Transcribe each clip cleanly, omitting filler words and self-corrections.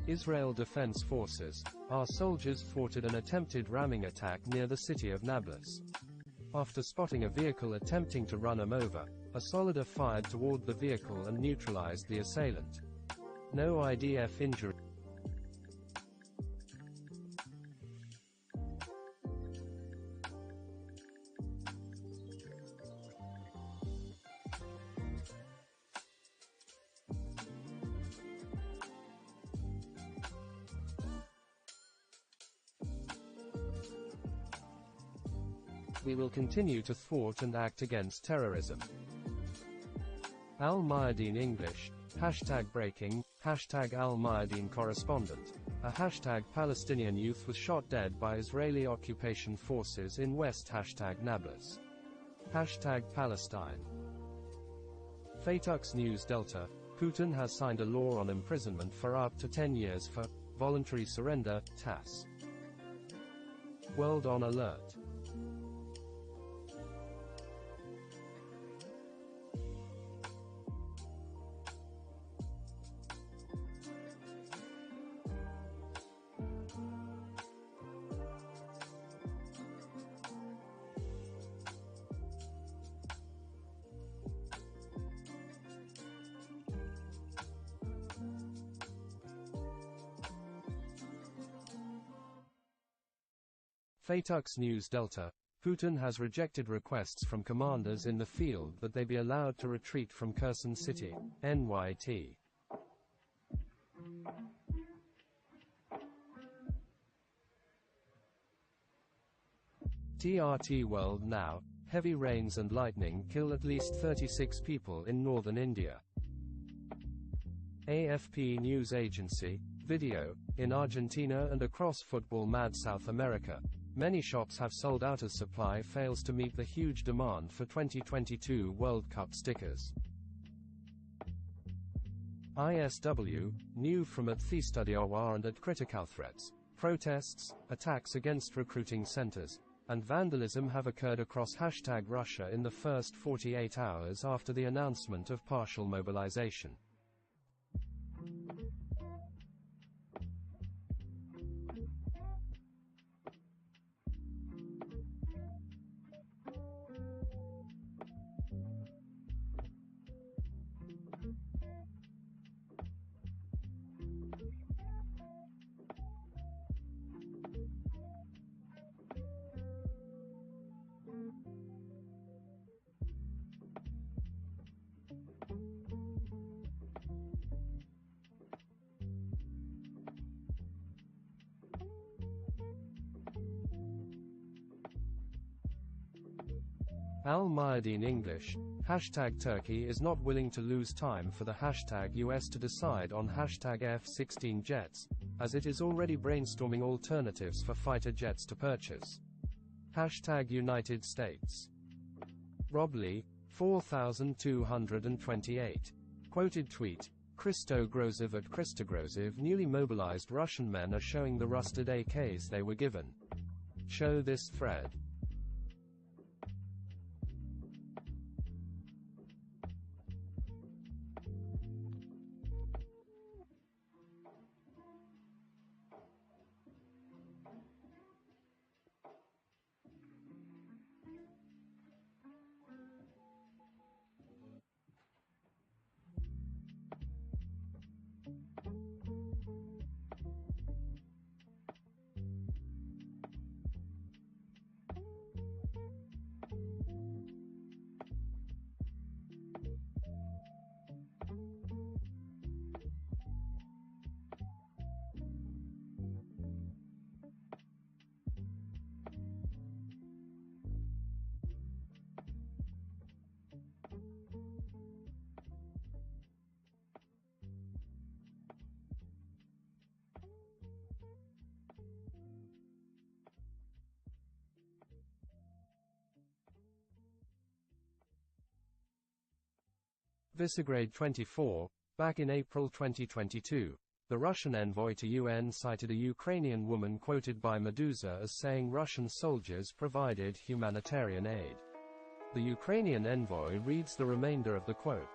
Israel Defense Forces. Our soldiers thwarted an attempted ramming attack near the city of Nablus. After spotting a vehicle attempting to run them over, a Soldier fired toward the vehicle and neutralized the assailant. No IDF injury. We will continue to thwart and act against terrorism. Al Mayadeen English, #breaking, Al Mayadeen correspondent. A Palestinian youth was shot dead by Israeli occupation forces in West Nablus. Palestine. Fatux News Delta. Putin has signed a law on imprisonment for up to 10 years for voluntary surrender, TASS. World on alert. Fatux News Delta. Putin has rejected requests from commanders in the field that they be allowed to retreat from Kherson City, NYT. TRT World Now. Heavy rains and lightning kill at least 36 people in northern India. AFP News Agency. Video. In Argentina and across football-mad South America, many shops have sold out as supply fails to meet the huge demand for 2022 World Cup stickers. ISW. New from at the Studio and at critical threats, protests, attacks against recruiting centers, and vandalism have occurred across #Russia in the first 48 hours after the announcement of partial mobilization. Al Mayadeen English, #Turkey is not willing to lose time for the #US to decide on F-16 jets, as it is already brainstorming alternatives for fighter jets to purchase. United States. Rob Lee, 4228. Quoted tweet. Christo Grozev at Christogrozhev. Newly mobilized Russian men are showing the rusted AKs they were given. Show this thread. Visegrad 24, back in April 2022, the Russian envoy to UN cited a Ukrainian woman quoted by Meduza as saying Russian soldiers provided humanitarian aid. The Ukrainian envoy reads the remainder of the quote.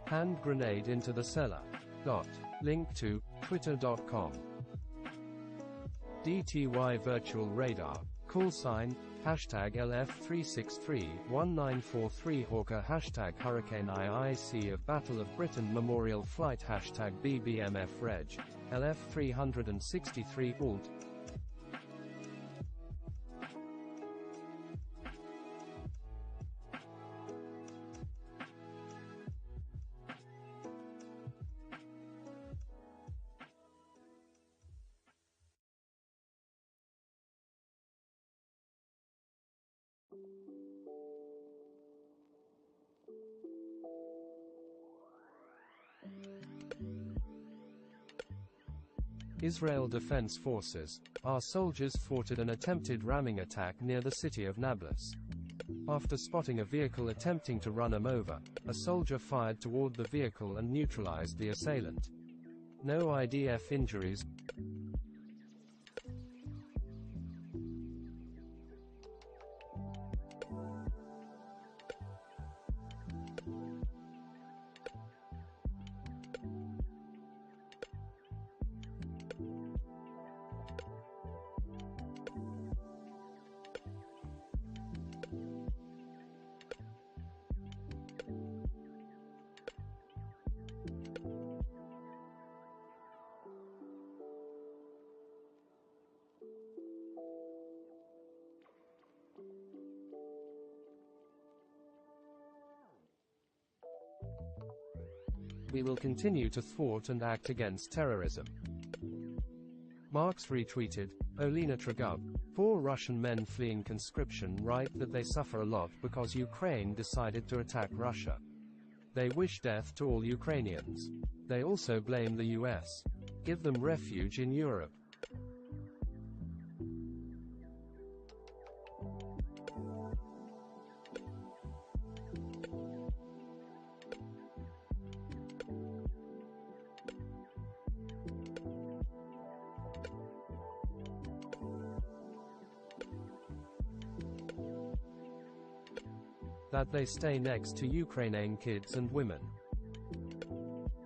Hand grenade into the cellar. Link to twitter.com. DTY Virtual Radar. Call sign, hashtag LF363-1943 Hawker hashtag Hurricane IIC of Battle of Britain Memorial Flight hashtag BBMF Reg. LF363 Alt. Israel Defense Forces. Our soldiers thwarted an attempted ramming attack near the city of Nablus. After spotting a vehicle attempting to run them over, a soldier fired toward the vehicle and neutralized the assailant. No IDF injuries. We will continue to thwart and act against terrorism. Marx retweeted. Olena Tragub. 4 Russian men fleeing conscription write that they suffer a lot because Ukraine decided to attack Russia. They wish death to all Ukrainians. They also blame the US. Give them refuge in Europe. That they stay next to Ukrainian kids and women.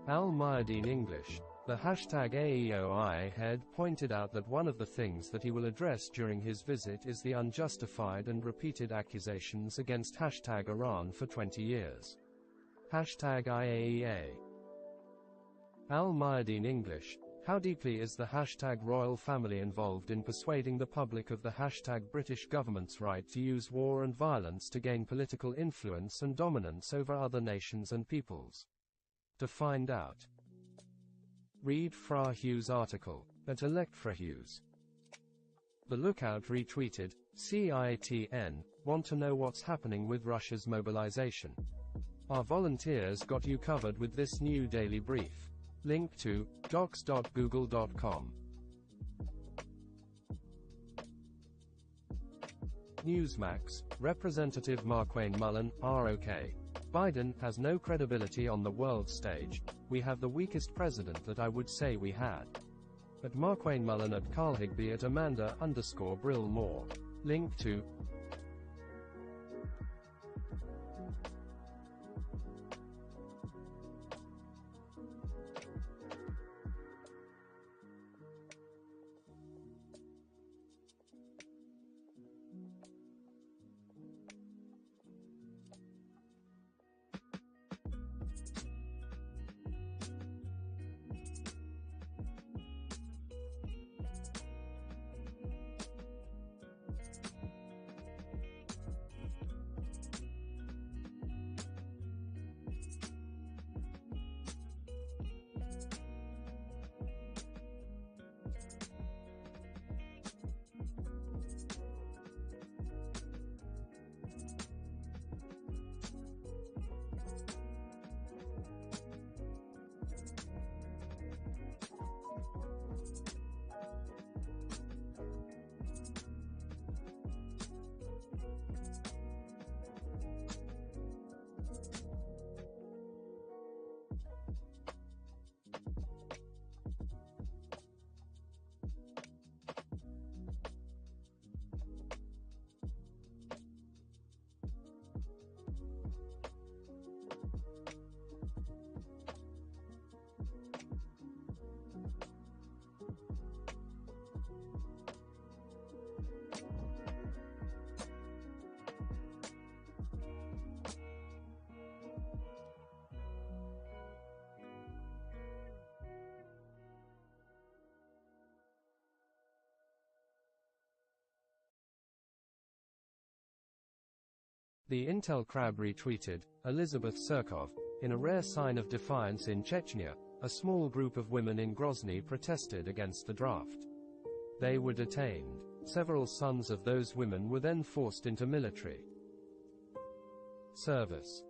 Al Mayadeen English. The hashtag AEOI head pointed out that one of the things that he will address during his visit is the unjustified and repeated accusations against hashtag Iran for 20 years. Hashtag IAEA. Al Mayadeen English. How deeply is the hashtag royal family involved in persuading the public of the hashtag British government's right to use war and violence to gain political influence and dominance over other nations and peoples? To find out, read Fra Hughes' article at Elect Fra Hughes. The Lookout retweeted, CITN, want to know what's happening with Russia's mobilization? Our volunteers got you covered with this new daily brief. Link to docs.google.com. Newsmax, Representative Markwayne Mullen, ROK. Biden has no credibility on the world stage. We have the weakest president that I would say we had. At Markwayne Mullen at Carl Higby at Amanda_Brill Moore. Link to The Intel Crab retweeted, Elizabeth Surkov. In a rare sign of defiance in Chechnya, a small group of women in Grozny protested against the draft. They were detained. Several sons of those women were then forced into military service.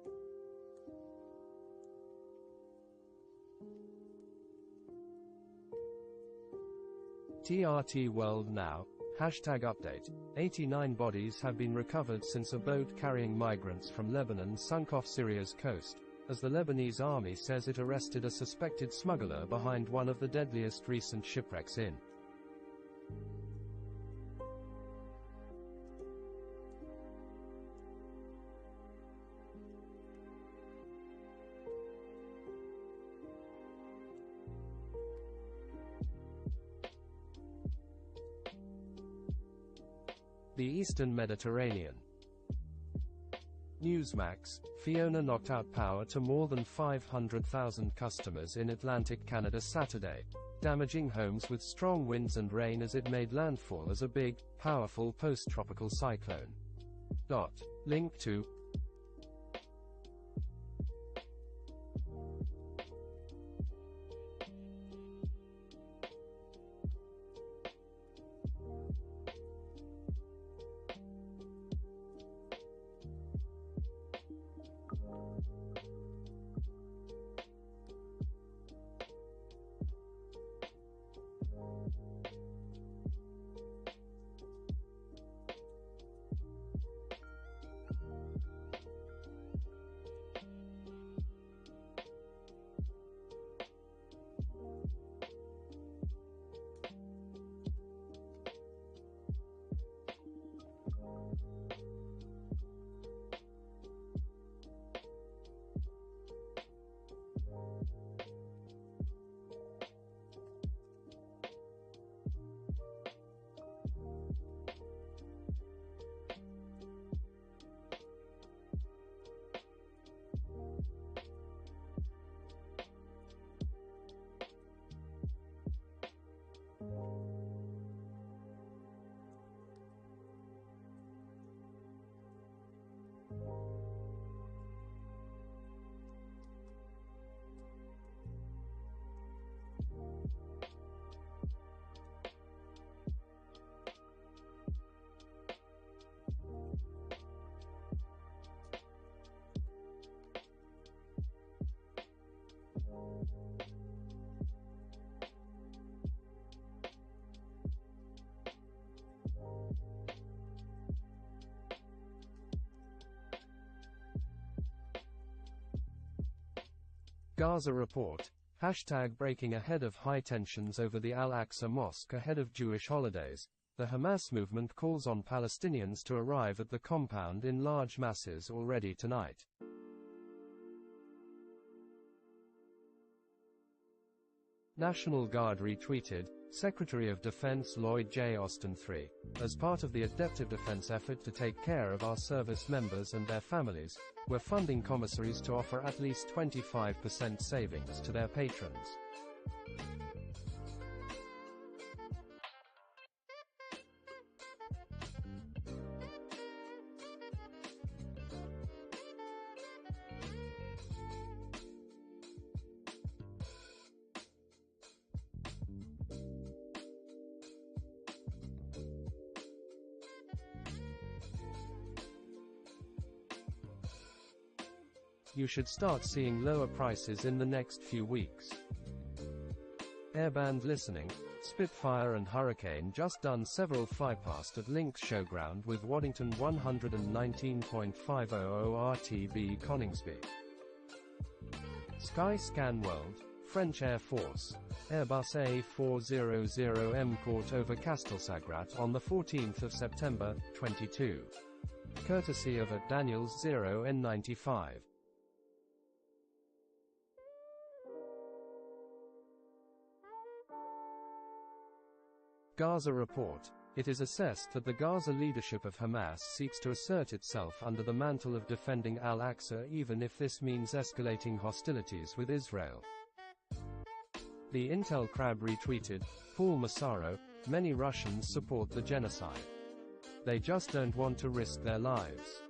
TRT World Now. Hashtag update. 89 bodies have been recovered since a boat carrying migrants from Lebanon sunk off Syria's coast, as the Lebanese army says it arrested a suspected smuggler behind one of the deadliest recent shipwrecks in the Eastern Mediterranean. Newsmax, Fiona knocked out power to more than 500,000 customers in Atlantic Canada Saturday, damaging homes with strong winds and rain as it made landfall as a big, powerful post-tropical cyclone. Link to Gaza report. Hashtag breaking ahead of high tensions over the Al-Aqsa Mosque ahead of Jewish holidays. The Hamas movement calls on Palestinians to arrive at the compound in large masses already tonight. National Guard retweeted. Secretary of Defense Lloyd J. Austin III. As part of the adaptive defense effort to take care of our service members and their families, we're funding commissaries to offer at least 25% savings to their patrons. You should start seeing lower prices in the next few weeks. Airband listening. Spitfire and Hurricane just done several flypast at Lynx Showground with Waddington 119.500 RTB Coningsby. Sky Scan World. French Air Force. Airbus A400M caught over Castelsagrat on the 14th of September, 22. Courtesy of at Daniels 0N95. Gaza report. It is assessed that the Gaza leadership of Hamas seeks to assert itself under the mantle of defending Al-Aqsa even if this means escalating hostilities with Israel. The Intel Crab retweeted. Paul Massaro. Many Russians support the genocide. They just don't want to risk their lives.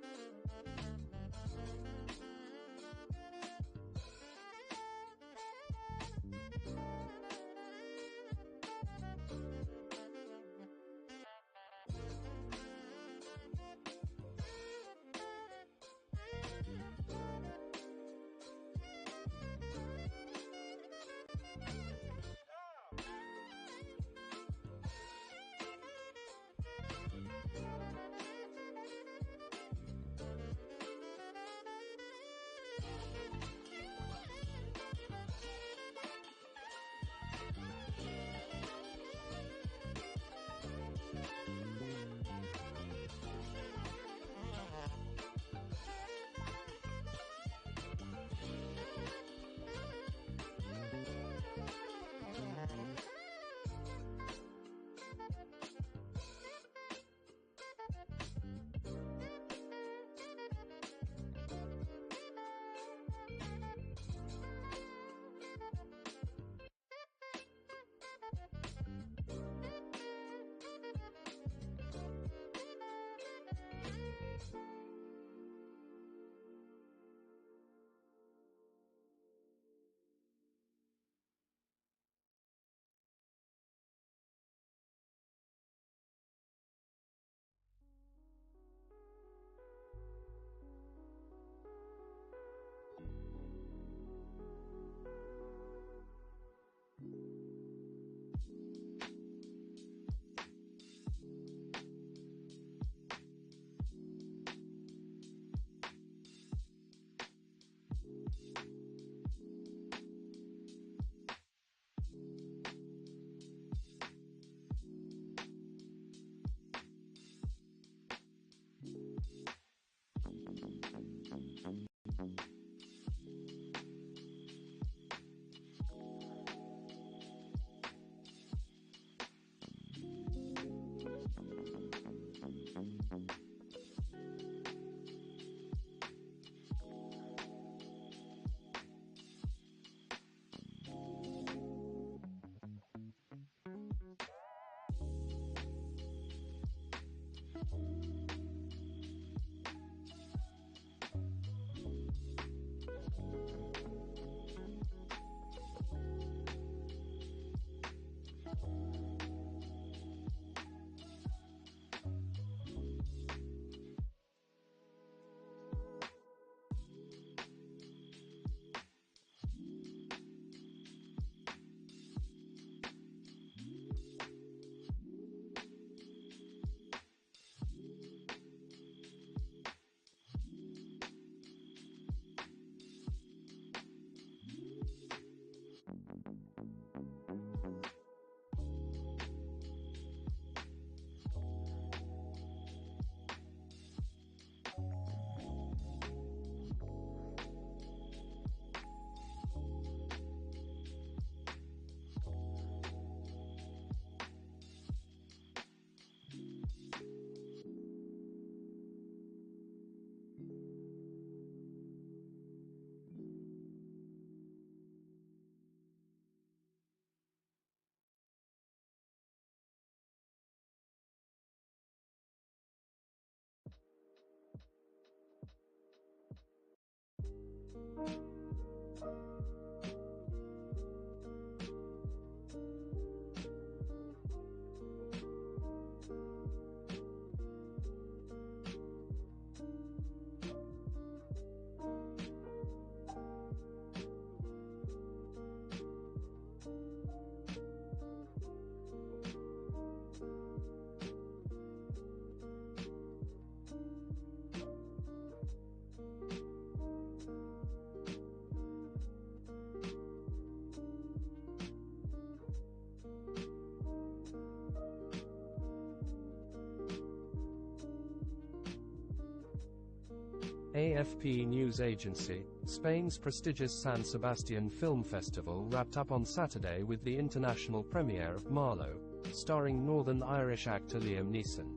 AFP news agency, Spain's prestigious San Sebastian Film Festival wrapped up on Saturday with the international premiere of Marlowe, starring Northern Irish actor Liam Neeson.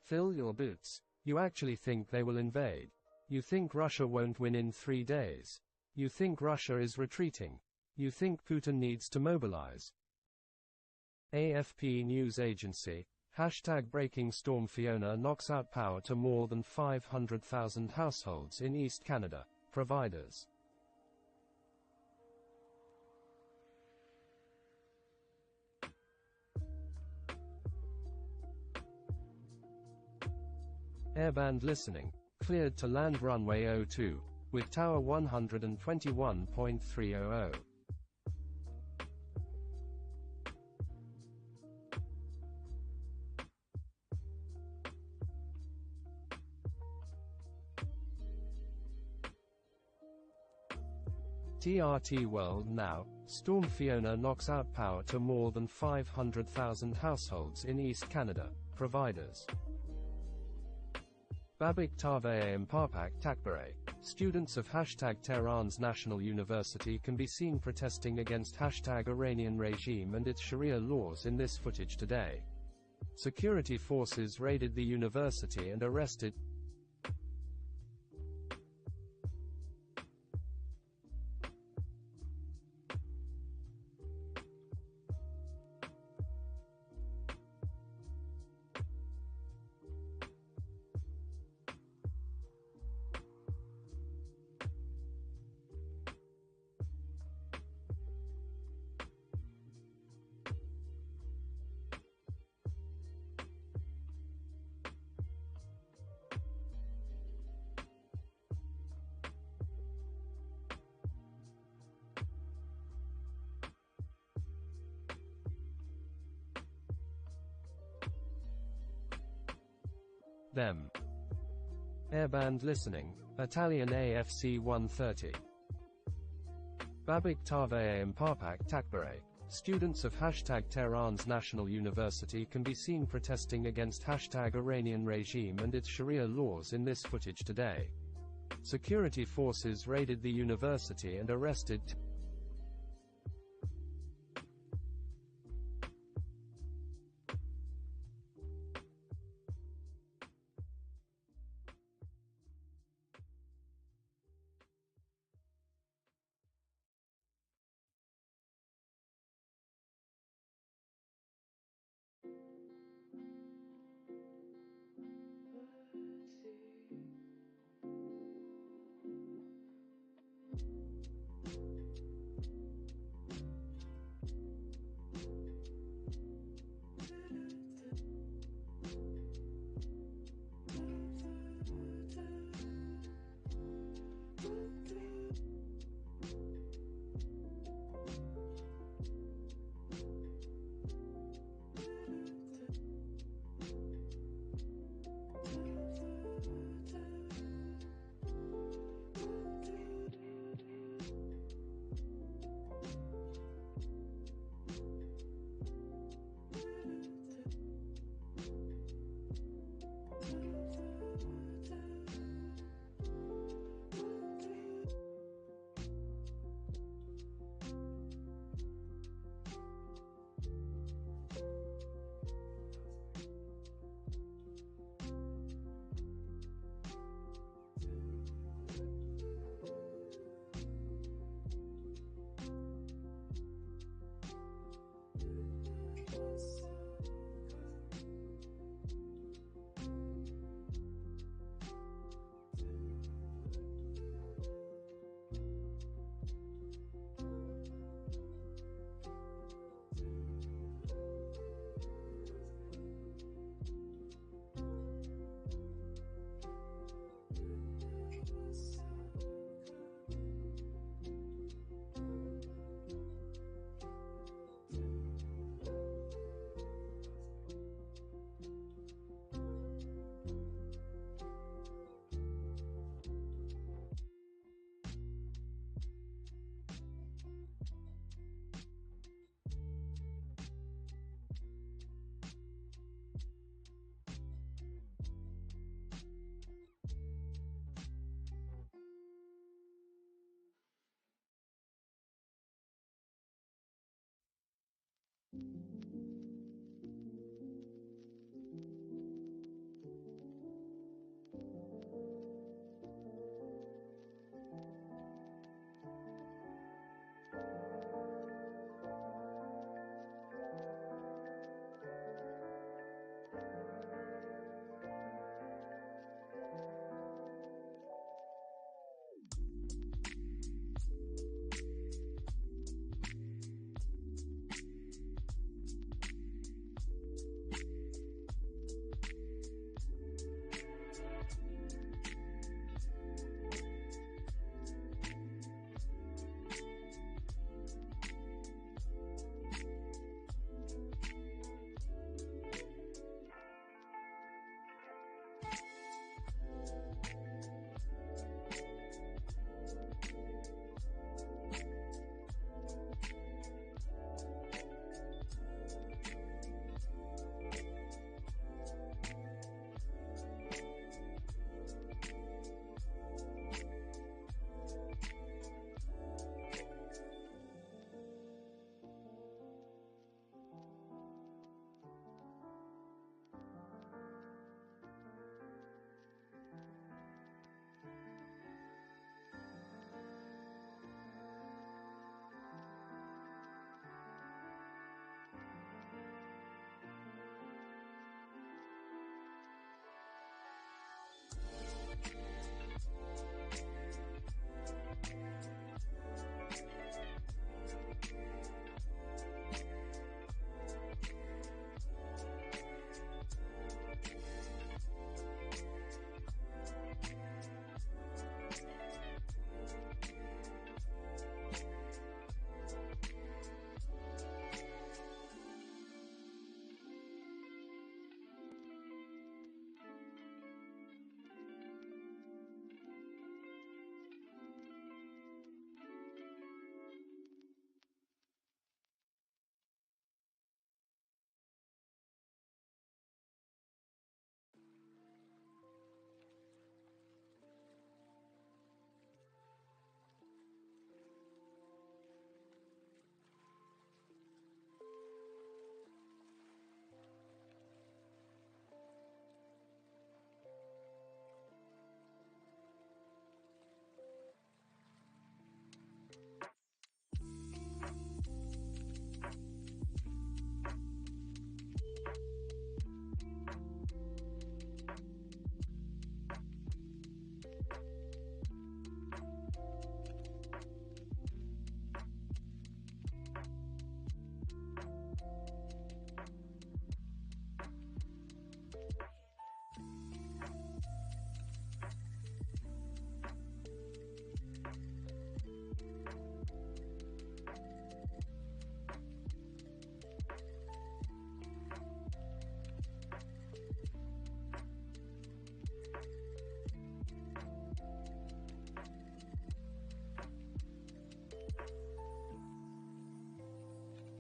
Fill your boots. You actually think they will invade. You think Russia won't win in 3 days. You think Russia is retreating. You think Putin needs to mobilize. AFP news agency, #breaking storm Fiona knocks out power to more than 500,000 households in East Canada, providers. Airband listening, cleared to land runway 02, with tower 121.300. TRT World Now, Storm Fiona knocks out power to more than 500,000 households in East Canada, providers. Babik Tave Mparpak Takbare. Students of Tehran's National University can be seen protesting against Iranian regime and its Sharia laws in this footage today. Security forces raided the university and arrested them. Airband listening, Italian AFC 130. Babik Tave Mparpak Takbare. Students of Tehran's National University can be seen protesting against Iranian regime and its Sharia laws in this footage today. Security forces raided the university and arrested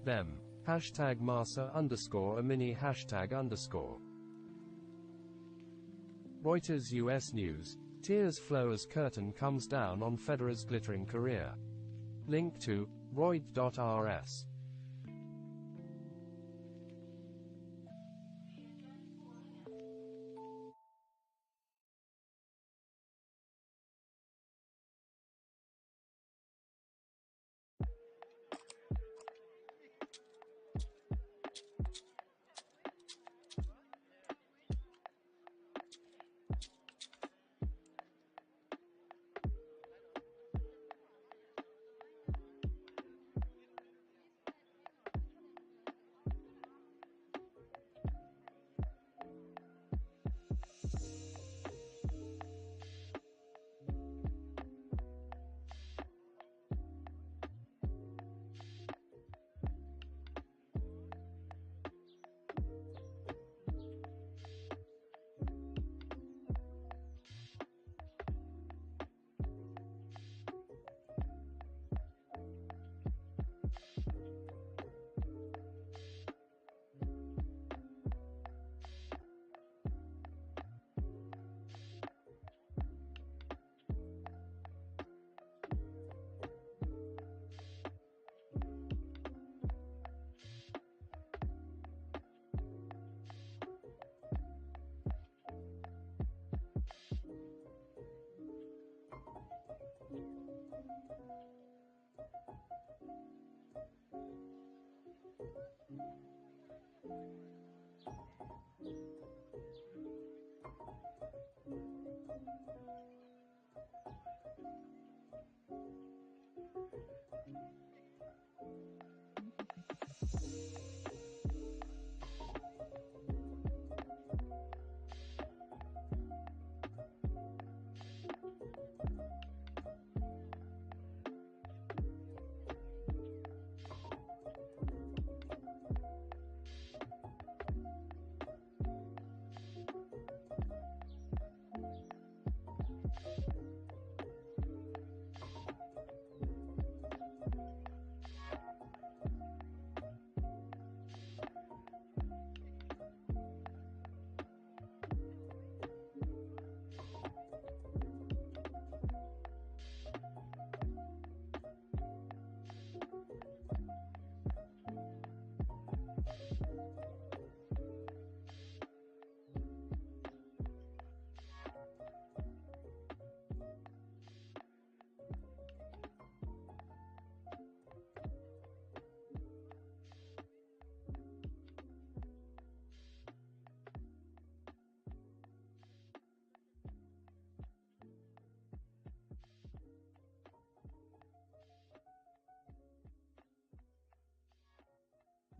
them. Hashtag Masa _ a mini hashtag _. Reuters US News. Tears flow as curtain comes down on Federer's glittering career. Link to Reut.rs.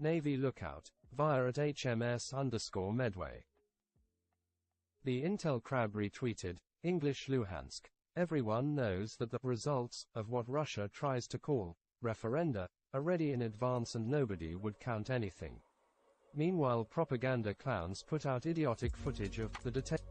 Navy lookout, via at HMS_Medway. The Intel Crab retweeted, English Luhansk. Everyone knows that the results of what Russia tries to call referenda are ready in advance and nobody would count anything. Meanwhile, propaganda clowns put out idiotic footage of the detention.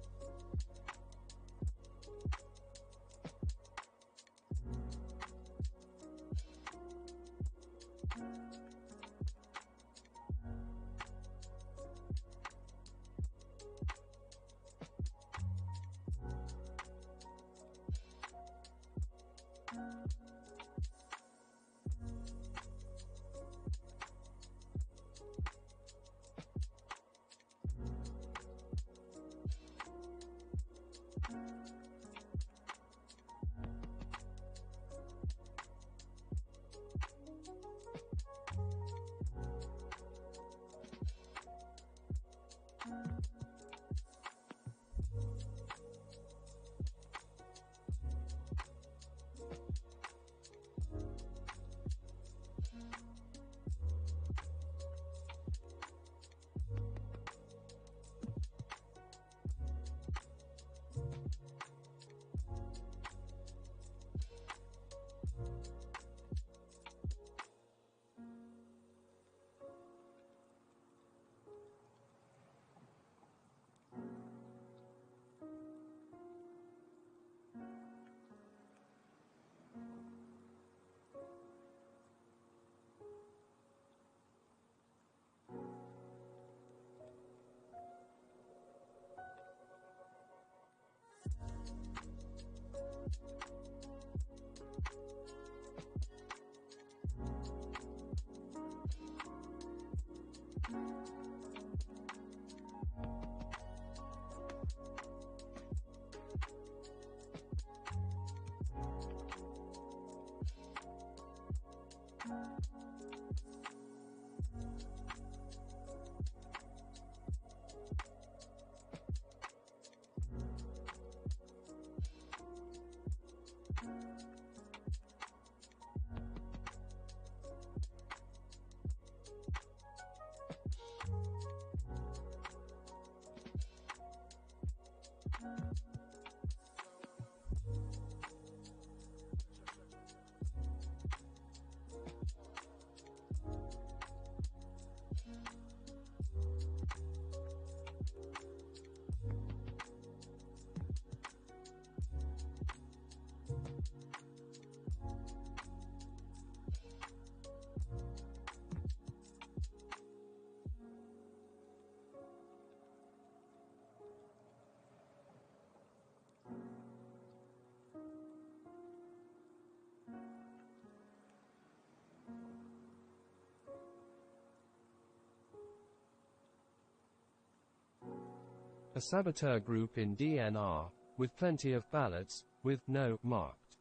A saboteur group in DNR, with plenty of ballots, with no marked.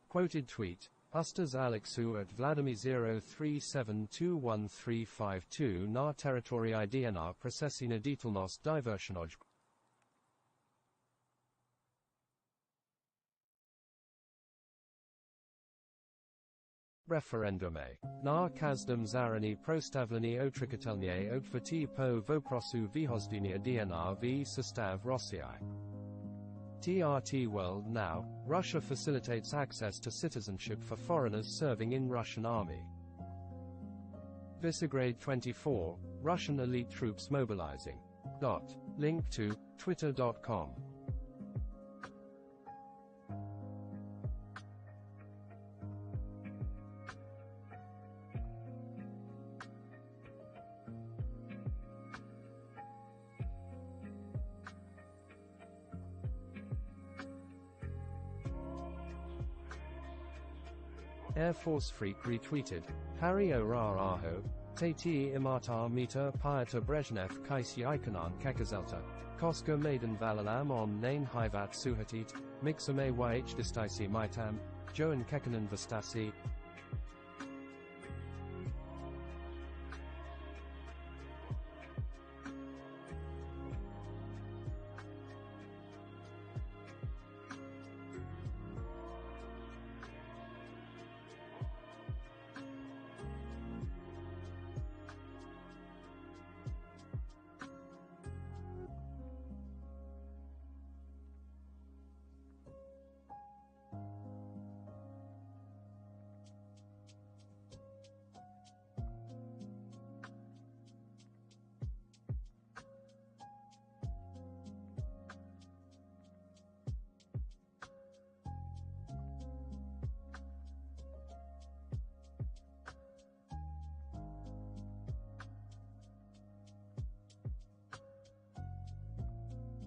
Quoted tweet. Ustas Alexu at Vladimir 0372135 na teritorii DNR procesi na ditelnost diversionoj. Referendume. Na kazdem zarani prostavleni otrikatelnie otfati po voprosu vyhozdinia DNR v sustav Rossiai. TRT World Now, Russia facilitates access to citizenship for foreigners serving in Russian army. Visegrad 24, Russian elite troops mobilizing. Link to twitter.com. Air Force Freak retweeted. Harry Orar Aho, Tati Imatar Mita Pyata Brezhnev Kaisi Ikonan Kekazelta, Koska Maiden Valalam on Nain Hivat Suhatit, Mixame YH Distaisi Maitam, Joan Kekanan Vastasi.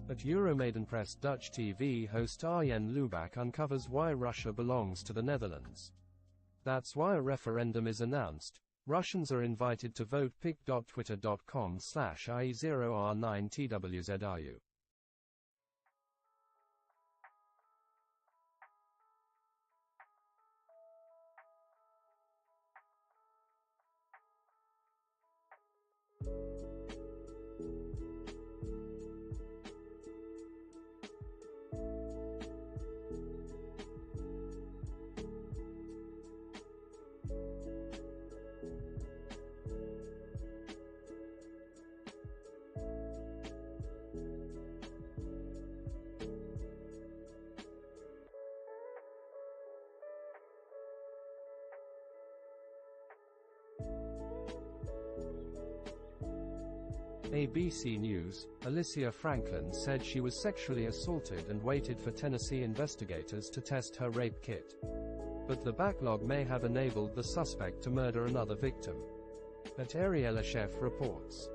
At Euromaidan Press, Dutch TV host Arjen Lubach uncovers why Russia belongs to the Netherlands. That's why a referendum is announced. Russians are invited to vote. pic.twitter.com/ie0r9twzru. ABC News, Alicia Franklin said she was sexually assaulted and waited for Tennessee investigators to test her rape kit. But the backlog may have enabled the suspect to murder another victim. At Ariella Chef reports.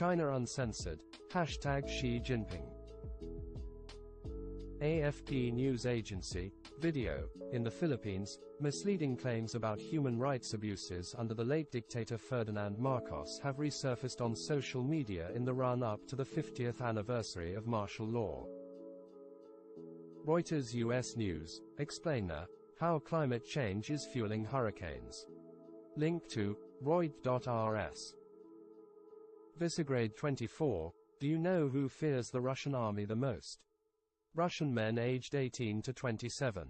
China Uncensored, hashtag Xi Jinping. AFP News Agency, video. In the Philippines, misleading claims about human rights abuses under the late dictator Ferdinand Marcos have resurfaced on social media in the run-up to the 50th anniversary of martial law. Reuters U.S. News, explainer, how climate change is fueling hurricanes. Link to Reut.rs. Visegrad 24, do you know who fears the Russian army the most? Russian men aged 18 to 27.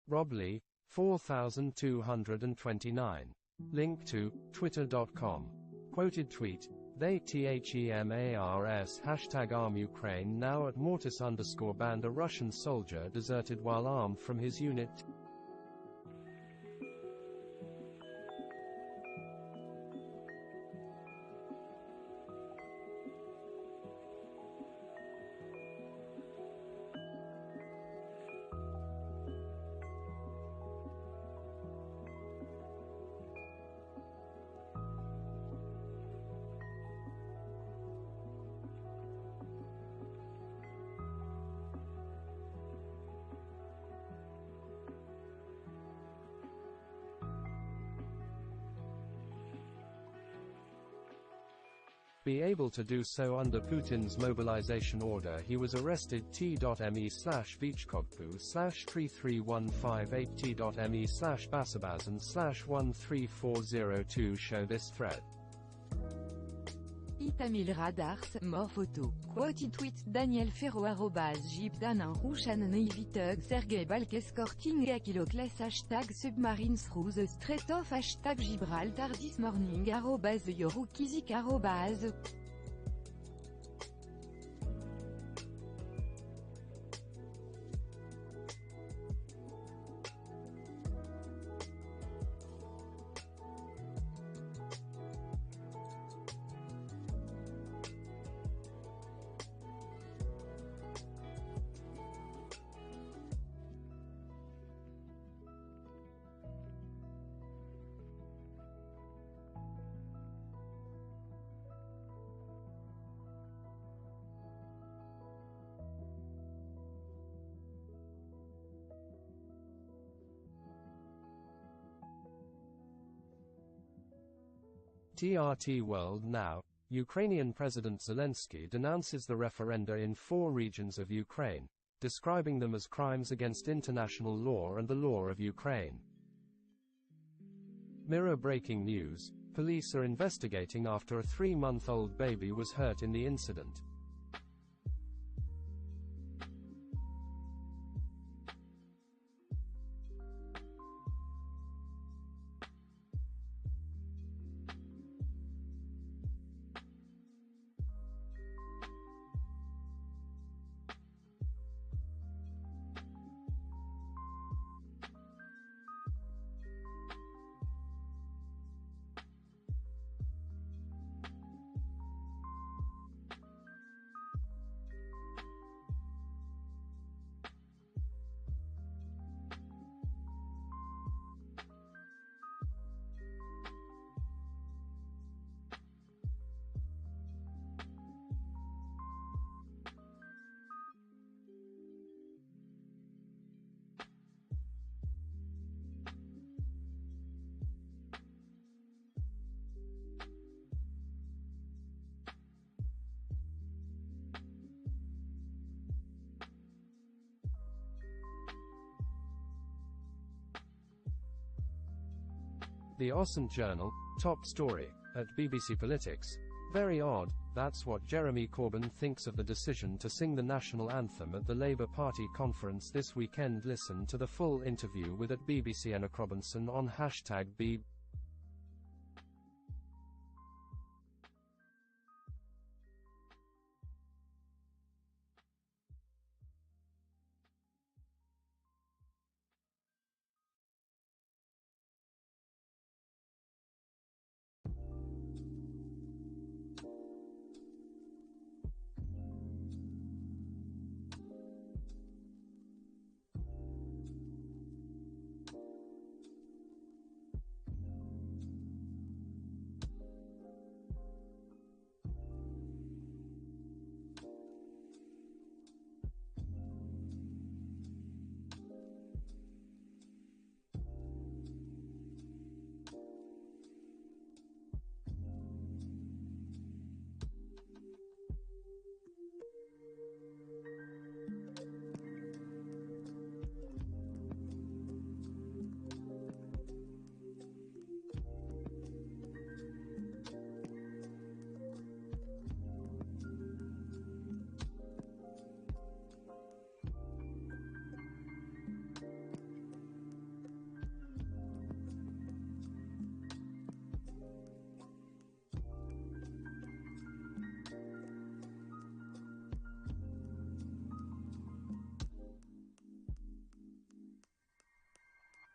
Rob Lee, 4229. Link to Twitter.com. Quoted tweet, they THEMARS #ArmUkraine now at Mortis_band. A Russian soldier deserted while armed from his unit. Be able to do so under Putin's mobilization order. He was arrested. T.me/Vichkogbu/33158 T.me/Basabazan/13402 show this thread. Itamil Radars, mort photo. Quoted tweet Daniel Ferro @Jibdan Rushan Neivitug Sergei Balkeskorting Akilokles #submarines through the Strait of #Gibraltar this morning @Yorukizik TRT World Now, Ukrainian President Zelensky denounces the referenda in 4 regions of Ukraine, describing them as crimes against international law and the law of Ukraine. Mirror breaking news, police are investigating after a 3-month-old baby was hurt in the incident. The Osant Journal, top story, at BBC Politics. Very odd, that's what Jeremy Corbyn thinks of the decision to sing the national anthem at the Labour Party conference this weekend. Listen to the full interview with BBC Anna Robinson on #B.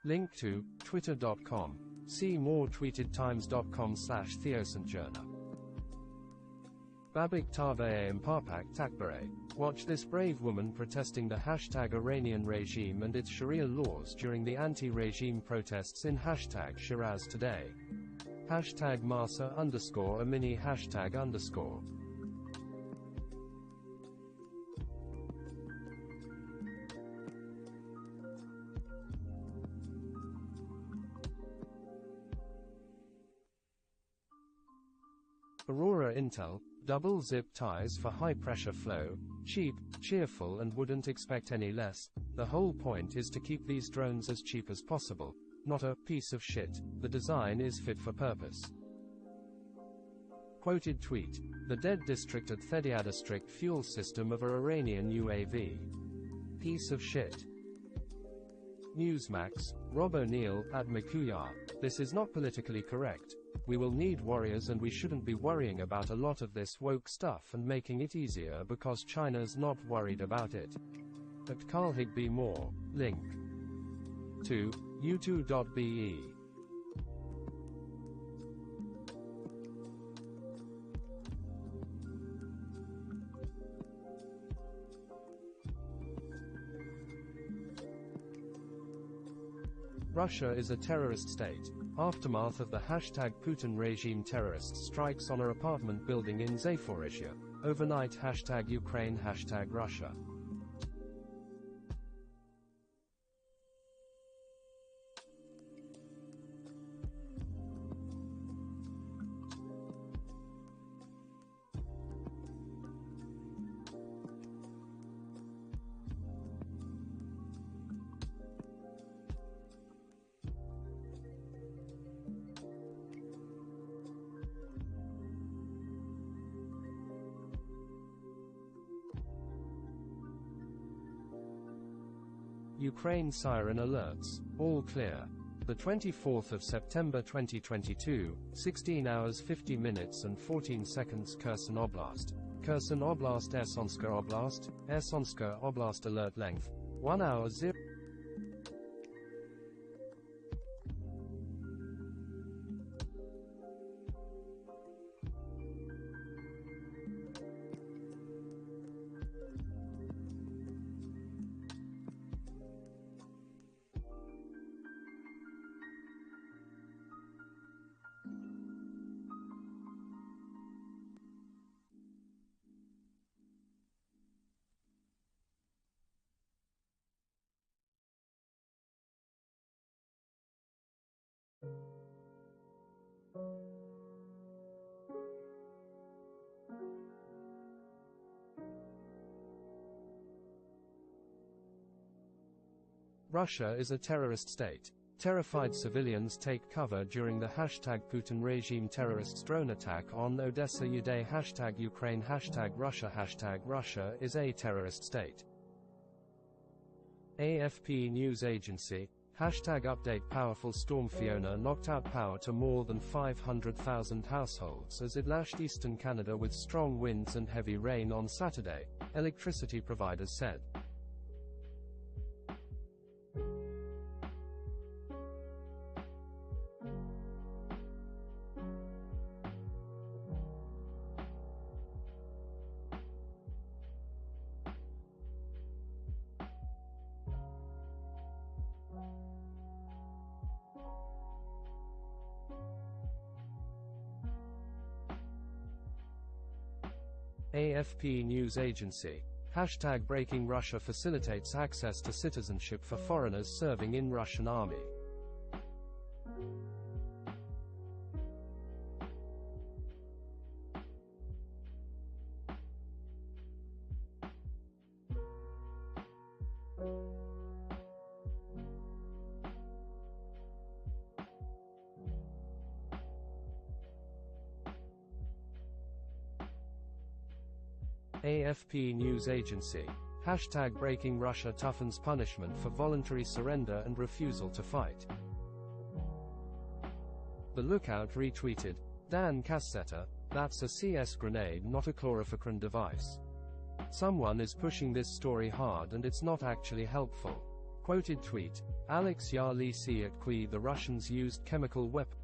Link to twitter.com. See more tweetedtimes.com/TheoStJourna. Babik Tave Mpapak Takbare. Watch this brave woman protesting the hashtag Iranian regime and its Sharia laws during the anti-regime protests in hashtag Shiraz today. Hashtag Masa_Amini #. Aurora Intel, double zip ties for high pressure flow, cheap, cheerful and wouldn't expect any less. The whole point is to keep these drones as cheap as possible, not a piece of shit. The design is fit for purpose. Quoted tweet: the dead district at Thedia district fuel system of a Iranian UAV. Piece of shit. Newsmax, Rob O'Neill, at Makuyar. This is not politically correct. We will need warriors and we shouldn't be worrying about a lot of this woke stuff and making it easier because China's not worried about it. At Carl Higby Moore. Link to u2.be. Russia is a terrorist state. Aftermath of the hashtag Putin regime terrorist strikes on an apartment building in Zaporizhzhia. Overnight hashtag Ukraine hashtag Russia. Ukraine siren alerts. All clear. The 24th of September 2022, 16 hours 50 minutes and 14 seconds. Kherson Oblast. Kherson Oblast, Ersonska Oblast. Ersonska Oblast alert length 1 hour 0. Russia is a terrorist state. Terrified civilians take cover during the hashtag Putin regime terrorists drone attack on Odessa Uday hashtag Ukraine hashtag Russia is a terrorist state. AFP News Agency, hashtag update powerful storm Fiona knocked out power to more than 500,000 households as it lashed eastern Canada with strong winds and heavy rain on Saturday, electricity providers said. AFP News Agency, hashtag Breaking Russia facilitates access to citizenship for foreigners serving in Russian army. AFP News Agency, hashtag Breaking Russia toughens punishment for voluntary surrender and refusal to fight. The Lookout retweeted, Dan Cassetta, that's a CS grenade not a chloroform device. Someone is pushing this story hard and it's not actually helpful. Quoted tweet: Alex Yarlisi at Kyiv. The Russians used chemical weapons.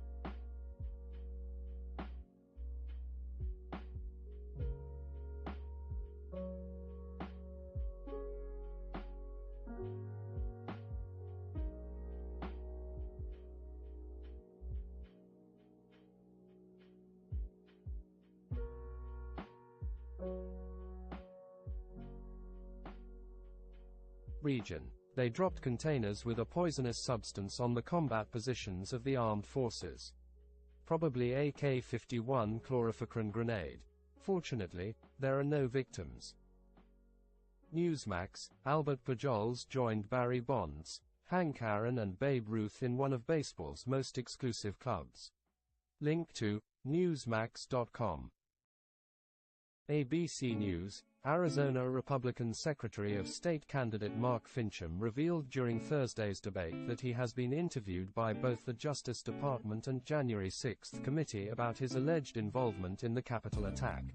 Region. They dropped containers with a poisonous substance on the combat positions of the armed forces. Probably AK-51 chloroform grenade. Fortunately, there are no victims. Newsmax. Albert Pujols joined Barry Bonds, Hank Aaron and Babe Ruth in one of baseball's most exclusive clubs. Link to Newsmax.com. ABC News. Arizona Republican Secretary of State candidate Mark Finchem revealed during Thursday's debate that he has been interviewed by both the Justice Department and January 6 committee about his alleged involvement in the Capitol attack.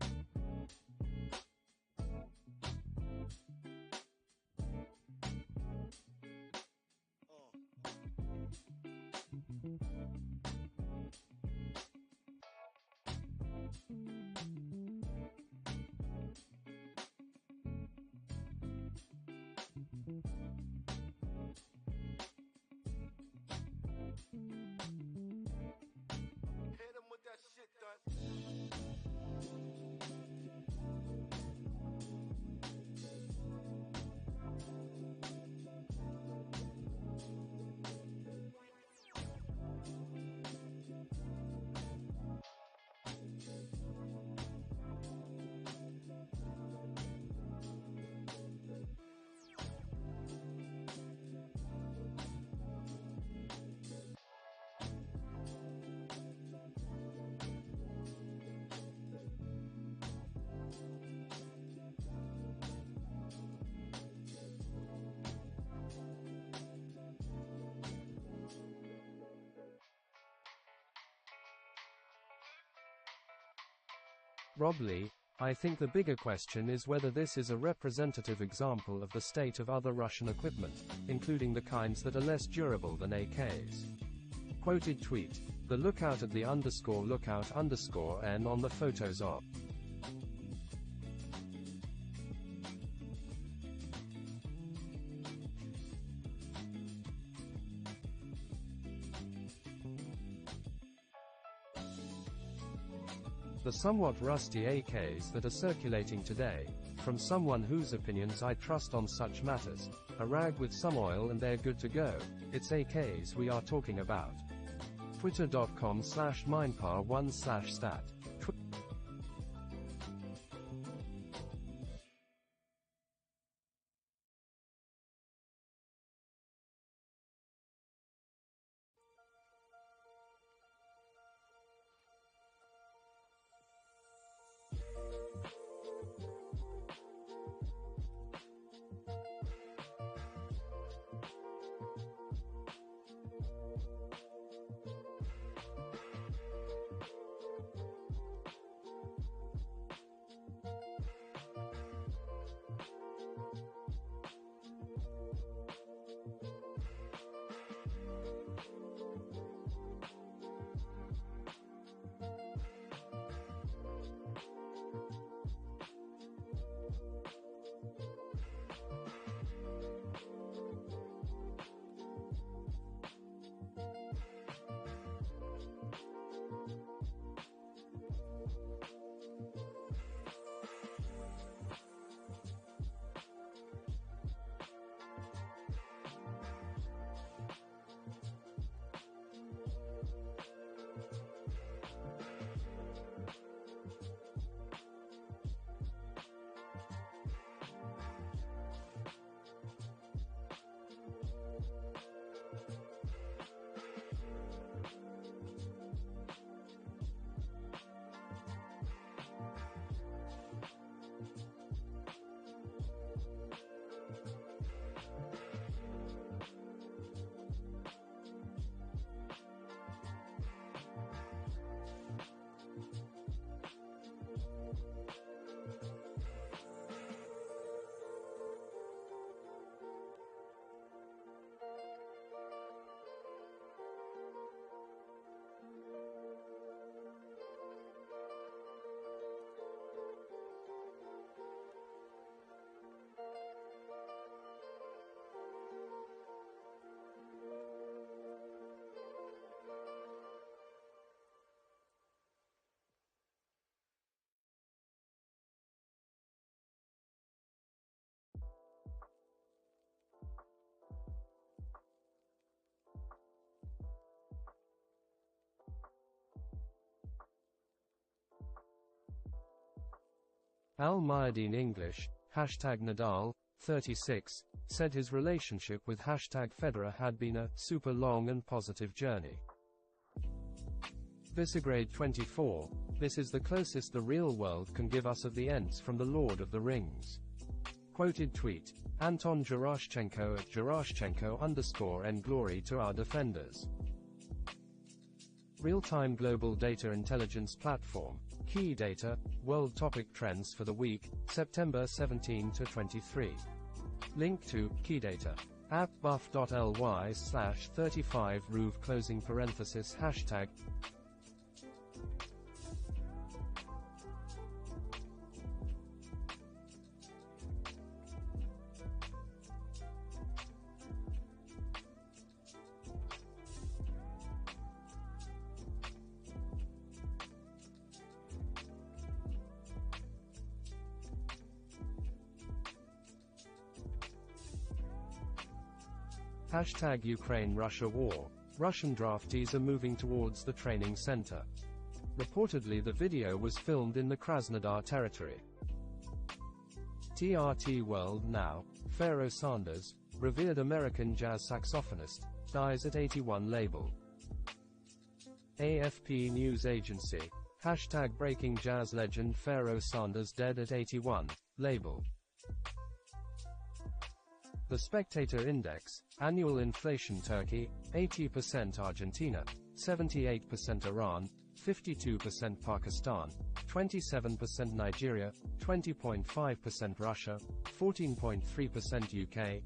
Rob Lee: I think the bigger question is whether this is a representative example of the state of other Russian equipment, including the kinds that are less durable than AKs. Quoted tweet: The lookout at the _lookout_n on the photos of the somewhat rusty AKs that are circulating today, from someone whose opinions I trust on such matters. A rag with some oil and they're good to go. It's AKs we are talking about. Twitter.com/mindpower1/stat. Al Mayadeen English, hashtag Nadal, 36, said his relationship with hashtag Federer had been a super long and positive journey. Visegrade 24, this is the closest the real world can give us of the Ents from the Lord of the Rings. Quoted tweet, Anton Gerashchenko at Gerashchenko_N glory to our defenders. Real-time global data intelligence platform, Key Data, World Topic Trends for the week, September 17 to 23. Link to Key Data. appbuff.ly/35ruv closing parenthesis hashtag. Hashtag Ukraine-Russia war. Russian draftees are moving towards the training center. Reportedly the video was filmed in the Krasnodar territory. TRT World Now. Pharoah Sanders, revered American jazz saxophonist, dies at 81 label. AFP News Agency. Hashtag Breaking Jazz legend Pharoah Sanders dead at 81, label. The Spectator Index, annual inflation Turkey, 80% Argentina, 78% Iran, 52% Pakistan, 27% Nigeria, 20.5% Russia, 14.3% UK.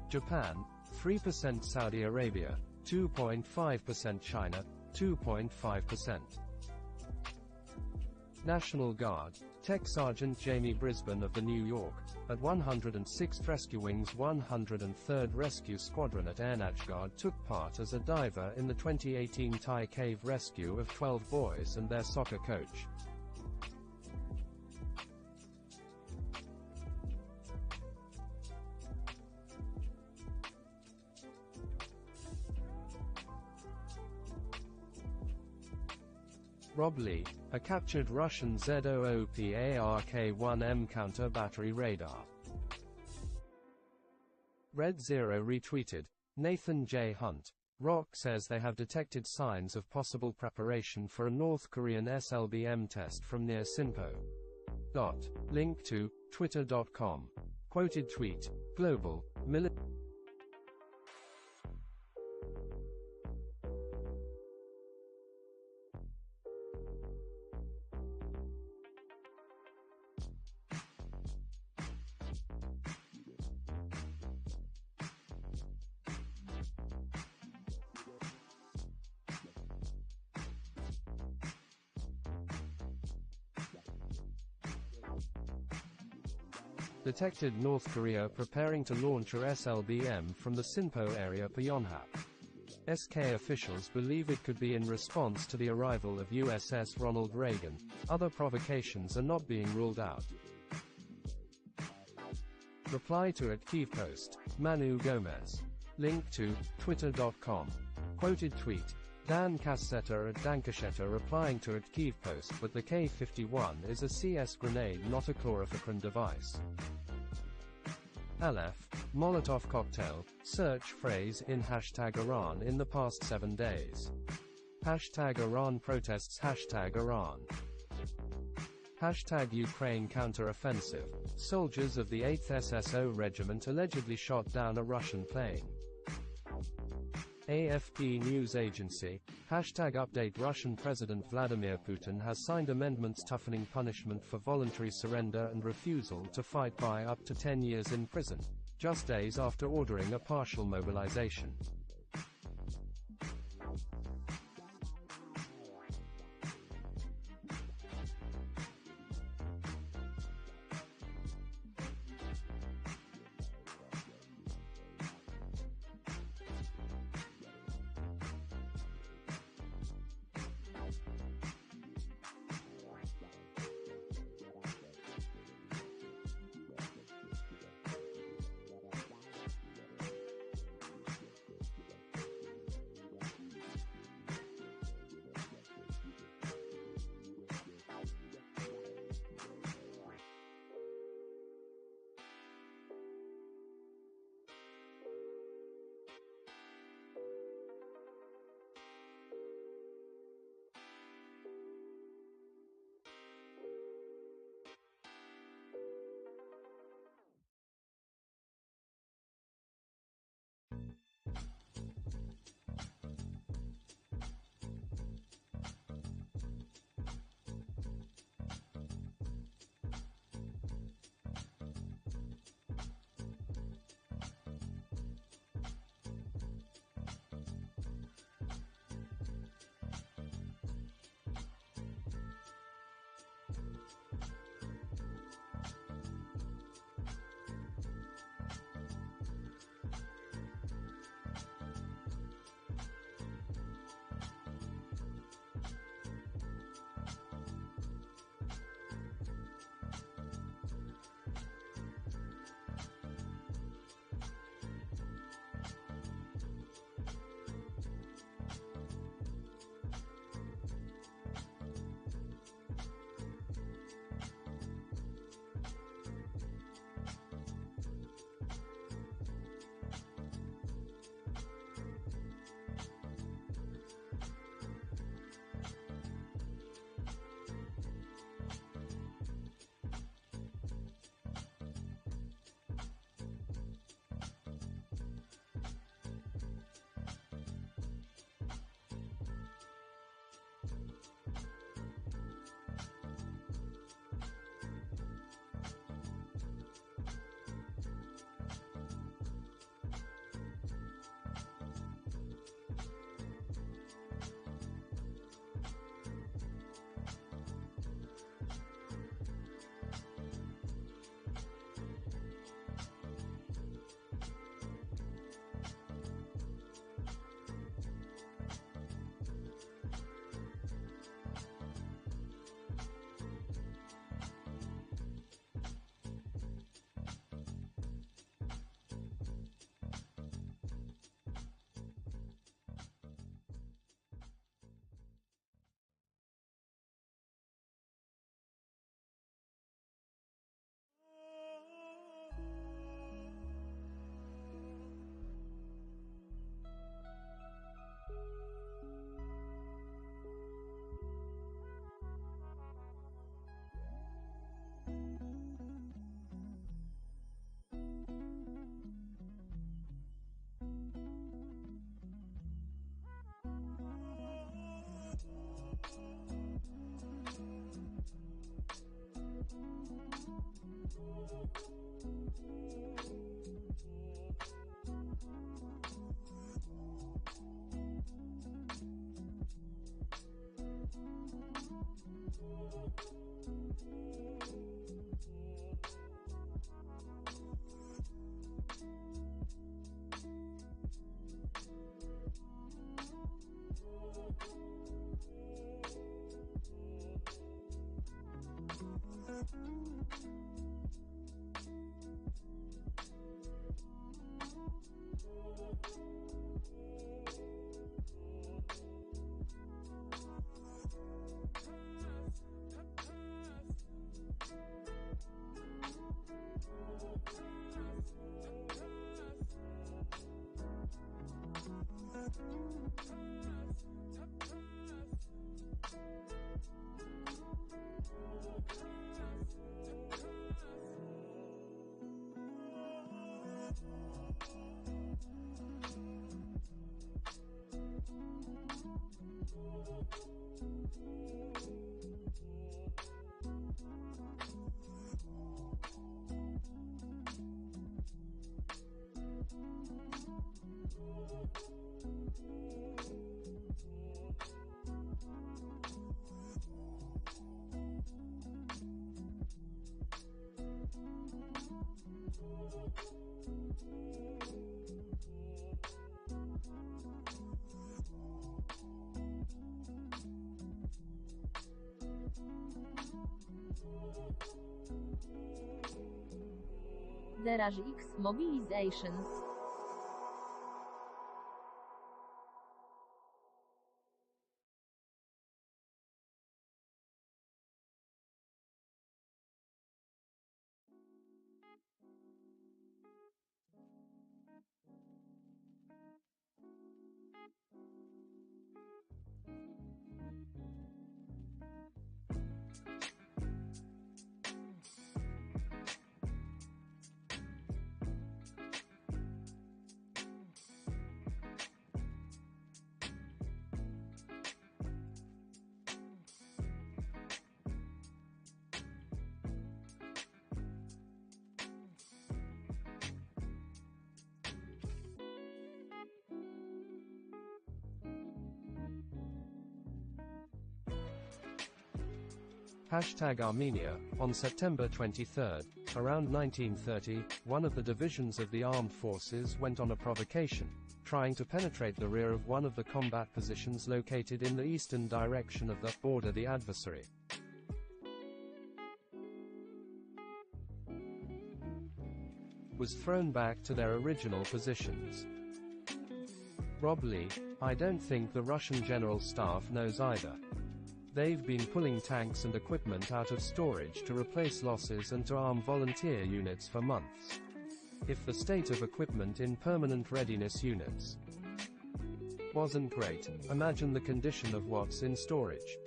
Japan, 3% Saudi Arabia, 2.5% China, 2.5%. National Guard, Tech Sergeant Jamie Brisbane of the New York, at 106th Rescue Wing's 103rd Rescue Squadron at Ernachgard took part as a diver in the 2018 Thai cave rescue of 12 boys and their soccer coach. Rob Lee, a captured Russian ZOOP-ARK-1M counter-battery radar. Red Zero retweeted, Nathan J. Hunt. ROC says they have detected signs of possible preparation for a North Korean SLBM test from near Sinpo. Link to, twitter.com. Quoted tweet, Global, Military. Detected North Korea preparing to launch a SLBM from the Sinpo area Pyongyang. SK officials believe it could be in response to the arrival of USS Ronald Reagan. Other provocations are not being ruled out. Reply to at Kyiv Post, Manu Gomez. Link to, twitter.com. Quoted tweet, Dan Cassetta at Dankashetta replying to at Kyiv Post, but the K-51 is a CS grenade, not a chloroform device. Aleph, Molotov cocktail, search phrase in hashtag Iran in the past 7 days. Hashtag Iran protests hashtag Iran. Hashtag Ukraine counter-offensive. Soldiers of the 8th SSO Regiment allegedly shot down a Russian plane. AFP News Agency. Hashtag update Russian President Vladimir Putin has signed amendments toughening punishment for voluntary surrender and refusal to fight by up to 10 years in prison, just days after ordering a partial mobilization. Garage X Mobilizations. Hashtag Armenia. On September 23, around 1930, one of the divisions of the armed forces went on a provocation, trying to penetrate the rear of one of the combat positions located in the eastern direction of the border the adversary. Was thrown back to their original positions. Rob Lee, I don't think the Russian General Staff knows either. They've been pulling tanks and equipment out of storage to replace losses and to arm volunteer units for months. If the state of equipment in permanent readiness units wasn't great, imagine the condition of what's in storage.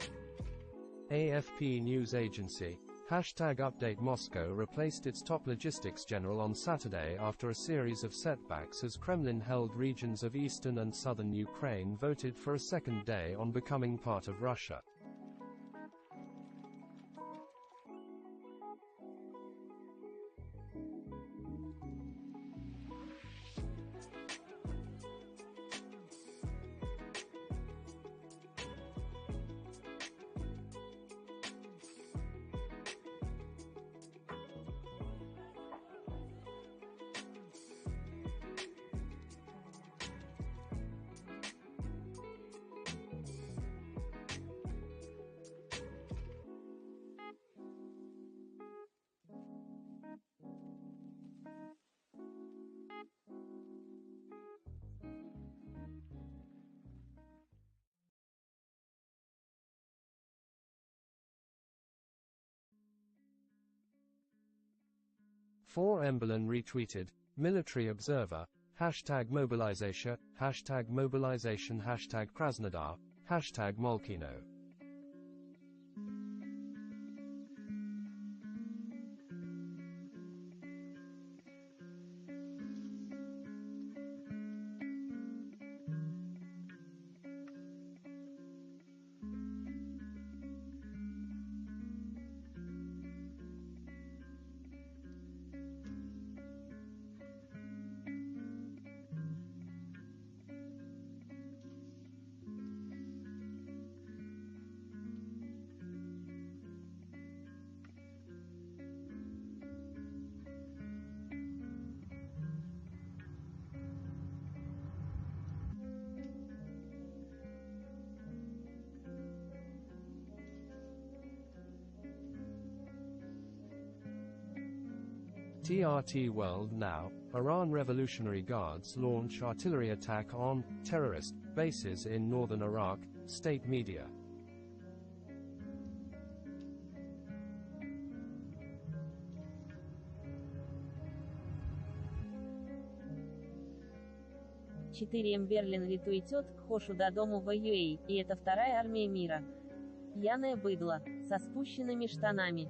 AFP News Agency. Hashtag Update Moscow replaced its top logistics general on Saturday after a series of setbacks as Kremlin-held regions of eastern and southern Ukraine voted for a second day on becoming part of Russia. For Embelen retweeted, Military Observer, hashtag mobilization, hashtag Krasnodar, hashtag Molkino. TRT World Now, Iran Revolutionary Guards launch artillery attack on terrorist bases in northern Iraq, state media. Берлин ретуитет к Хошу до дому в UA, и это вторая армия мира. Пьяное быдло, со спущенными штанами.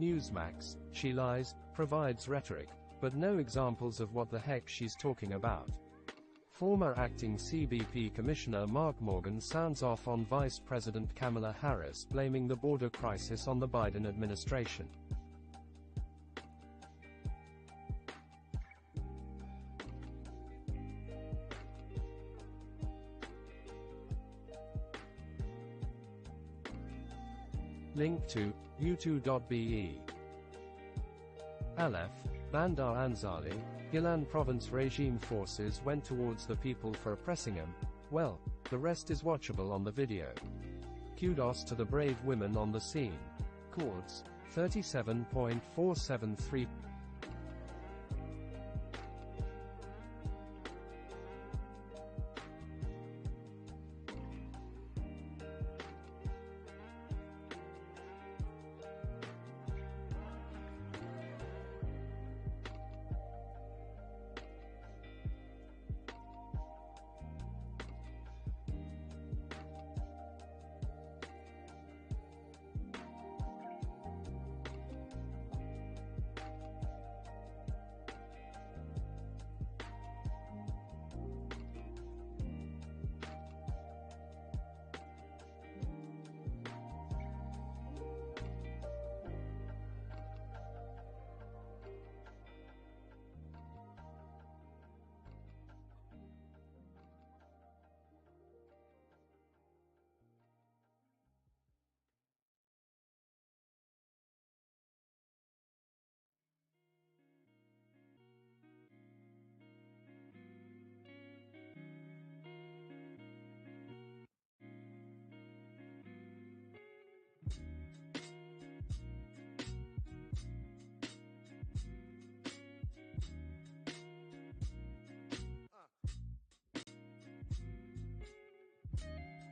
Newsmax, she lies, provides rhetoric, but no examples of what the heck she's talking about. Former acting CBP Commissioner Mark Morgan sounds off on Vice President Kamala Harris blaming the border crisis on the Biden administration. Link to u2.be. Aleph, Bandar Anzali, Gilan province regime forces went towards the people for oppressing him. Well, the rest is watchable on the video. Kudos to the brave women on the scene. Chords, 37.473.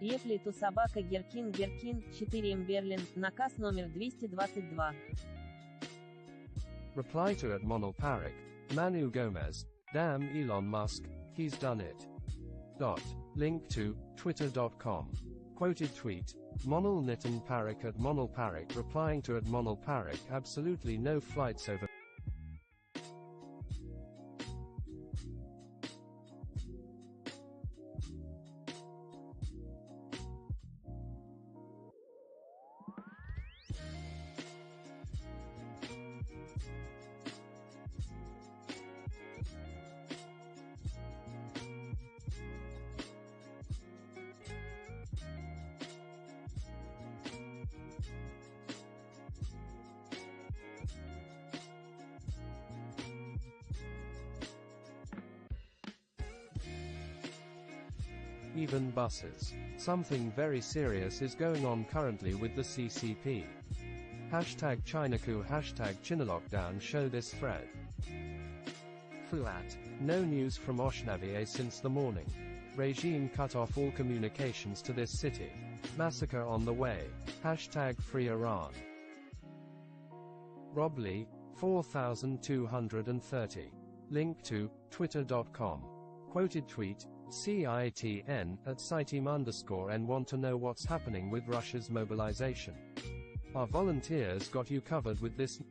Если ту собака Геркин 4 Берлин, наказ номер 222. Reply to at Monal Parik, Manu Gomez, damn Elon Musk, he's done it. Link to, twitter.com. Quoted tweet, Monal Nitin Parik at Monal Parik replying to at Monal Parik absolutely no flights over even buses. Something very serious is going on currently with the CCP. Hashtag Chinaku, hashtag China-lockdown. Show this thread. Fuat. No news from Oshnavie since the morning. Regime cut off all communications to this city. Massacre on the way. Hashtag Free Iran. Robley, 4230. Link to twitter.com. Quoted tweet, CITN, @CITEM_N want to know what's happening with Russia's mobilization. Our volunteers got you covered with this.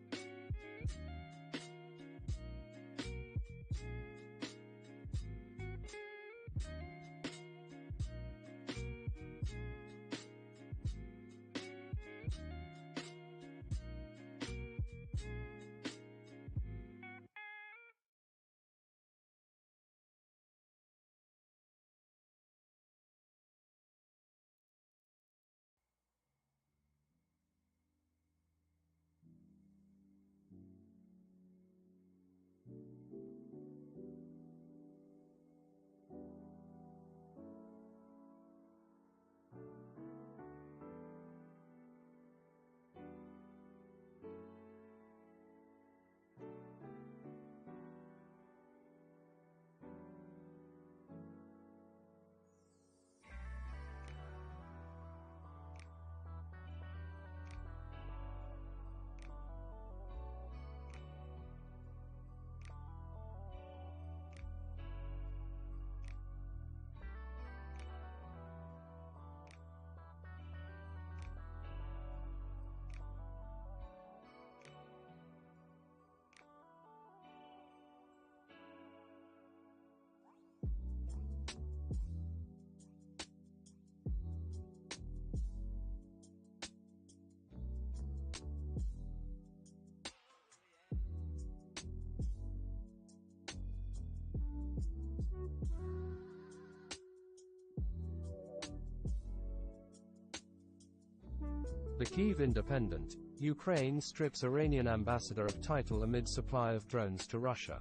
The Kyiv Independent. Ukraine strips Iranian ambassador of title amid supply of drones to Russia.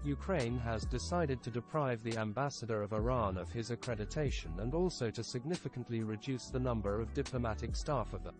Ukraine has decided to deprive the ambassador of Iran of his accreditation and also to significantly reduce the number of diplomatic staff of the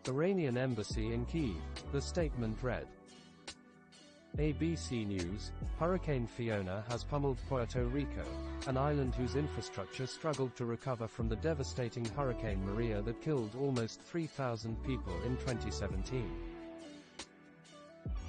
Iranian embassy in Kyiv. The statement read. ABC News, Hurricane Fiona has pummeled Puerto Rico, an island whose infrastructure struggled to recover from the devastating Hurricane Maria that killed almost 3,000 people in 2017.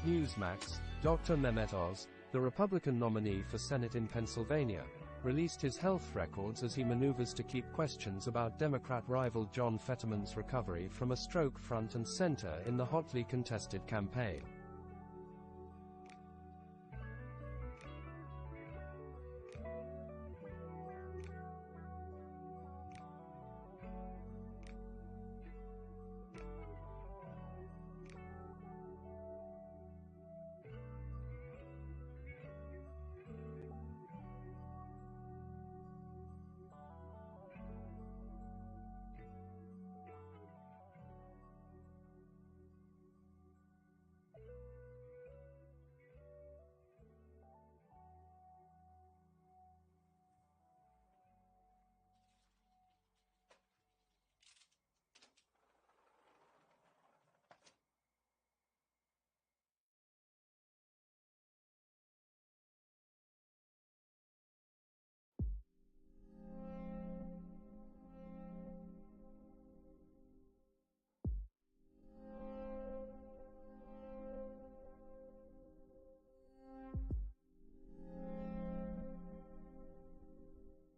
Newsmax, Dr. Mehmet Oz, the Republican nominee for Senate in Pennsylvania, released his health records as he maneuvers to keep questions about Democrat rival John Fetterman's recovery from a stroke front and center in the hotly contested campaign.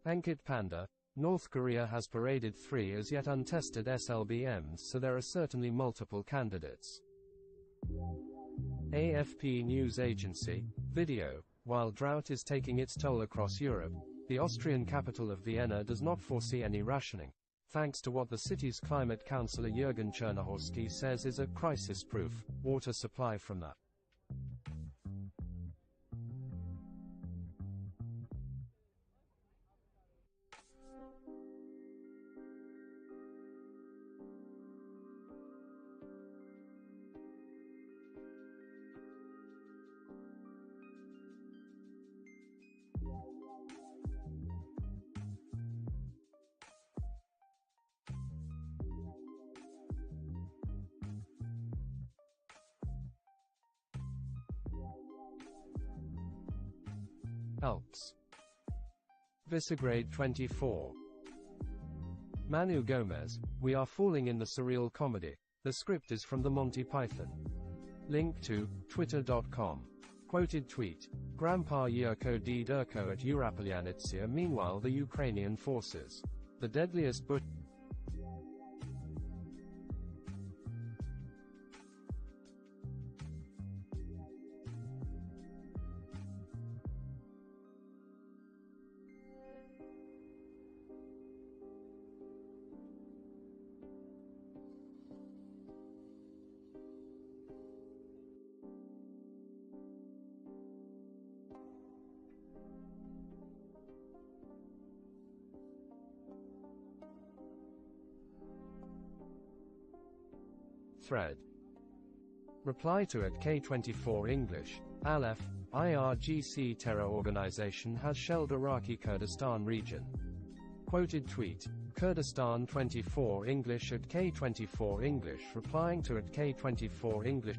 Ankit Panda, North Korea has paraded 3 as yet untested SLBMs, so there are certainly multiple candidates. AFP News Agency. Video. While drought is taking its toll across Europe, the Austrian capital of Vienna does not foresee any rationing, thanks to what the city's climate councillor Jürgen Chernohorski says is a crisis-proof water supply from that. Alps. Visegrade 24. Manu Gomez, we are falling in the surreal comedy. The script is from the Monty Python. Link to twitter.com. Quoted tweet. Grandpa Yurko D. Durko at Urapolianitsia. Meanwhile, the Ukrainian forces. The deadliest but thread. Reply to at K24 English. Aleph, IRGC terror organization has shelled Iraqi Kurdistan region. Quoted tweet. Kurdistan 24 English at K24 English replying to at K24 English.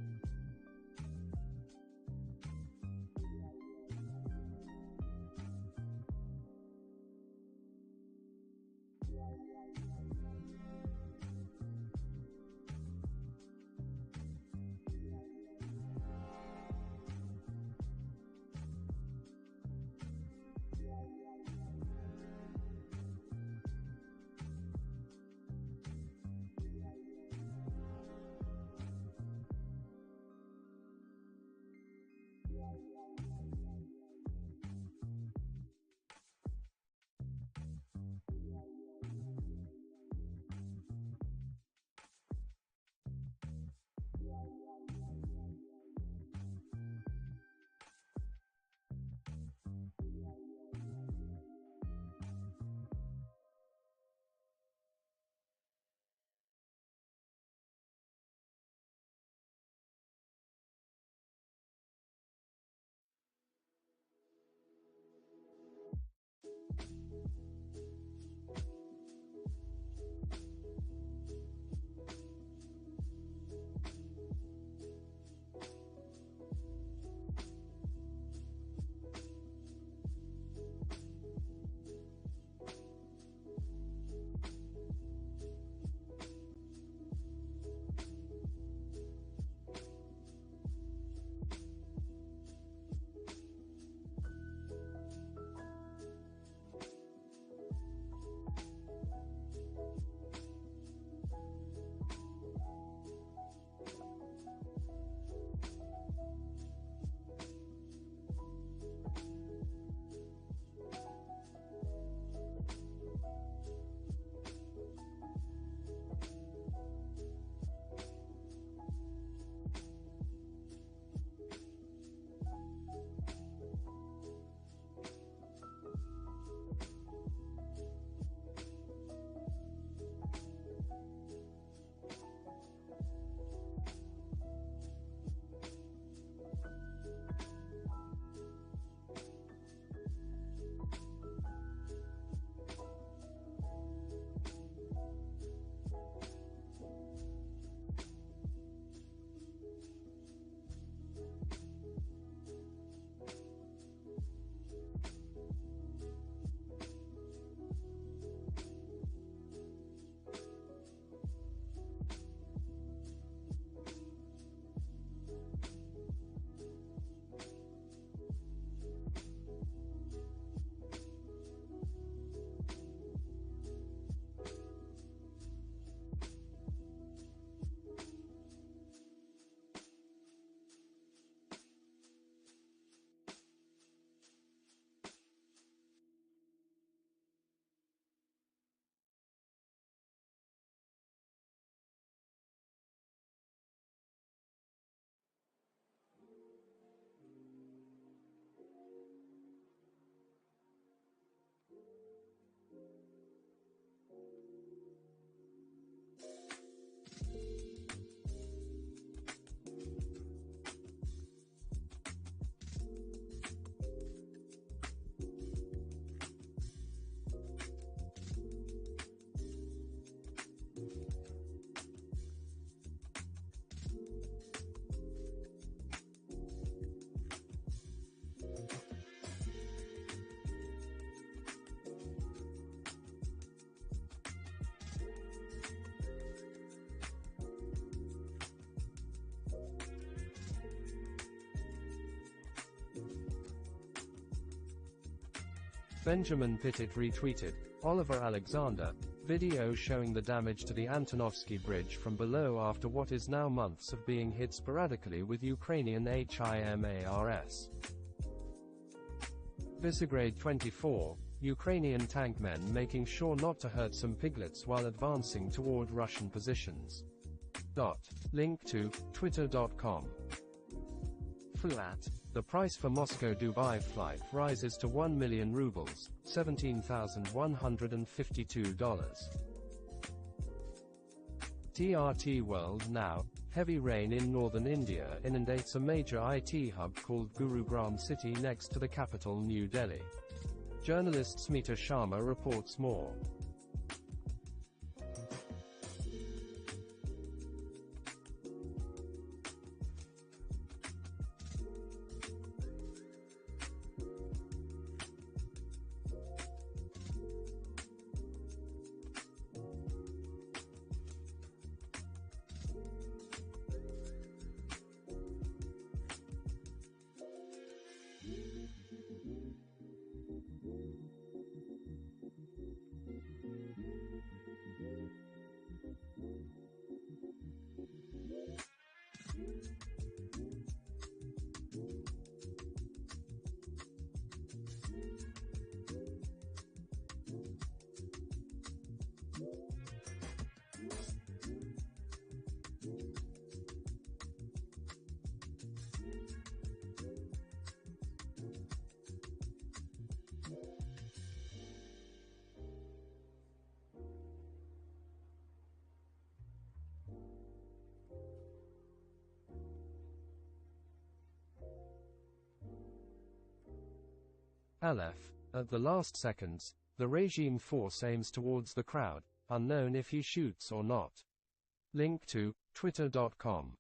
Benjamin Pittit retweeted, Oliver Alexander, video showing the damage to the Antonovsky Bridge from below after what is now months of being hit sporadically with Ukrainian HIMARS. Visegrad 24, Ukrainian tankmen making sure not to hurt some piglets while advancing toward Russian positions. Link to twitter.com. Flat. The price for Moscow-Dubai flight rises to 1 million rubles, $17,152. TRT World Now. Heavy rain in northern India inundates a major IT hub called Gurugram city next to the capital New Delhi. Journalist Smita Sharma reports more. Aleph. At the last seconds, the regime force aims towards the crowd, unknown if he shoots or not. Link to twitter.com.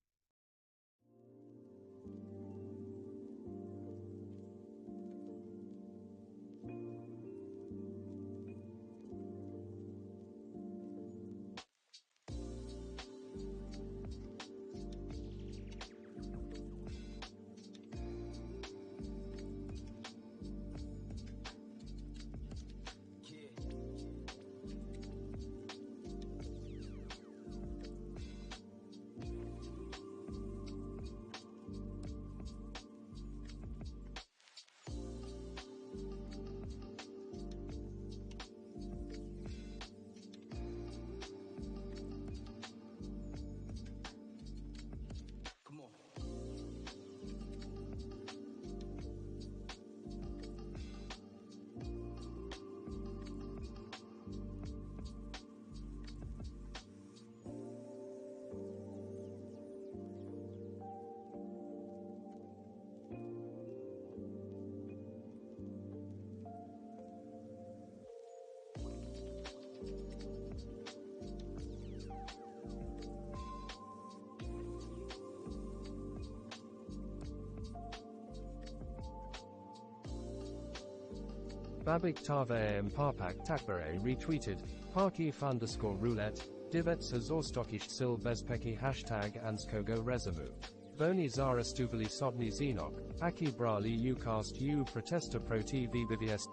Babik Tave and Parpak Takbare retweeted, Parkif_roulette, Divetsa Zorstokish Sil Bezpeki #Anskogo Rezamu. Voni Zara Stuvali Sotni Zenok, Aki Brali Ucast U Protesta Proti VBVS.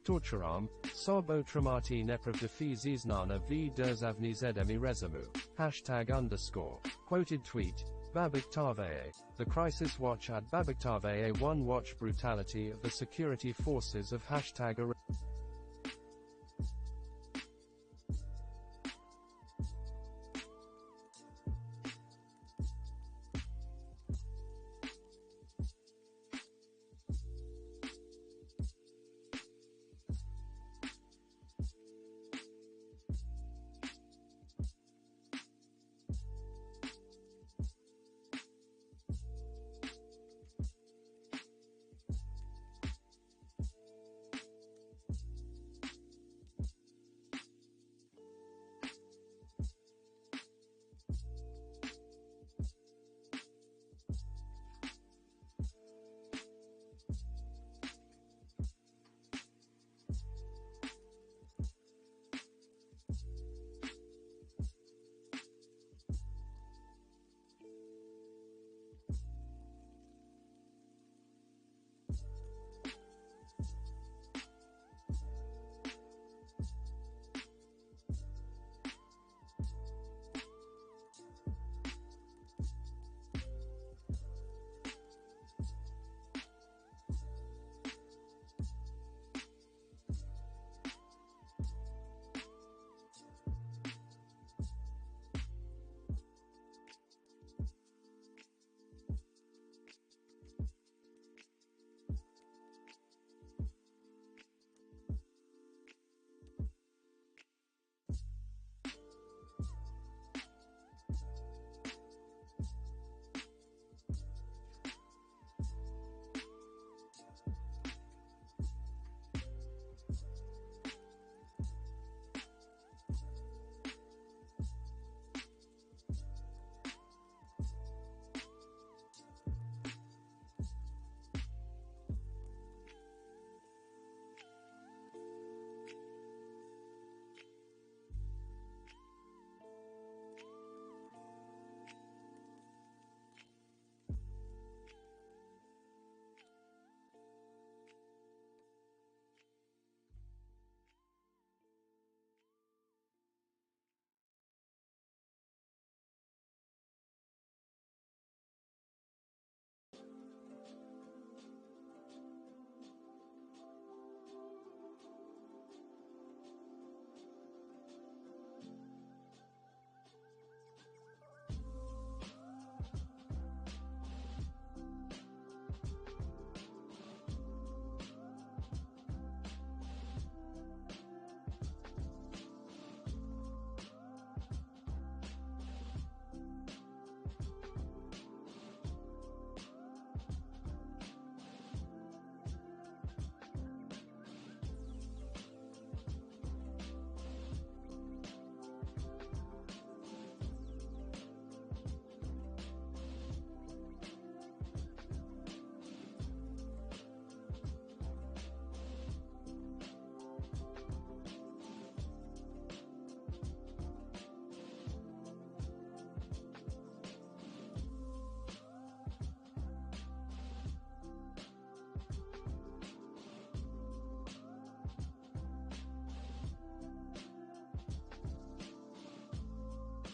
Torturam, Sob Otramati Nepravdafi Ziznana V Derzavni Zedemi Rezamu. #_. Quoted tweet. Babik Taveye. The Crisis Watch at Babik Taveye 1 Watch brutality of the security forces of #.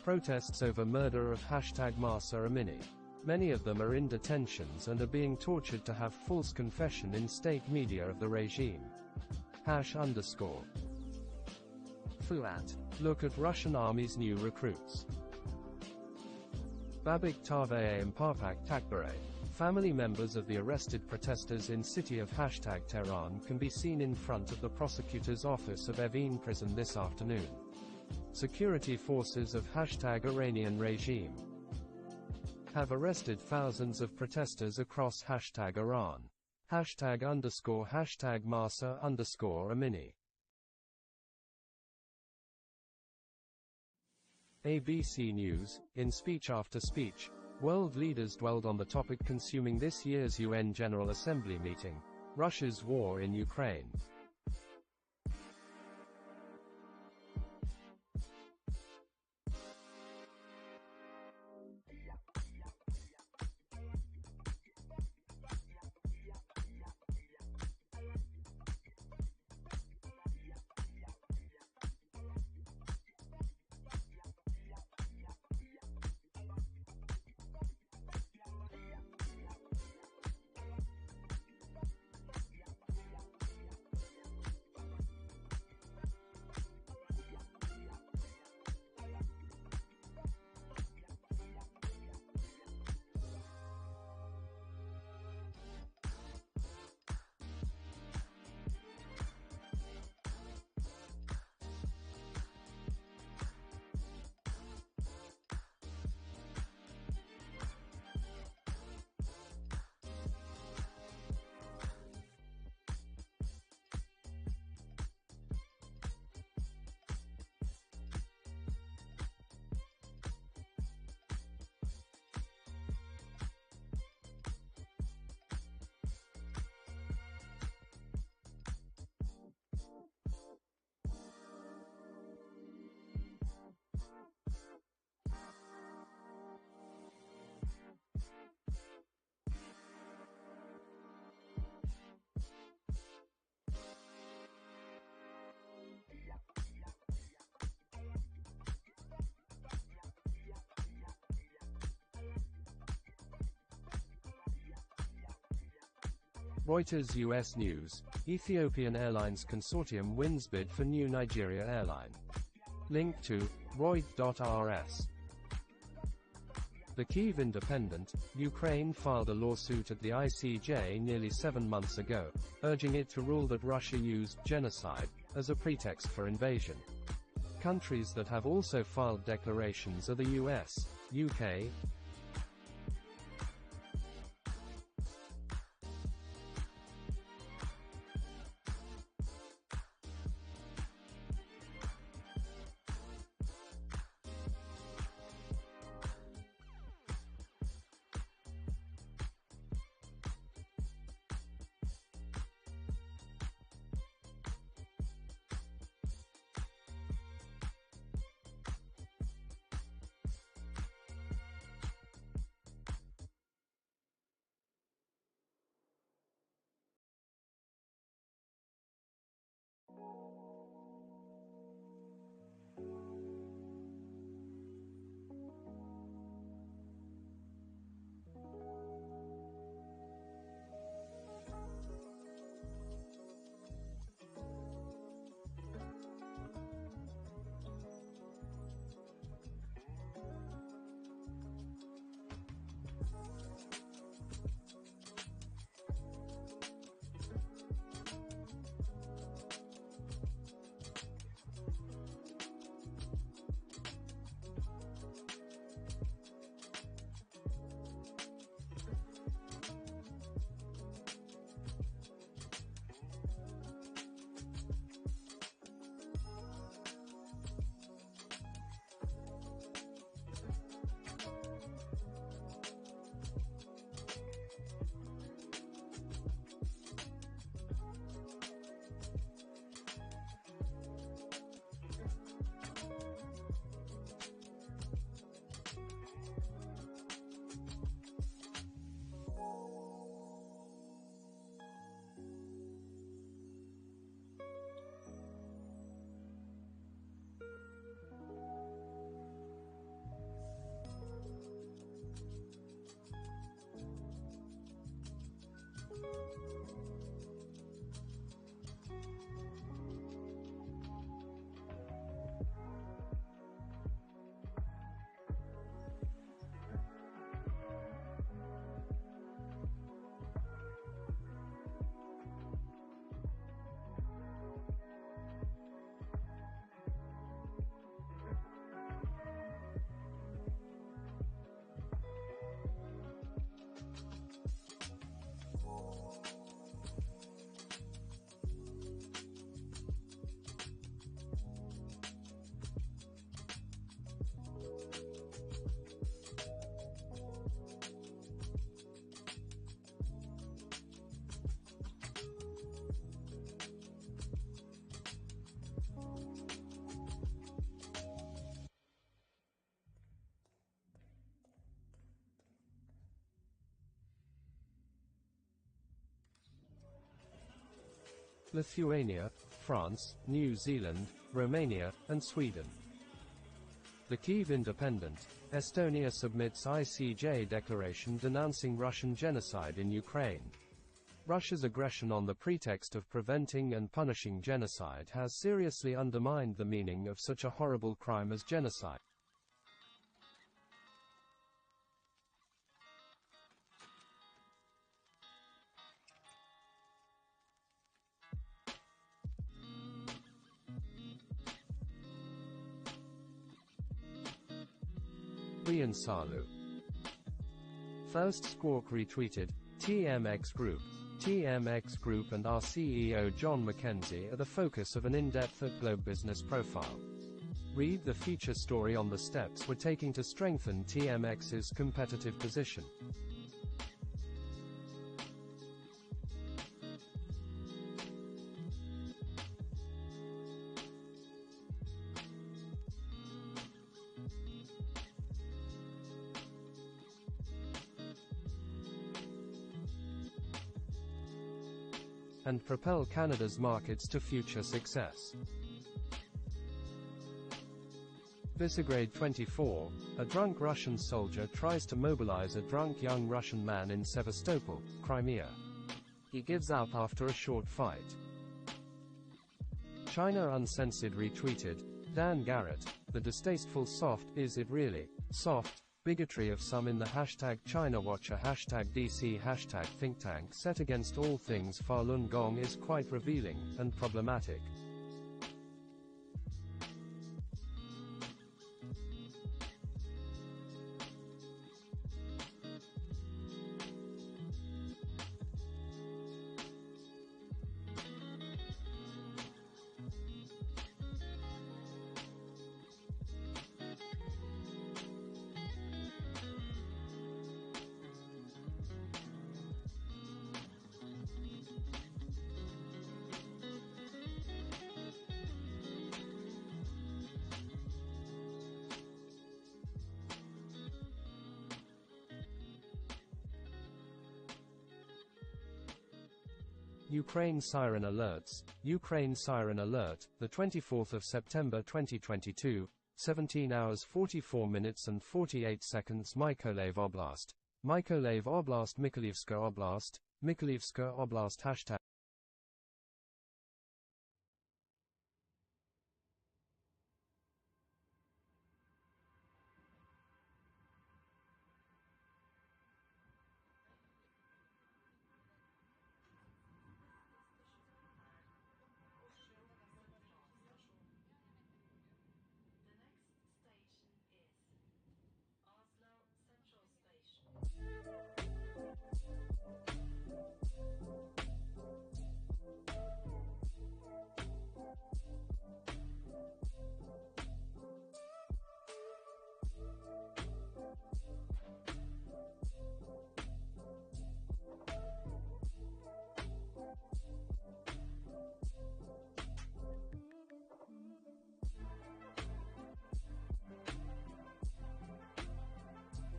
Protests over murder of Mahsa Amini. Many of them are in detentions and are being tortured to have false confession in state media of the regime. #_. Fuat. Look at Russian army's new recruits. Babik Taveh and Parpak Takbare. Family members of the arrested protesters in city of Tehran can be seen in front of the prosecutor's office of Evin prison this afternoon. Security forces of Iranian regime have arrested thousands of protesters across Iran. #_Mahsa Amini. ABC News, in speech after speech, world leaders dwelled on the topic consuming this year's UN General Assembly meeting, Russia's war in Ukraine. Reuters US News, Ethiopian Airlines Consortium wins bid for new Nigeria airline. Link to Reut.rs. The Kyiv Independent, Ukraine filed a lawsuit at the ICJ nearly 7 months ago, urging it to rule that Russia used genocide as a pretext for invasion. Countries that have also filed declarations are the US, UK, Lithuania, France, New Zealand, Romania, and Sweden. The Kyiv Independent, Estonia submits ICJ declaration denouncing Russian genocide in Ukraine. Russia's aggression on the pretext of preventing and punishing genocide has seriously undermined the meaning of such a horrible crime as genocide. Rian Salu. First Squawk retweeted, TMX Group. TMX Group and our CEO John McKenzie are the focus of an in-depth at Globe Business profile. Read the feature story on the steps we're taking to strengthen TMX's competitive position. And propel Canada's markets to future success. Visegrad 24, a drunk Russian soldier tries to mobilize a drunk young Russian man in Sevastopol, Crimea. He gives up after a short fight. China Uncensored retweeted, Dan Garrett, the distasteful soft, is it really, soft, bigotry of some in the hashtag China Watcher hashtag DC hashtag think tank set against all things Falun Gong is quite revealing, and problematic. Ukraine Siren Alerts. Ukraine Siren Alert, the 24th of September 2022, 17 hours 44 minutes and 48 seconds Mykolaiv Oblast. Mykolaiv Oblast Mykolivska Oblast, Mykolivska Oblast hashtag.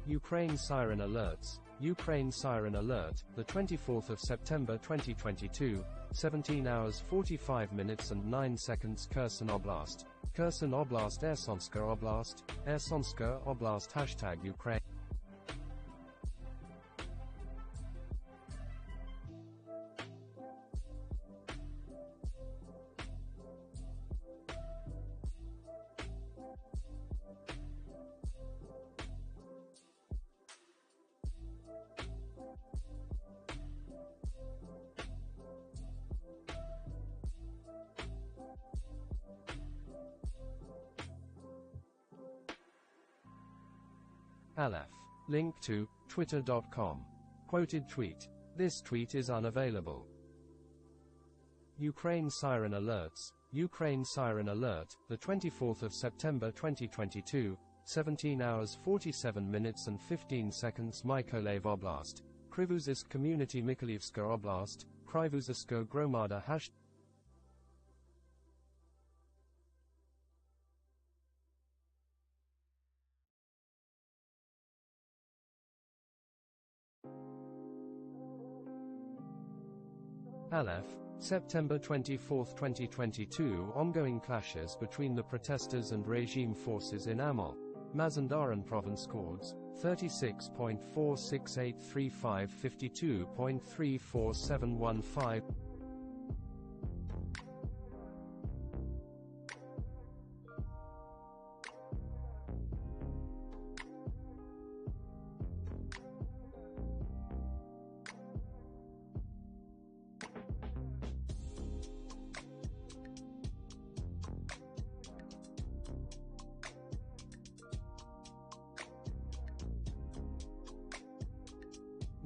Ukraine Siren Alerts. Ukraine Siren Alert, the 24th of September 2022, 17 hours 45 minutes and 9 seconds Kherson Oblast. Kherson Oblast Ersonska Oblast, Ersonska Oblast hashtag Ukraine. Aleph. Link to twitter.com. Quoted tweet. This tweet is unavailable. Ukraine Siren Alerts. Ukraine Siren Alert, the 24th of September 2022, 17 hours 47 minutes and 15 seconds Mykolaiv Oblast. Krivozisk Community Mykolivska Oblast, Krivoziska Gromada hashtag. Aleph, September 24, 2022. Ongoing clashes between the protesters and regime forces in Amal, Mazandaran province. Cords 36.46835 52.34715.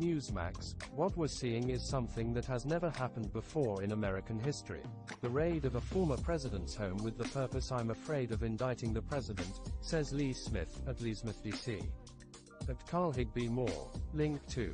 Newsmax, what we're seeing is something that has never happened before in American history. The raid of a former president's home with the purpose. I'm afraid of indicting the president, says Lee Smith, at Lee Smith DC. At Carl Higby Moore. Link 2.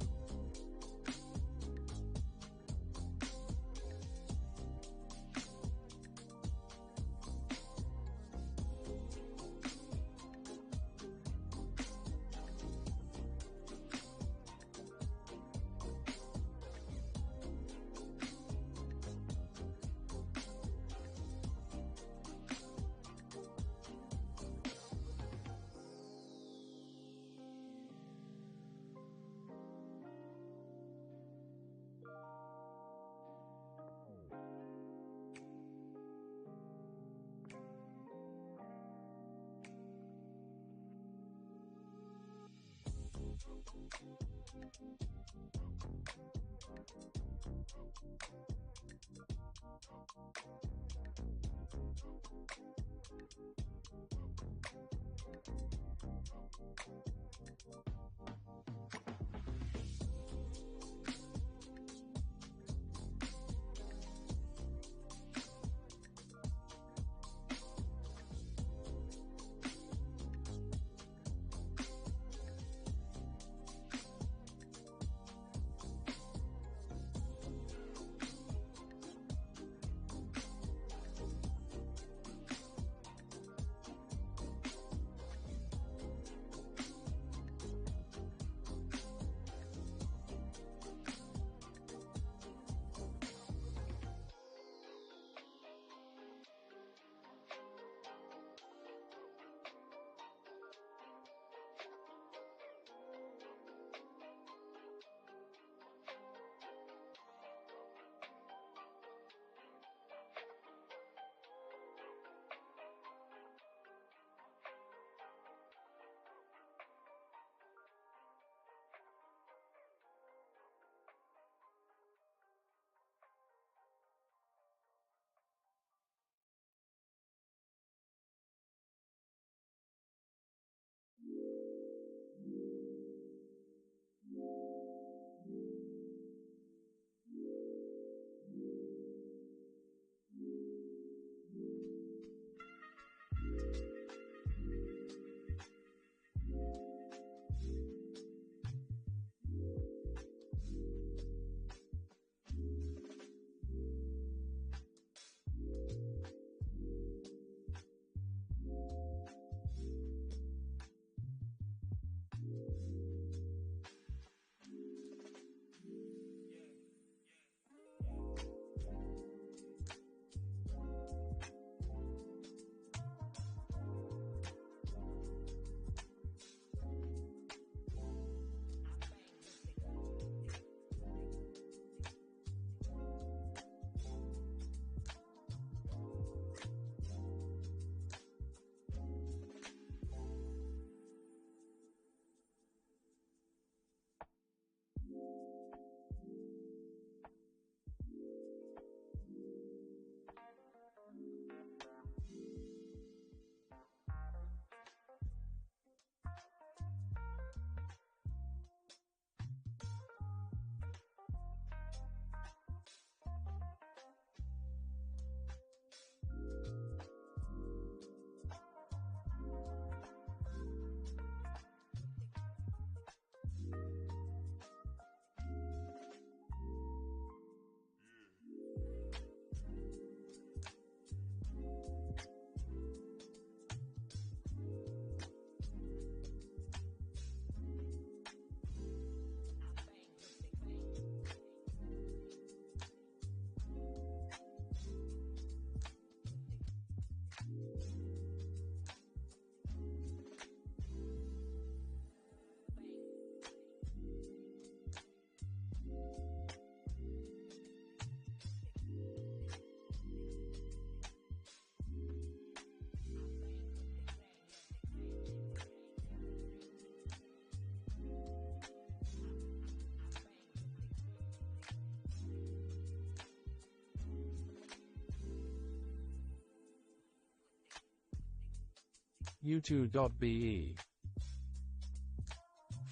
U2.be.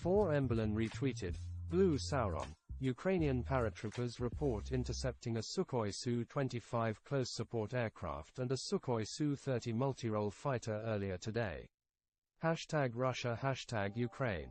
4emblen retweeted. Blue Sauron. Ukrainian paratroopers report intercepting a Sukhoi Su-25 close support aircraft and a Sukhoi Su-30 multi-role fighter earlier today. #Russia #Ukraine.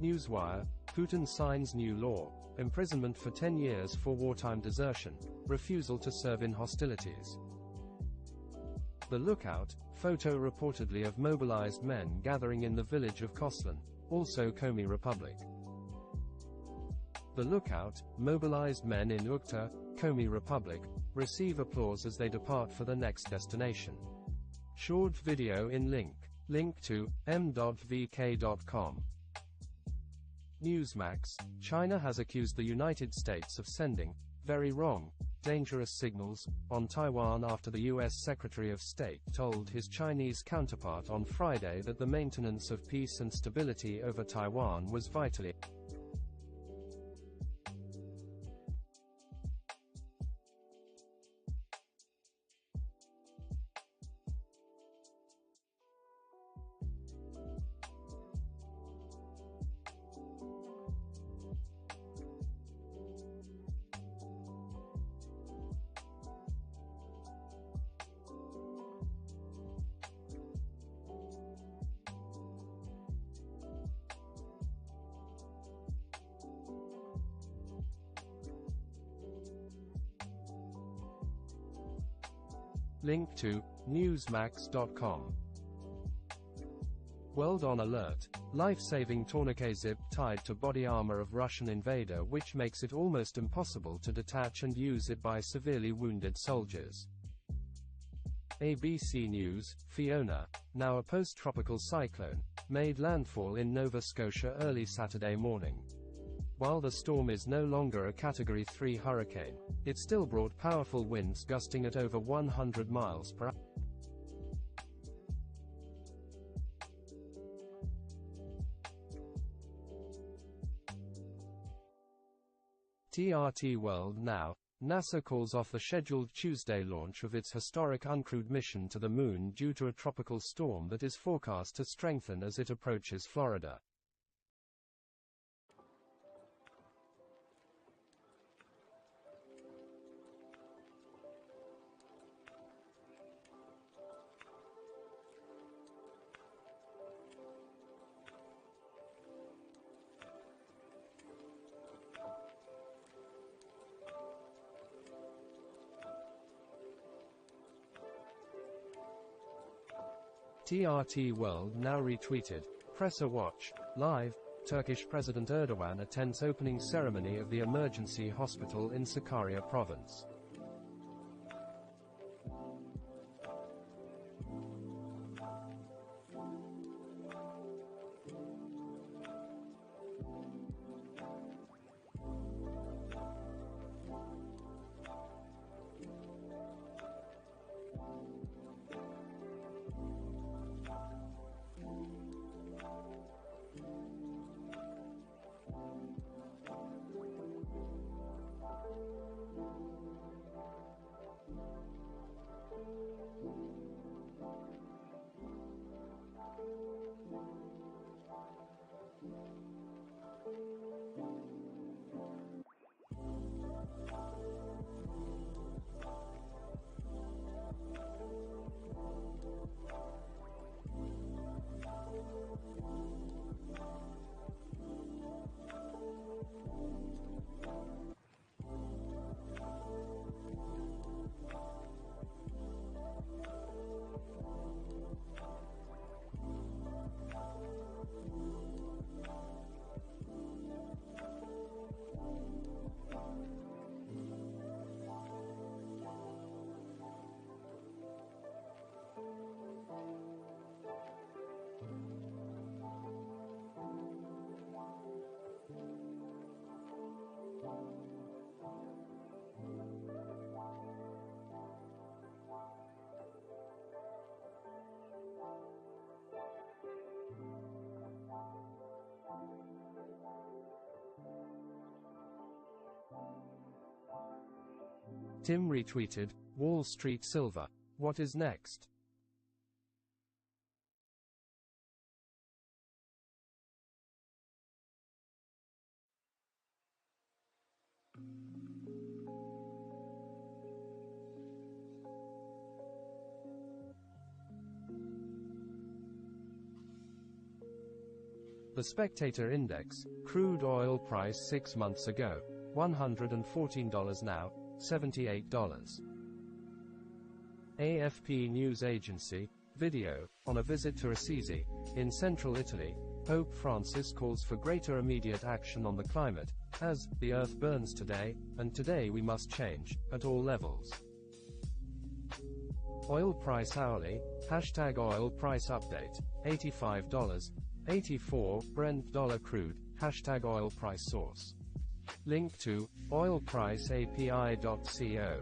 Newswire. Putin signs new law. Imprisonment for 10 years for wartime desertion. Refusal to serve in hostilities. The Lookout. Photo reportedly of mobilized men gathering in the village of Koslan, also Komi Republic. The Lookout. Mobilized men in Ukhta, Komi Republic, receive applause as they depart for the next destination. Short video in link. Link to m.vk.com. Newsmax. China has accused the United States of sending very wrong, dangerous signals on Taiwan after the U.S. Secretary of State told his Chinese counterpart on Friday that the maintenance of peace and stability over Taiwan was vitally Link to Newsmax.com. World on alert. Life-saving tourniquet zip tied to body armor of Russian invader, which makes it almost impossible to detach and use it by severely wounded soldiers. ABC News. Fiona, now a post-tropical cyclone, made landfall in Nova Scotia early Saturday morning. While the storm is no longer a Category 3 hurricane, it still brought powerful winds gusting at over 100 miles per hour. TRT World Now. NASA calls off the scheduled Tuesday launch of its historic uncrewed mission to the Moon due to a tropical storm that is forecast to strengthen as it approaches Florida. TRT World Now retweeted. Presser Watch. Live. Turkish President Erdogan attends opening ceremony of the emergency hospital in Sakarya province. Tim retweeted, Wall Street Silver. What is next? The Spectator Index, crude oil price 6 months ago, $114 now, $78. AFP News Agency, video, on a visit to Assisi, in central Italy, Pope Francis calls for greater immediate action on the climate, as, the earth burns today, and today we must change, at all levels. Oil price hourly, hashtag oil price update, $85. 84, Brent dollar crude, hashtag oil price source. Link to, oilpriceapi.co.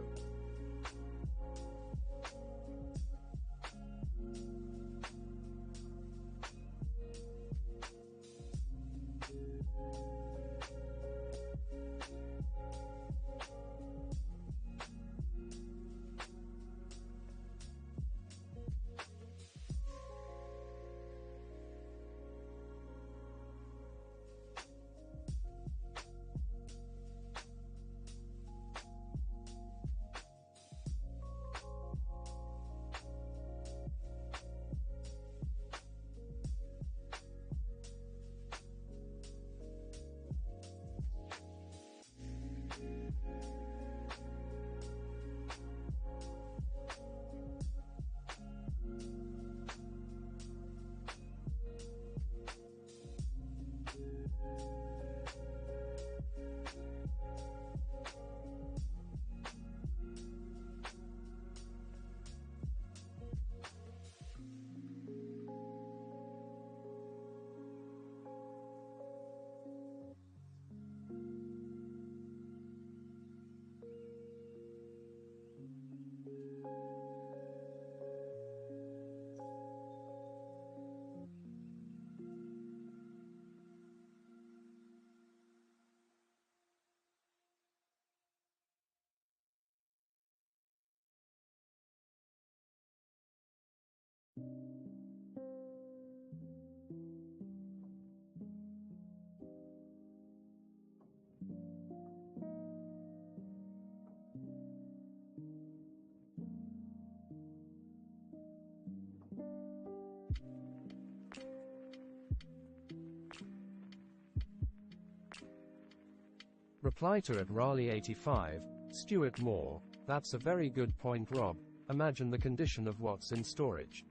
Reply to at Raleigh85, Stuart Moore, that's a very good point, Rob. Imagine the condition of what's in storage.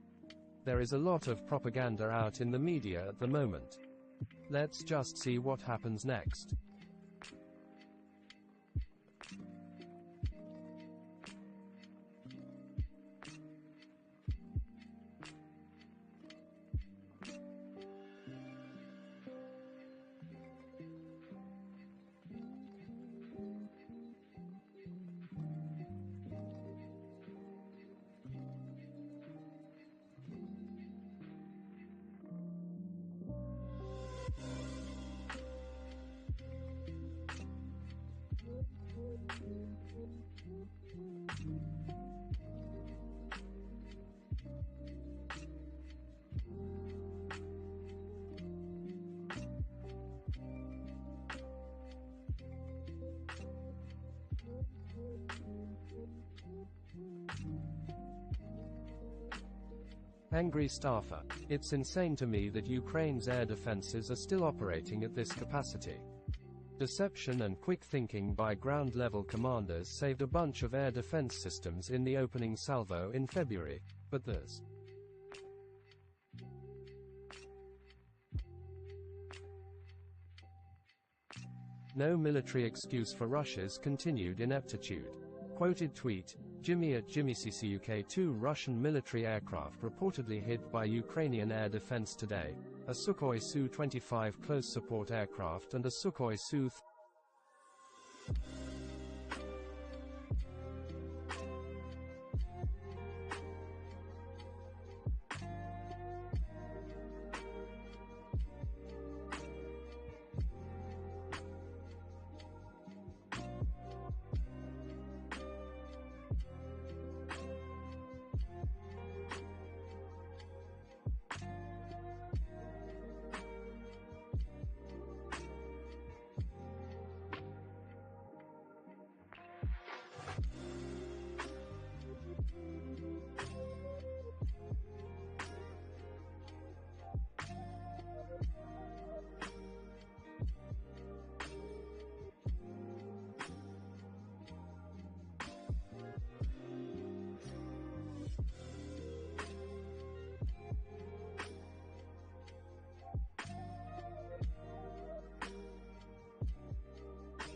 There is a lot of propaganda out in the media at the moment. Let's just see what happens next. Angry staffer. It's insane to me that Ukraine's air defenses are still operating at this capacity. Deception and quick thinking by ground-level commanders saved a bunch of air defense systems in the opening salvo in February, but there's no military excuse for Russia's continued ineptitude. Quoted tweet, Jimmy at JimmyCCUK. 2 Russian military aircraft reportedly hit by Ukrainian air defense today, a Sukhoi Su-25 close support aircraft and a Sukhoi Su-30.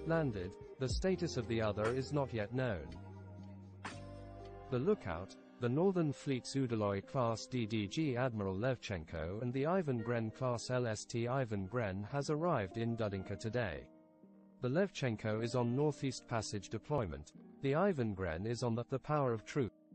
landed. The status of the other is not yet known. The Lookout, the Northern Fleet's Udaloy-class DDG Admiral Levchenko and the Ivan Gren-class LST Ivan Gren has arrived in Dudinka today. The Levchenko is on Northeast Passage deployment. The Ivan Gren is on the Power of Truth.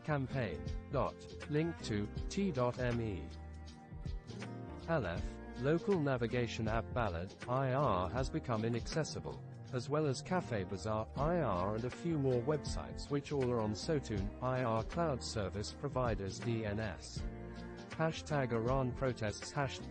Campaign. Link to t.me. Aleph, local navigation app Ballad, IR has become inaccessible, as well as Cafe Bazaar, IR and a few more websites which all are on Sotun, IR cloud service providers DNS. Hashtag Iran protests hashtag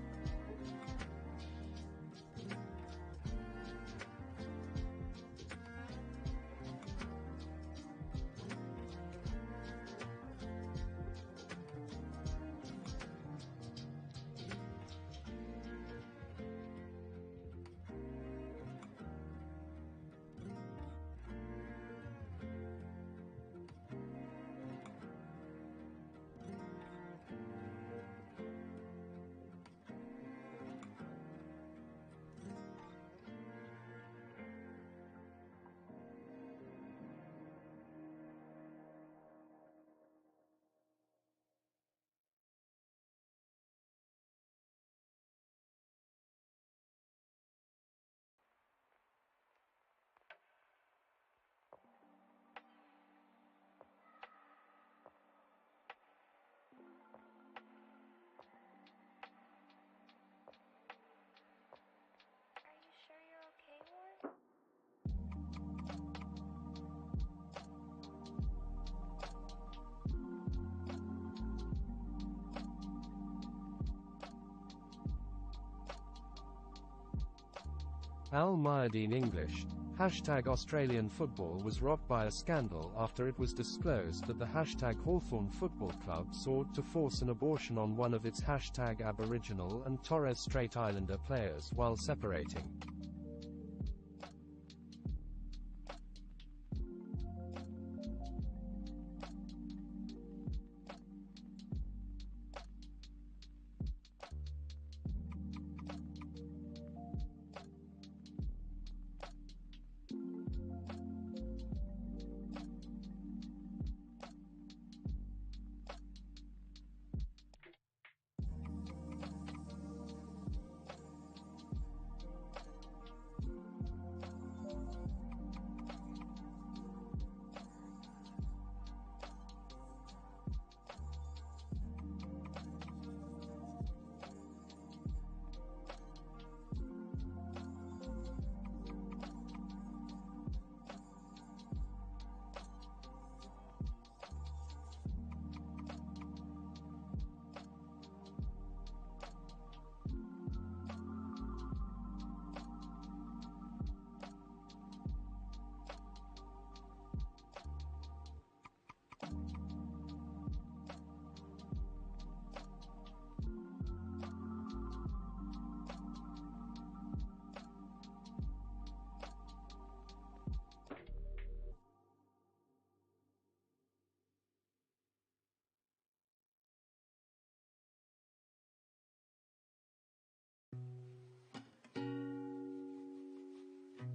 Al Mayadeen English. Hashtag Australian football was rocked by a scandal after it was disclosed that the hashtag Hawthorn Football Club sought to force an abortion on one of its hashtag Aboriginal and Torres Strait Islander players while separating.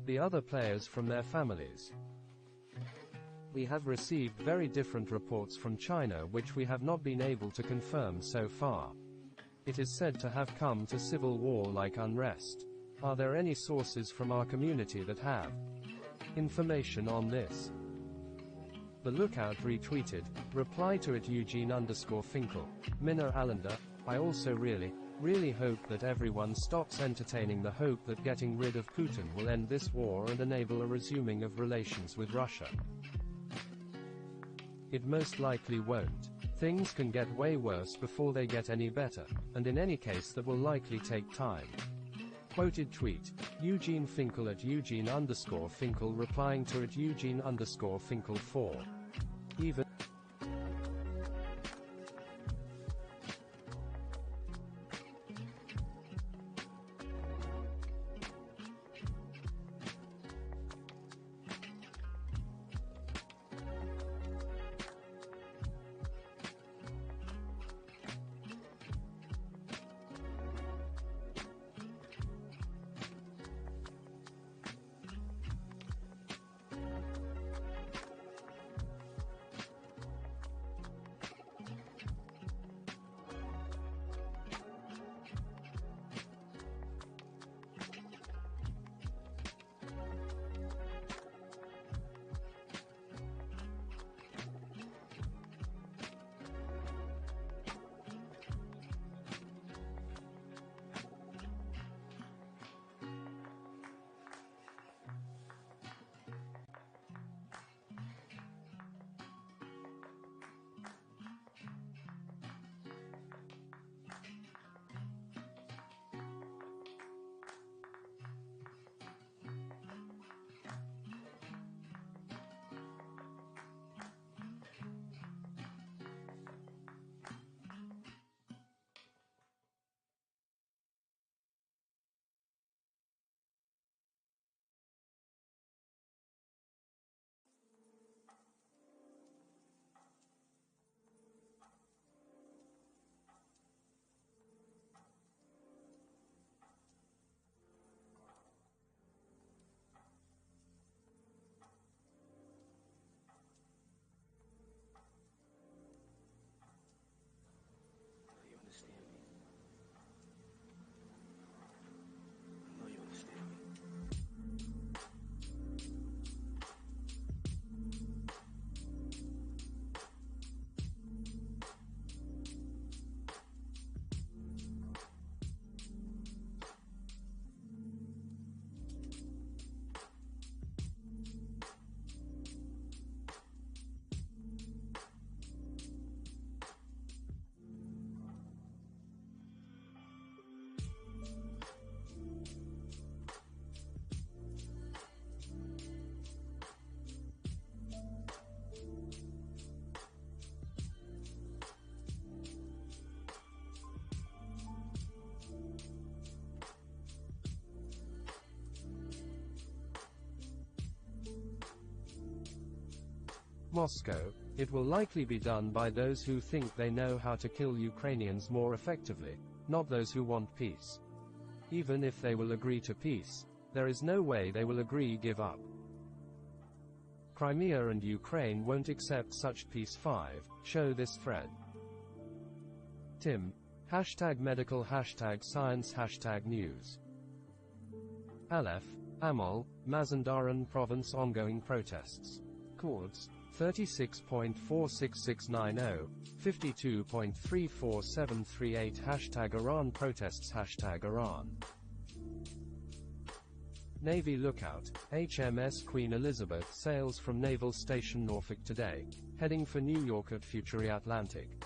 the other players from their families. We have received very different reports from China which we have not been able to confirm so far. It is said to have come to civil war-like unrest. Are there any sources from our community that have information on this? The Lookout retweeted, reply to it Eugene_Finkel, Minna Allender, I also really hope that everyone stops entertaining the hope that getting rid of Putin will end this war and enable a resuming of relations with Russia. It most likely won't. Things can get way worse before they get any better, and in any case that will likely take time. Quoted tweet, Eugene Finkel at Eugene_Finkel replying to it Eugene_Finkel 4. Even Moscow, it will likely be done by those who think they know how to kill Ukrainians more effectively, not those who want peace. Even if they will agree to peace, there is no way they will agree give up. Crimea and Ukraine won't accept such peace. 5. Show this thread. Tim. #medical #science #news. Aleph, Amol, Mazandaran province ongoing protests. Chords. 36.46690, 52.34738 #Iran protests #Iran. Navy Lookout, HMS Queen Elizabeth sails from Naval Station Norfolk today, heading for New York at Futuri Atlantic.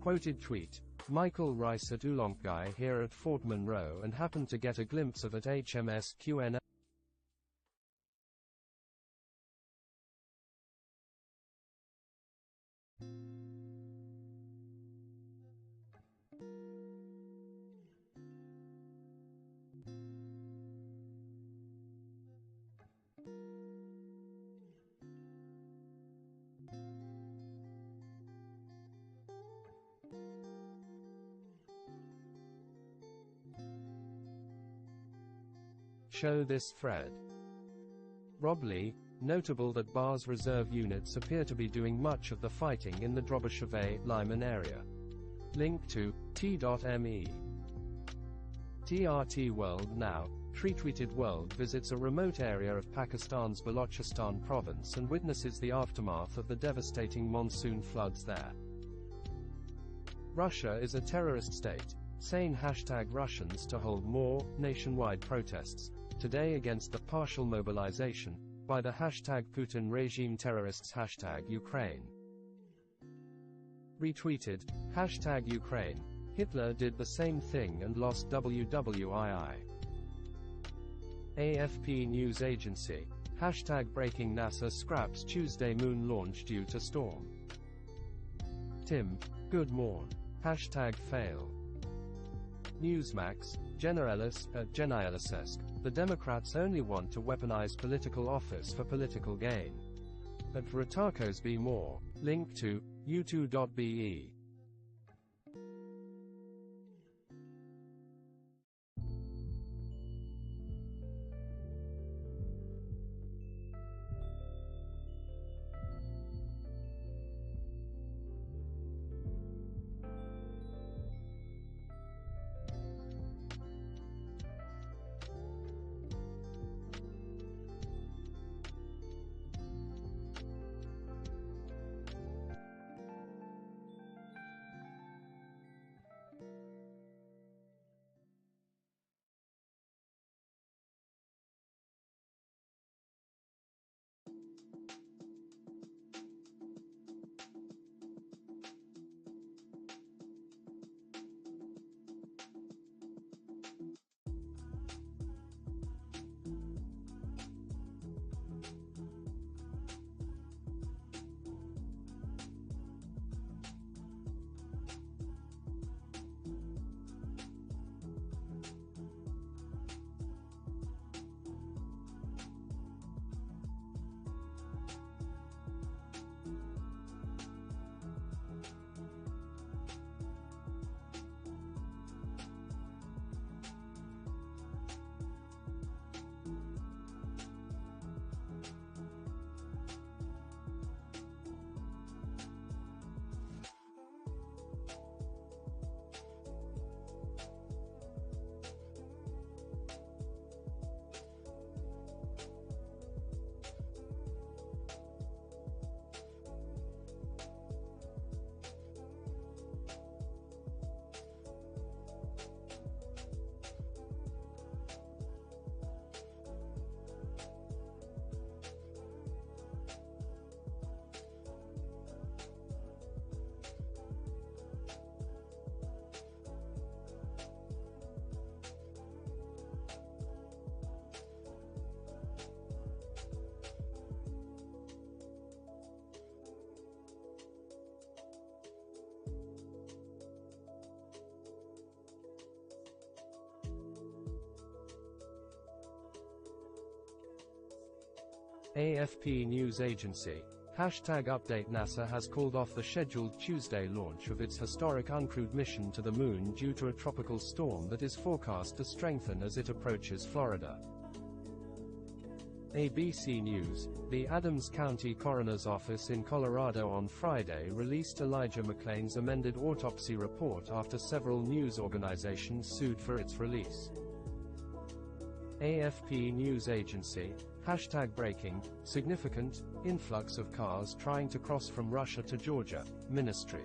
Quoted tweet, Michael Rice at Ulankgai here at Fort Monroe and happened to get a glimpse of at HMS QN. Show this thread. Rob Lee, notable that Barr's reserve units appear to be doing much of the fighting in the Drobysheve-Lyman area. Link to t.me. TRT World Now, retweeted World visits a remote area of Pakistan's Balochistan province and witnesses the aftermath of the devastating monsoon floods there. Russia is a terrorist state. Sane #Russians to hold more nationwide protests today against the partial mobilization by the #Putin regime terrorists #Ukraine. Retweeted #Ukraine. Hitler did the same thing and lost WWII. AFP News Agency. #Breaking NASA scraps Tuesday moon launch due to storm. Tim. Good morn. #fail. Newsmax. Generalisesque. The Democrats only want to weaponize political office for political gain. At Ratakos be more. Link to u2.be. AFP News Agency. #Update NASA has called off the scheduled Tuesday launch of its historic uncrewed mission to the Moon due to a tropical storm that is forecast to strengthen as it approaches Florida. ABC News. The Adams County Coroner's Office in Colorado on Friday released Elijah McClain's amended autopsy report after several news organizations sued for its release. AFP News Agency. #Breaking. Significant influx of cars trying to cross from Russia to Georgia. Ministry.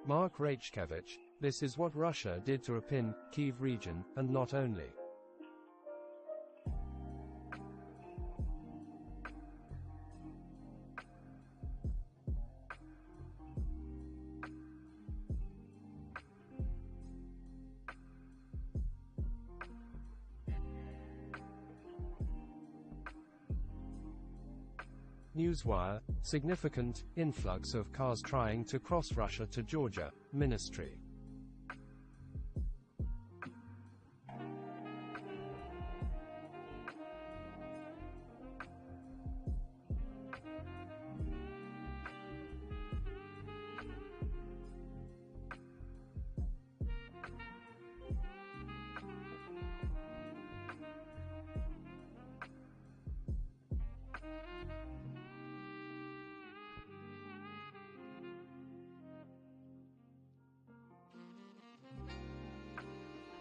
Mark Rachkevich. This is what Russia did to Irpin, Kyiv region, and not only. Newswire, significant influx of cars trying to cross Russia to Georgia, ministry.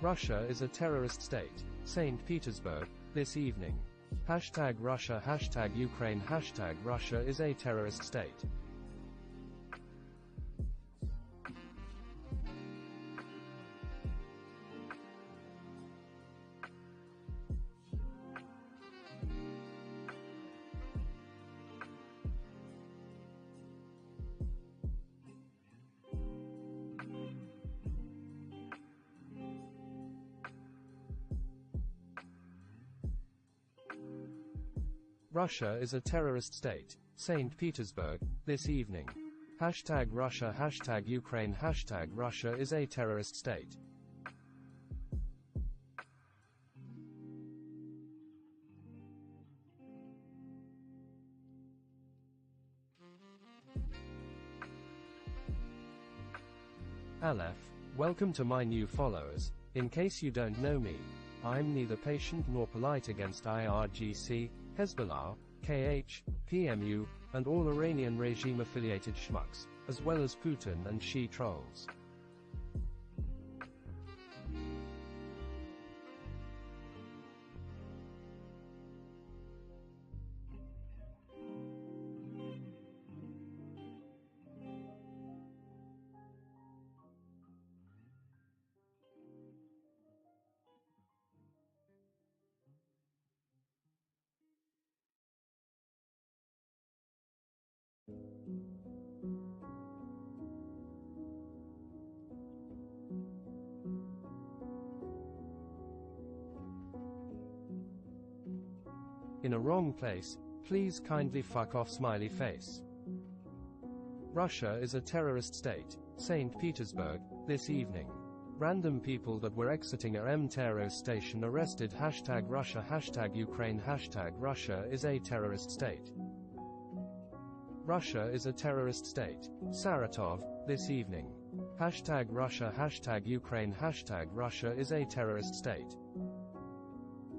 Russia is a terrorist state. St. Petersburg, this evening. Hashtag Russia, hashtag Ukraine, hashtag Russia is a terrorist state. Russia is a terrorist state. St. Petersburg, this evening. Hashtag Russia, hashtag Ukraine, hashtag Russia is a terrorist state. Aleph, welcome to my new followers. In case you don't know me, I'm neither patient nor polite against IRGC, Hezbollah, KH, PMU, and all Iranian regime-affiliated schmucks, as well as Putin and Xi trolls. In a wrong place, please kindly fuck off smiley face. Russia is a terrorist state. St. Petersburg, this evening. Random people that were exiting a Mtero station arrested. Hashtag Russia, hashtag Ukraine, hashtag Russia is a terrorist state. Russia is a terrorist state. Saratov, this evening. Hashtag Russia, hashtag Ukraine, hashtag Russia is a terrorist state.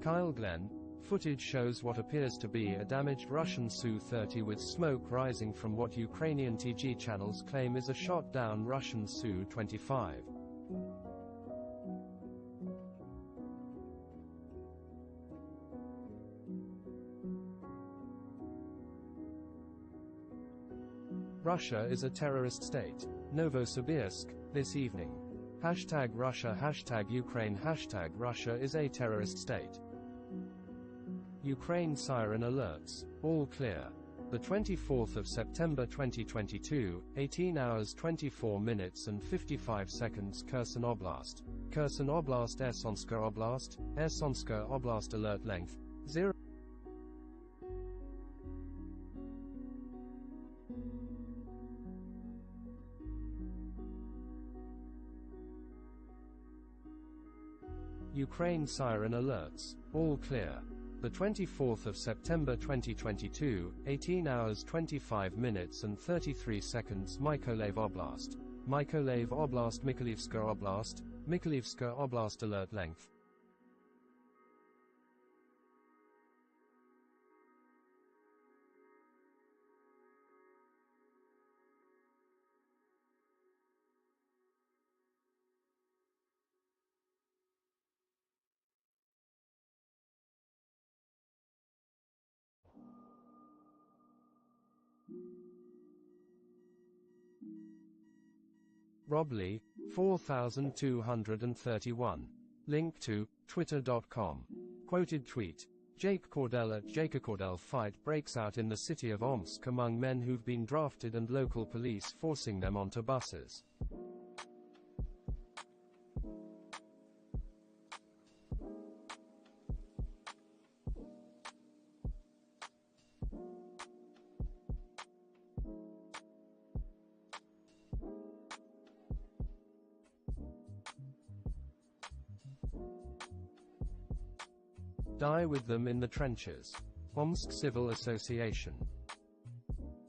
Kyle Glenn, footage shows what appears to be a damaged Russian Su-30 with smoke rising from what Ukrainian TG channels claim is a shot-down Russian Su-25. Russia is a terrorist state. Novosibirsk, this evening. Hashtag Russia, hashtag Ukraine, hashtag Russia is a terrorist state. Ukraine siren alerts. All clear. The 24th of September 2022, 18 hours 24 minutes and 55 seconds. Kherson Oblast. Kherson Oblast, Ersonska Oblast. Ersonska Oblast alert length 0. Ukraine siren alerts. All clear. The 24th of September 2022, 18 hours 25 minutes and 33 seconds. Mykolaiv Oblast. Mykolaiv Oblast, Mykolivska Oblast. Mykolivska Oblast alert length. Rob Lee, 4231. Link to twitter.com. Quoted tweet. Jake Cordell at Jake Cordell fight breaks out in the city of Omsk among men who've been drafted and local police forcing them onto buses. Die with them in the trenches. Omsk Civil Association.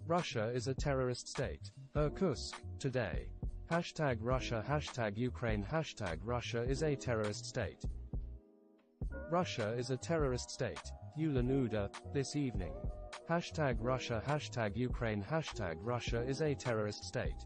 Russia is a terrorist state. Irkutsk, today. Hashtag Russia, hashtag Ukraine, hashtag Russia is a terrorist state. Russia is a terrorist state. Ulan-Ude, this evening. Hashtag Russia, hashtag Ukraine, hashtag Russia is a terrorist state.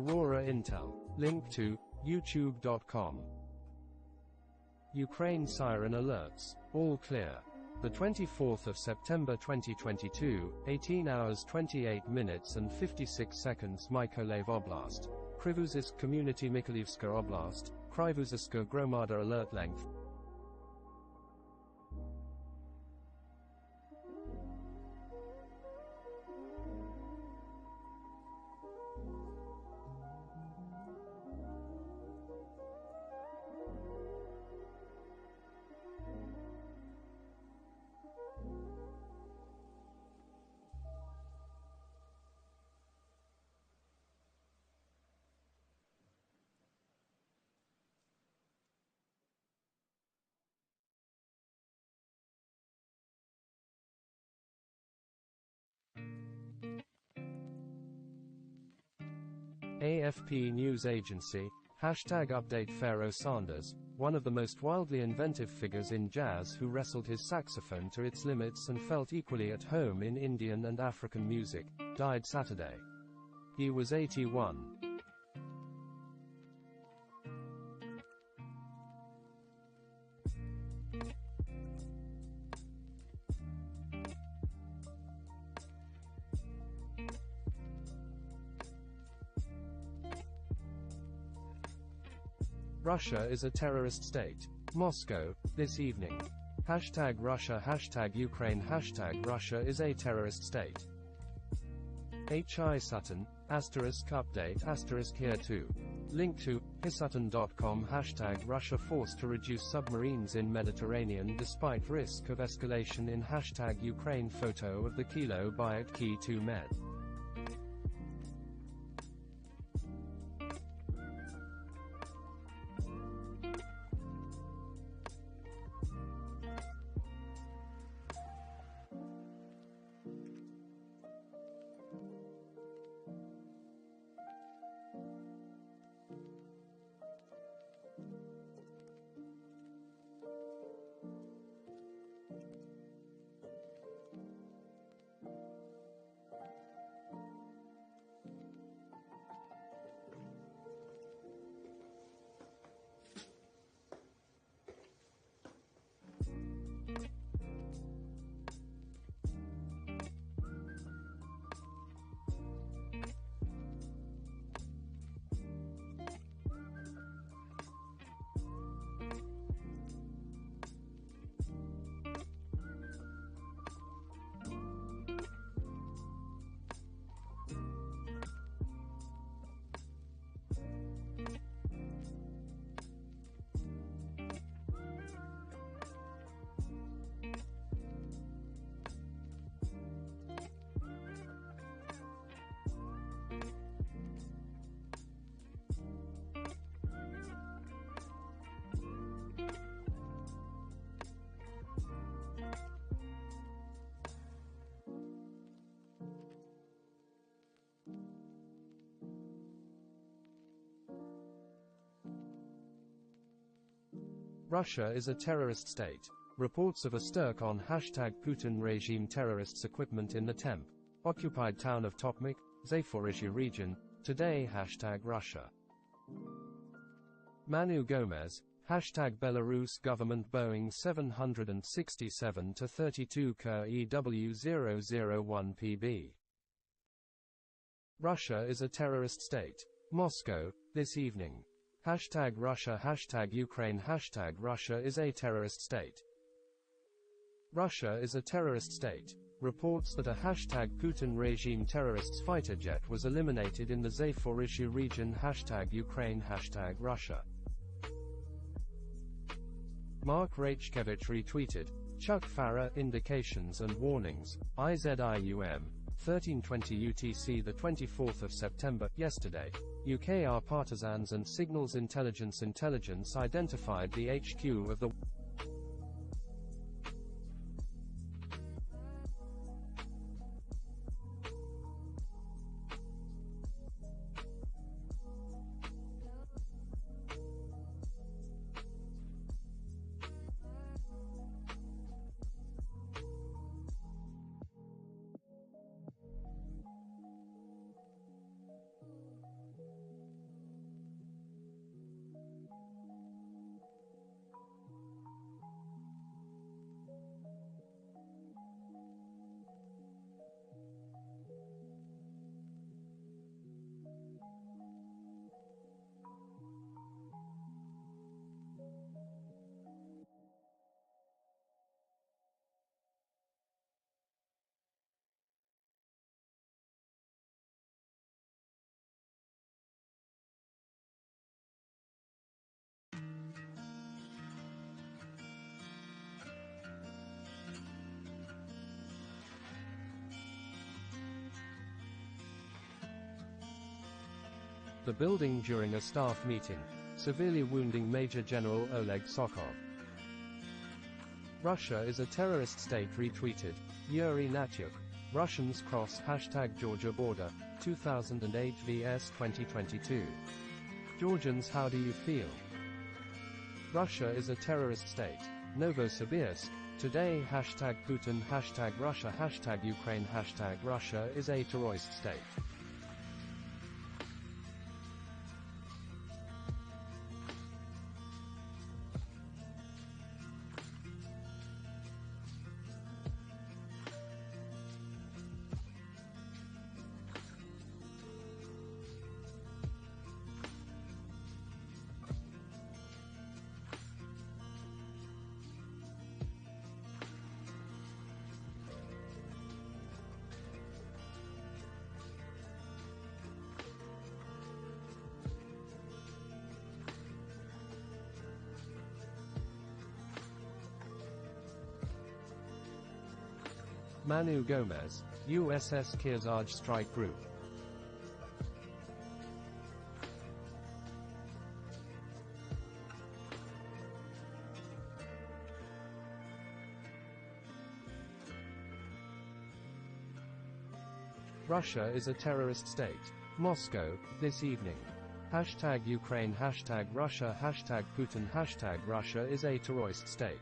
Aurora Intel. Link to youtube.com. Ukraine siren alerts. All clear. The 24th of September 2022, 18 hours 28 minutes and 56 seconds Mykolaiv Oblast. Krivozisk Community Mykolaievska Oblast. Krivoziska Gromada alert length. AFP News Agency. Hashtag update Pharoah Sanders, one of the most wildly inventive figures in jazz who wrestled his saxophone to its limits and felt equally at home in Indian and African music, died Saturday. He was 81. Russia is a terrorist state. Moscow, this evening. Hashtag Russia, hashtag Ukraine, hashtag Russia is a terrorist state. H.I. Sutton, asterisk update, asterisk here too. Link to hisutton.com. Hashtag Russia forced to reduce submarines in Mediterranean despite risk of escalation in hashtag Ukraine. Photo of the Kilo Bayat Key 2 Med. Russia is a terrorist state. Reports of a stirk on #Putin regime terrorists equipment in the temp. Occupied town of Tokmak, Zaporizhzhia region, today #Russia. Manu Gomez, #Belarus government Boeing 767-32 EW001 Russia is a terrorist state. Moscow, this evening. #Russia #Ukraine #Russia is a terrorist state. Russia is a terrorist state. Reports that a #Putin regime terrorists fighter jet was eliminated in the Zaporizhzhia region #Ukraine #Russia. Mark Rachkevich retweeted. Chuck Farah, indications and warnings, IZIUM, 1320 UTC the 24th of September, yesterday. UKR partisans and signals intelligence identified the HQ of the building during a staff meeting, severely wounding Major General Oleg Sokov. Russia is a terrorist state retweeted. Yuri Natyuk. Russians cross #Georgia border, 2008 vs 2022. Georgians, how do you feel? Russia is a terrorist state. Novosibirsk. Today #Putin #Russia #Ukraine #Russia is a terrorist state. Manu Gomez, USS Kearsarge Strike Group. Russia is a terrorist state. Moscow, this evening. #Ukraine #Russia #Putin #Russia is a terrorist state.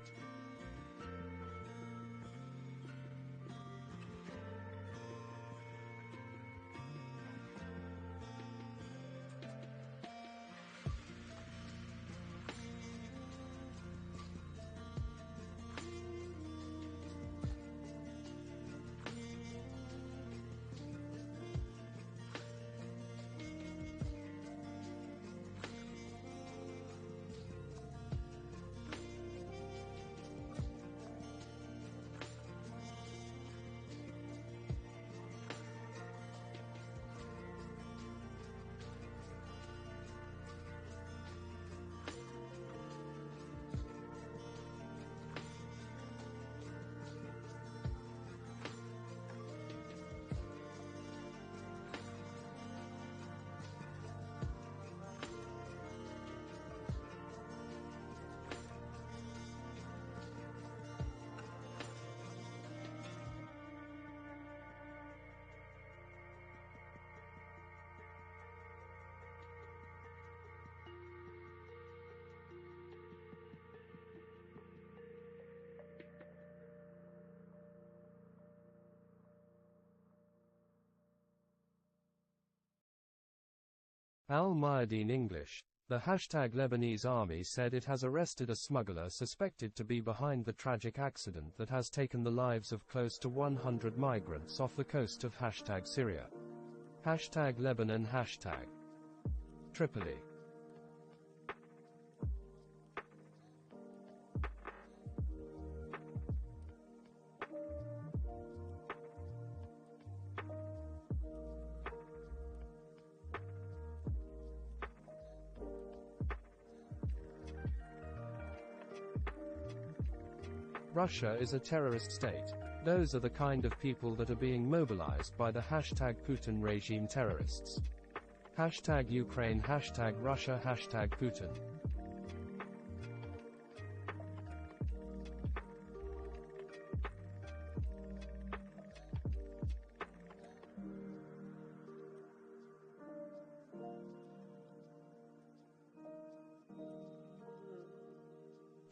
Al-Mayadeen English. The #Lebanese army said it has arrested a smuggler suspected to be behind the tragic accident that has taken the lives of close to 100 migrants off the coast of #Syria. #Lebanon #Tripoli. Russia is a terrorist state. Those are the kind of people that are being mobilized by the #Putin regime terrorists. #Ukraine #Russia #Putin.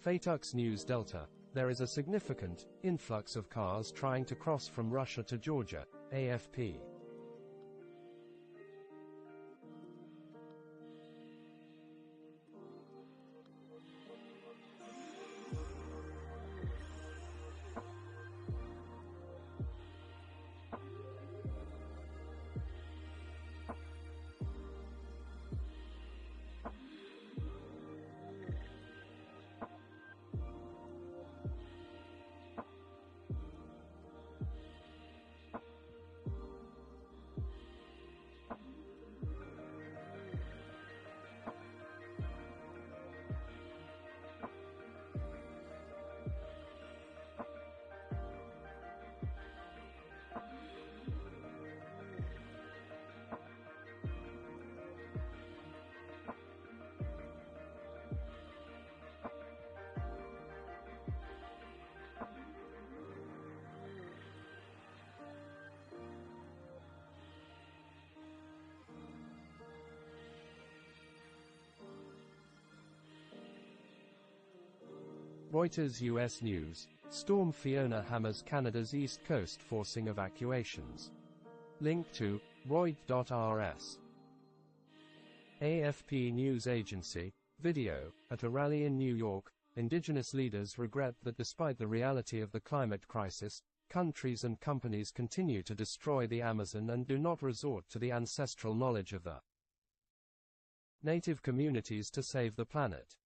Fatux News Delta. There is a significant influx of cars trying to cross from Russia to Georgia, AFP. Reuters U.S. News. Storm Fiona hammers Canada's east coast, forcing evacuations. Link to Reut.rs. AFP News Agency. Video. At a rally in New York, Indigenous leaders regret that despite the reality of the climate crisis, countries and companies continue to destroy the Amazon and do not resort to the ancestral knowledge of the native communities to save the planet.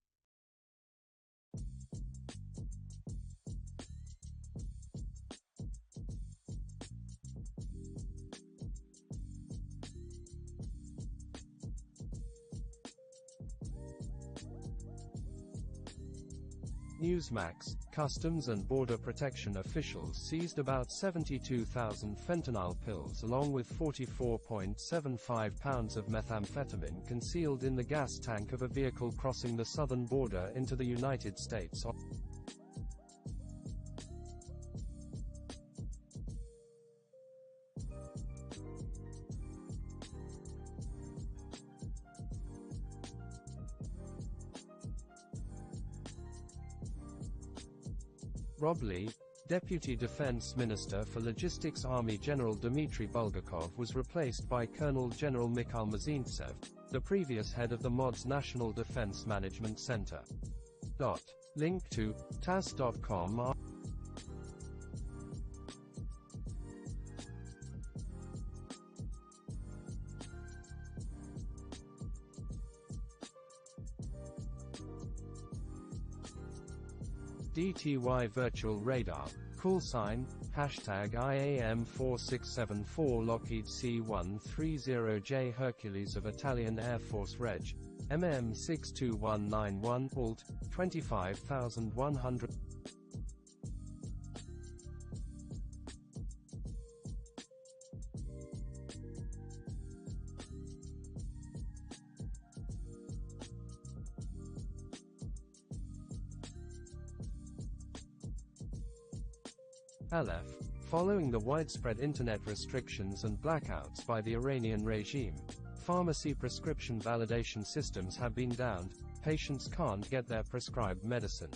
Newsmax. Customs and Border Protection officials seized about 72,000 fentanyl pills along with 44.75 pounds of methamphetamine concealed in the gas tank of a vehicle crossing the southern border into the United States. Rob Lee, Deputy Defense Minister for Logistics. Army General Dmitry Bulgakov was replaced by Colonel General Mikhail Mazintsev, the previous head of the MOD's National Defense Management Center. Link to TASS.com. DTY Virtual Radar. Call sign, #IAM4674 Lockheed C-130J Hercules of Italian Air Force Reg. MM62191 Alt. 25100. Aleph. Following the widespread internet restrictions and blackouts by the Iranian regime, pharmacy prescription validation systems have been downed, patients can't get their prescribed medicine.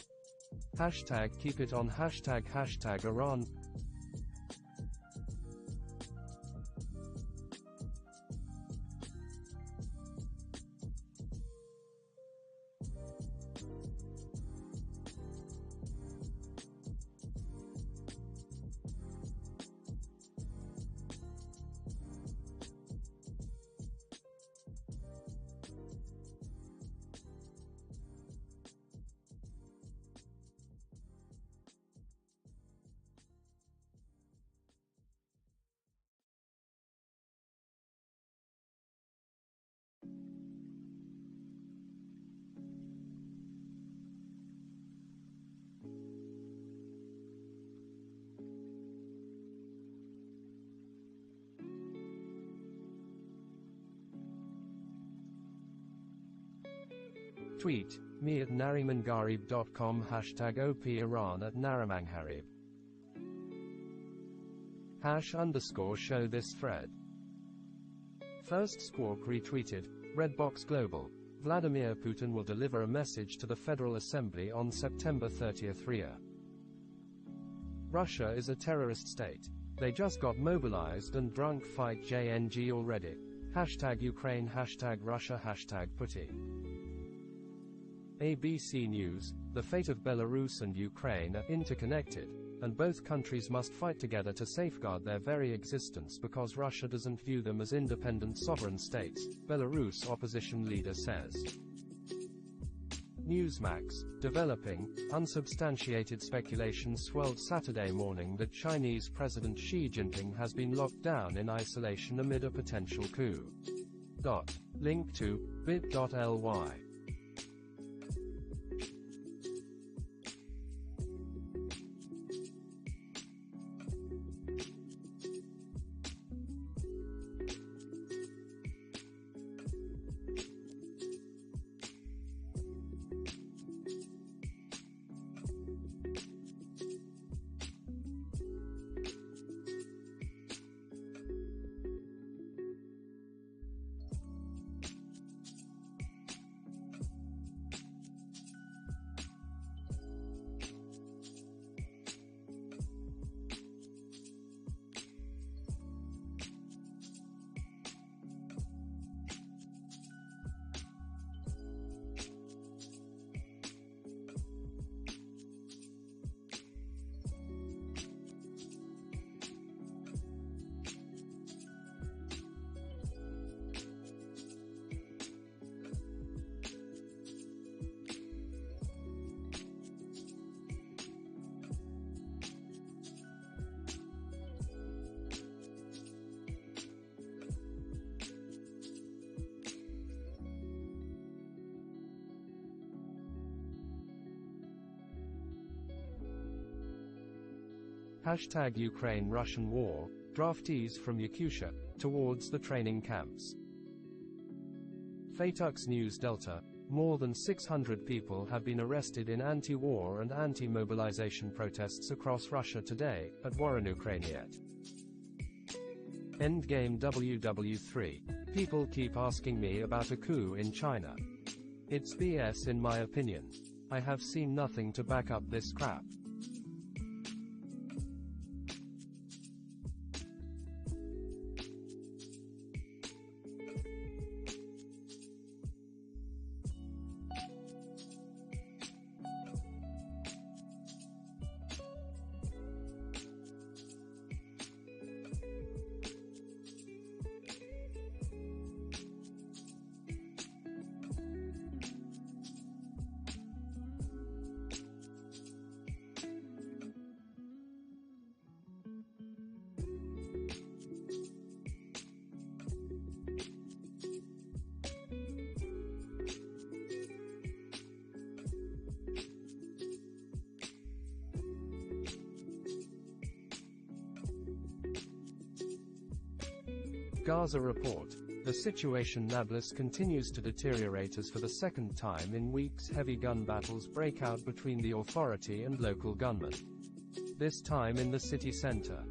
Keep it on #Iran. Tweet, me at narimangarib.com #OP Iran at narimangharib. #_show this thread. First Squawk retweeted, Redbox Global. Vladimir Putin will deliver a message to the Federal Assembly on September 30th. Russia is a terrorist state. They just got mobilized and drunk fight JNG already. #Ukraine, #Russia, #Putin. ABC News, the fate of Belarus and Ukraine are interconnected, and both countries must fight together to safeguard their very existence because Russia doesn't view them as independent sovereign states, Belarus opposition leader says. Newsmax, developing, unsubstantiated speculation swirled Saturday morning that Chinese President Xi Jinping has been locked down in isolation amid a potential coup. Link to bit.ly. #Ukraine-Russian war, draftees from Yakutia, towards the training camps. Fatux News Delta, more than 600 people have been arrested in anti-war and anti-mobilization protests across Russia today, at Voronezh. Endgame WW3. People keep asking me about a coup in China. It's BS in my opinion. I have seen nothing to back up this crap. Gaza report. The situation Nablus continues to deteriorate as for the second time in weeks heavy gun battles break out between the authority and local gunmen. This time in the city center.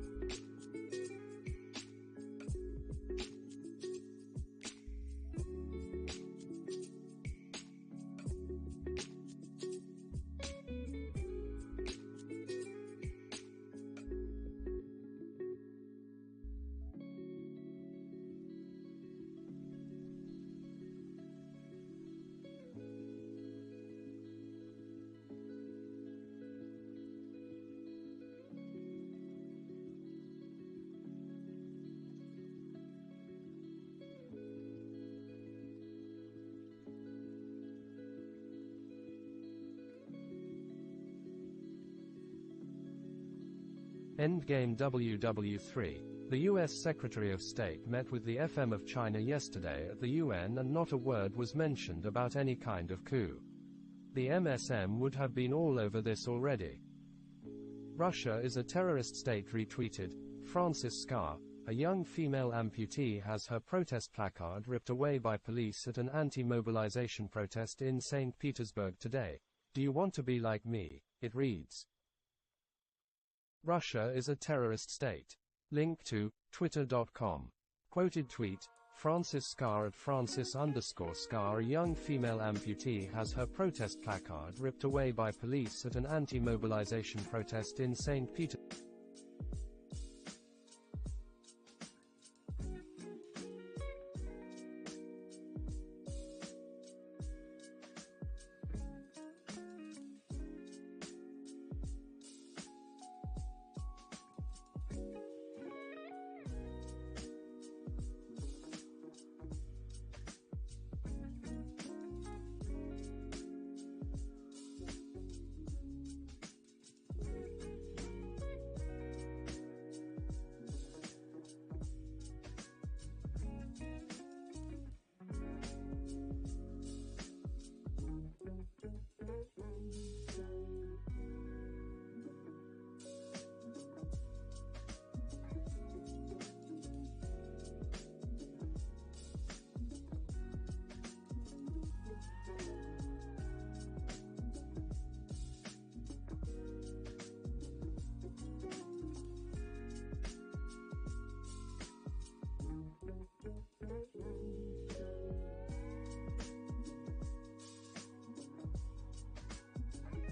Endgame WW3. The U.S. Secretary of State met with the FM of China yesterday at the UN and not a word was mentioned about any kind of coup. The MSM would have been all over this already. Russia is a terrorist state retweeted, Francis Scar. A young female amputee has her protest placard ripped away by police at an anti-mobilization protest in St. Petersburg today. Do you want to be like me? It reads. Russia is a terrorist state. Link to twitter.com. Quoted tweet, Francis Scar at Francis_Scar. A young female amputee has her protest placard ripped away by police at an anti-mobilization protest in St. Petersburg.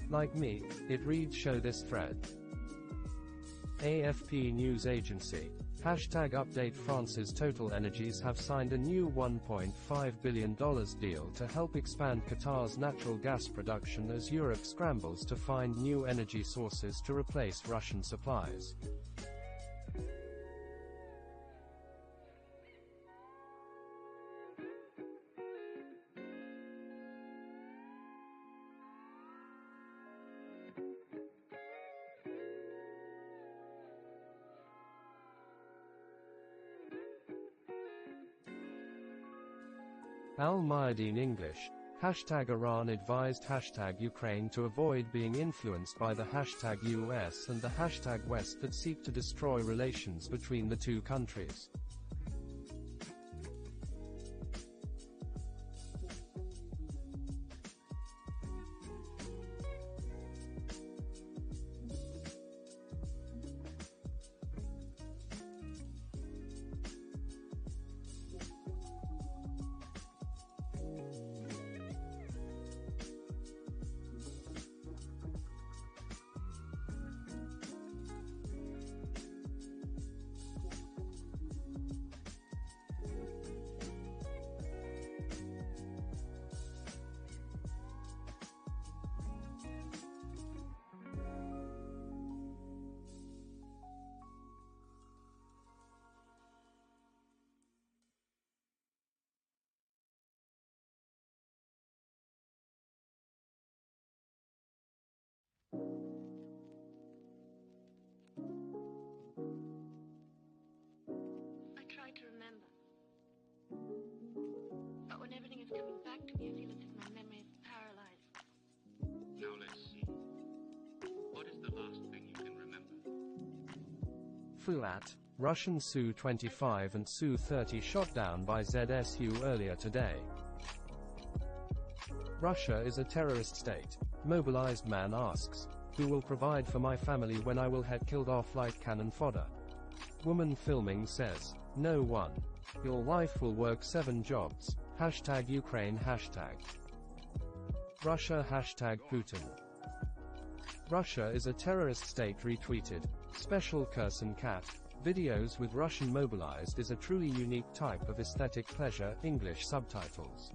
Like me, it reads. Show this thread. AFP News Agency. Hashtag update. France's Total Energies have signed a new $1.5 billion deal to help expand Qatar's natural gas production as Europe scrambles to find new energy sources to replace Russian supplies. Al Mayadeen English. Hashtag Iran advised hashtag Ukraine to avoid being influenced by the hashtag US and the hashtag West that seek to destroy relations between the two countries. I try to remember. But when everything is coming back to me, I feel as if my memory is paralyzed. Now let's see. What is the last thing you can remember? Fuat. Russian Su-25 and Su-30 shot down by ZSU earlier today. Russia is a terrorist state. Mobilized man asks, who will provide for my family when I will get killed off like cannon fodder? Woman filming says, no one. Your wife will work 7 jobs. Hashtag Ukraine. Hashtag Russia. Hashtag Putin. Russia is a terrorist state. Retweeted. Special Curson Cat. Videos with Russian mobilized is a truly unique type of aesthetic pleasure. English subtitles.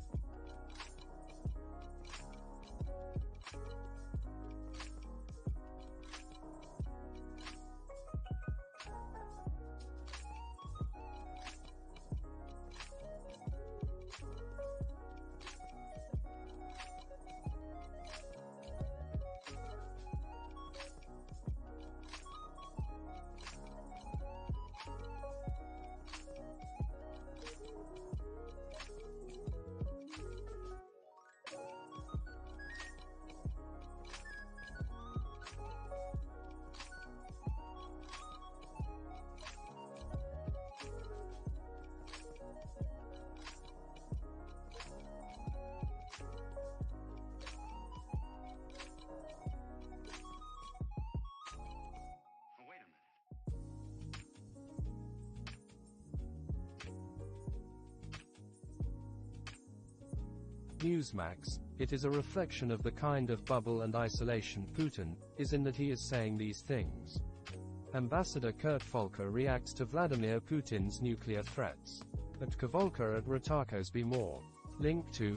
Newsmax, it is a reflection of the kind of bubble and isolation Putin is in that he is saying these things. Ambassador Kurt Volker reacts to Vladimir Putin's nuclear threats. At Volker at Ratakos be more. Link to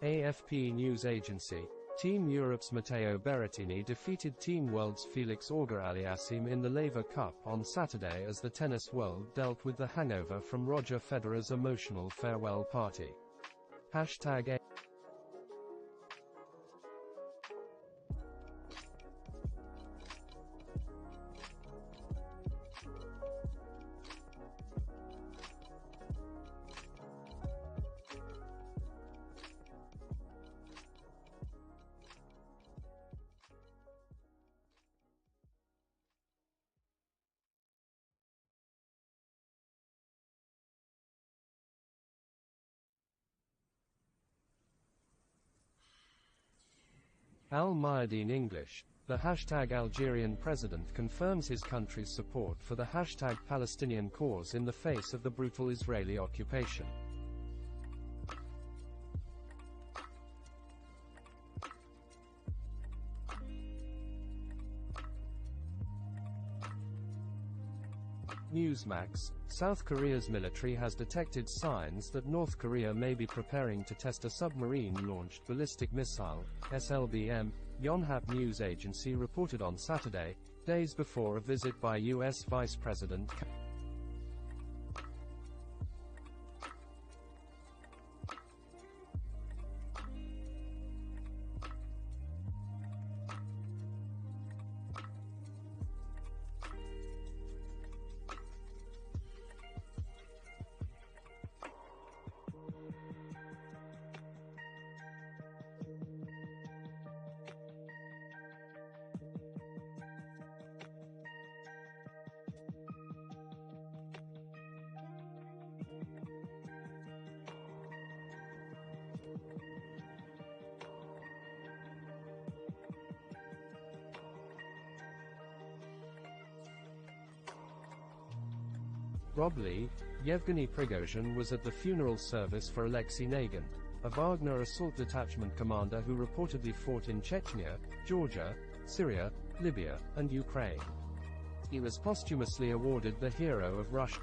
AFP News Agency. Team Europe's Matteo Berrettini defeated Team World's Felix Auger-Aliassime in the Laver Cup on Saturday as the tennis world dealt with the hangover from Roger Federer's emotional farewell party. Hashtag Al-Mayadeen English. The hashtag Algerian president confirms his country's support for the hashtag Palestinian cause in the face of the brutal Israeli occupation. Newsmax. South Korea's military has detected signs that North Korea may be preparing to test a submarine-launched ballistic missile, SLBM, Yonhap News Agency reported on Saturday, days before a visit by U.S. Vice President Rob Lee. Yevgeny Prigozhin was at the funeral service for Alexei Nagin, a Wagner assault detachment commander who reportedly fought in Chechnya, Georgia, Syria, Libya, and Ukraine. He was posthumously awarded the Hero of Russia.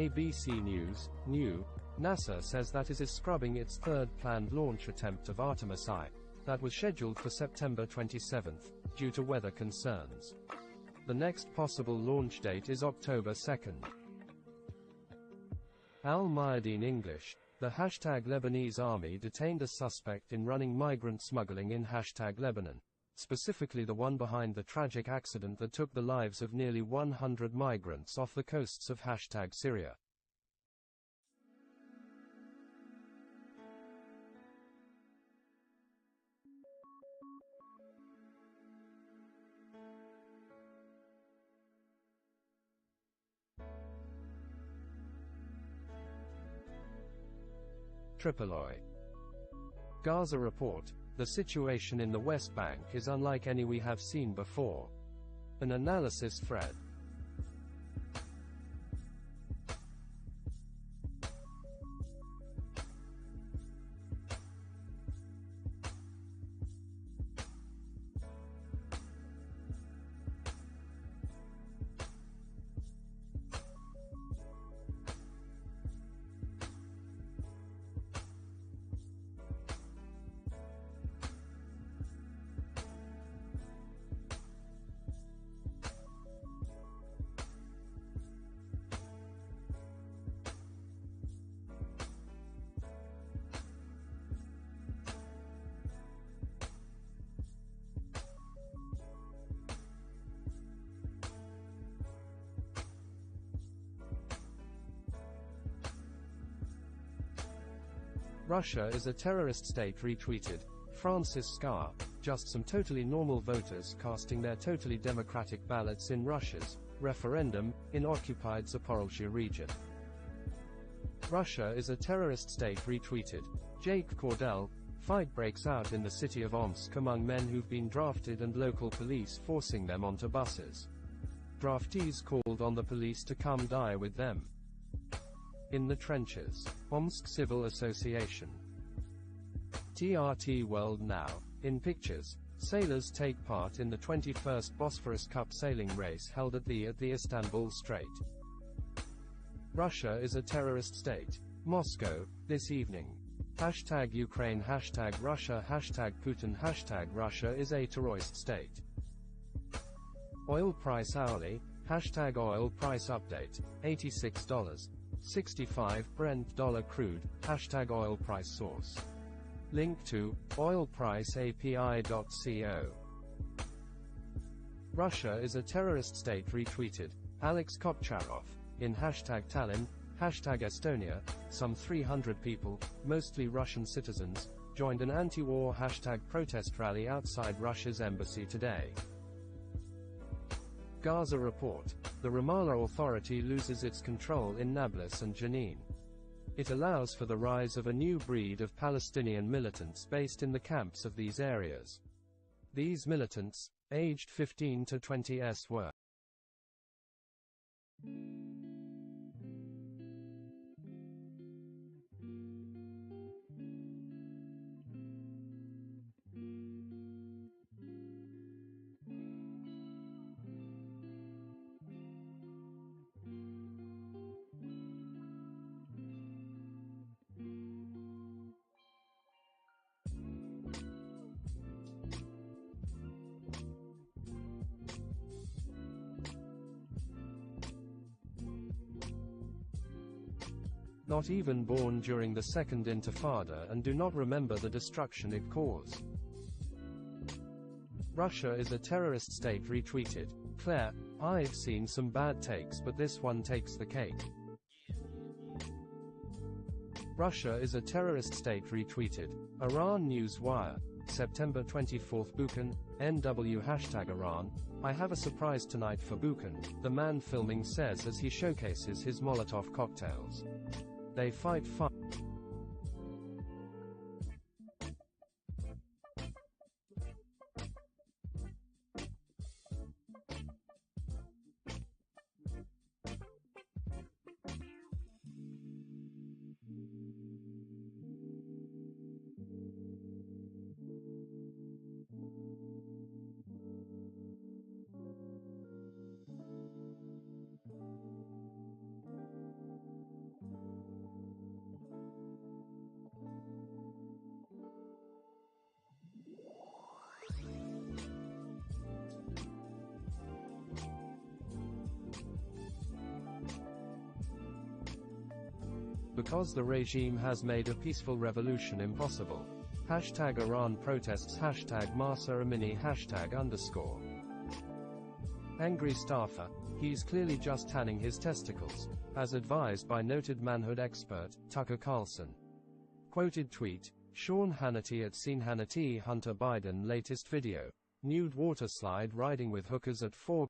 ABC News. New. NASA says that it is scrubbing its third planned launch attempt of Artemis I, that was scheduled for September 27, due to weather concerns. The next possible launch date is October 2. Al-Mayadeen English. The hashtag Lebanese army detained a suspect in running migrant smuggling in hashtag Lebanon, specifically the one behind the tragic accident that took the lives of nearly 100 migrants off the coasts of hashtag Syria. Tripoli. Gaza report. The situation in the West Bank is unlike any we have seen before. An analysis Fred. Russia is a terrorist state retweeted. Francis Scar. Just some totally normal voters casting their totally democratic ballots in Russia's referendum in occupied Zaporizhzhia region. Russia is a terrorist state retweeted. Jake Cordell. Fight breaks out in the city of Omsk among men who've been drafted and local police forcing them onto buses. Draftees called on the police to come die with them. In the trenches. Omsk Civil Association. TRT World Now. In pictures, sailors take part in the 21st Bosphorus Cup sailing race held at the Istanbul Strait. Russia is a terrorist state. Moscow, this evening. Hashtag Ukraine, hashtag Russia, hashtag Putin, hashtag Russia is a terrorist state. Oil price hourly, hashtag oil price update, $86.65 Brent dollar crude, hashtag oil price source. Link to oilpriceapi.co. Russia is a terrorist state retweeted. Alex Kopcharov. In hashtag Tallinn, hashtag Estonia, some 300 people, mostly Russian citizens, joined an anti-war hashtag protest rally outside Russia's embassy today. Gaza report. The Ramallah Authority loses its control in Nablus and Jenin. It allows for the rise of a new breed of Palestinian militants based in the camps of these areas. These militants, aged 15 to 20s, were not even born during the Second Intifada and do not remember the destruction it caused. Russia is a terrorist state retweeted. Claire, I've seen some bad takes but this one takes the cake. Russia is a terrorist state retweeted. Iran News Wire. September 24 Buchan, NW hashtag Iran. I have a surprise tonight for Buchan, the man filming says as he showcases his Molotov cocktails. They fight fire. Because the regime has made a peaceful revolution impossible. Hashtag Iran protests, hashtag Mahsa Amini, hashtag _ Angry staffer. He's clearly just tanning his testicles, as advised by noted manhood expert, Tucker Carlson. Quoted tweet, Sean Hannity at Seen Hannity Hunter Biden latest video. Nude water slide riding with hookers at 4.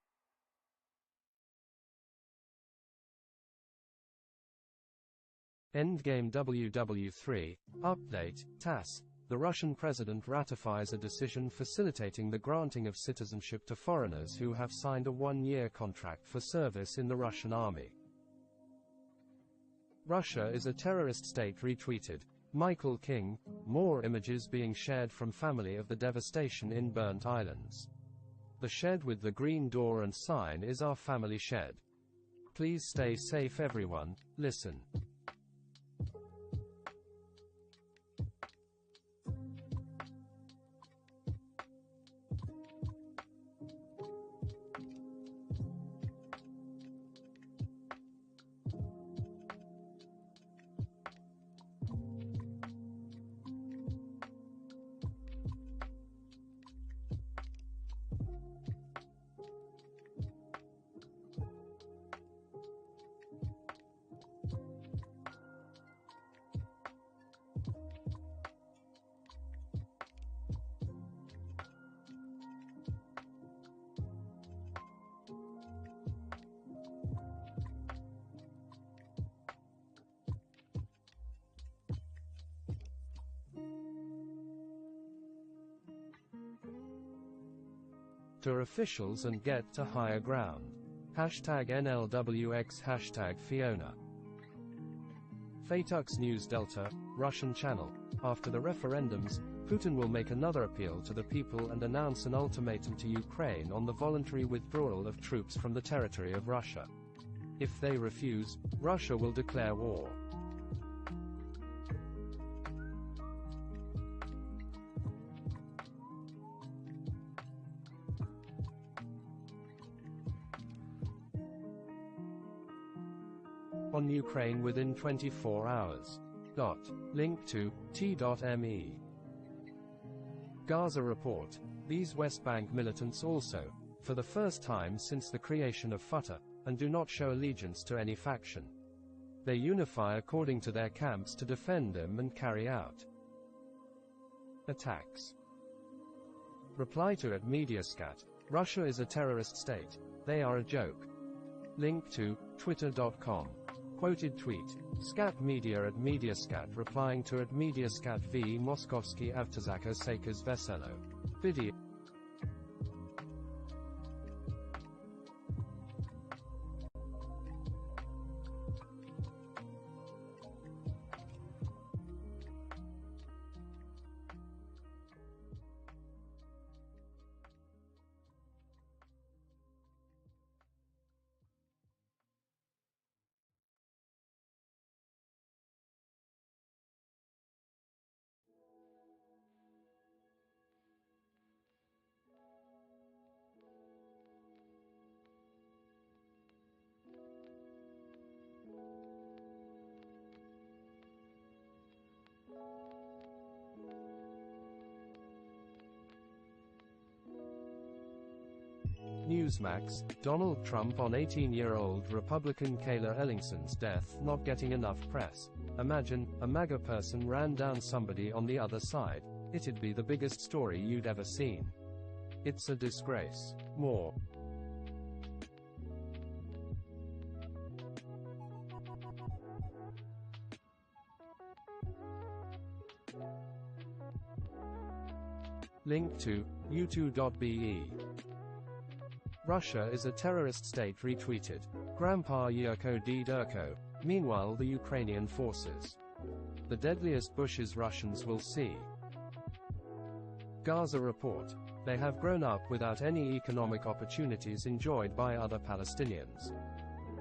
Endgame WW3, update, TASS. the Russian president ratifies a decision facilitating the granting of citizenship to foreigners who have signed a one-year contract for service in the Russian army. Russia is a terrorist state retweeted. Michael King, more images being shared from family of the devastation in burnt islands. The shed with the green door and sign is our family shed. Please stay safe everyone, listen. To officials and get to higher ground. Hashtag NLWX Hashtag Fiona. Fatux News Delta, Russian channel. After the referendums, Putin will make another appeal to the people and announce an ultimatum to Ukraine on the voluntary withdrawal of troops from the territory of Russia. If they refuse, Russia will declare war. On Ukraine within 24 hours. Link to t.me. Gaza report. These West Bank militants also, for the first time since the creation of Fatah, and do not show allegiance to any faction. They unify according to their camps to defend them and carry out attacks. Reply to @Mediascat. Russia is a terrorist state. They are a joke. Link to twitter.com. Quoted tweet. Scat Media @Mediascat replying to @Mediascat v Moskovsky Avtozaka Sakers Veselo. Video. Newsmax, Donald Trump on 18-year-old Republican Kayla Ellingson's death not getting enough press. Imagine, a MAGA person ran down somebody on the other side. It'd be the biggest story you'd ever seen. It's a disgrace. More. Link to u2.be. Russia is a terrorist state retweeted. Grandpa Yurko D. Durko. Meanwhile the Ukrainian forces. The deadliest bushes Russians will see. Gaza report. They have grown up without any economic opportunities enjoyed by other Palestinians.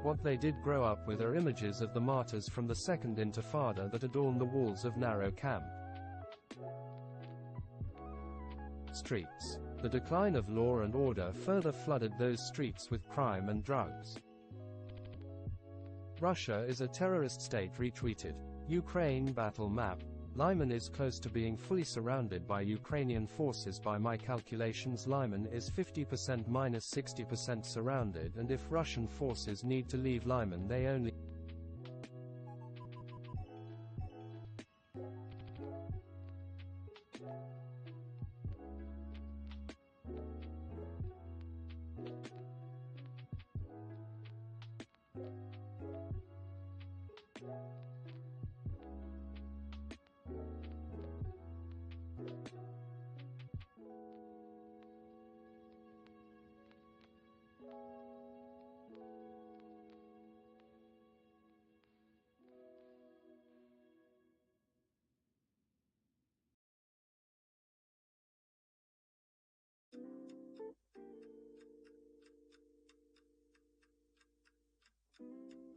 What they did grow up with are images of the martyrs from the Second Intifada that adorn the walls of Narrow Camp. Streets. The decline of law and order further flooded those streets with crime and drugs. Russia is a terrorist state retweeted. Ukraine battle map. Lyman is close to being fully surrounded by Ukrainian forces. By my calculations, Lyman is 50% minus 60% surrounded, and if Russian forces need to leave Lyman, they only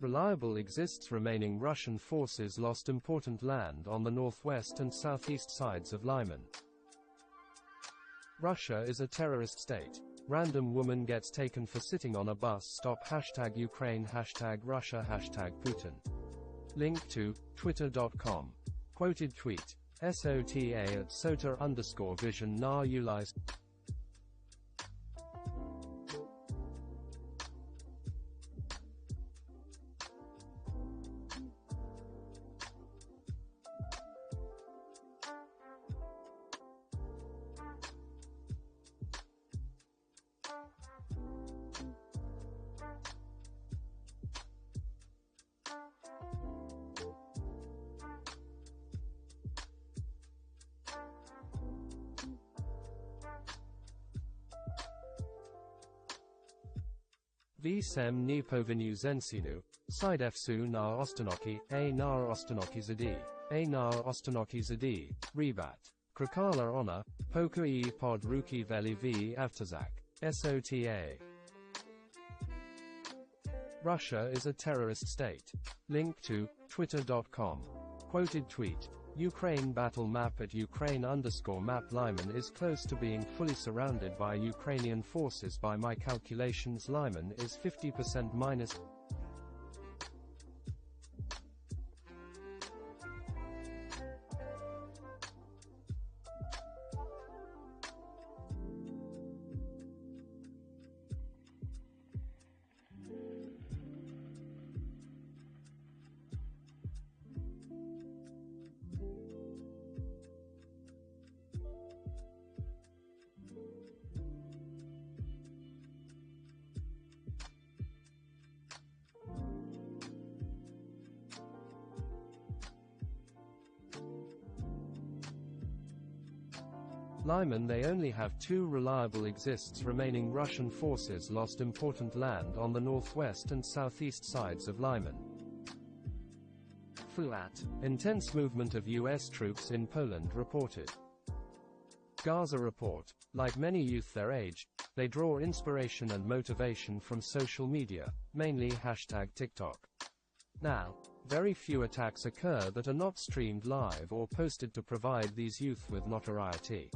Reliable exists remaining Russian forces lost important land on the northwest and southeast sides of Lyman. Russia is a terrorist state. Random woman gets taken for sitting on a bus stop. #Ukraine, #Russia, #Putin. Link to twitter.com. Quoted tweet. SOTA at SOTA_vision na ulize. Vsem ni powinnu zensinu, sidefsu na ostanoki, a na ostanoki zadi, rebat. Krakala ona, poku I pod ruki veli v avtazak, SOTA. Russia is a terrorist state. Link to twitter.com. Quoted tweet. Ukraine battle map at Ukraine_map. Lyman is close to being fully surrounded by Ukrainian forces. By my calculations, Lyman is 50% minus. Lyman. They only have two reliable exists remaining Russian forces lost important land on the northwest and southeast sides of Lyman. Fuat. Intense movement of U.S. troops in Poland reported. Gaza report. Like many youth their age, they draw inspiration and motivation from social media, mainly #TikTok. Now, very few attacks occur that are not streamed live or posted to provide these youth with notoriety.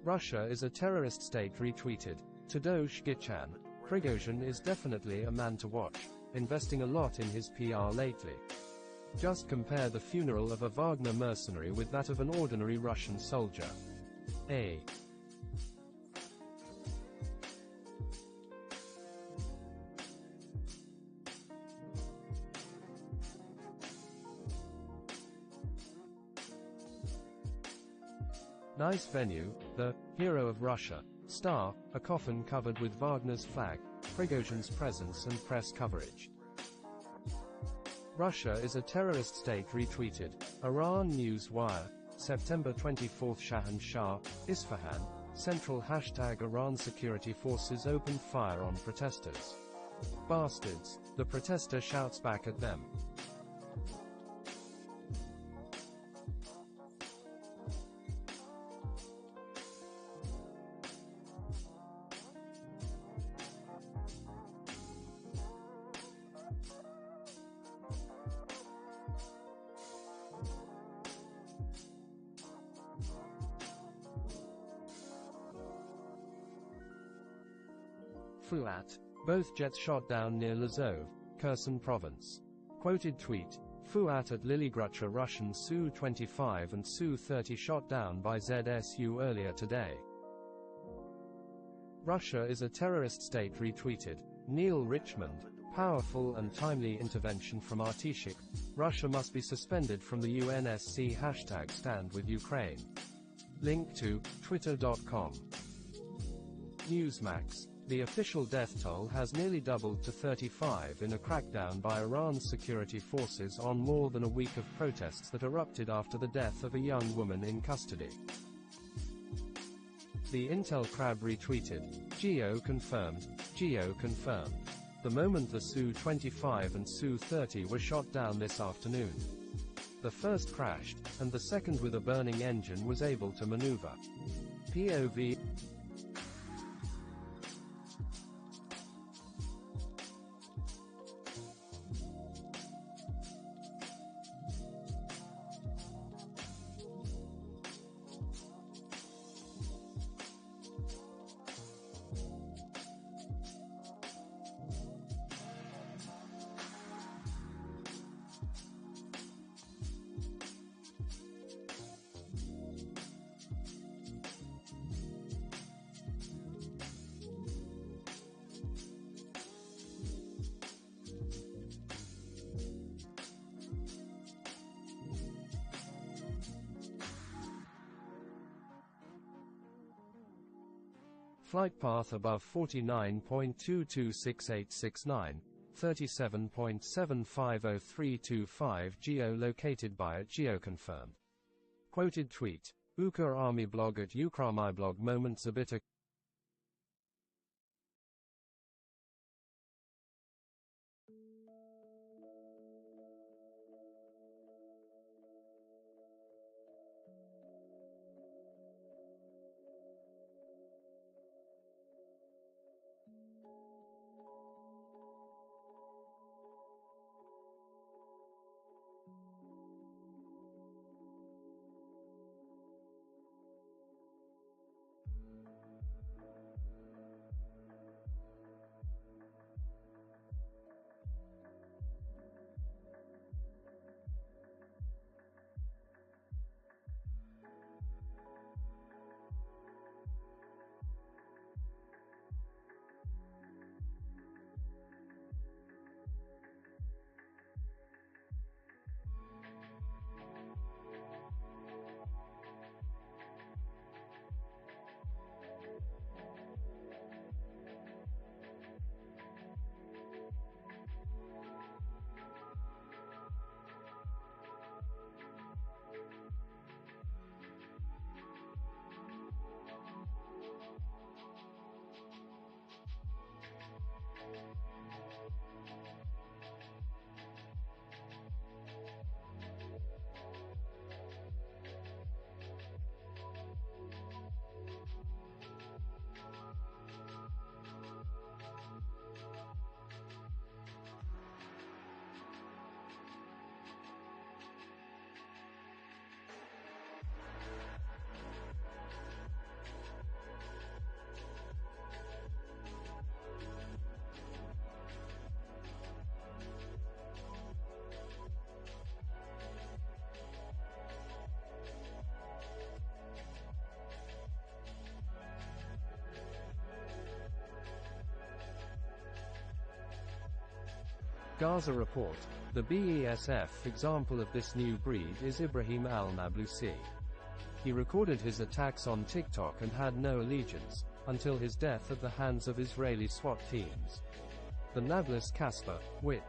Russia is a terrorist state. Retweeted. Tadeusz Gichan. Prigozhin is definitely a man to watch, investing a lot in his PR lately. Just compare the funeral of a Wagner mercenary with that of an ordinary Russian soldier. A. Nice venue, the hero of Russia. Star, a coffin covered with Wagner's flag, Prigozhin's presence and press coverage. Russia is a terrorist state. Retweeted. Iran News Wire. September 24. Shahan Shah, Isfahan, Central. Iran security forces opened fire on protesters. Bastards. The protester shouts back at them. Fuat. Both jets shot down near Lazov, Kherson province. Quoted tweet. Fuat at Lilygrucha. Russian Su-25 and Su-30 shot down by ZSU earlier today. Russia is a terrorist state. Retweeted. Neil Richmond. Powerful and timely intervention from Artishik. Russia must be suspended from the UNSC. Hashtag stand with Ukraine. Link to twitter.com. Newsmax. The official death toll has nearly doubled to 35 in a crackdown by Iran's security forces on more than a week of protests that erupted after the death of a young woman in custody. The Intel Crab retweeted. Geo confirmed. Geo confirmed. The moment the Su-25 and Su-30 were shot down this afternoon. The first crashed, and the second with a burning engine was able to maneuver. POV. Flight path above 49.226869, 37.750325 geo-located by at geoconfirmed. Quoted tweet. Ukr Army blog at Ukramiblog. Moments a bit. Gaza report. The BESF example of this new breed is Ibrahim al-Nablusi. He recorded his attacks on TikTok and had no allegiance, until his death at the hands of Israeli SWAT teams. The Nablus Casper, Wit.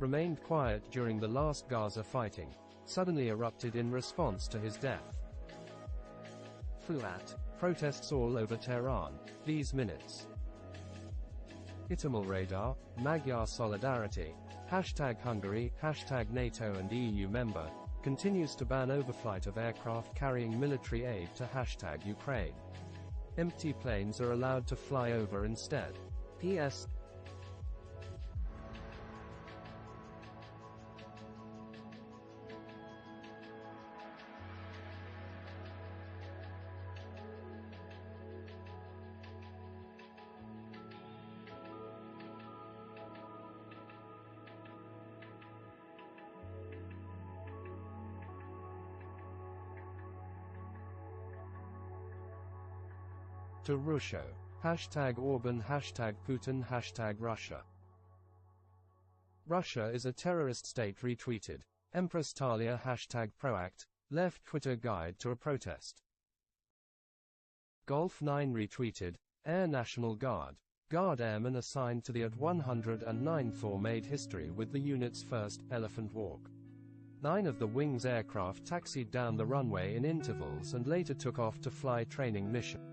remained quiet during the last Gaza fighting, suddenly erupted in response to his death. Fuat. Protests all over Tehran, these minutes. Itamul Radar, Magyar Solidarity, #Hungary, #NATO and EU member, continues to ban overflight of aircraft carrying military aid to #Ukraine. Empty planes are allowed to fly over instead. PS. To Russia. #Orban, #Putin, #Russia. Russia is a terrorist state retweeted. Empress Talia #Proact, left Twitter guide to a protest. Golf 9 retweeted, Air National Guard. Guard airmen assigned to the At-109 Thor made history with the unit's first elephant walk. 9 of the Wings aircraft taxied down the runway in intervals and later took off to fly training mission.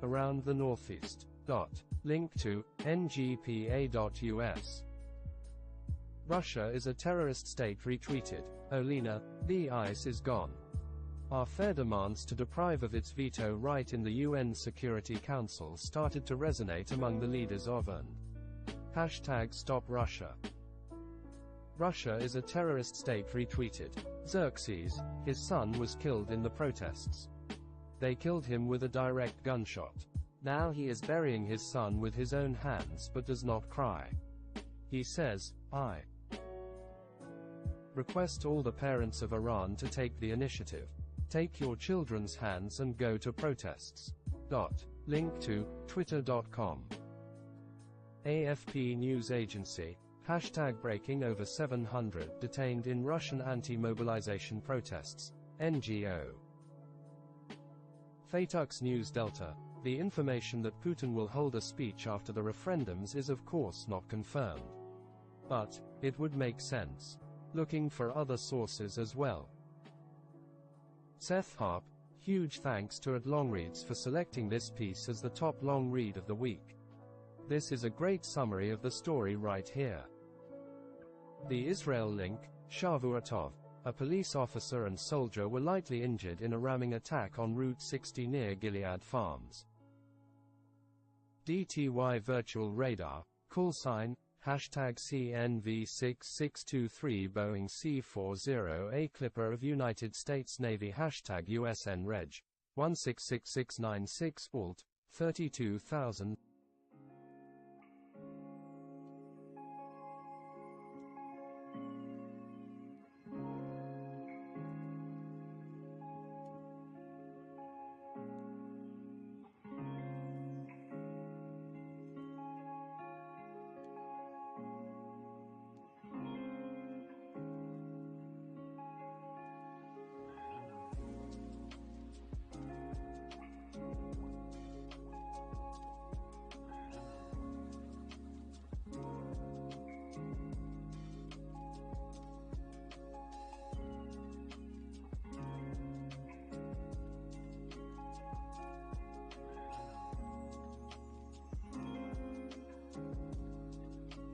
Around the Northeast. Link to ngpa.us. Russia is a terrorist state retweeted. Olena, the ice is gone. Our fair demands to deprive of its veto right in the UN Security Council started to resonate among the leaders of an #Stop Russia. Russia is a terrorist state retweeted. Xerxes, his son was killed in the protests. They killed him with a direct gunshot. Now he is burying his son with his own hands but does not cry. He says, I request all the parents of Iran to take the initiative. Take your children's hands and go to protests. Link to twitter.com. AFP News Agency. #breaking over 700 detained in Russian anti-mobilization protests. NGO. Fatux News Delta. The information that Putin will hold a speech after the referendums is of course not confirmed. But it would make sense. Looking for other sources as well. Seth Harp. Huge thanks to @longreads for selecting this piece as the top long read of the week. This is a great summary of the story right here. The Israel link. Shavuotov. A police officer and soldier were lightly injured in a ramming attack on Route 60 near Gilead Farms. DTY Virtual Radar. Call sign. #CNV6623 Boeing C-40A Clipper of United States Navy. #USN Reg. 166696 Alt. 32,000.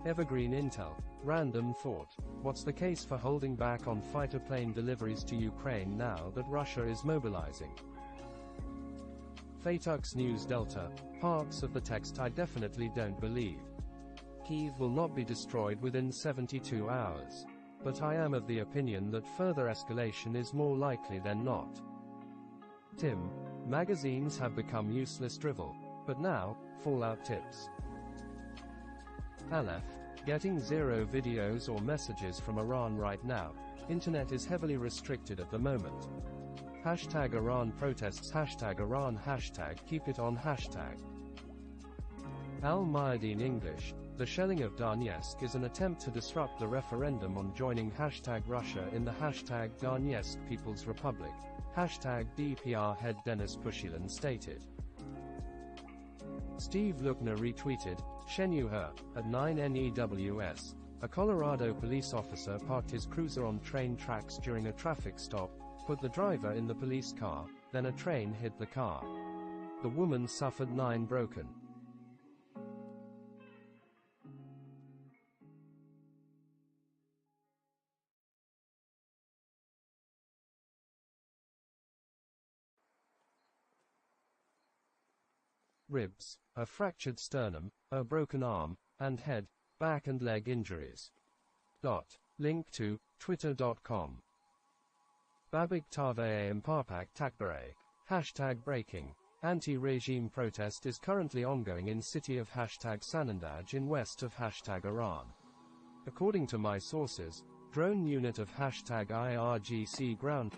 Evergreen Intel. Random thought. What's the case for holding back on fighter plane deliveries to Ukraine now that Russia is mobilizing? Fatux News Delta. Parts of the text I definitely don't believe. Kyiv will not be destroyed within 72 hours. But I am of the opinion that further escalation is more likely than not. Tim. Magazines have become useless drivel. But now, fallout tips. Aleph. Getting zero videos or messages from Iran right now. Internet is heavily restricted at the moment. Hashtag Iran protests. Hashtag Iran. Hashtag keep it on. Hashtag Al Mayadeen English. The shelling of Donetsk is an attempt to disrupt the referendum on joining hashtag Russia in the hashtag Donetsk People's Republic. Hashtag DPR head Denis Pushilin stated. Steve Lookner retweeted, Shenyuha, at 9 NEWS. A Colorado police officer parked his cruiser on train tracks during a traffic stop, put the driver in the police car, then a train hit the car. The woman suffered 9 broken ribs, a fractured sternum, a broken arm, and head, back and leg injuries. Link to twitter.com. Babik Tave Mparpak Takbare. Hashtag breaking. Anti-regime protest is currently ongoing in city of hashtag Sanandaj in west of hashtag Iran. According to my sources, drone unit of hashtag IRGC ground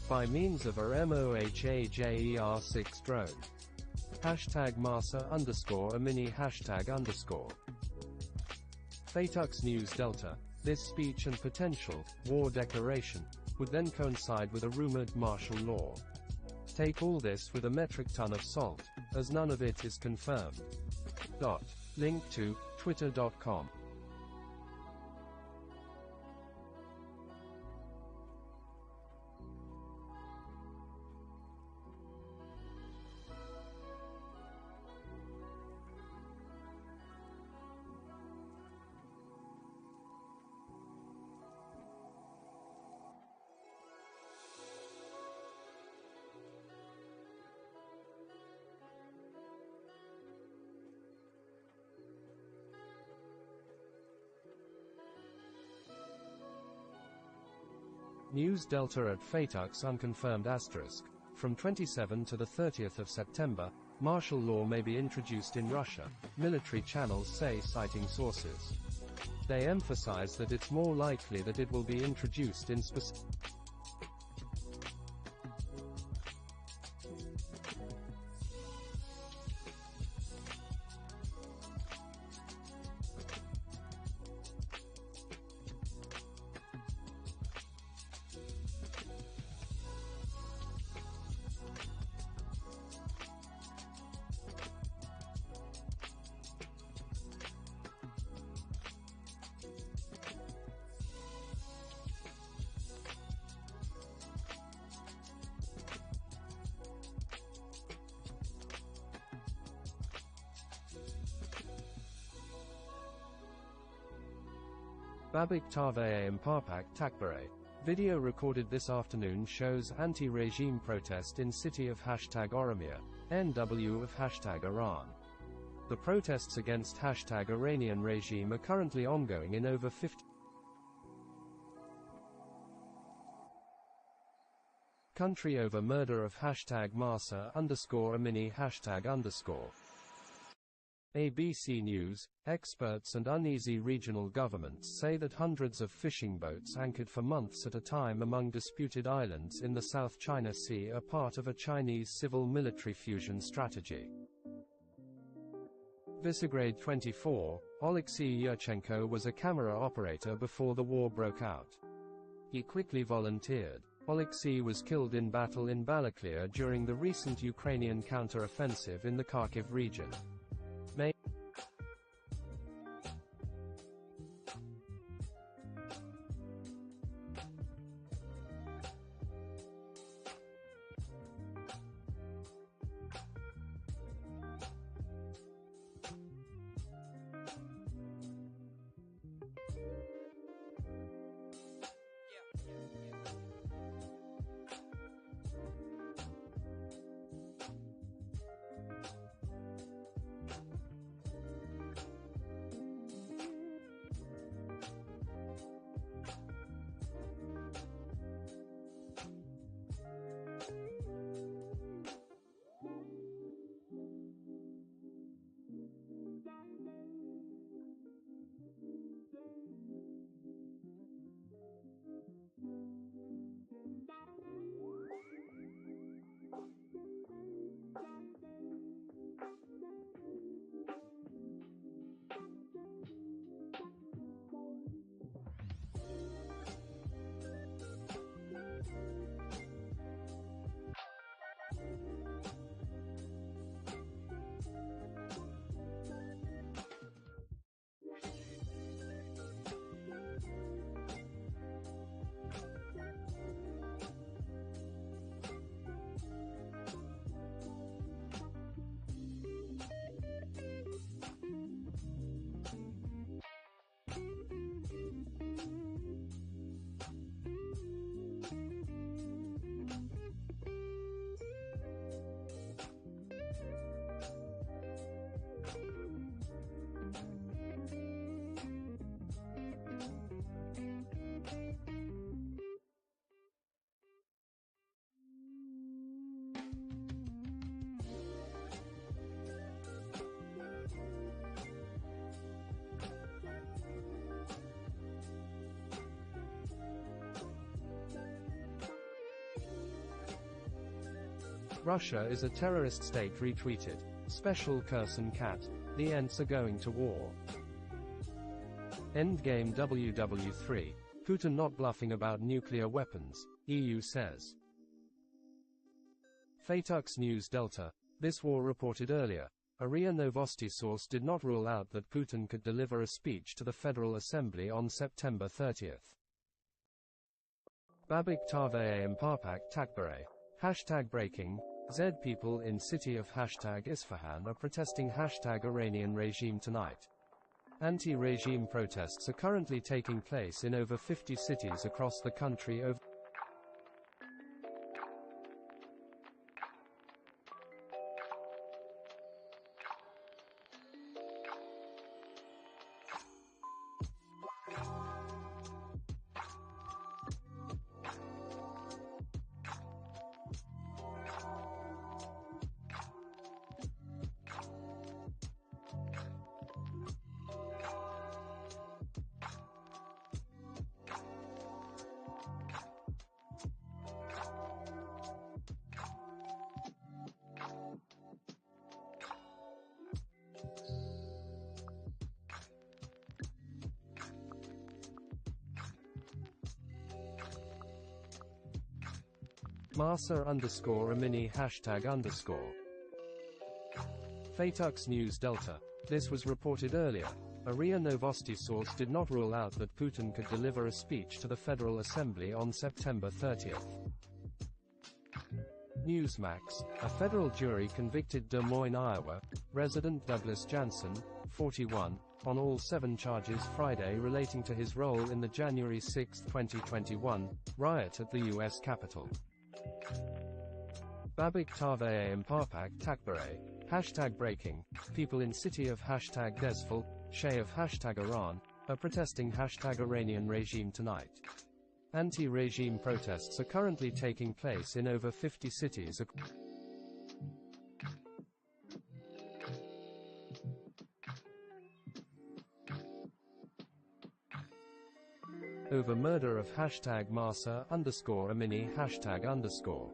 by means of a MOHAJER6 drone. Hashtag Masa _ a mini hashtag _ Fatux News Delta. This speech and potential war declaration would then coincide with a rumored martial law. Take all this with a metric ton of salt, as none of it is confirmed. Link to twitter.com. News Delta at Fatux unconfirmed asterisk. From 27 to the 30th of September, martial law may be introduced in Russia, military channels say citing sources. They emphasize that it's more likely that it will be introduced in specific Babik Tave Mparpak Takbare. Video recorded this afternoon shows anti-regime protest in city of #Oromia, NW of #Iran. The protests against #Iranian regime are currently ongoing in over 50 country over murder of #Masa_Amini #_. ABC News, experts and uneasy regional governments say that hundreds of fishing boats anchored for months at a time among disputed islands in the South China Sea are part of a Chinese civil-military fusion strategy. Visegrad 24, Oleksiy Yurchenko was a camera operator before the war broke out. He quickly volunteered. Oleksiy was killed in battle in Balaklia during the recent Ukrainian counter-offensive in the Kharkiv region. Russia is a terrorist state retweeted. Special Kherson Cat. The Ents are going to war. Endgame WW3. Putin not bluffing about nuclear weapons, EU says. Fatux News Delta. This war reported earlier. A RIA Novosti source did not rule out that Putin could deliver a speech to the Federal Assembly on September 30th. Babik Tave Mparpak Takbare. #breaking. Z people in city of #Isfahan are protesting #Iranian regime tonight. Anti-regime protests are currently taking place in over 50 cities across the country over Masa_Amini #_. Fatux News Delta. This was reported earlier. A RIA Novosti source did not rule out that Putin could deliver a speech to the Federal Assembly on September 30th. Newsmax. A federal jury convicted Des Moines, Iowa, resident Douglas Jansen, 41, on all 7 charges Friday relating to his role in the January 6, 2021, riot at the U.S. Capitol. Babik Taveh Imparpak Takbare. Hashtag breaking. People in city of hashtag Desful, Sheh of hashtag Iran, are protesting hashtag Iranian regime tonight. Anti-regime protests are currently taking place in over 50 cities. Over murder of hashtag Masa _Amini #_.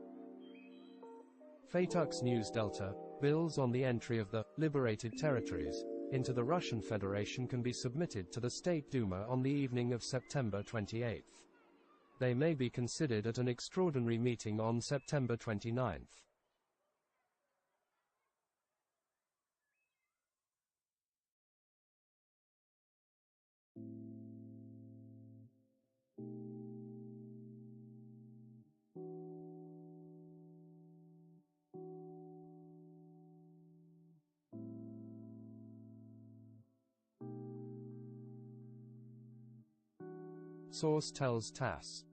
Fatux News Delta. Bills on the entry of the liberated territories into the Russian Federation can be submitted to the State Duma on the evening of September 28. They may be considered at an extraordinary meeting on September 29. Source tells TASS.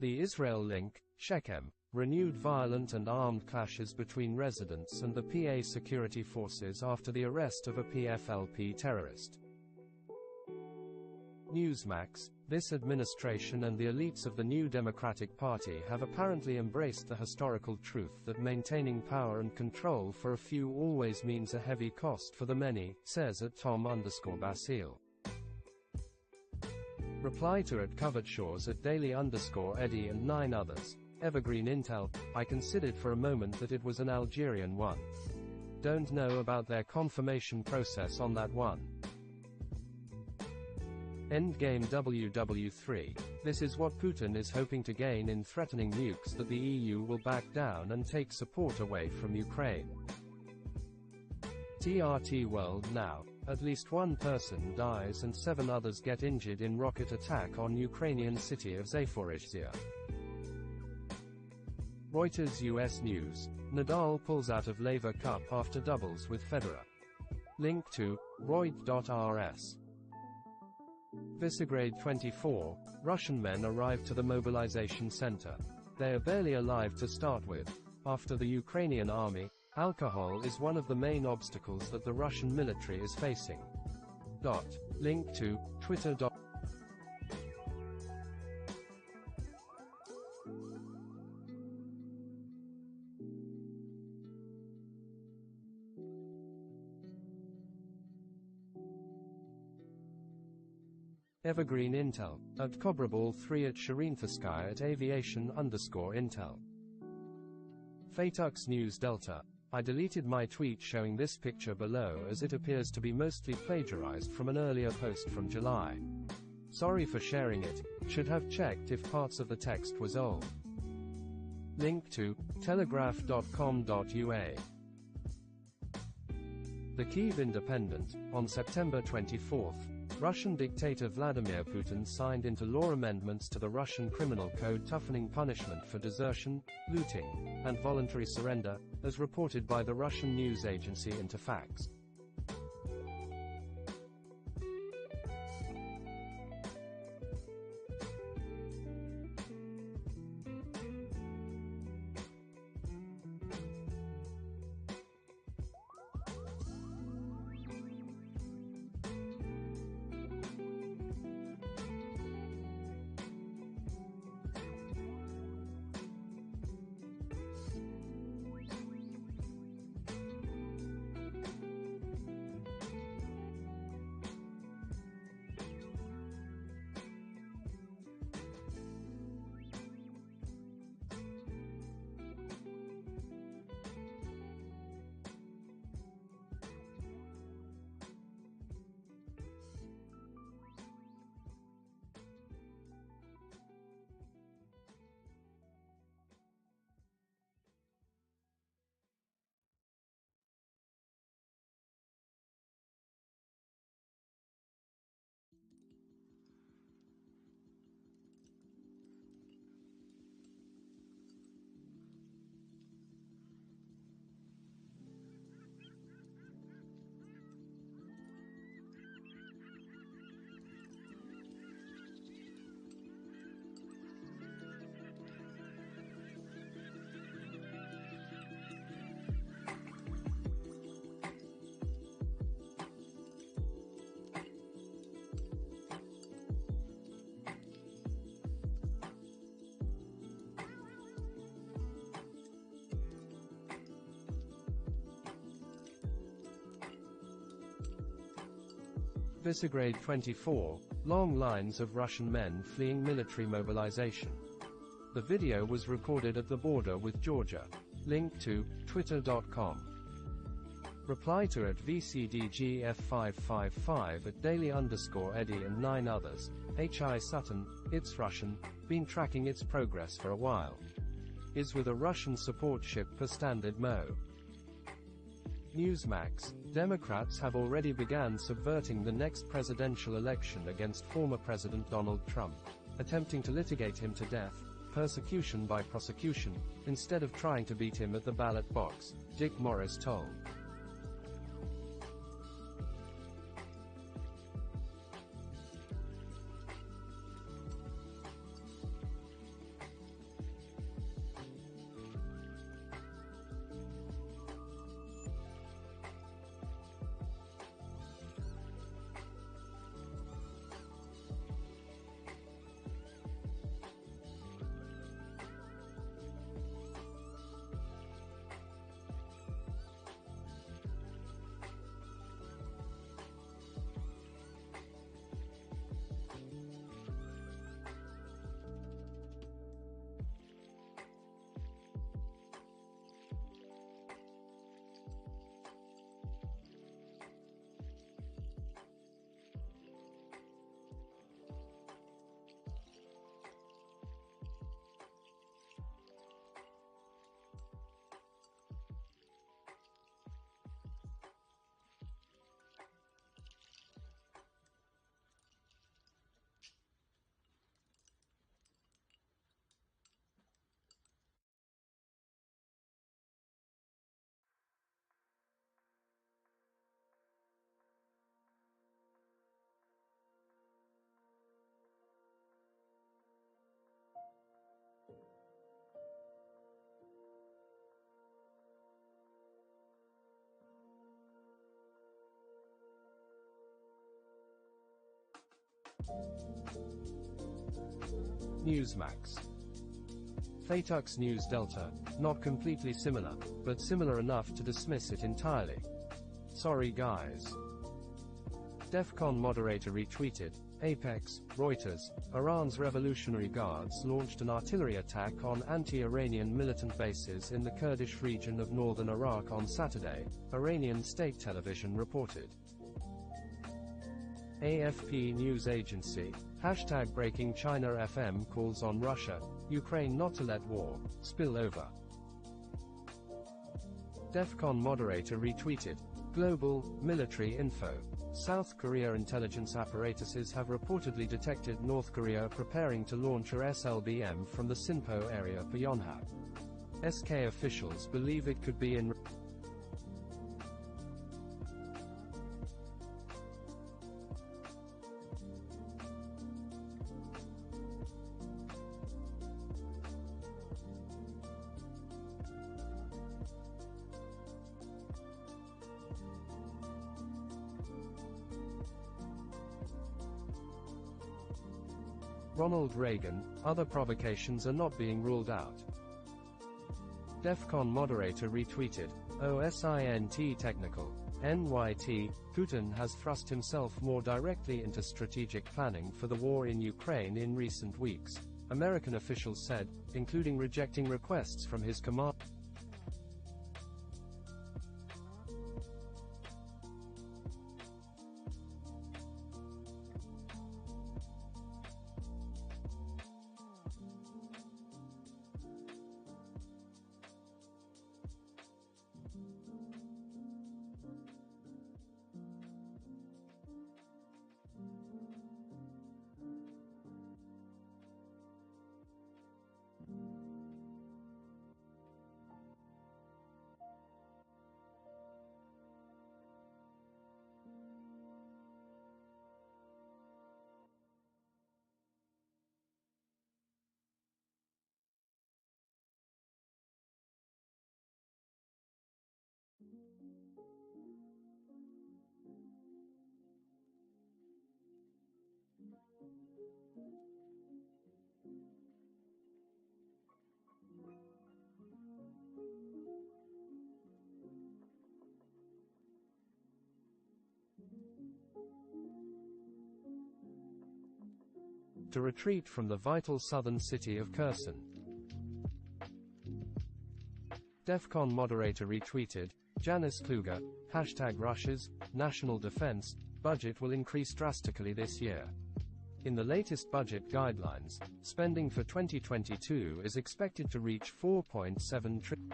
The Israel link, Shechem, renewed violent and armed clashes between residents and the PA security forces after the arrest of a PFLP terrorist. Newsmax, this administration and the elites of the New Democratic Party have apparently embraced the historical truth that maintaining power and control for a few always means a heavy cost for the many, says at Tom_Basile. Reply to at Covertshaws at Daily_Eddie and 9 others. Evergreen Intel, I considered for a moment that it was an Algerian one. Don't know about their confirmation process on that one. Endgame WW3. This is what Putin is hoping to gain in threatening nukes, that the EU will back down and take support away from Ukraine. TRT World Now. At least 1 person dies and 7 others get injured in rocket attack on Ukrainian city of Zaporizhzhia. Reuters US News. Nadal pulls out of Laver Cup after doubles with Federer. Link to Reut.rs. Visegrad 24. Russian men arrive to the mobilization center. They are barely alive to start with. After the Ukrainian army, alcohol is one of the main obstacles that the Russian military is facing. Link to Twitter. Evergreen Intel. At Cobraball 3 at Shirinthasky at Aviation_Intel. Fatux News Delta. I deleted my tweet showing this picture below as it appears to be mostly plagiarized from an earlier post from July. Sorry for sharing it, should have checked if parts of the text was old. Link to telegraph.com.ua. The Kyiv Independent. On September 24, Russian dictator Vladimir Putin signed into law amendments to the Russian Criminal Code toughening punishment for desertion, looting, and voluntary surrender, as reported by the Russian news agency Interfax. Visegrad 24, long lines of Russian men fleeing military mobilization. The video was recorded at the border with Georgia. Link to twitter.com. Reply to at VCDGF555 at daily_Eddie and 9 others. Hi Sutton, it's Russian, been tracking its progress for a while. Is with a Russian support ship per Standard Mo. Newsmax, Democrats have already begun subverting the next presidential election against former President Donald Trump, attempting to litigate him to death, persecution by prosecution, instead of trying to beat him at the ballot box, Dick Morris told. Newsmax. Fatux News Delta, not completely similar, but similar enough to dismiss it entirely. Sorry guys. DEFCON moderator retweeted. Apex, Reuters, Iran's Revolutionary Guards launched an artillery attack on anti-Iranian militant bases in the Kurdish region of northern Iraq on Saturday, Iranian state television reported. AFP News Agency, #breaking China FM calls on Russia, Ukraine not to let war spill over. DEFCON moderator retweeted. Global, military info. South Korea intelligence apparatuses have reportedly detected North Korea preparing to launch a SLBM from the Sinpo area of Yonhap. SK officials believe it could be in Ronald Reagan. Other provocations are not being ruled out. DEFCON moderator retweeted. OSINT technical. NYT, Putin has thrust himself more directly into strategic planning for the war in Ukraine in recent weeks, American officials said, including rejecting requests from his command. to retreat from the vital southern city of Kherson. DEFCON moderator retweeted, Janice Kluger, #Russia's national defense budget will increase drastically this year. In the latest budget guidelines, spending for 2022 is expected to reach 4.7 trillion.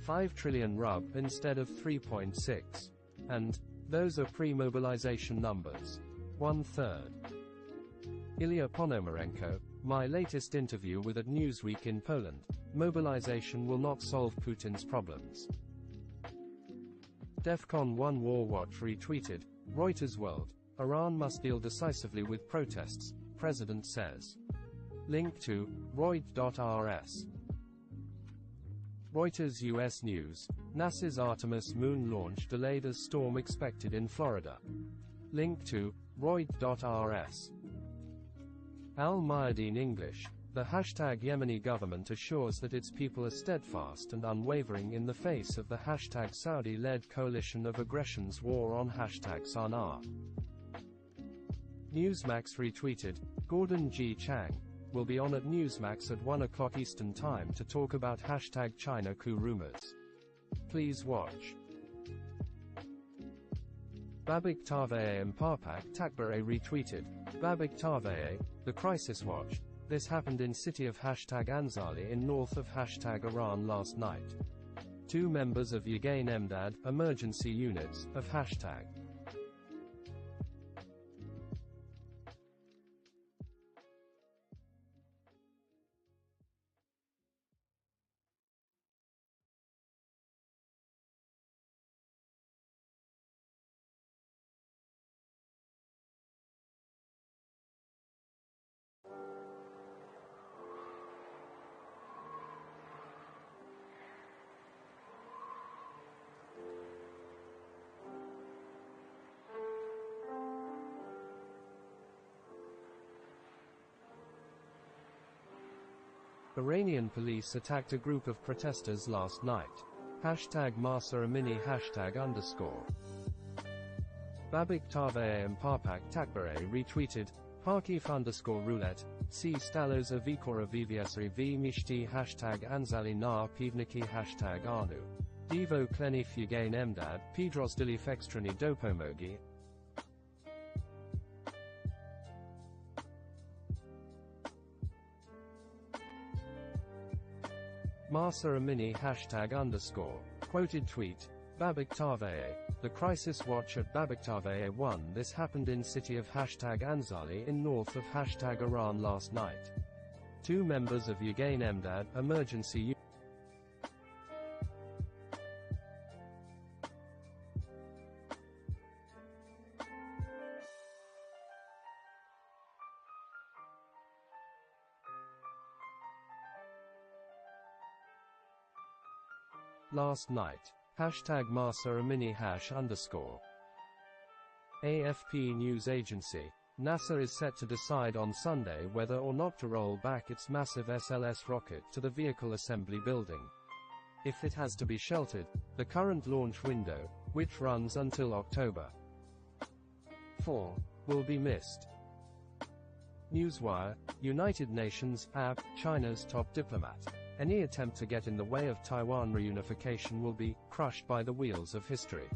$5 trillion instead of 3.6. And those are pre-mobilization numbers. 1/3. Ilya Ponomarenko, my latest interview with at Newsweek in Poland, mobilization will not solve Putin's problems. DEFCON 1 War Watch retweeted, Reuters World, Iran must deal decisively with protests, President says. Link to Reut.rs. Reuters U.S. News, NASA's Artemis moon launch delayed as storm expected in Florida. Link to Reut.rs. Al Mayadeen English, the #Yemeni government assures that its people are steadfast and unwavering in the face of the #Saudi-led coalition of aggression's war on #Sana'a. Newsmax retweeted, Gordon G. Chang will be on at Newsmax at 1 o'clock Eastern Time to talk about #China coup rumors. Please watch. Babik Taveye and Parpak Takbare retweeted, Babik Taveye, the crisis watch, this happened in city of #Anzali in north of #Iran last night. 2 members of Yagain Emdad, emergency units, of #. Iranian police attacked a group of protesters last night. #Mahsa Amini #_. Babik Taveye and Parpak Takbare retweeted, Parkif_roulette, C Stalos Avikora Vvsri V Mishti #Anzali na Pivniki #Arnu. Divo Klenif Yagain Emdad, Pedros Dilif Extrani Dopomogi. Mahsa Amini #_. Quoted tweet, Babik Taveye, the crisis watch at Babik Taveye 1. This happened in city of #Anzali in north of #Iran last night. 2 members of Yagain Emdad, emergency unit. Last night. #Mahsa Amini #_. AFP news agency. NASA is set to decide on Sunday whether or not to roll back its massive SLS rocket to the vehicle assembly building. If it has to be sheltered, the current launch window, which runs until October 4, will be missed. Newswire, United Nations, China's top diplomat. Any attempt to get in the way of Taiwan reunification will be crushed by the wheels of history.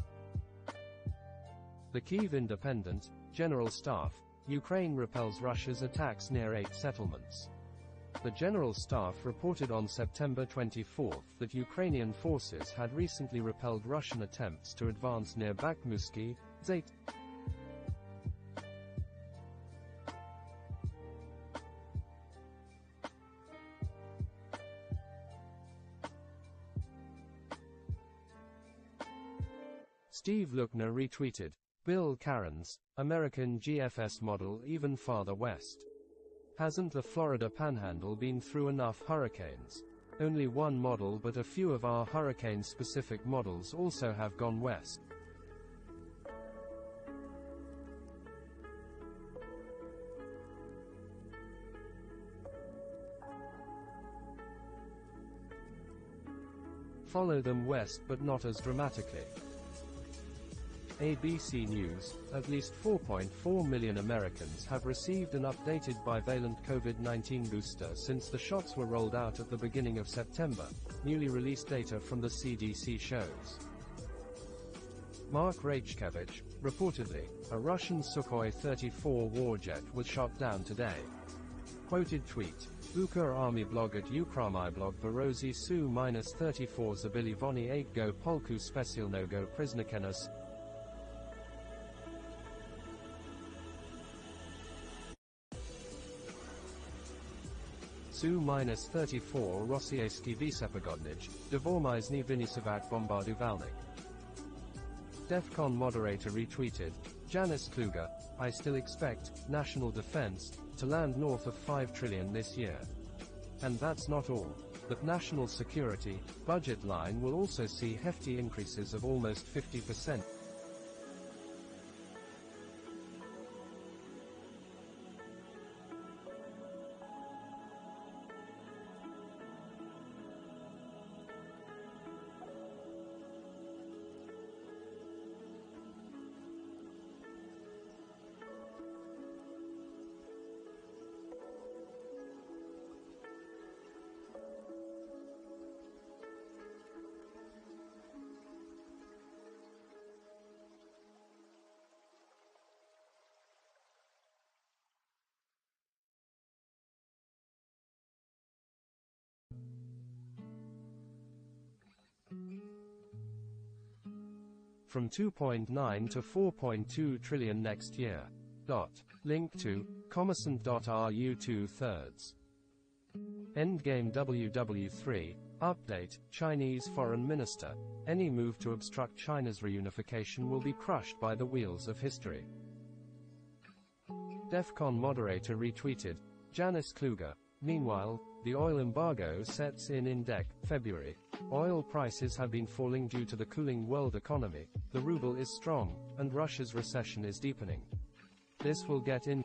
The Kyiv Independent, General Staff, Ukraine repels Russia's attacks near 8 settlements. The General Staff reported on September 24 that Ukrainian forces had recently repelled Russian attempts to advance near Bakhmutsky, Zait. Steve Lookner retweeted, Bill Cairns, American GFS model even farther west. Hasn't the Florida Panhandle been through enough hurricanes? Only one model, but a few of our hurricane-specific models also have gone west. Follow them west, but not as dramatically. ABC News, at least 4.4 million Americans have received an updated bivalent COVID-19 booster since the shots were rolled out at the beginning of September, newly released data from the CDC shows. Mark Rachkevich, reportedly, a Russian Sukhoi 34 warjet was shot down today. Quoted tweet: Ukr army blog at Ukrami blog Berozi Su-34 Zabili Voni 8 Go Polku Specialnego Priznakenos. Su-34 Rossieski Visepogodnij, Dvormizny Vinisovac Bombarduvalnik. DEFCON moderator retweeted: Janice Kluger, I still expect national defense to land north of 5 trillion this year. And that's not all. The national security budget line will also see hefty increases of almost 50%. From 2.9 to 4.2 trillion next year. Link to commercant.ru 2/3. Endgame WW3 update. Chinese Foreign Minister: any move to obstruct China's reunification will be crushed by the wheels of history. DEFCON moderator retweeted: Janice Kluger. Meanwhile, the oil embargo sets in February. Oil prices have been falling due to the cooling world economy, the ruble is strong, and Russia's recession is deepening. This will get in.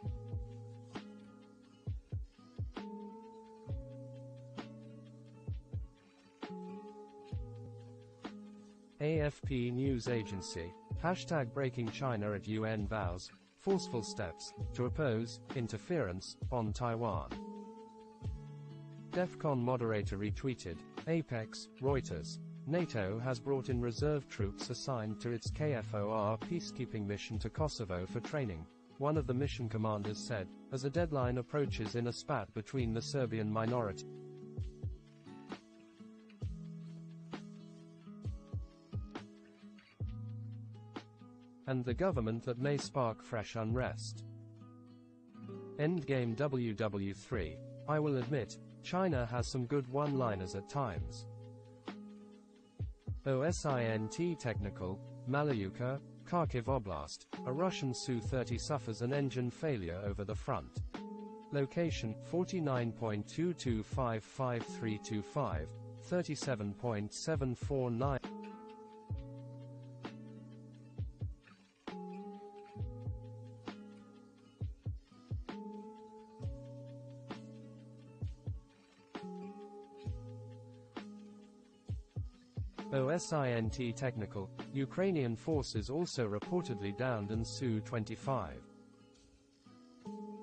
AFP News Agency, #breaking China at UN vows forceful steps to oppose interference on Taiwan. DEFCON moderator retweeted: Apex, Reuters. NATO has brought in reserve troops assigned to its KFOR peacekeeping mission to Kosovo for training, one of the mission commanders said, as a deadline approaches in a spat between the Serbian minority and the government that may spark fresh unrest. Endgame WW3. I will admit, China has some good one-liners at times. OSINT Technical, Malayuka, Kharkiv Oblast, a Russian Su-30 suffers an engine failure over the front. Location, 49.22555325, 37.749. OSINT Technical, Ukrainian forces also reportedly downed an Su-25.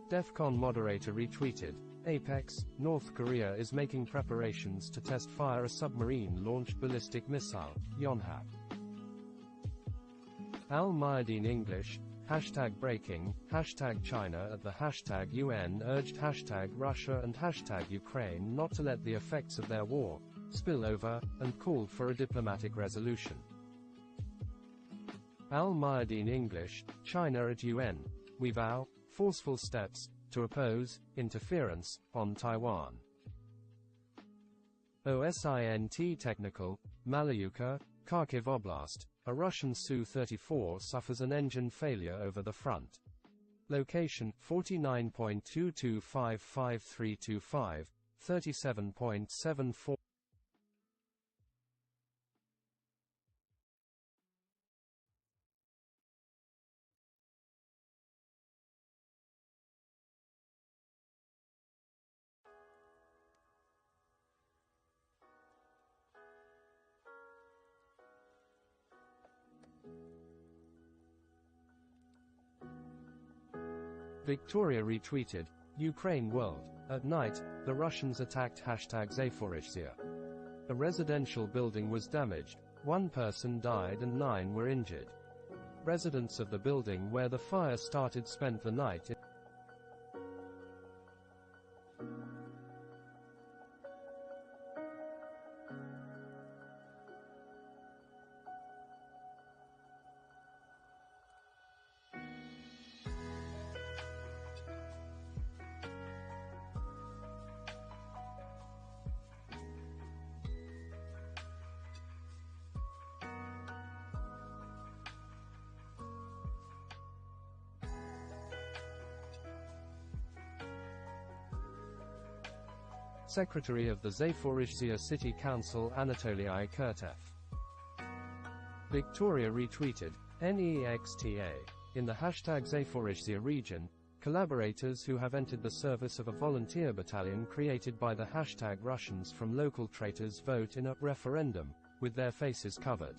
DEFCON moderator retweeted: Apex, North Korea is making preparations to test fire a submarine-launched ballistic missile, Yonhap. Al-Mayadeen English, #breaking, #China at the #UN urged #Russia and #Ukraine not to let the effects of their war spill over, and called for a diplomatic resolution. Al-Mayadeen English, China at UN. We vow forceful steps to oppose interference on Taiwan. OSINT Technical, Malayuka, Kharkiv Oblast, a Russian Su-34 suffers an engine failure over the front. Location, 49.22555325, 37.74. Victoria retweeted, Ukraine World. At night, the Russians attacked #Zaporizhzhia. A residential building was damaged, 1 person died and 9 were injured. Residents of the building where the fire started spent the night in Secretary of the Zaporizhzhia City Council Anatoly Kurtev. Victoria retweeted, NEXTA. In the #Zaporizhzhia region, collaborators who have entered the service of a volunteer battalion created by the #Russians from local traitors vote in a referendum, with their faces covered.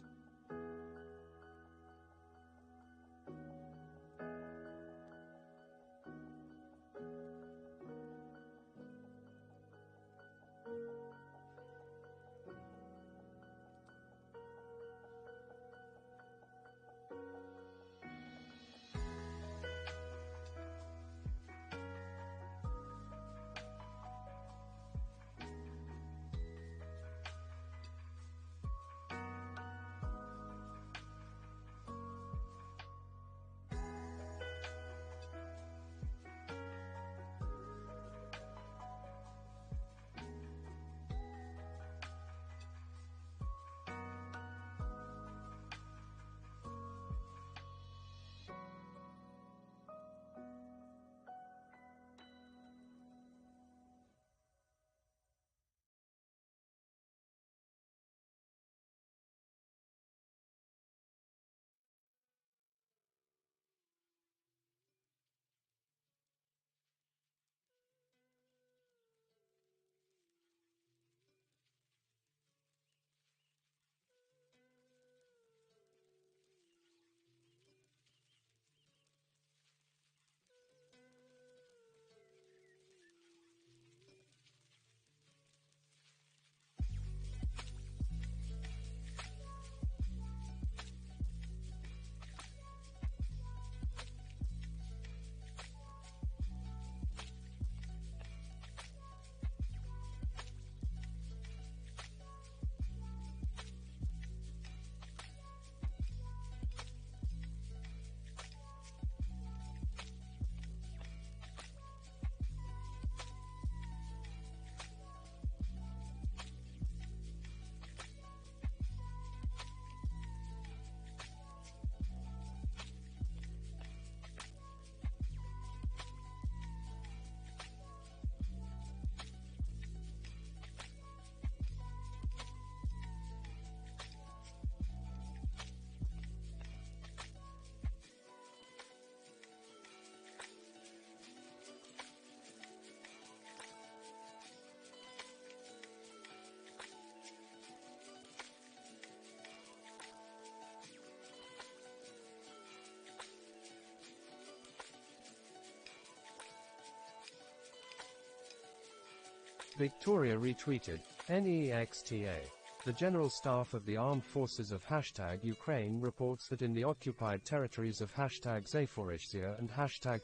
Victoria retweeted, NEXTA. The General Staff of the Armed Forces of #Ukraine reports that in the occupied territories of #Zaporizhzhia and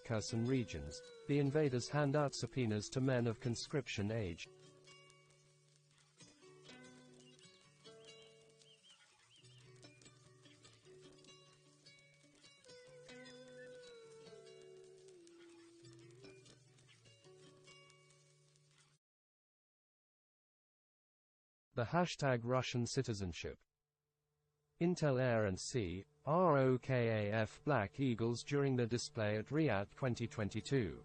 #Kherson regions, the invaders hand out subpoenas to men of conscription age. The #Russian citizenship. Intel Air and Sea, ROKAF Black Eagles during the display at Riyadh 2022.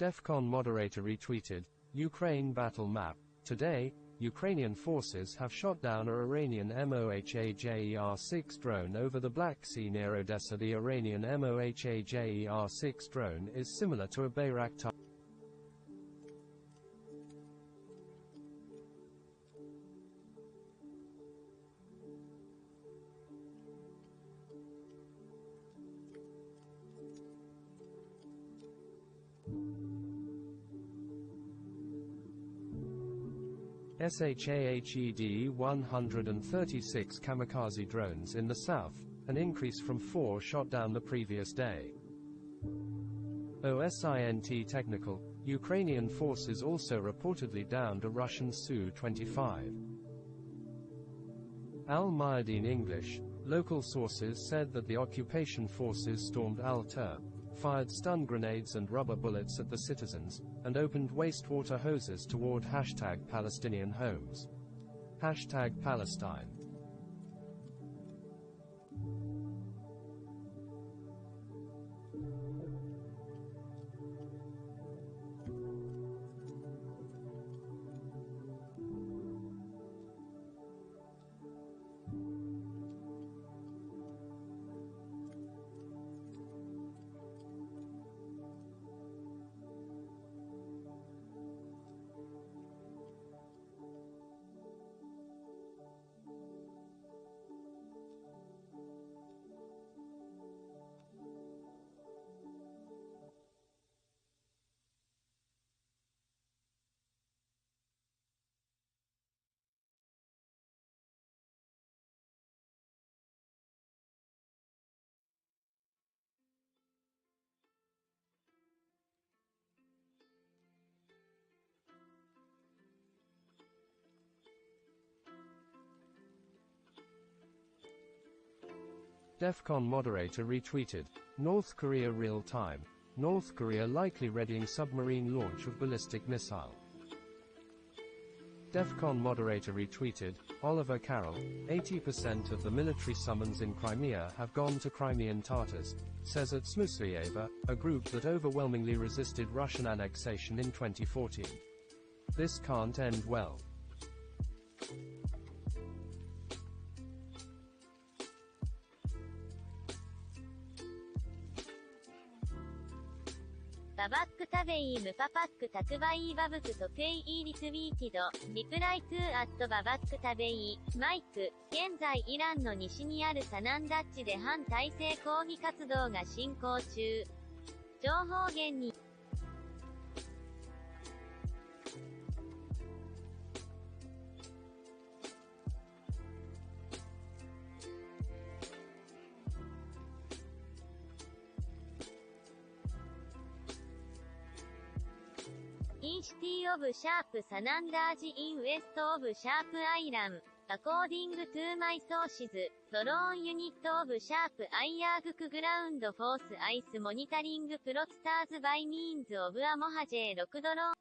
DEFCON moderator retweeted, Ukraine battle map. Today, Ukrainian forces have shot down an Iranian Mohajer-6 drone over the Black Sea near Odessa. The Iranian Mohajer-6 drone is similar to a Bayraktar. SHAHED 136 kamikaze drones in the south, an increase from 4 shot down the previous day. OSINT technical, Ukrainian forces also reportedly downed a Russian Su-25. Al-Mayadeen English, local sources said that the occupation forces stormed Al-Terp, fired stun grenades and rubber bullets at the citizens, and opened wastewater hoses toward #Palestinian homes. #Palestine. DEFCON moderator retweeted, North Korea real-time, North Korea likely readying submarine launch of ballistic missile. DEFCON moderator retweeted, Oliver Carroll, 80% of the military summons in Crimea have gone to Crimean Tatars, says at Smusuyeva, a group that overwhelmingly resisted Russian annexation in 2014. This can't end well.ババックタベイムパパックタクバイバブクとケイイリツウィーティド、リプライトゥーアットババックタベイ、マイク、現在イランの西にあるサナンダッチで反体制抗議活動が進行中。情報源にインシティオブシャープサナンダージインウエストオブシャープアイラン、アコーディングトゥーマイソーシズ、ドローンユニットオブシャープアイヤーグクグラウンドフォースアイスモニタリングプロスターズバイミーンズオブアモハジェ6ドローン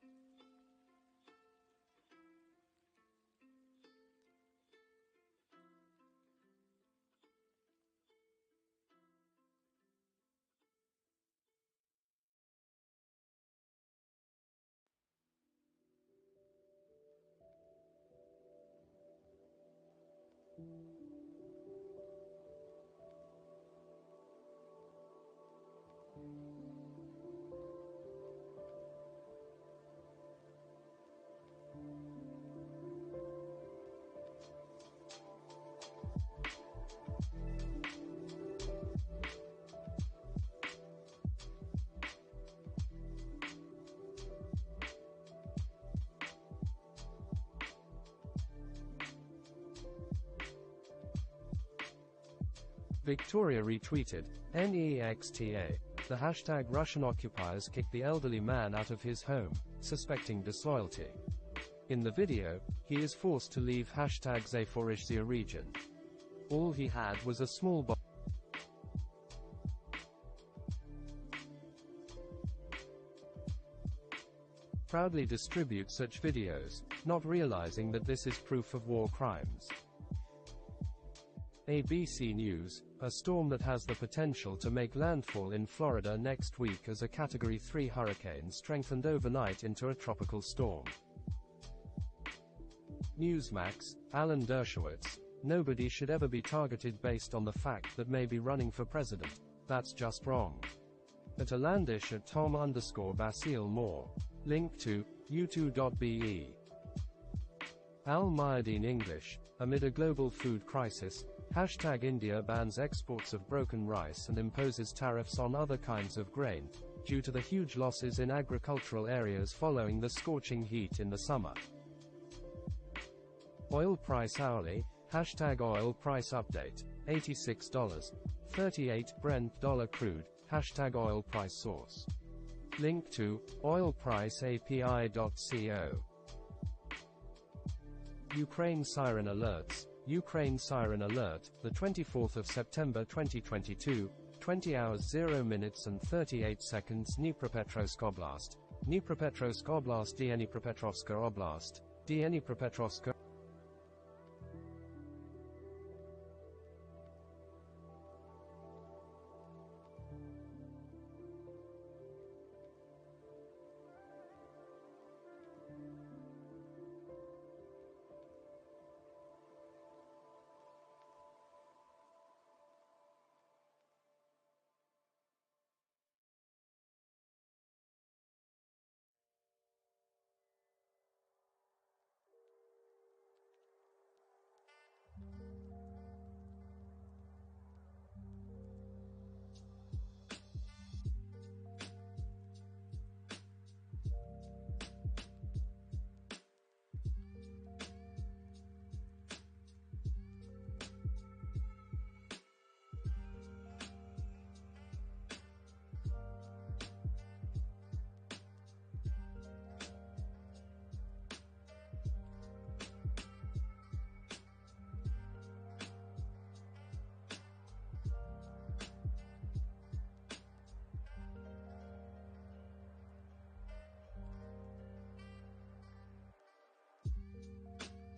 Victoria retweeted, NEXTA, the hashtag Russian occupiers kicked the elderly man out of his home, suspecting disloyalty. In the video, he is forced to leave hashtag Zaporizhzhia region. All he had was a small box. Proudly distribute such videos, not realizing that this is proof of war crimes. ABC News, a storm that has the potential to make landfall in Florida next week as a Category 3 hurricane strengthened overnight into a tropical storm. Newsmax, Alan Dershowitz, nobody should ever be targeted based on the fact that may be running for president. That's just wrong. At Alandish at Tom_Basile Moore. Link to u2.be. Al Mayadeen English, amid a global food crisis, #India bans exports of broken rice and imposes tariffs on other kinds of grain, due to the huge losses in agricultural areas following the scorching heat in the summer. Oil price hourly, #oil price update, $86.38 Brent dollar crude, #oil price source. Link to oilpriceapi.co. Ukraine siren alerts. Ukraine siren alert, the 24th of September 2022, 20 hours 0 minutes and 38 seconds Dnipropetrovsk Oblast. Dnipropetrovsk Oblast Dnipropetrovska Oblast. Dnipropetrovska.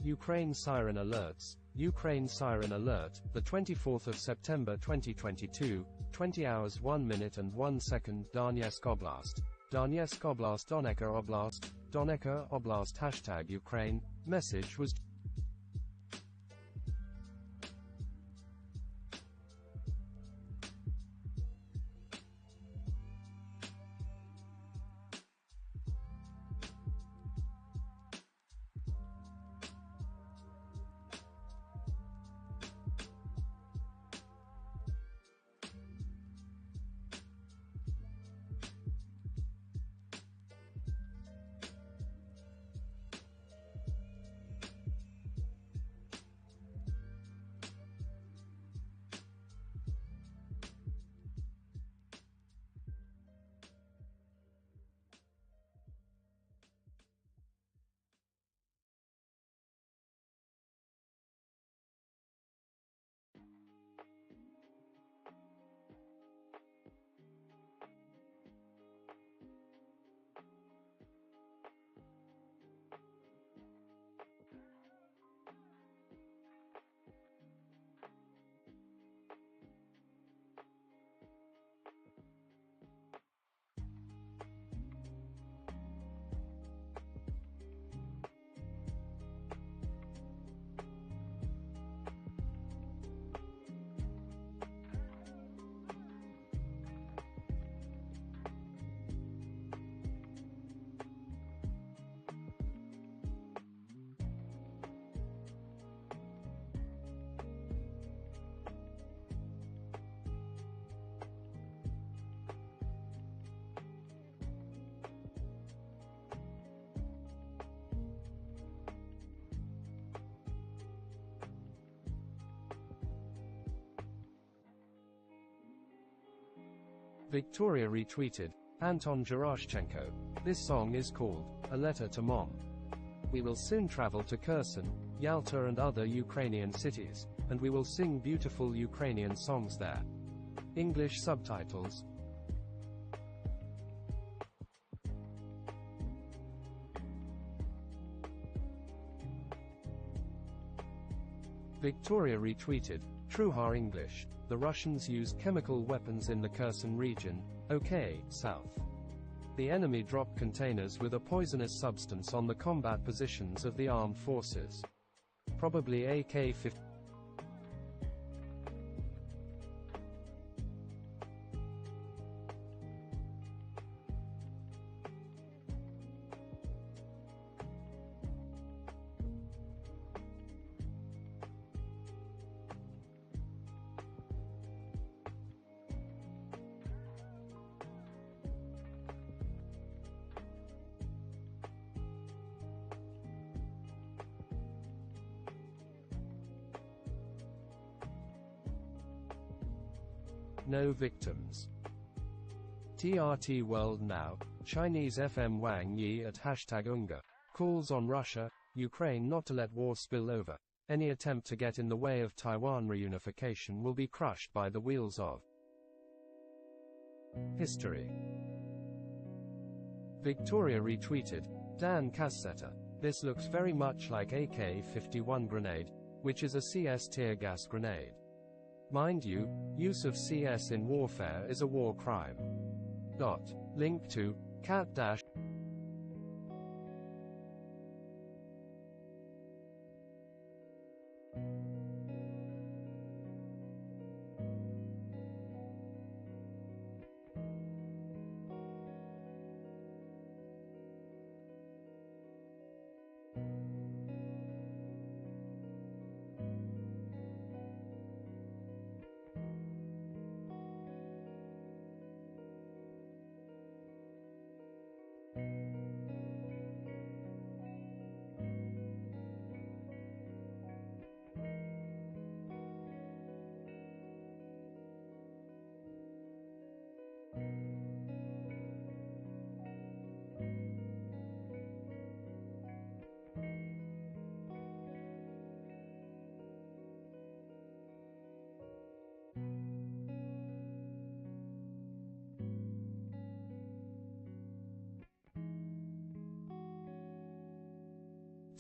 Ukraine siren alerts. Ukraine siren alert, the 24th of September 2022, 20 hours 1 minute and 1 second Donetsk Oblast. Donetsk Oblast Donetsk Oblast. Donetsk Oblast #Ukraine. Message was Victoria retweeted Anton Gerashchenko. This song is called A Letter to Mom. We will soon travel to Kherson, Yalta and other Ukrainian cities, and we will sing beautiful Ukrainian songs there. English subtitles. Victoria retweeted Truha English. The Russians use chemical weapons in the Kherson region. OK, South. The enemy dropped containers with a poisonous substance on the combat positions of the armed forces. Probably AK-50. No victims. TRT World Now, Chinese FM Wang Yi at #Unga. Calls on Russia, Ukraine not to let war spill over. Any attempt to get in the way of Taiwan reunification will be crushed by the wheels of history. Victoria retweeted, Dan Cassetta. This looks very much like AK-51 grenade, which is a CS tear gas grenade. Mind you, use of CS in warfare is a war crime. Link to cat dash.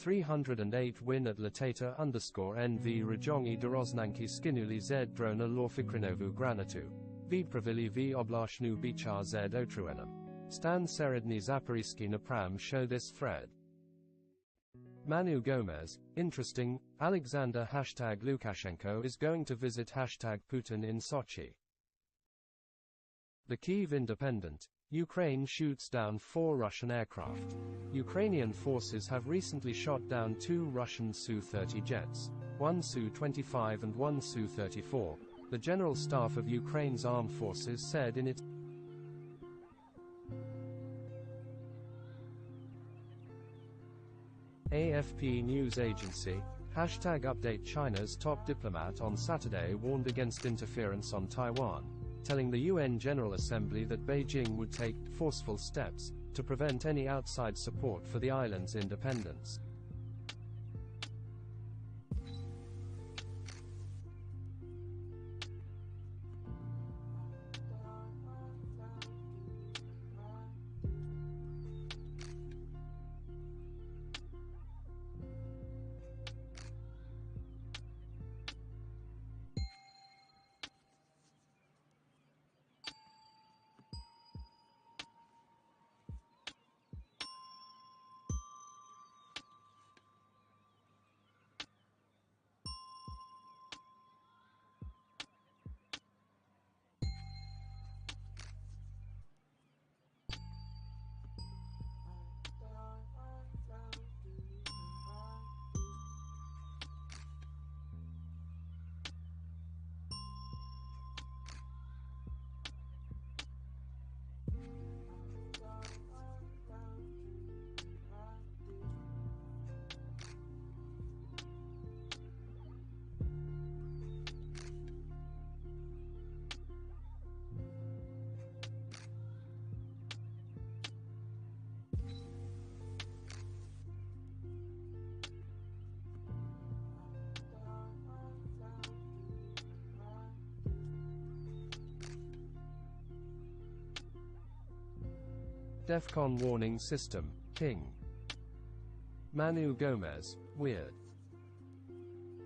(308 win at Latata _NV Rajongi Doroznanki Skinuli Z Drona Lorfikrinovu Granatu. V Pravili V Oblashnu Bichar Z Otruenum. Stan Seredny Zaporiski Napram show this thread. Manu Gomez, interesting, Alexander #Lukashenko is going to visit #Putin in Sochi. The Kyiv Independent. Ukraine shoots down 4 Russian aircraft. Ukrainian forces have recently shot down 2 Russian Su-30 jets, one Su-25 and one Su-34, the General Staff of Ukraine's armed forces said in its AFP news agency. #update China's top diplomat on Saturday warned against interference on Taiwan, telling the UN General Assembly that Beijing would take forceful steps to prevent any outside support for the island's independence. DEFCON warning system, ping. Manu Gomez, weird.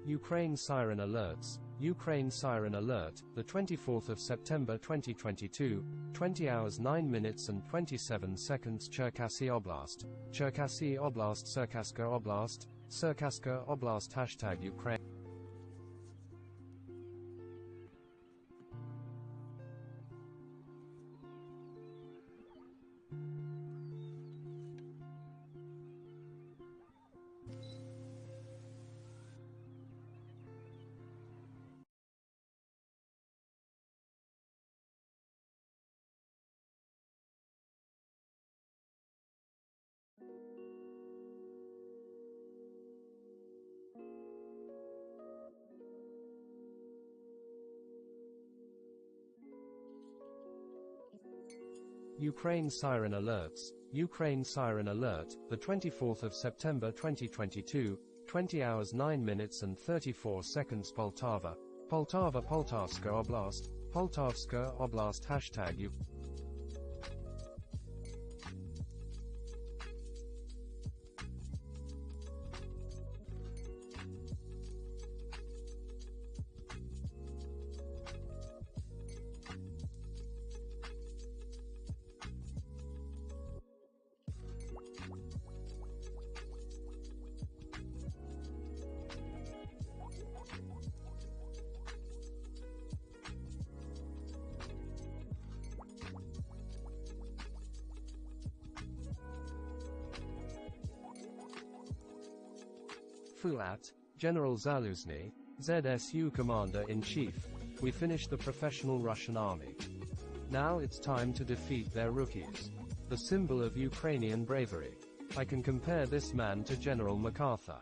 Ukraine siren alerts, Ukraine siren alert, the 24th of September 2022, 20 hours 9 minutes and 27 seconds. Cherkasy Oblast, Cherkasy Oblast, Cirkaska Oblast, Cirkaska Oblast. Hashtag Ukraine. Ukraine siren alerts. Ukraine siren alert, the 24th of September 2022, 20 hours 9 minutes and 34 seconds. Poltava, Poltava, Poltavska Oblast, Poltavska Oblast. Hashtag Fuat, General Zaluzny, ZSU Commander-in-Chief. We finished the professional Russian army. Now it's time to defeat their rookies. The symbol of Ukrainian bravery. I can compare this man to General MacArthur.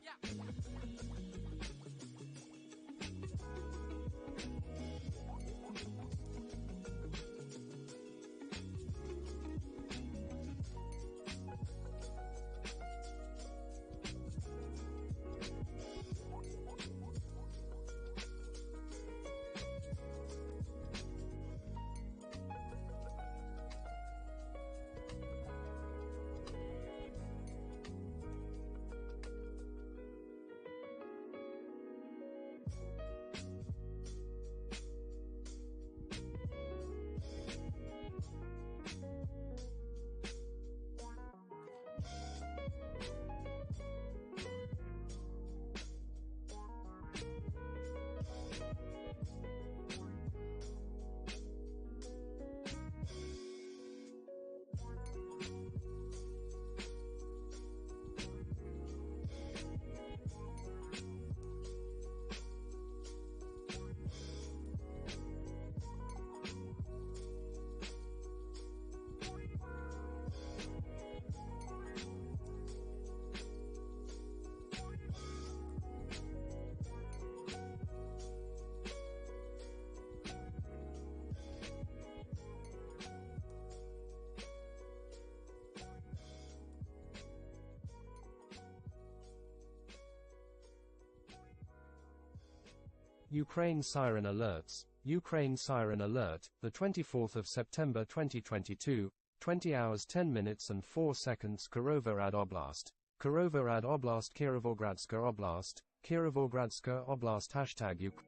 Ukraine siren alerts. Ukraine siren alert, the 24th of September 2022, 20 hours 10 minutes and 4 seconds. Kirovohrad Oblast, Kirovohrad Oblast, Kirovogradska Oblast, Kirovogradska Oblast. Hashtag Ukraine.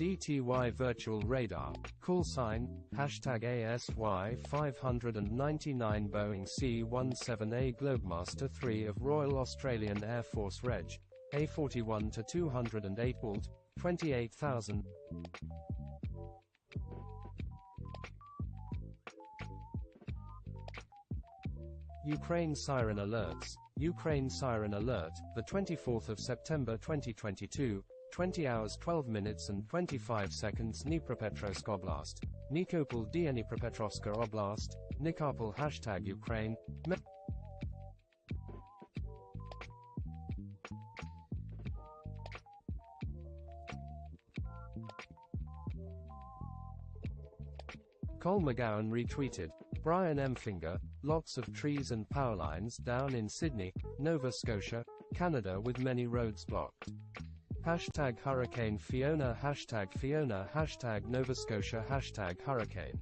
DTY Virtual Radar, call sign, hashtag ASY 599 Boeing C-17A Globemaster III of Royal Australian Air Force Reg. A41 to 208 Walt, 28,000. Ukraine Siren Alerts. Ukraine Siren Alert, the 24th of September 2022, 20 hours 12 minutes and 25 seconds Dnipropetrovsk Oblast, Nikopol Dnipropetrovska Oblast, Nikopol hashtag Ukraine, Col McGowan retweeted, Brian Emfinger, lots of trees and power lines down in Sydney, Nova Scotia, Canada with many roads blocked. Hashtag Hurricane Fiona, hashtag Nova Scotia, hashtag hurricane.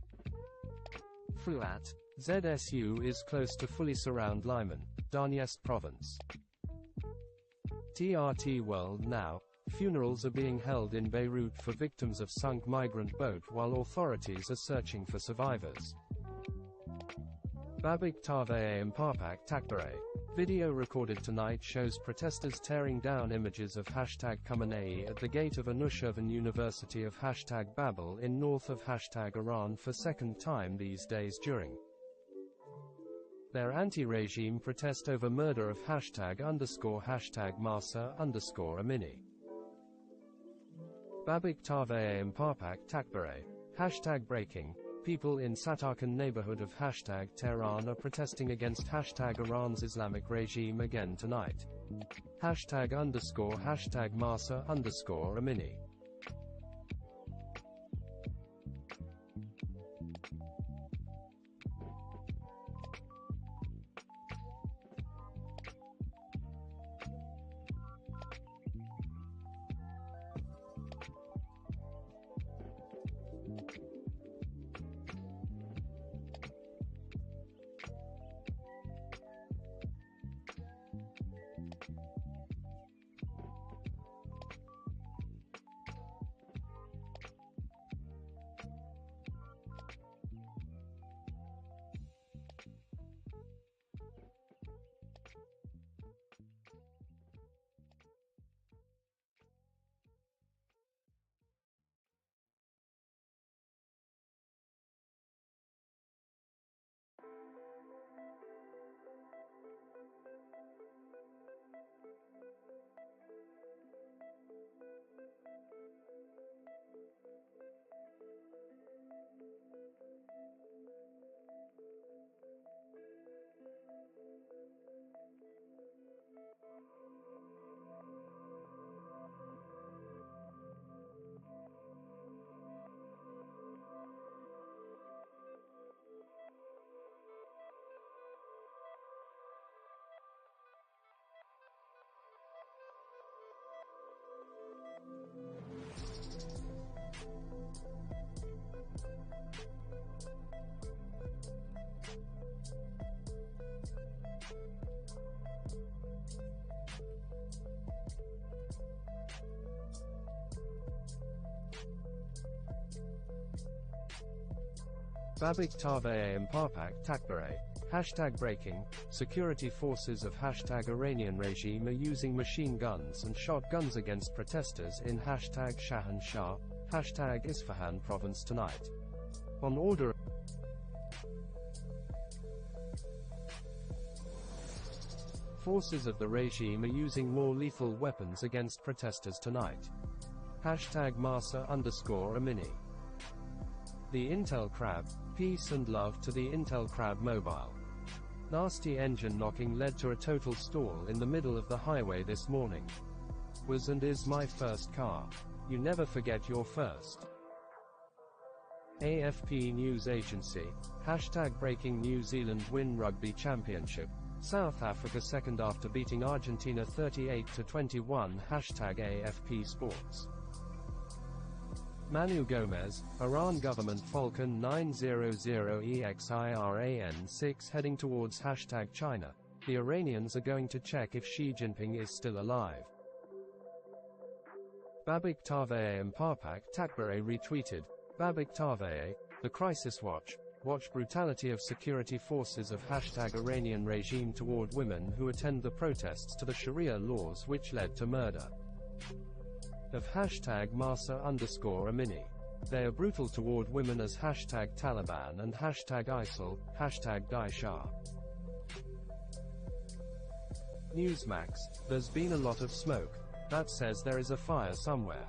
Fruat. ZSU is close to fully surround Lyman, Donetsk province. TRT World Now. Funerals are being held in Beirut for victims of sunk migrant boat while authorities are searching for survivors. Babik Tavayam Parpak Takbare. Video recorded tonight shows protesters tearing down images of hashtag Khamenei at the gate of Anushirvan University of hashtag Babel in north of hashtag Iran for second time these days during their anti-regime protest over murder of hashtag Mahsa Amini. Babik Tavayam Parpak Takbare. Hashtag breaking. People in Satarkand neighborhood of hashtag Tehran are protesting against hashtag Iran's Islamic regime again tonight. Hashtag Mahsa Amini. Babik Tavayam Parpak Takbare. Hashtag breaking. Security forces of hashtag Iranian regime are using machine guns and shotguns against protesters in hashtag Shahan Shah, hashtag Isfahan province tonight. On order forces of the regime are using more lethal weapons against protesters tonight. Hashtag Mahsa Amini. The Intel Crab. Peace and love to the Intel Crab Mobile. Nasty engine knocking led to a total stall in the middle of the highway this morning. Was and is my first car. You never forget your first. AFP News Agency. Hashtag breaking. New Zealand win Rugby Championship. South Africa second after beating Argentina 38-21. Hashtag AFP Sports. Manu Gomez, Iran government Falcon 900EXIRAN6 heading towards hashtag China. The Iranians are going to check if Xi Jinping is still alive. Babik Taveye and Parpak Takbare retweeted. Babik Taveye, The Crisis Watch, watch brutality of security forces of hashtag Iranian regime toward women who attend the protests to the Sharia laws which led to murder. Of hashtag Masa_Amini. They are brutal toward women as hashtag Taliban and hashtag ISIL, hashtag Daesh. Newsmax, there's been a lot of smoke. That says there is a fire somewhere.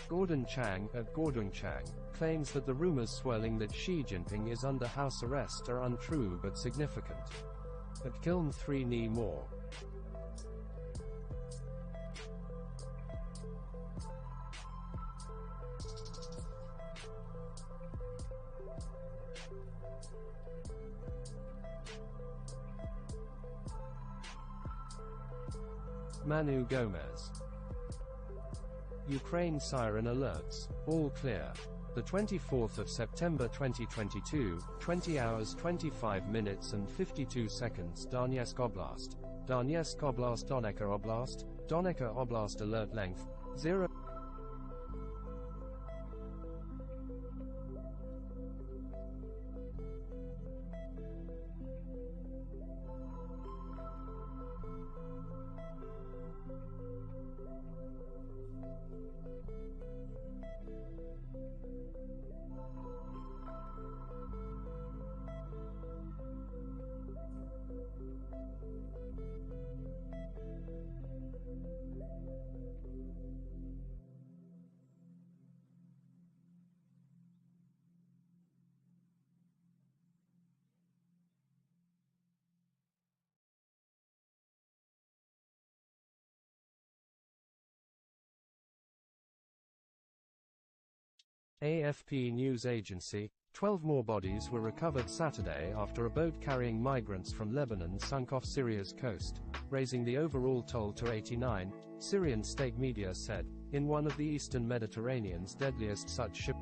Gordon Chang, at Gordon Chang, claims that the rumors swirling that Xi Jinping is under house arrest are untrue but significant. At Kiln 3 Knee More. Manu Gomez. Ukraine siren alerts. All clear. The 24th of September 2022, 20 hours 25 minutes and 52 seconds. Donetsk Oblast. Donetsk Oblast. Donetsk Oblast. Donetsk Oblast alert length 0. AFP news agency, 12 more bodies were recovered Saturday after a boat carrying migrants from Lebanon sunk off Syria's coast, raising the overall toll to 89, Syrian state media said, in one of the eastern Mediterranean's deadliest such ships.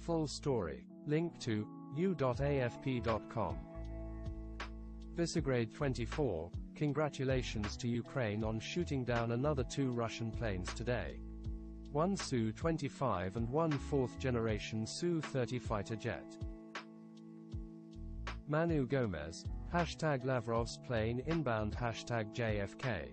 Full story. Link to u.afp.com. Visegrad 24, congratulations to Ukraine on shooting down another 2 Russian planes today. One Su-25 and one 4th-generation Su-30 fighter jet. Manu Gomez, hashtag Lavrov's plane inbound hashtag JFK.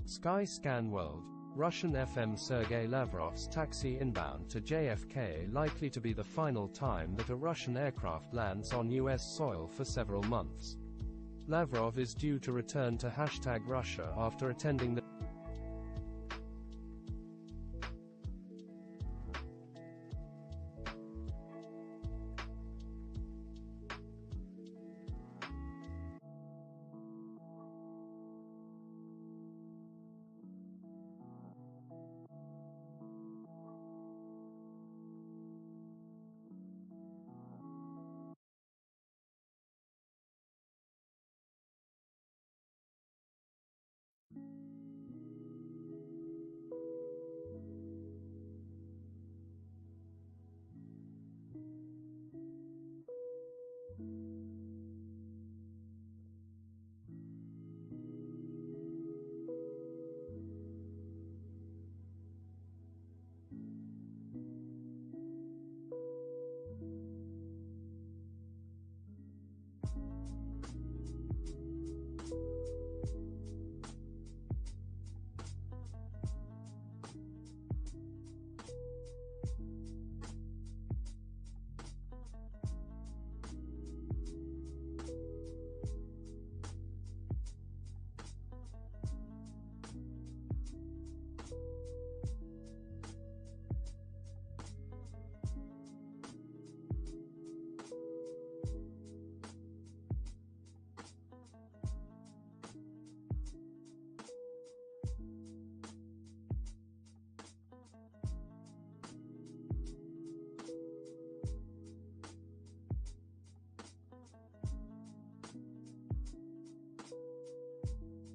Sky Scan World. Russian FM Sergei Lavrov's taxi inbound to JFK likely to be the final time that a Russian aircraft lands on US soil for several months. Lavrov is due to return to hashtag Russia after attending the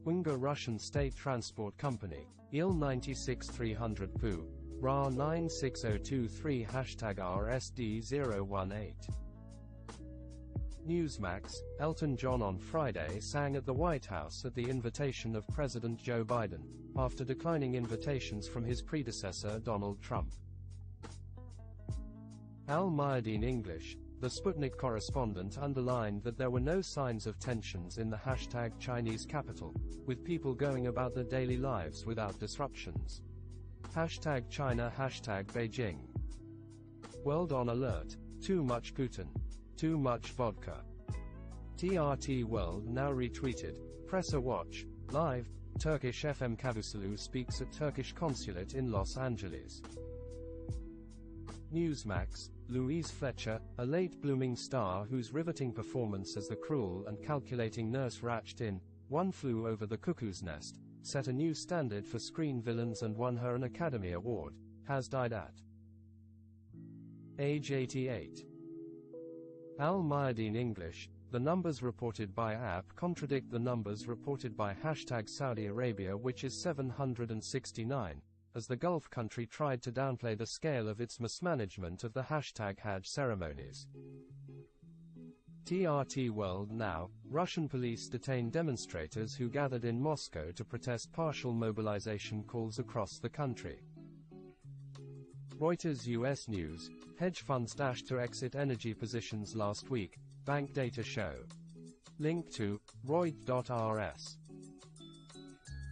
Winga Russian State Transport Company, IL-96-300 PU, RA 96023 #RSD018. Newsmax, Elton John on Friday sang at the White House at the invitation of President Joe Biden, after declining invitations from his predecessor Donald Trump. Al Mayadeen English, the Sputnik correspondent, underlined that there were no signs of tensions in the #Chinese capital, with people going about their daily lives without disruptions. #China #Beijing. World on alert. Too much Putin. Too much vodka. TRT World now retweeted. Presser Watch. Live. Turkish FM Cavusoglu speaks at Turkish consulate in Los Angeles. Newsmax, Louise Fletcher, a late blooming star whose riveting performance as the cruel and calculating Nurse Ratched in One Flew Over the Cuckoo's Nest set a new standard for screen villains and won her an Academy Award, has died at age 88. Al Mayadeen English, the numbers reported by app contradict the numbers reported by #Saudi Arabia, which is 769, as the Gulf country tried to downplay the scale of its mismanagement of the #Hajj ceremonies. TRT World now, Russian police detain demonstrators who gathered in Moscow to protest partial mobilization calls across the country. Reuters US News, hedge funds dashed to exit energy positions last week, bank data show. Link to Reut.rs.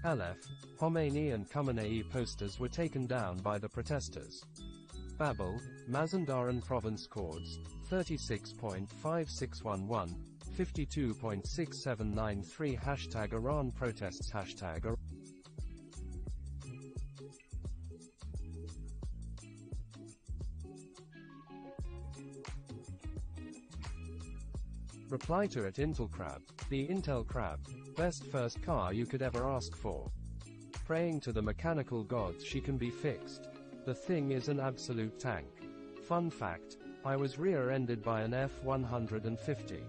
Aleph, Khomeini and Khamenei posters were taken down by the protesters. Babel, Mazandaran province chords, 36.5611, 52.6793 #Iran protests #Iran. Reply to it Intel Crab, the Intel Crab, best first car you could ever ask for. Praying to the mechanical gods she can be fixed. The thing is an absolute tank. Fun fact, I was rear-ended by an F-150.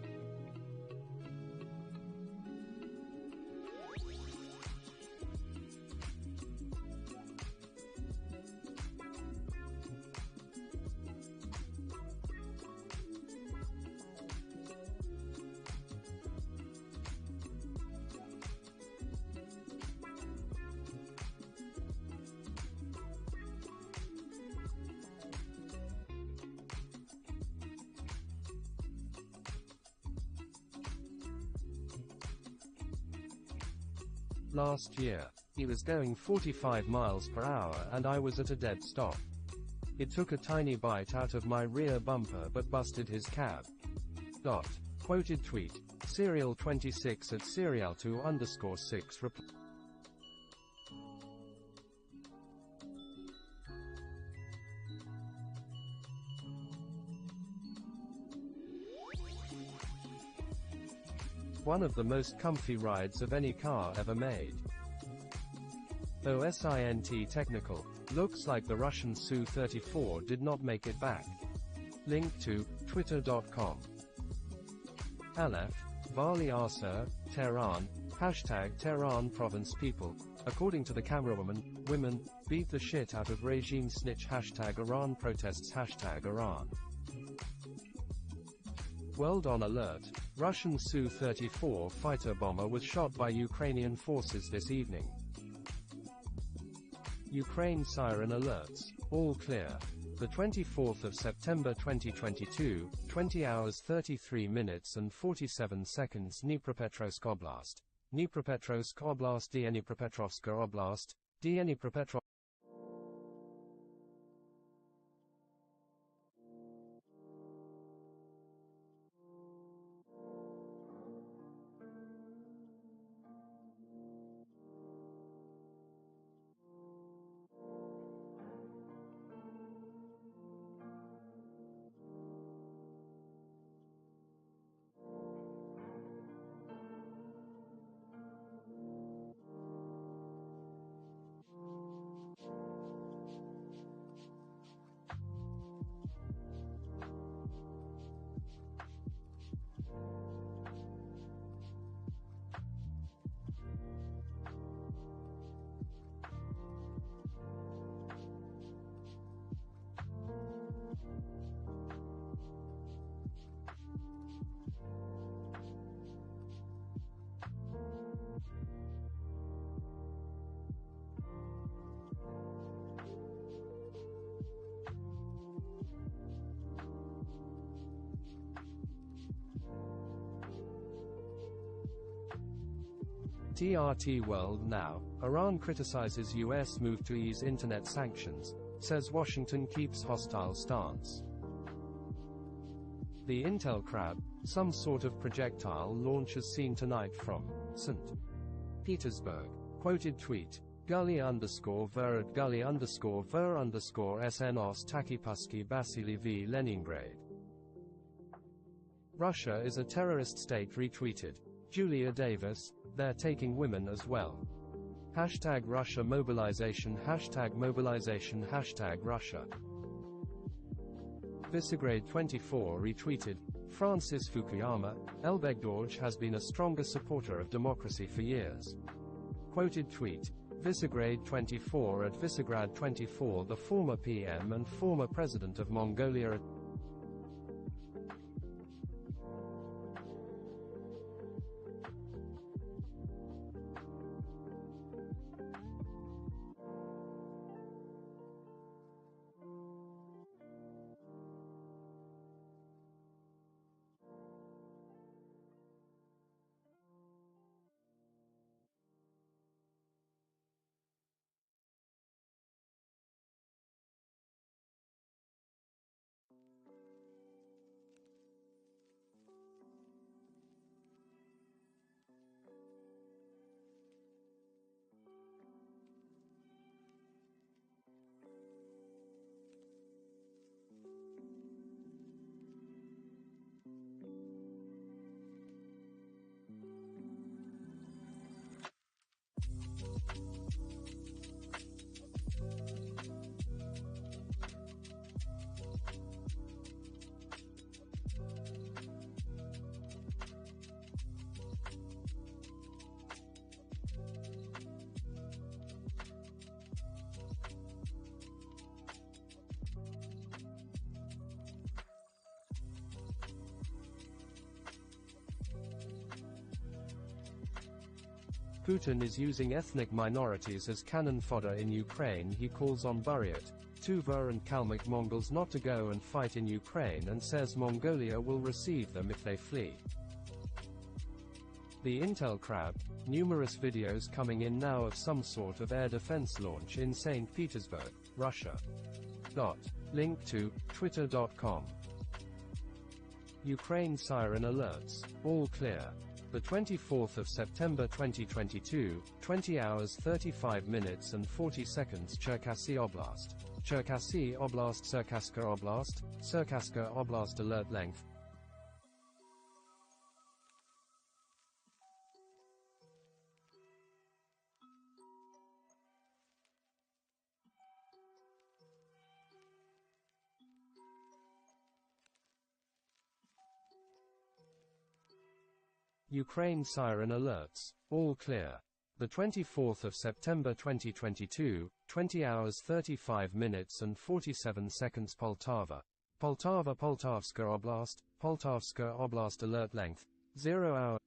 Last year, he was going 45 miles per hour and I was at a dead stop. It took a tiny bite out of my rear bumper but busted his cab. Quoted tweet, Serial26 at Serial2_6 One of the most comfy rides of any car ever made. OSINT technical, looks like the Russian Su-34 did not make it back. Link to twitter.com. Aleph, Vali Arsa, Tehran, #Tehran province people, according to the camerawoman, women, beat the shit out of regime snitch #Iran protests #Iran. World on alert, Russian Su-34 fighter bomber was shot by Ukrainian forces this evening. Ukraine siren alerts, all clear. The 24th of September 2022, 20 hours 33 minutes and 47 seconds Dnipropetrovsk Oblast. Dnipropetrovsk Oblast Dnipropetrovsk Oblast, Dnipropetrovsk TRT World Now, Iran criticizes U.S. move to ease internet sanctions, says Washington keeps hostile stance. The Intel Crab, some sort of projectile launch is seen tonight from St. Petersburg. Quoted tweet. Gully_ver at Gully_ver_SNOS Takipuski Basili v Leningrad. Russia is a terrorist state retweeted. Julia Davis, they're taking women as well. Hashtag Russia mobilization, hashtag mobilization, hashtag Russia. Visegrad 24 retweeted. Francis Fukuyama, Elbegdorj has been a stronger supporter of democracy for years. Quoted tweet. Visegrad 24 at Visegrad 24, the former PM and former president of Mongolia. Putin is using ethnic minorities as cannon fodder in Ukraine. He calls on Buryat, Tuva and Kalmyk Mongols not to go and fight in Ukraine and says Mongolia will receive them if they flee. The Intel Crab, numerous videos coming in now of some sort of air defense launch in St. Petersburg, Russia. Link to twitter.com. Ukraine siren alerts, all clear. The 24th of September 2022, 20 hours 35 minutes and 40 seconds. Cherkasy Oblast. Cherkasy Oblast, Cirkasska Oblast, Cirkasska Oblast alert length. Ukraine siren alerts, all clear. The 24th of September 2022, 20 hours 35 minutes and 47 seconds. Poltava. Poltavska Oblast, Poltavska Oblast alert length, 0 hour.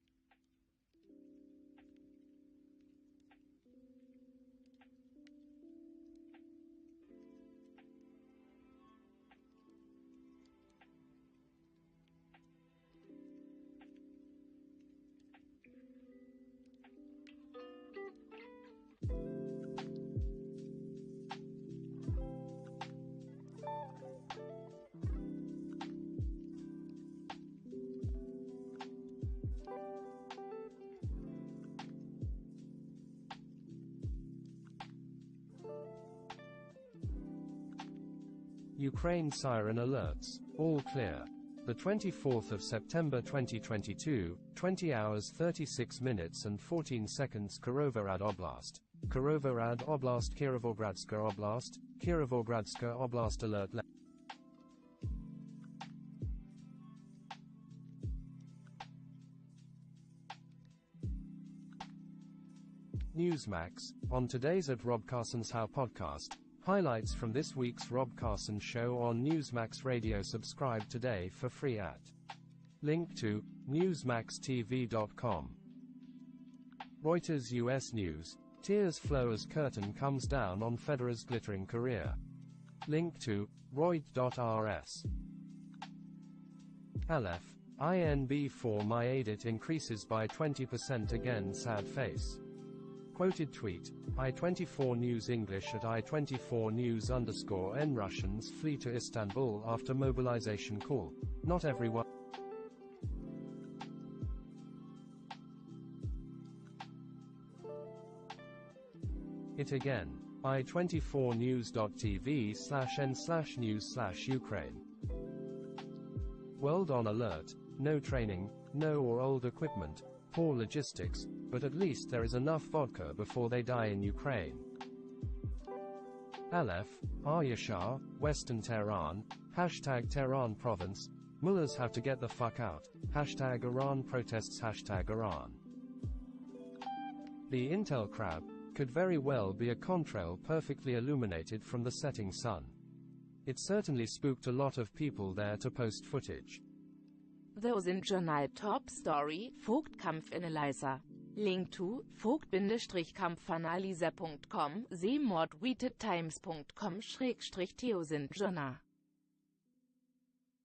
Ukraine siren alerts, all clear. The 24th of September 2022, 20 hours 36 minutes and 14 seconds. Kirovohrad Oblast. Kirovohrad Oblast, Kirovogradska Oblast, Kirovogradska Oblast alert. Newsmax, on today's at Rob Carson's How podcast. Highlights from this week's Rob Carson Show on Newsmax Radio. Subscribe today for free at link to newsmaxtv.com. Reuters U.S. News. Tears flow as curtain comes down on Federer's glittering career. Link to Reut.rs. Aleph. INB4 my edit increases by 20% again sad face. Quoted tweet, I24 News English at I24 News _N Russians flee to Istanbul after mobilization call. Not everyone. It again. i24news.tv/n/news/Ukraine. World on alert. No training, no or old equipment, poor logistics, but at least there is enough vodka before they die in Ukraine. Aleph, Aryashar, Western Tehran, hashtag Tehran province, mullahs have to get the fuck out, hashtag Iran protests, hashtag Iran. The Intel crab could very well be a contrail perfectly illuminated from the setting sun. It certainly spooked a lot of people there to post footage. Those in Journal Top Story, Vogt Kampfanalyzer. Link to, Vogt-Kampfanalyzer.com, Semordweetedtimes.com/Theosin-Journal.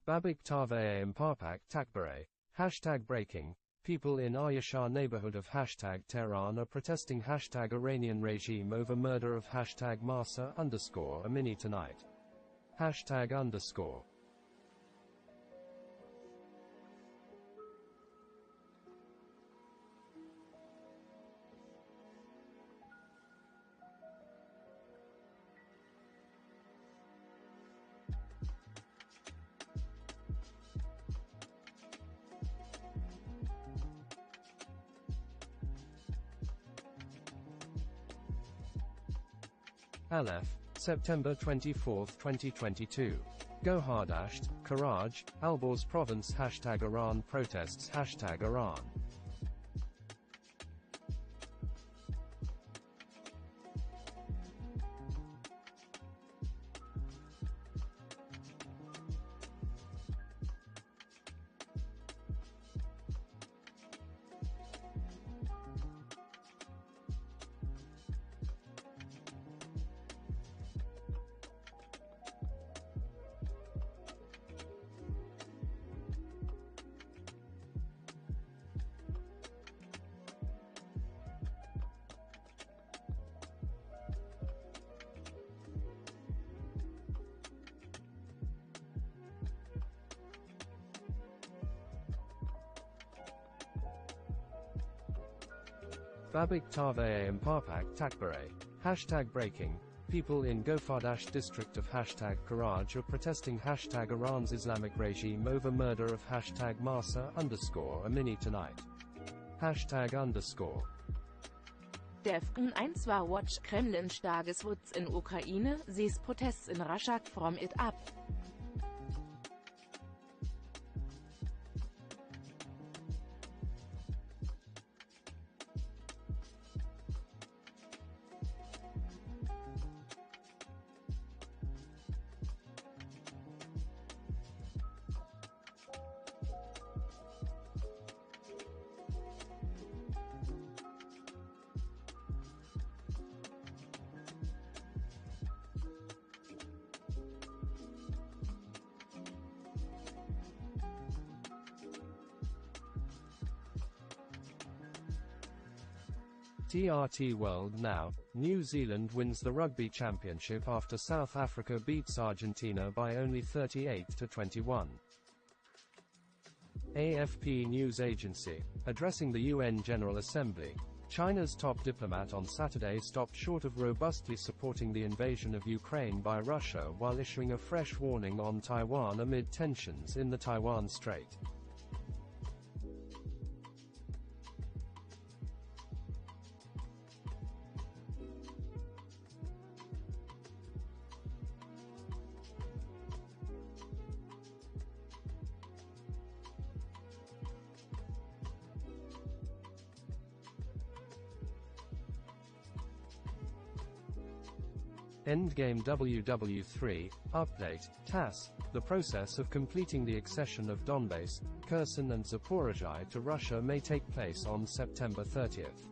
Babik Taveh Mparpak Takbare. Hashtag breaking. People in Aryashar neighborhood of hashtag Tehran are protesting hashtag Iranian regime over murder of hashtag Mahsa_Amini tonight. Hashtag _. Aleph, September 24, 2022. Gohardasht, Karaj, Alborz province hashtag Iran protests hashtag Iran. Babik Taveh Mparpak Takbare. Hashtag breaking. People in Gofardash district of hashtag Karaj are protesting hashtag Iran's Islamic regime over murder of hashtag Mahsa_Amini tonight. Hashtag _. Defcon 1 war Watch Kremlin Tageswutz in Ukraine, sees protests in Russia from it up. TRT World Now. New Zealand wins the Rugby Championship after South Africa beats Argentina by only 38-21. AFP News Agency. Addressing the UN General Assembly, China's top diplomat on Saturday stopped short of robustly supporting the invasion of Ukraine by Russia while issuing a fresh warning on Taiwan amid tensions in the Taiwan Strait. Endgame WW3, Update, TASS, the process of completing the accession of Donbass, Kherson and Zaporizhzhia to Russia may take place on September 30th.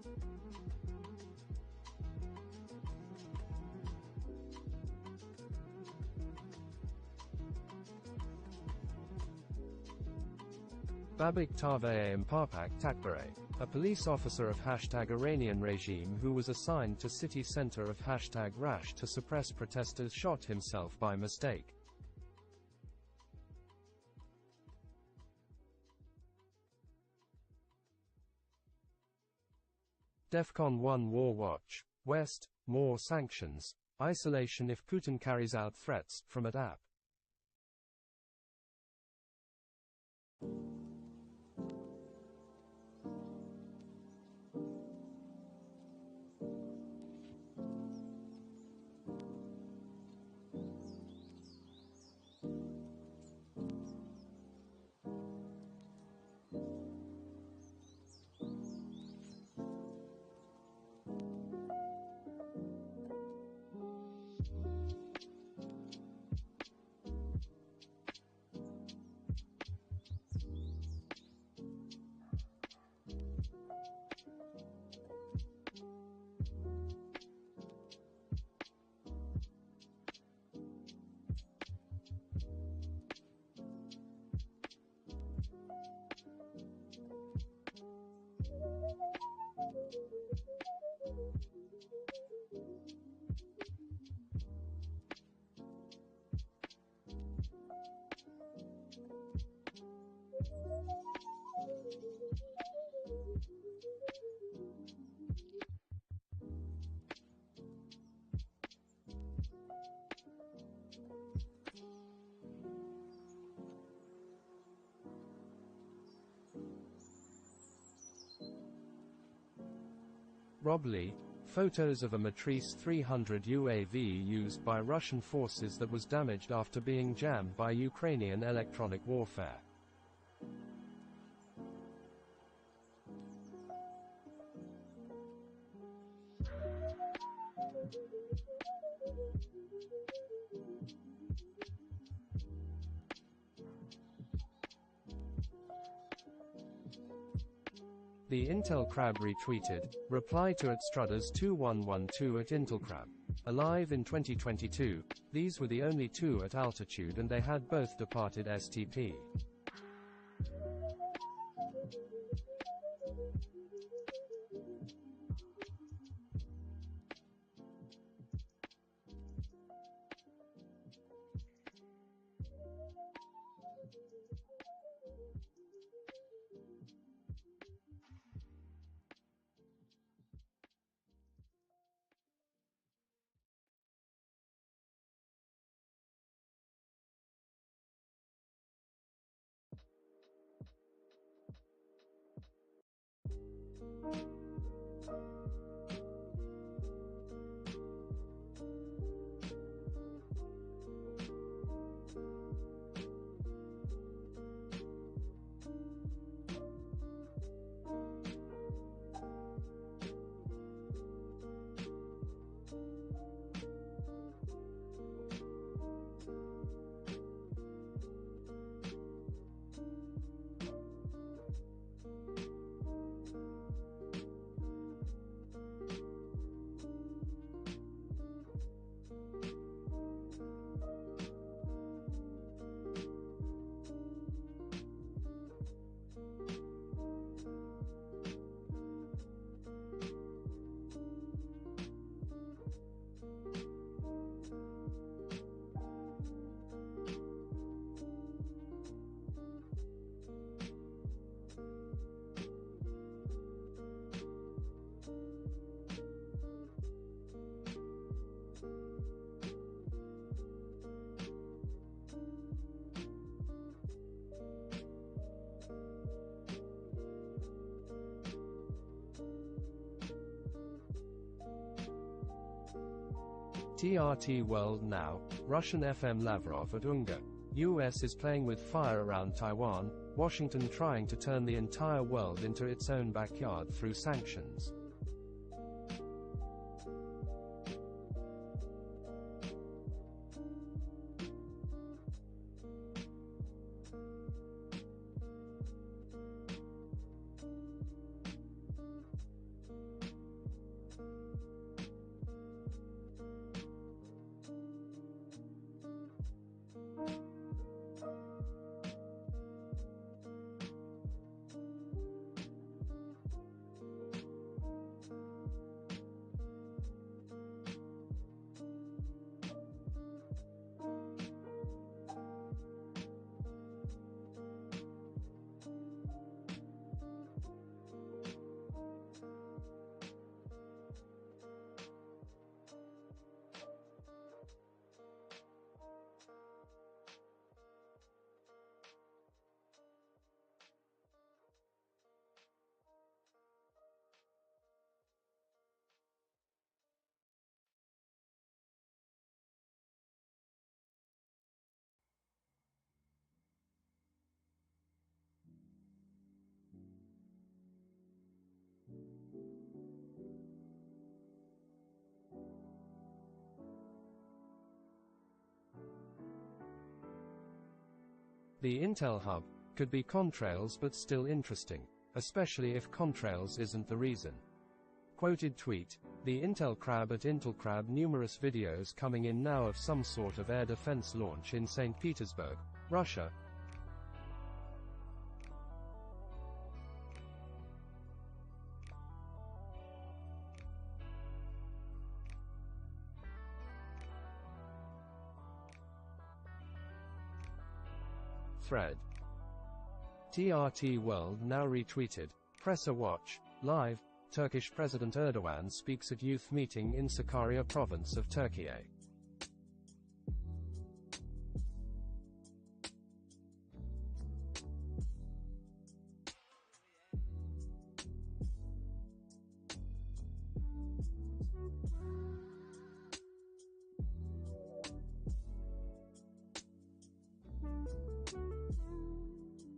Babik Taveh Mpapak Takbare, a police officer of #Iranian regime who was assigned to city center of #Rash to suppress protesters, shot himself by mistake. DEFCON 1 War Watch. West, more sanctions. Isolation if Putin carries out threats, from app. Robley, photos of a Matrice 300 UAV used by Russian forces that was damaged after being jammed by Ukrainian electronic warfare. The Intel Crab retweeted, reply to @Strudders2112 at Intelcrab. Alive in 2022, these were the only two at altitude and they had both departed STP. TRT World Now, Russian FM Lavrov at UNGA. US is playing with fire around Taiwan, Washington trying to turn the entire world into its own backyard through sanctions. The Intel hub could be Contrails but still interesting, especially if Contrails isn't the reason. Quoted tweet, the Intel Crab at IntelCrab. Numerous videos coming in now of some sort of air defense launch in St. Petersburg, Russia. Thread. TRT World now retweeted. Presser Watch. Live. Turkish President Erdogan speaks at youth meeting in Sakarya province of Turkey.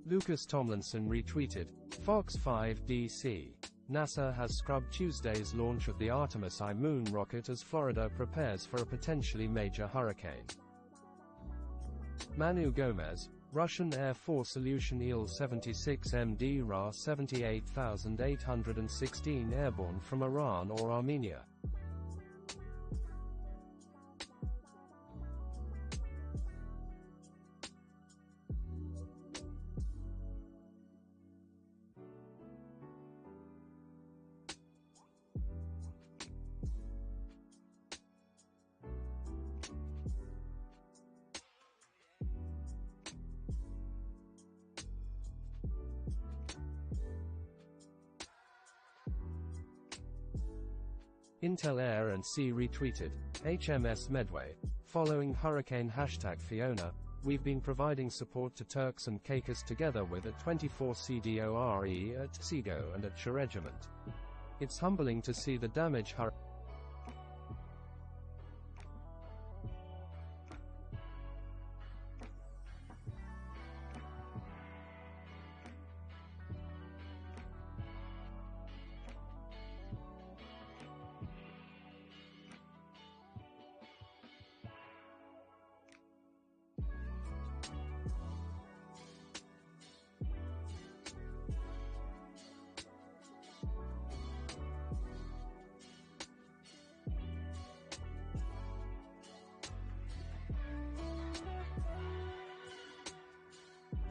Lucas Tomlinson retweeted. Fox 5 DC. NASA has scrubbed Tuesday's launch of the Artemis I moon rocket as Florida prepares for a potentially major hurricane. Manu Gomez, Russian Air Force Ilyushin Il-76MD Ra 78816 airborne from Iran or Armenia. Intel Air and Sea retweeted. HMS Medway. Following Hurricane #Fiona, we've been providing support to Turks and Caicos together with at 24 CDORE at SEGO and at SHA Regiment. It's humbling to see the damage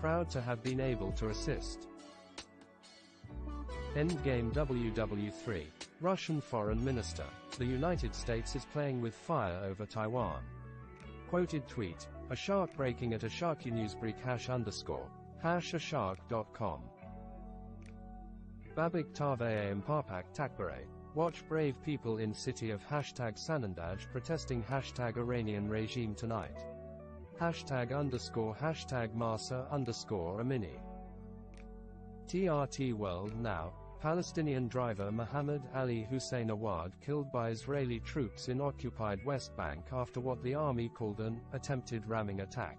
proud to have been able to assist. Endgame WW3. Russian Foreign Minister. The United States is playing with fire over Taiwan. Quoted tweet. A shark breaking at a #Newsbreak ##ashark.com. Babik Tave Mpapak Takbare. Watch brave people in city of #Sanandaj protesting #Iranian regime tonight. #_#Masa_Amini. TRT World Now. Palestinian driver Mohammed Ali Hussein Awad killed by Israeli troops in occupied West Bank after what the army called an attempted ramming attack.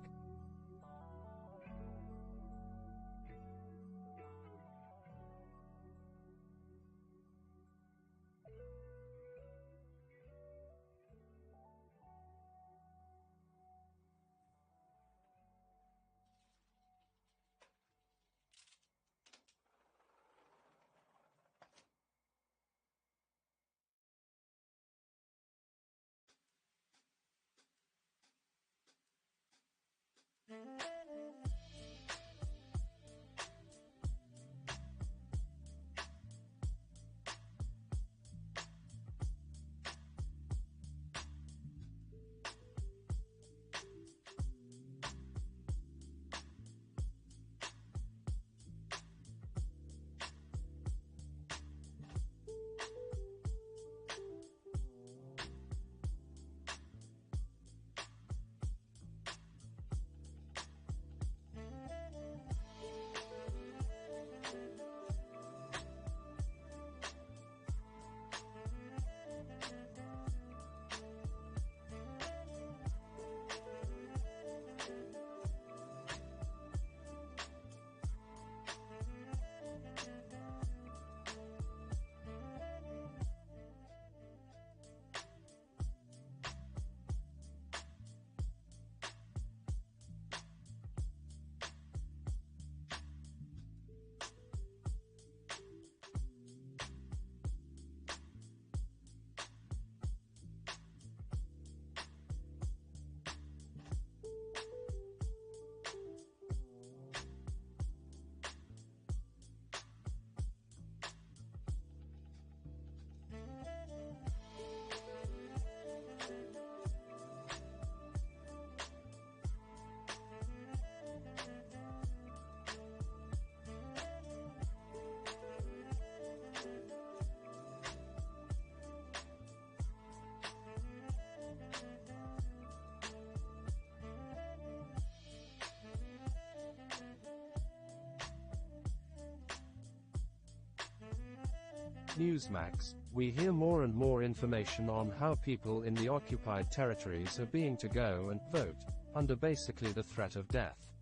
Newsmax, we hear more and more information on how people in the occupied territories are being to go and vote, under basically the threat of death.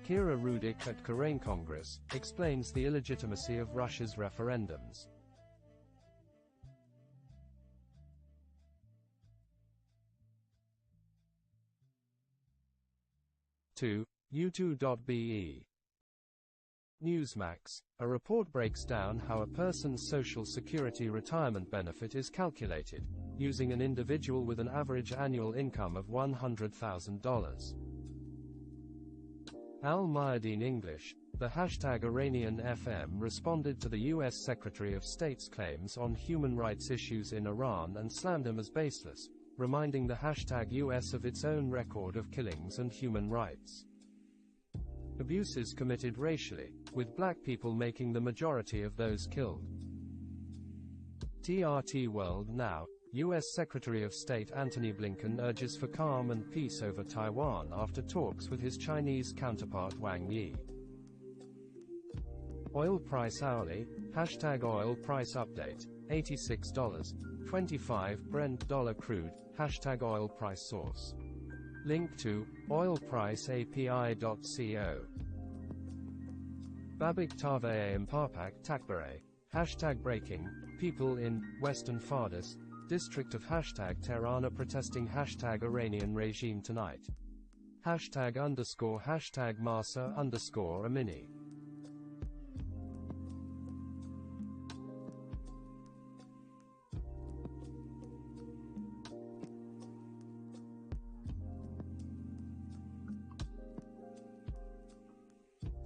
Kira Rudik at Karain Congress explains the illegitimacy of Russia's referendums. 2. U2.be. Newsmax. A report breaks down how a person's Social Security retirement benefit is calculated, using an individual with an average annual income of $100,000. Al Mayadeen English, the hashtag Iranian FM responded to the U.S. Secretary of State's claims on human rights issues in Iran and slammed him as baseless, reminding the hashtag U.S. of its own record of killings and human rights abuses committed racially, with black people making the majority of those killed. TRT World Now. U.S. Secretary of State Antony Blinken urges for calm and peace over Taiwan after talks with his Chinese counterpart Wang Yi. Oil price hourly, hashtag oil price update, $86.25 Brent dollar crude, hashtag oil price source. Link to oilpriceapi.co. Babik Tave Mparpak Takbare, hashtag breaking, people in Western Fardis, district of hashtag Tehran are protesting hashtag Iranian regime tonight. Hashtag Masa Amini.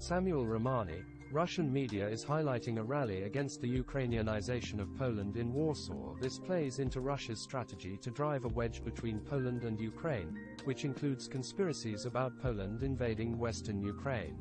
Samuel Romani. Russian media is highlighting a rally against the Ukrainianization of Poland in Warsaw. This plays into Russia's strategy to drive a wedge between Poland and Ukraine, which includes conspiracies about Poland invading Western Ukraine.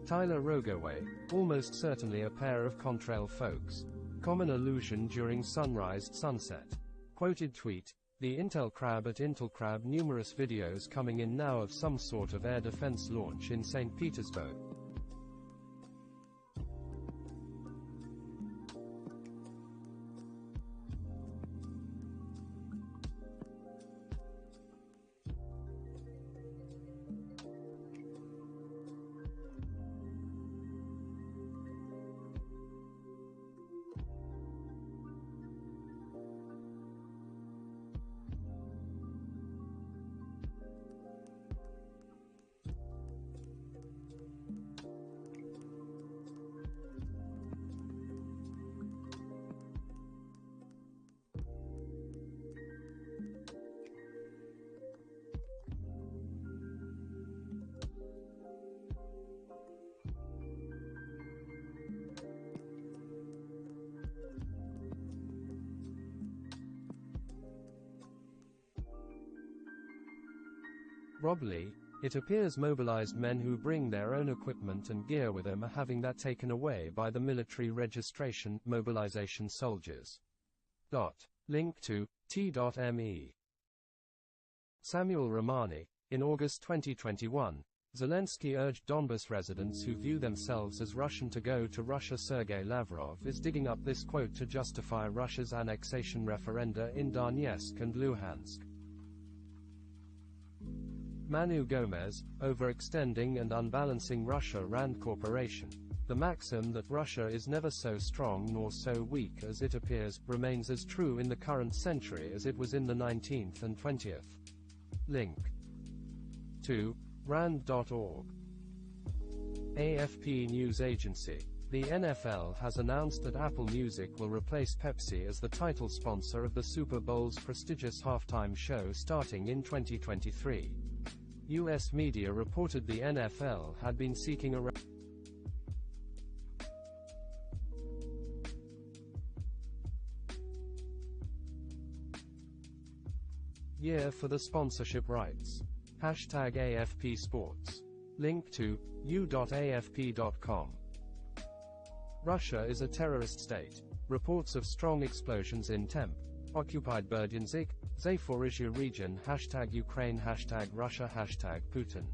Tyler Rogoway, almost certainly a pair of contrail folks. Common illusion during sunrise-sunset. Quoted tweet, the Intel Crab at Intel Crab. Numerous videos coming in now of some sort of air defense launch in St. Petersburg. Rob Lee, it appears mobilized men who bring their own equipment and gear with them are having that taken away by the military registration, mobilization soldiers. Link to t.me. Samuel Romani. In August 2021, Zelensky urged Donbas residents who view themselves as Russian to go to Russia. Sergei Lavrov is digging up this quote to justify Russia's annexation referenda in Donetsk and Luhansk. Manu Gomez, Overextending and Unbalancing Russia Rand Corporation. The maxim that Russia is never so strong nor so weak as it appears, remains as true in the current century as it was in the 19th and 20th. Link 2. Rand.org. AFP News Agency. The NFL has announced that Apple Music will replace Pepsi as the title sponsor of the Super Bowl's prestigious halftime show starting in 2023. U.S. media reported the NFL had been seeking a year for the sponsorship rights. Hashtag AFP Sports. Link to u.afp.com. Russia is a terrorist state. Reports of strong explosions in Temp. Occupied Berdyansk, Zaporizhzhia region. Hashtag Ukraine. Hashtag Russia. Hashtag Putin.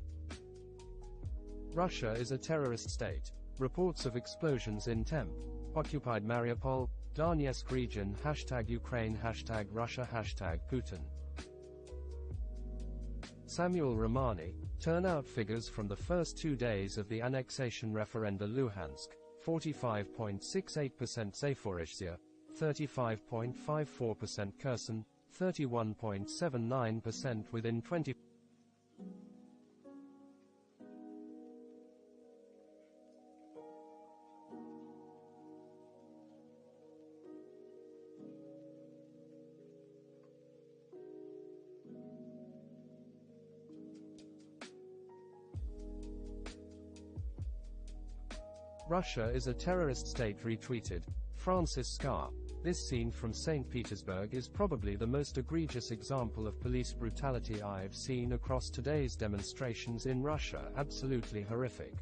Russia is a terrorist state. Reports of explosions in Temp. Occupied Mariupol, Donetsk region. Hashtag Ukraine. Hashtag Russia. Hashtag Putin. Samuel Romani. Turnout figures from the first 2 days of the annexation referenda. Luhansk, 45.68%. Zaporizhzhia, 35.54%. Kherson, 31.79%. Within 20. Russia is a terrorist state. Retweeted. Francis Scar. This scene from St. Petersburg is probably the most egregious example of police brutality I've seen across today's demonstrations in Russia. Absolutely horrific.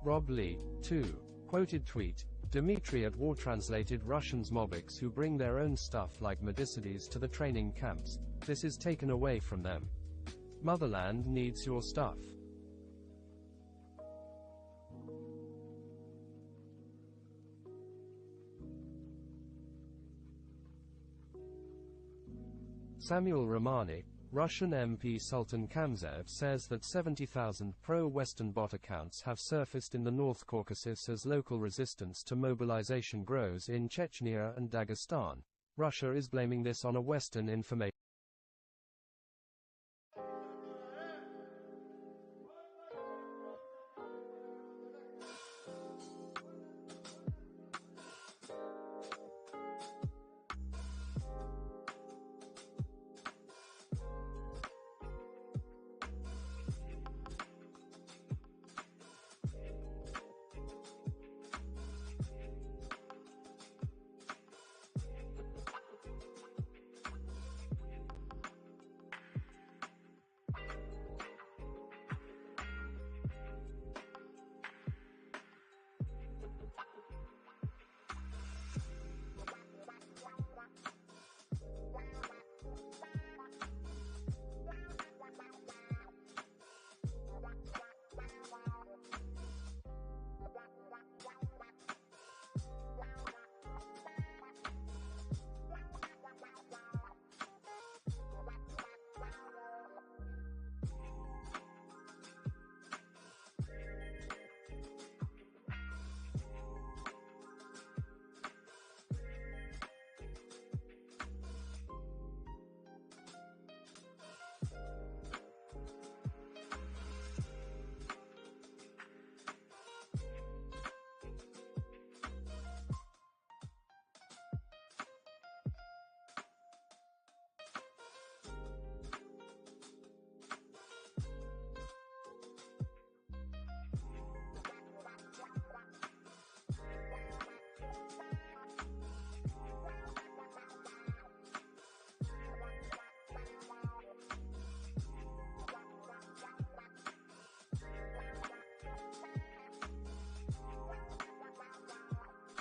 Rob Lee. 2. Quoted tweet. Dmitry at war. Translated. Russians mobics who bring their own stuff like medicides to the training camps. This is taken away from them. Motherland needs your stuff. Samuel Romani. Russian MP Sultan Kamzev says that 70,000 pro-Western bot accounts have surfaced in the North Caucasus as local resistance to mobilization grows in Chechnya and Dagestan. Russia is blaming this on a Western information.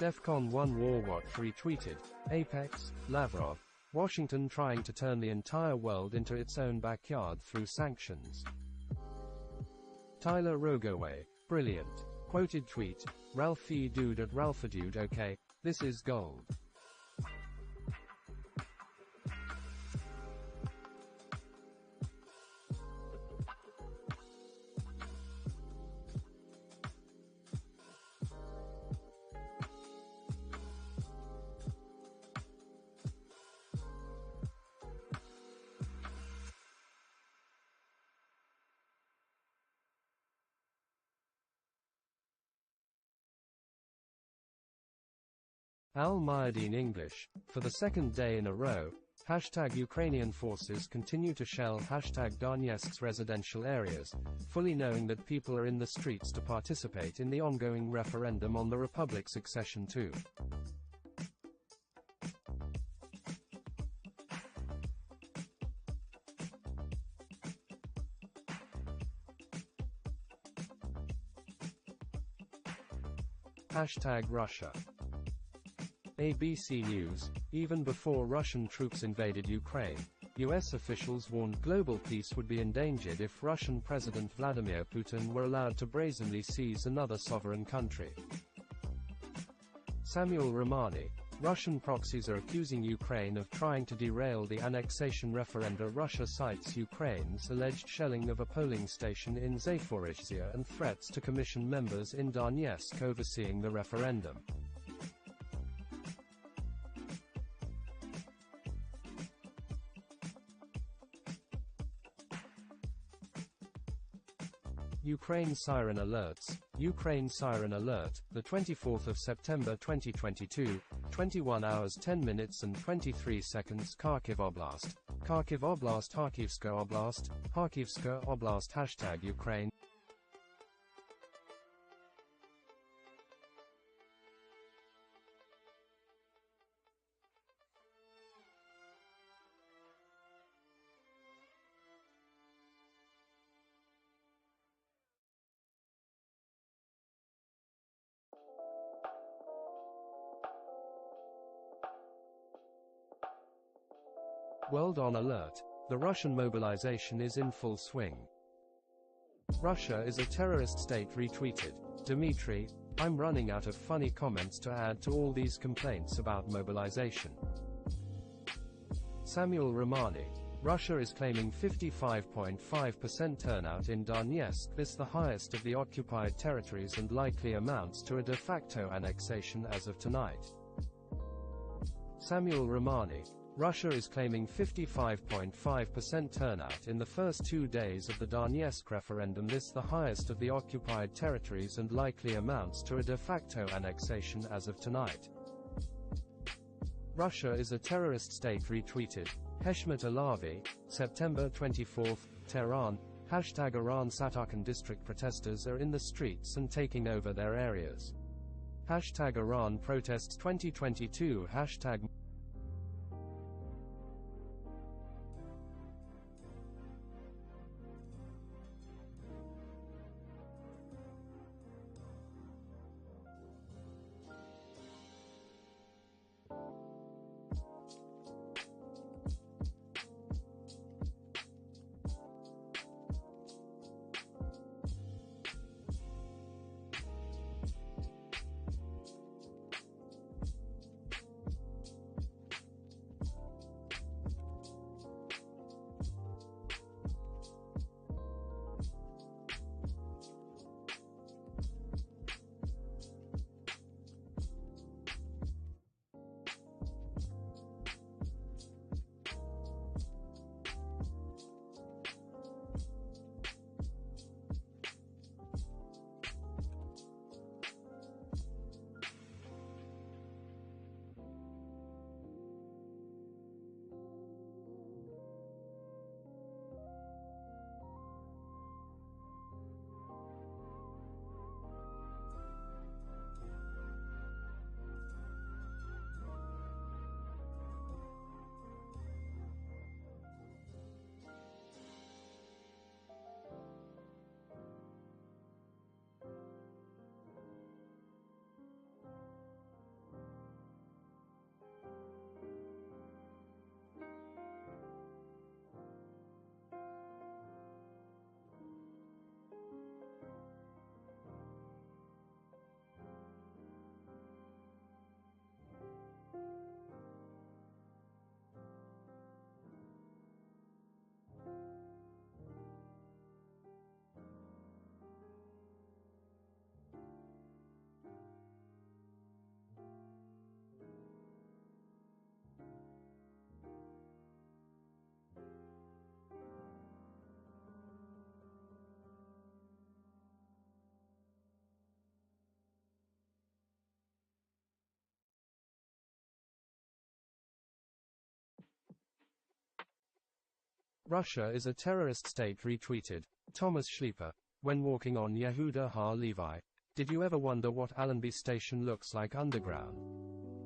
DEFCON 1 War Watch retweeted. Apex, Lavrov. Washington trying to turn the entire world into its own backyard through sanctions. Tyler Rogoway. Brilliant. Quoted tweet. Ralphie Dude at Ralphadude. Okay, this is gold. Al-Mayadeen English, for the second day in a row, hashtag Ukrainian forces continue to shell hashtag Donetsk's residential areas, fully knowing that people are in the streets to participate in the ongoing referendum on the republic's accession too. Hashtag Russia. ABC News, even before Russian troops invaded Ukraine, US officials warned global peace would be endangered if Russian President Vladimir Putin were allowed to brazenly seize another sovereign country. Samuel Romani, Russian proxies are accusing Ukraine of trying to derail the annexation referenda. Russia cites Ukraine's alleged shelling of a polling station in Zaporizhzhia and threats to commission members in Donetsk overseeing the referendum. Ukraine siren alerts. Ukraine siren alert, the 24th of September 2022, 21 hours 10 minutes and 23 seconds. Kharkiv Oblast. Kharkiv Oblast, Kharkivska Oblast, Kharkivska Oblast. Hashtag Ukraine. World on alert. The Russian mobilization is in full swing. Russia is a terrorist state retweeted. Dmitry, I'm running out of funny comments to add to all these complaints about mobilization. Samuel Romani. Russia is claiming 55.5% turnout in Donetsk, this the highest of the occupied territories and likely amounts to a de facto annexation as of tonight. Samuel Romani. Russia is claiming 55.5% turnout in the first 2 days of the Donetsk referendum, this the highest of the occupied territories and likely amounts to a de facto annexation as of tonight. Russia is a terrorist state retweeted. Heshmat Alavi, September 24, Tehran, hashtag Iran Satarkand district protesters are in the streets and taking over their areas. Hashtag Iran protests 2022. Hashtag Russia is a terrorist state retweeted. Thomas Schlieper. When walking on Yehuda Ha-Levi, did you ever wonder what Allenby Station looks like underground?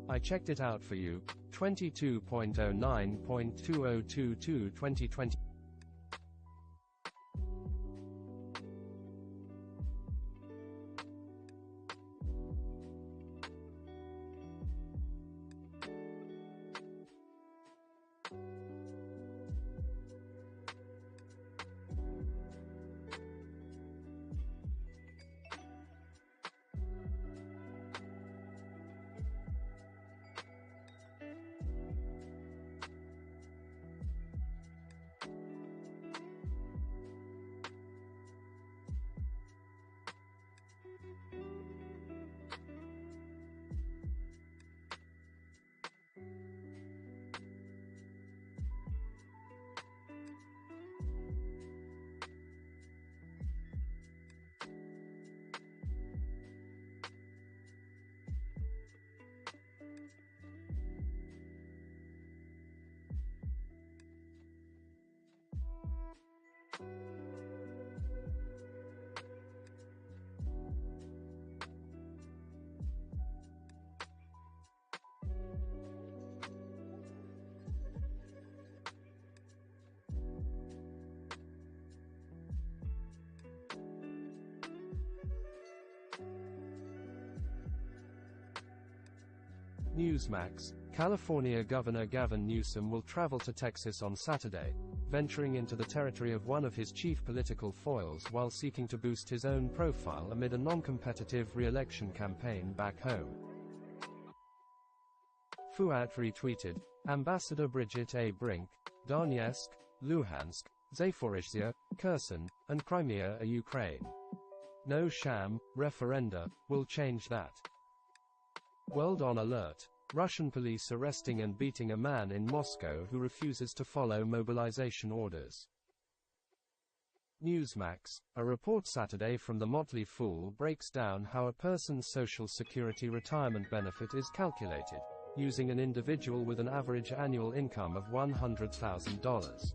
I checked it out for you. 22.09.2022 2020. Newsmax. California Governor Gavin Newsom will travel to Texas on Saturday, venturing into the territory of one of his chief political foils while seeking to boost his own profile amid a non-competitive re-election campaign back home. Fuat retweeted. Ambassador Bridget A. Brink. Donetsk, Luhansk, Zaporizhzhia, Kherson, and Crimea are Ukraine. No sham referenda will change that. World on alert. Russian police arresting and beating a man in Moscow who refuses to follow mobilization orders. Newsmax. A report Saturday from The Motley Fool breaks down how a person's Social Security retirement benefit is calculated, using an individual with an average annual income of $100,000.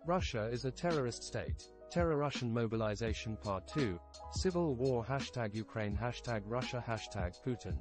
Russia is a terrorist state. Terror Russian Mobilization Part 2. Civil War #Ukraine #Russia #Putin.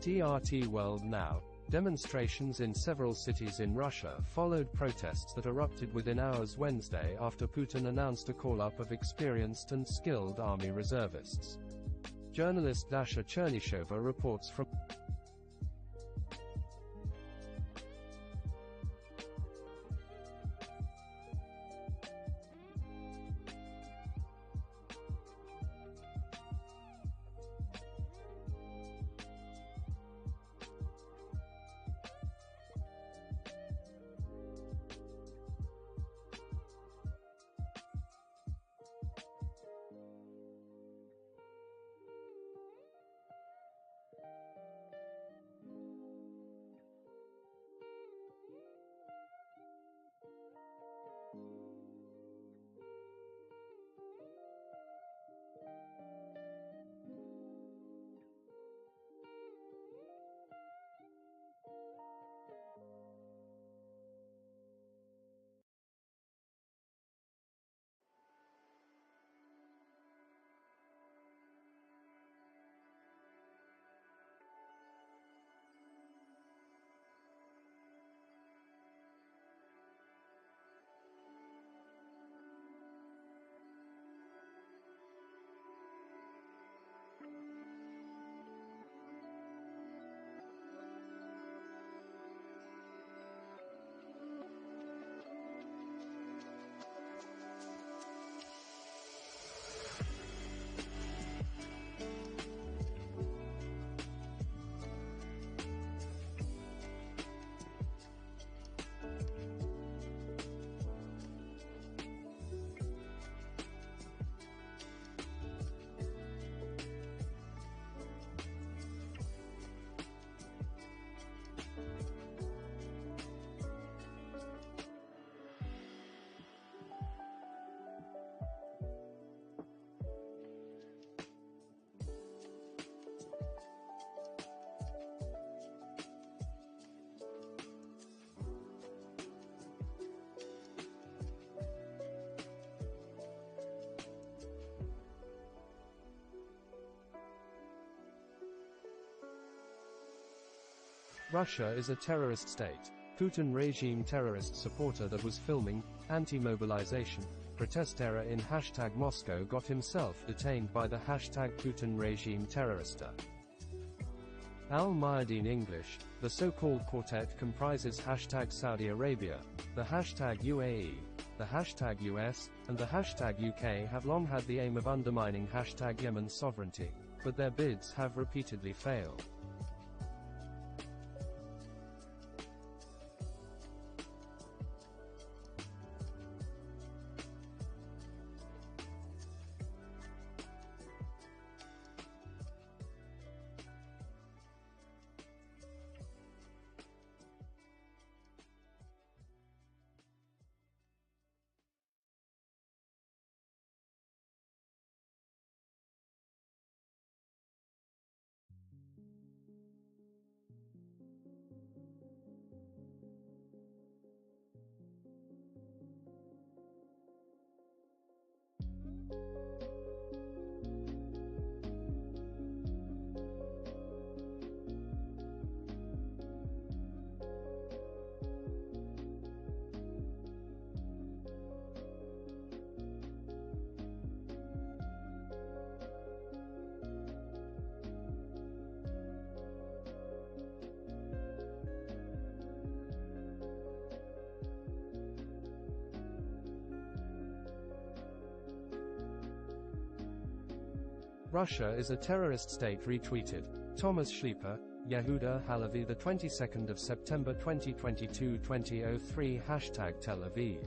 TRT World Now. Demonstrations in several cities in Russia followed protests that erupted within hours Wednesday after Putin announced a call-up of experienced and skilled army reservists. Journalist Dasha Chernyshova reports from Russia is a terrorist state. Putin regime terrorist supporter that was filming anti-mobilization protest era in #Moscow got himself detained by the #Putin regime terrorista. Al-Mayadeen English, the so-called quartet comprises #Saudi Arabia, the #UAE, the #US, and the #UK have long had the aim of undermining #Yemen sovereignty, but their bids have repeatedly failed. Russia is a terrorist state retweeted. Thomas Schlieper, Yehuda Halevi, the 22nd of September 2022, 2003 #Tel Aviv.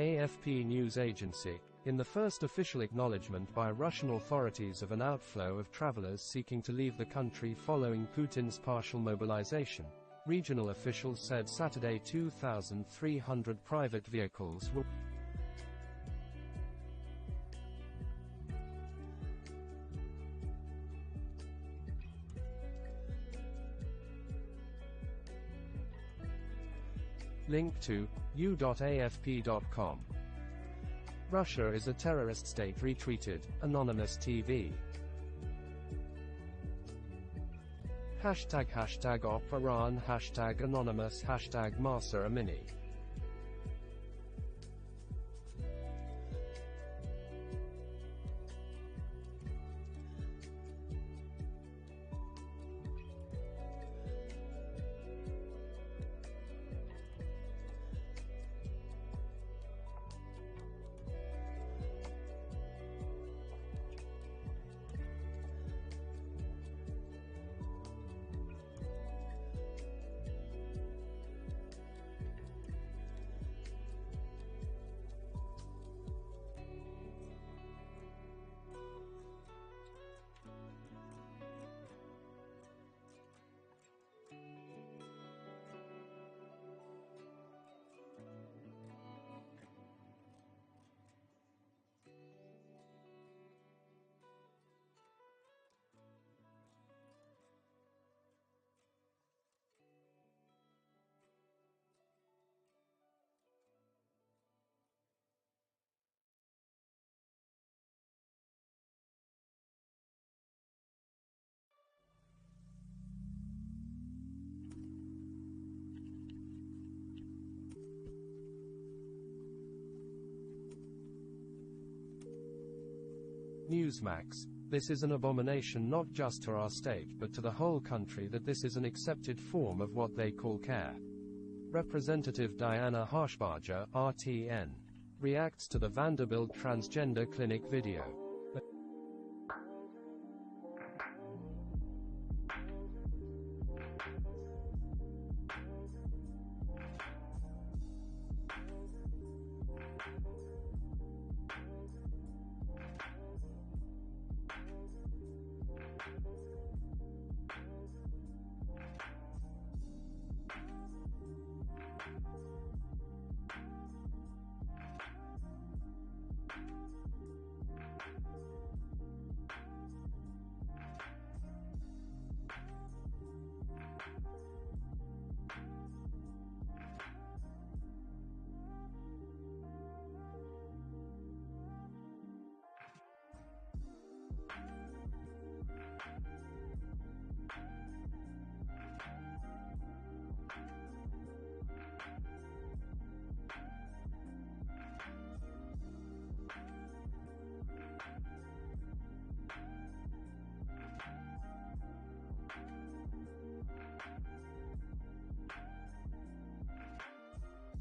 AFP news agency. In the first official acknowledgement by Russian authorities of an outflow of travelers seeking to leave the country following Putin's partial mobilization, regional officials said Saturday 2,300 private vehicles were Link to u.afp.com. Russia is a terrorist state retweeted, Anonymous TV. Hashtag Op Iran, hashtag Anonymous, hashtag Mahsa Amini. Newsmax. This is an abomination not just to our state but to the whole country that this is an accepted form of what they call care. Representative Diana Harshbarger, RTN, reacts to the Vanderbilt transgender clinic video.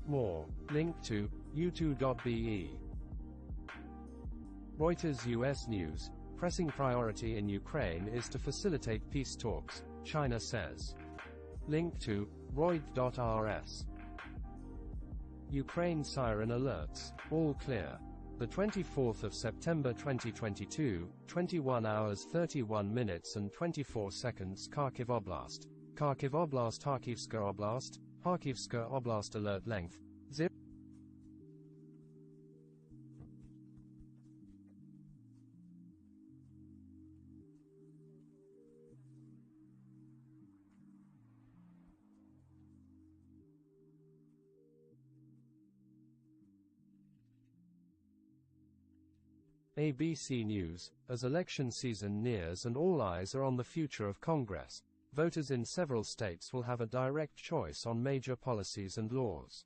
More. Link to u2.be. Reuters U.S. News. Pressing priority in Ukraine is to facilitate peace talks, China says. Link to Reut.rs. Ukraine siren alerts. All clear. The 24th of September 2022, 21 hours 31 minutes and 24 seconds. Kharkiv Oblast. Kharkiv Oblast, Kharkivska Oblast. Kharkivska Oblast alert length 0. ABC News. As election season nears and all eyes are on the future of Congress, voters in several states will have a direct choice on major policies and laws.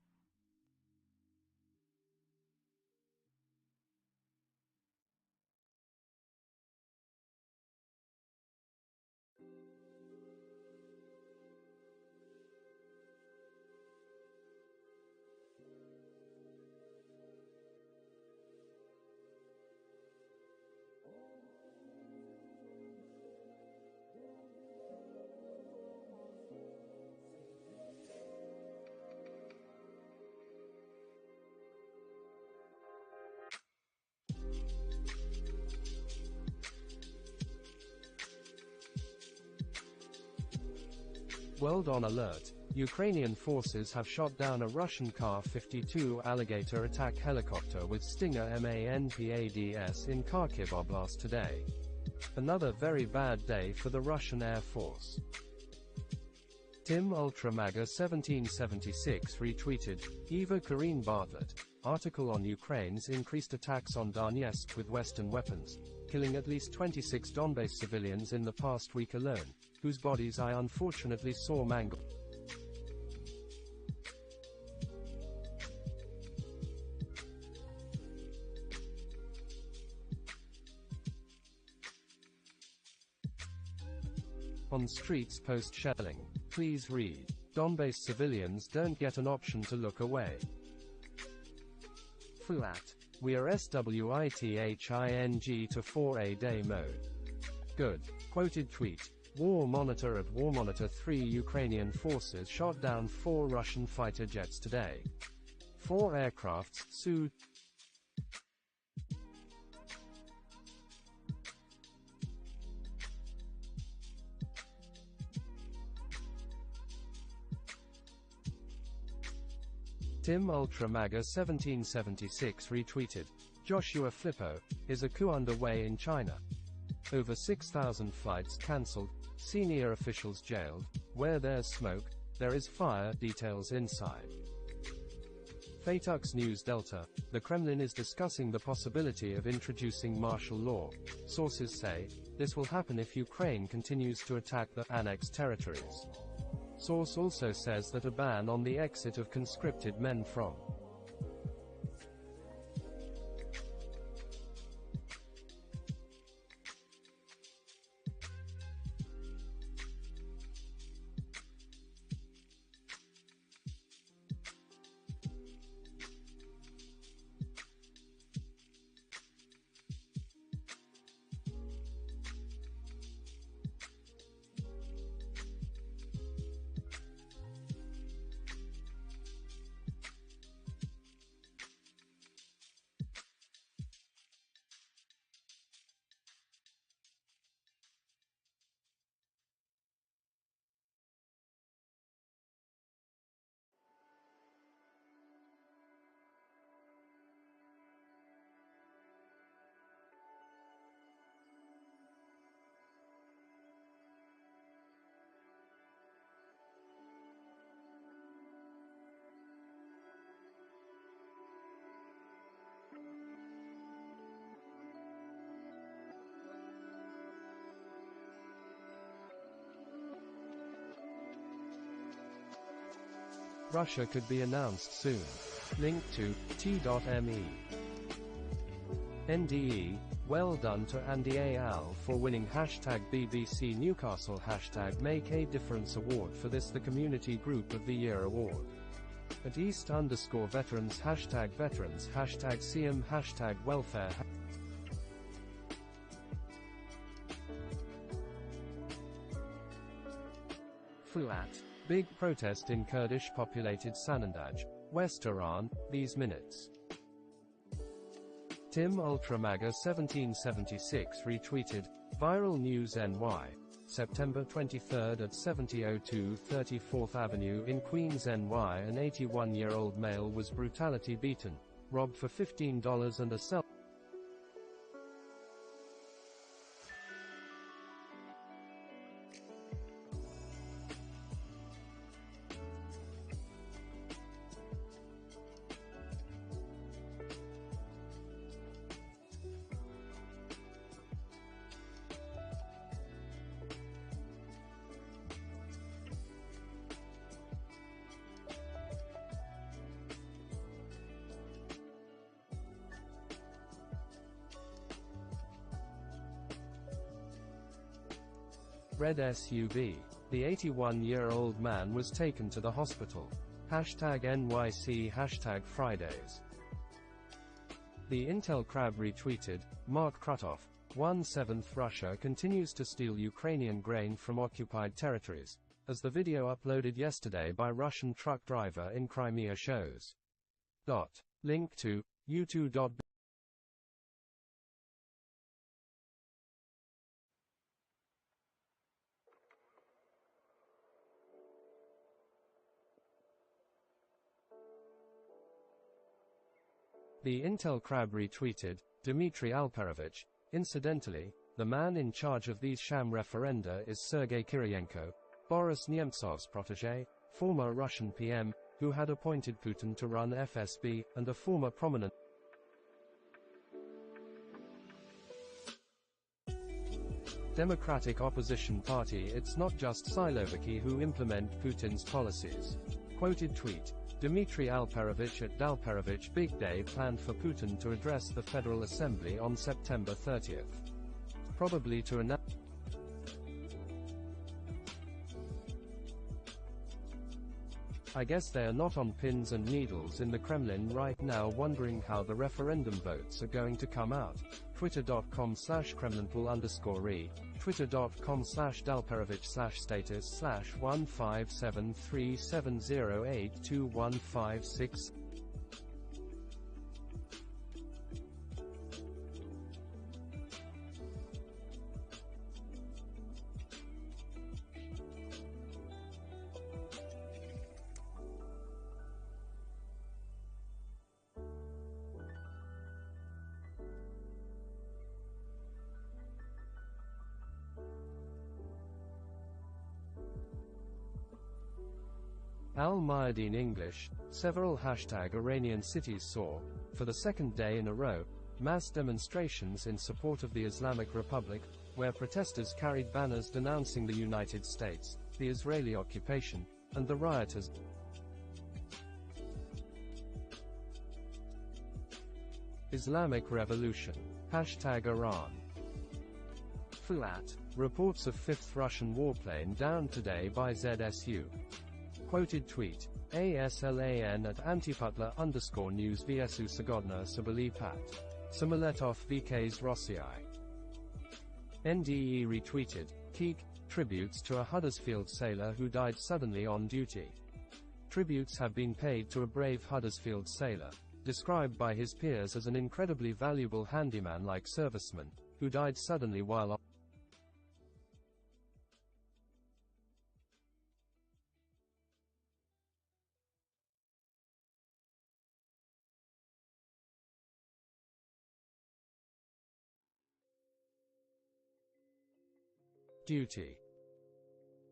World on alert. Ukrainian forces have shot down a Russian Kar-52 Alligator attack helicopter with Stinger MANPADS in Kharkiv Oblast today. Another very bad day for the Russian Air Force. Tim Ultramaga 1776 retweeted, Eva Karine Bartlett, article on Ukraine's increased attacks on Donetsk with Western weapons, killing at least 26 Donbass civilians in the past week alone, whose bodies I unfortunately saw mangled. On streets post-shelling. Please read. Donbass civilians don't get an option to look away. Fuat. We are SWITHING to 4A day mode. Good. Quoted tweet. War Monitor at War Monitor 3 Ukrainian forces shot down 4 Russian fighter jets today. 4 aircrafts, Su. Tim Ultramaga 1776 retweeted, Joshua Flippo, is a coup underway in China. Over 6,000 flights cancelled, senior officials jailed, where there's smoke, there is fire, details inside. Fatux News Delta, the Kremlin is discussing the possibility of introducing martial law. Sources say, this will happen if Ukraine continues to attack the annexed territories. Source also says that a ban on the exit of conscripted men from Russia could be announced soon. Link to t.me. NDE, well done to Andy A. Al for winning #BBC Newcastle #Make a Difference Award for this the Community Group of the Year Award. At East_Veterans #Veterans #CM #Welfare. Fuat. Big protest in Kurdish-populated Sanandaj, West Iran, these minutes. Tim Ultramaga 1776 retweeted, Viral News NY. September 23 at 7002 34th Avenue in Queens, NY, an 81-year-old male was brutally beaten, robbed for $15 and a cell. Red SUV. The 81-year-old man was taken to the hospital. #NYC #Fridays. The Intel Crab retweeted, Mark Krutov, 1/7 Russia continues to steal Ukrainian grain from occupied territories, as the video uploaded yesterday by Russian truck driver in Crimea shows. Link to u2. The Intel Crab retweeted, Dmitry Alperovich. Incidentally, the man in charge of these sham referenda is Sergei Kiriyenko, Boris Nemtsov's protege, former Russian PM, who had appointed Putin to run FSB, and a former prominent Democratic opposition party. It's not just Siloviki who implement Putin's policies. Quoted tweet. Dmitry Alperovich at Dalperovich. Big day planned for Putin to address the Federal Assembly on September 30th. Probably to announce I guess they are not on pins and needles in the Kremlin right now, wondering how the referendum votes are going to come out. Twitter.com/Kremlinpool_re, Twitter.com/Dalperovich/status/15737082156. Al-Mayadeen English, several #Iranian cities saw, for the second day in a row, mass demonstrations in support of the Islamic Republic, where protesters carried banners denouncing the United States, the Israeli occupation, and the rioters. Islamic Revolution. #Iran. Fuat. Reports of 5th Russian warplane downed today by ZSU. Quoted tweet. ASLAN at Antiputla_news VSU Sagodna Sabali Pat. Samoletov VKs Rossii. NDE retweeted. Keek. Tributes to a Huddersfield sailor who died suddenly on duty. Tributes have been paid to a brave Huddersfield sailor, described by his peers as an incredibly valuable handyman-like serviceman, who died suddenly while on duty.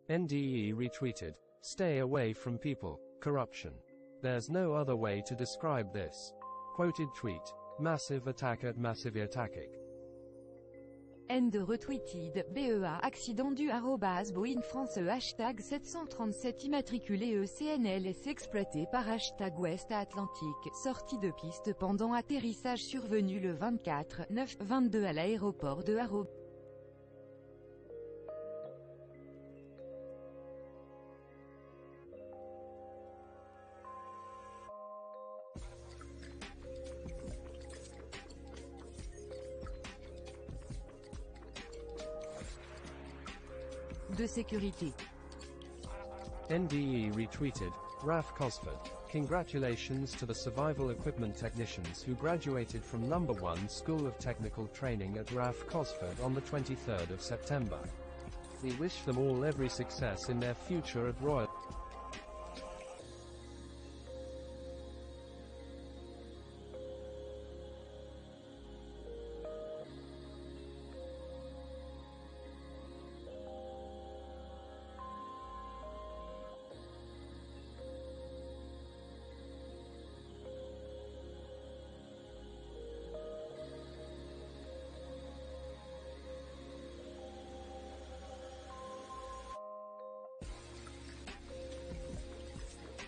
NDE retweeted. Stay away from people. Corruption. There's no other way to describe this. Quoted tweet. Massive attack at Massive Attacking. End retweeted. BEA accident du @Boeing France #737 immatriculé ECNLS exploité par #Ouest Atlantique, sortie de piste pendant atterrissage survenu le 24/9/22 à l'aéroport de de sécurité. NDE retweeted. RAF Cosford. Congratulations to the survival equipment technicians who graduated from No. 1 School of Technical Training at RAF Cosford on the 23rd of September. We wish them all every success in their future at Royal.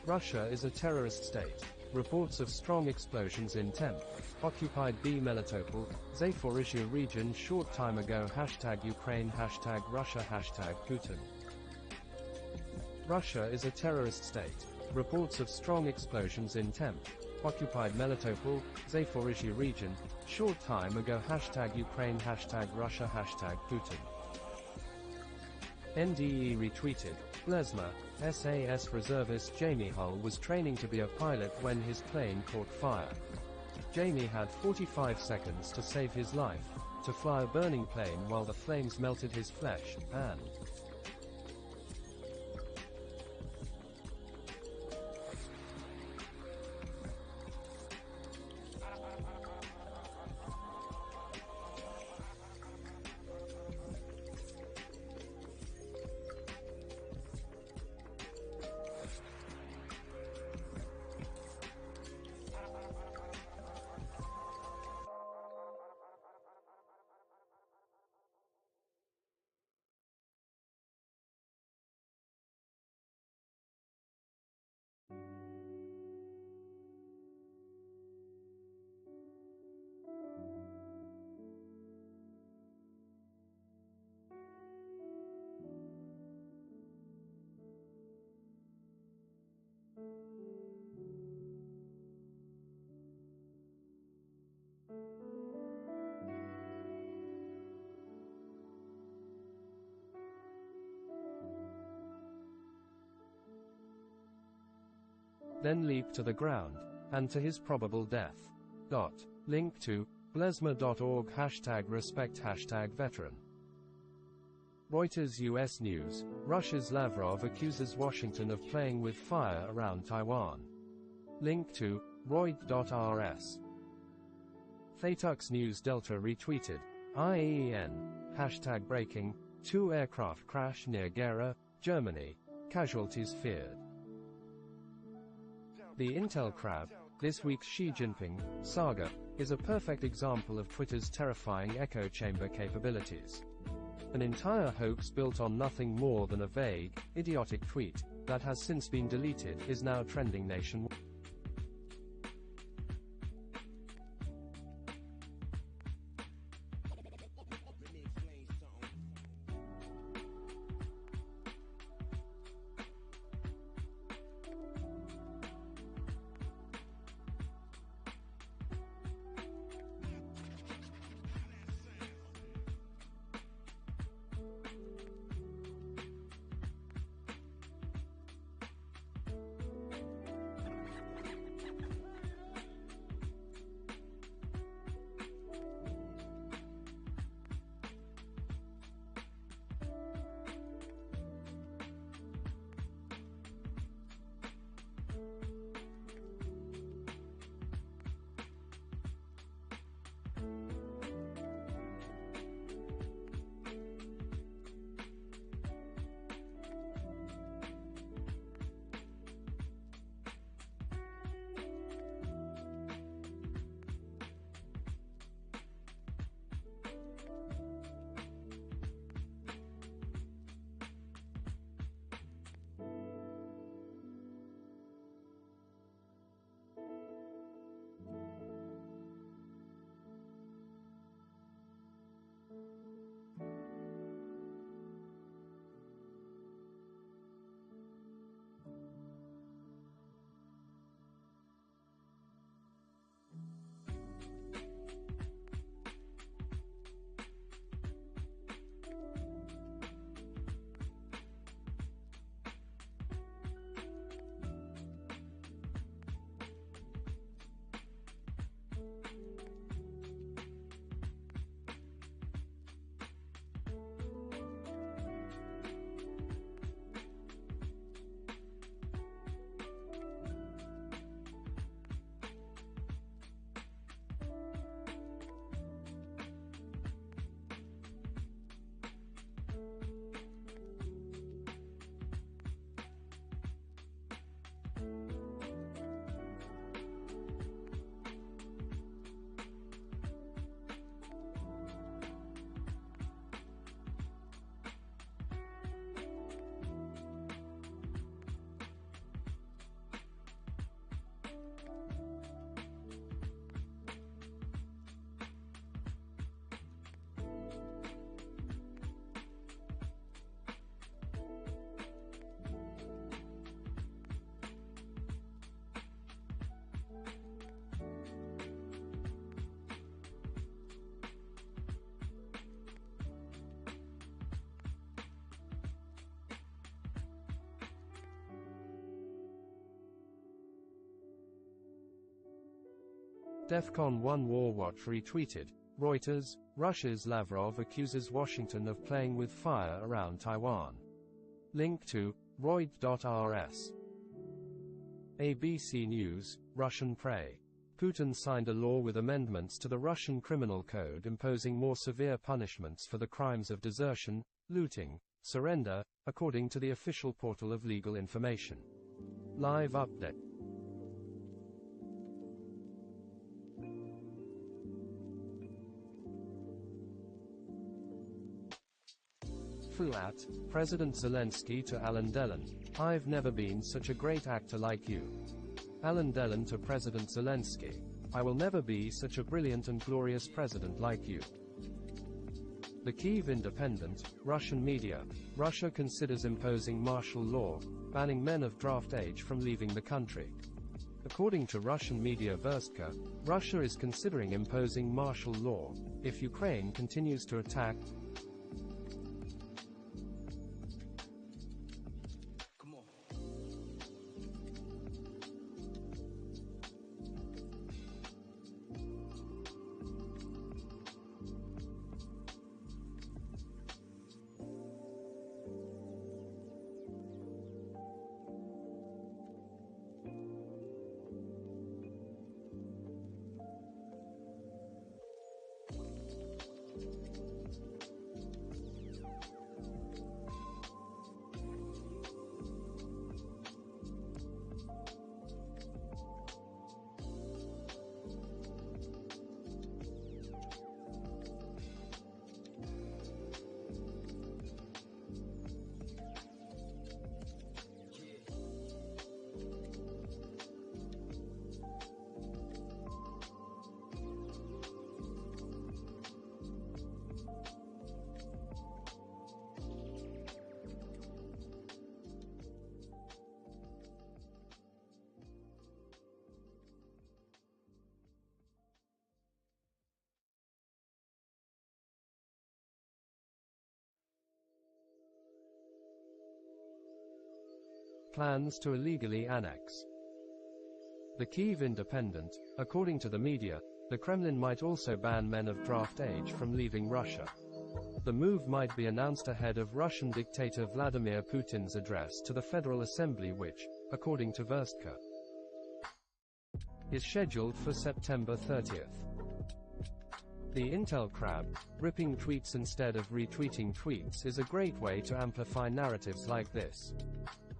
Russia is a terrorist state. Reports of strong explosions in occupied B Melitopol, Zaporizhzhia region short time ago. #Ukraine, #Russia, #Putin. Russia is a terrorist state. Reports of strong explosions in occupied Melitopol, Zaporizhzhia region, short time ago. #Ukraine, #Russia, #Putin. NDE retweeted. Lesma, SAS reservist Jamie Hull was training to be a pilot when his plane caught fire. Jamie had 45 seconds to save his life, to fly a burning plane while the flames melted his flesh, and then leap to the ground, and to his probable death. Link to blesma.org #respect #veteran. Reuters U.S. News, Russia's Lavrov accuses Washington of playing with fire around Taiwan. Link to Reut.rs. Thaetux News Delta retweeted, IAEN, #breaking, 2 aircraft crash near Gera, Germany, casualties feared. The Intel crab, this week's Xi Jinping saga, is a perfect example of Twitter's terrifying echo chamber capabilities. An entire hoax built on nothing more than a vague, idiotic tweet, that has since been deleted, is now trending nationwide. DEFCON 1 Warwatch retweeted, Reuters, Russia's Lavrov accuses Washington of playing with fire around Taiwan. Link to Reut.rs. ABC News, Russian prey. Putin signed a law with amendments to the Russian Criminal Code imposing more severe punishments for the crimes of desertion, looting, surrender, according to the official portal of legal information. Live update. At President Zelensky to Alan Dillon, I've never been such a great actor like you. Alan Dillon to President Zelensky, I will never be such a brilliant and glorious president like you. The Kyiv Independent, Russian media, Russia considers imposing martial law, banning men of draft age from leaving the country. According to Russian media Verstka, Russia is considering imposing martial law if Ukraine continues to attack. plans to illegally annex. The Kyiv Independent, according to the media, the Kremlin might also ban men of draft age from leaving Russia. The move might be announced ahead of Russian dictator Vladimir Putin's address to the Federal Assembly which, according to Verstka, is scheduled for September 30th. The Intel crab, ripping tweets instead of retweeting tweets is a great way to amplify narratives like this.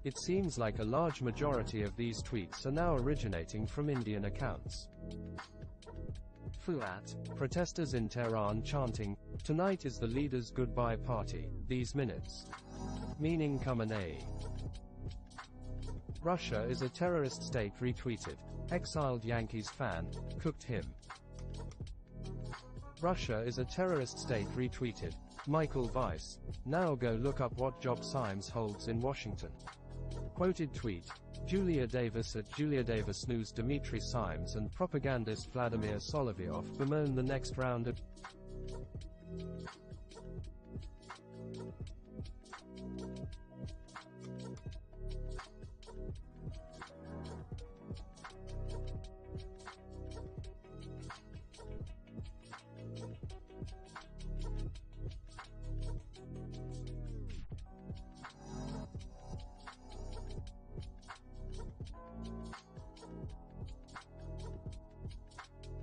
It seems like a large majority of these tweets are now originating from Indian accounts. Fuat, protesters in Tehran chanting, "Tonight is the leader's goodbye party, these minutes." Meaning Khamenei. Russia is a terrorist state retweeted. Exiled Yankees fan, cooked him. Russia is a terrorist state retweeted. Michael Weiss, now go look up what job Symes holds in Washington. Quoted tweet, Julia Davis at Julia Davis News. Dmitry Symes and propagandist Vladimir Solovyov bemoan the next round of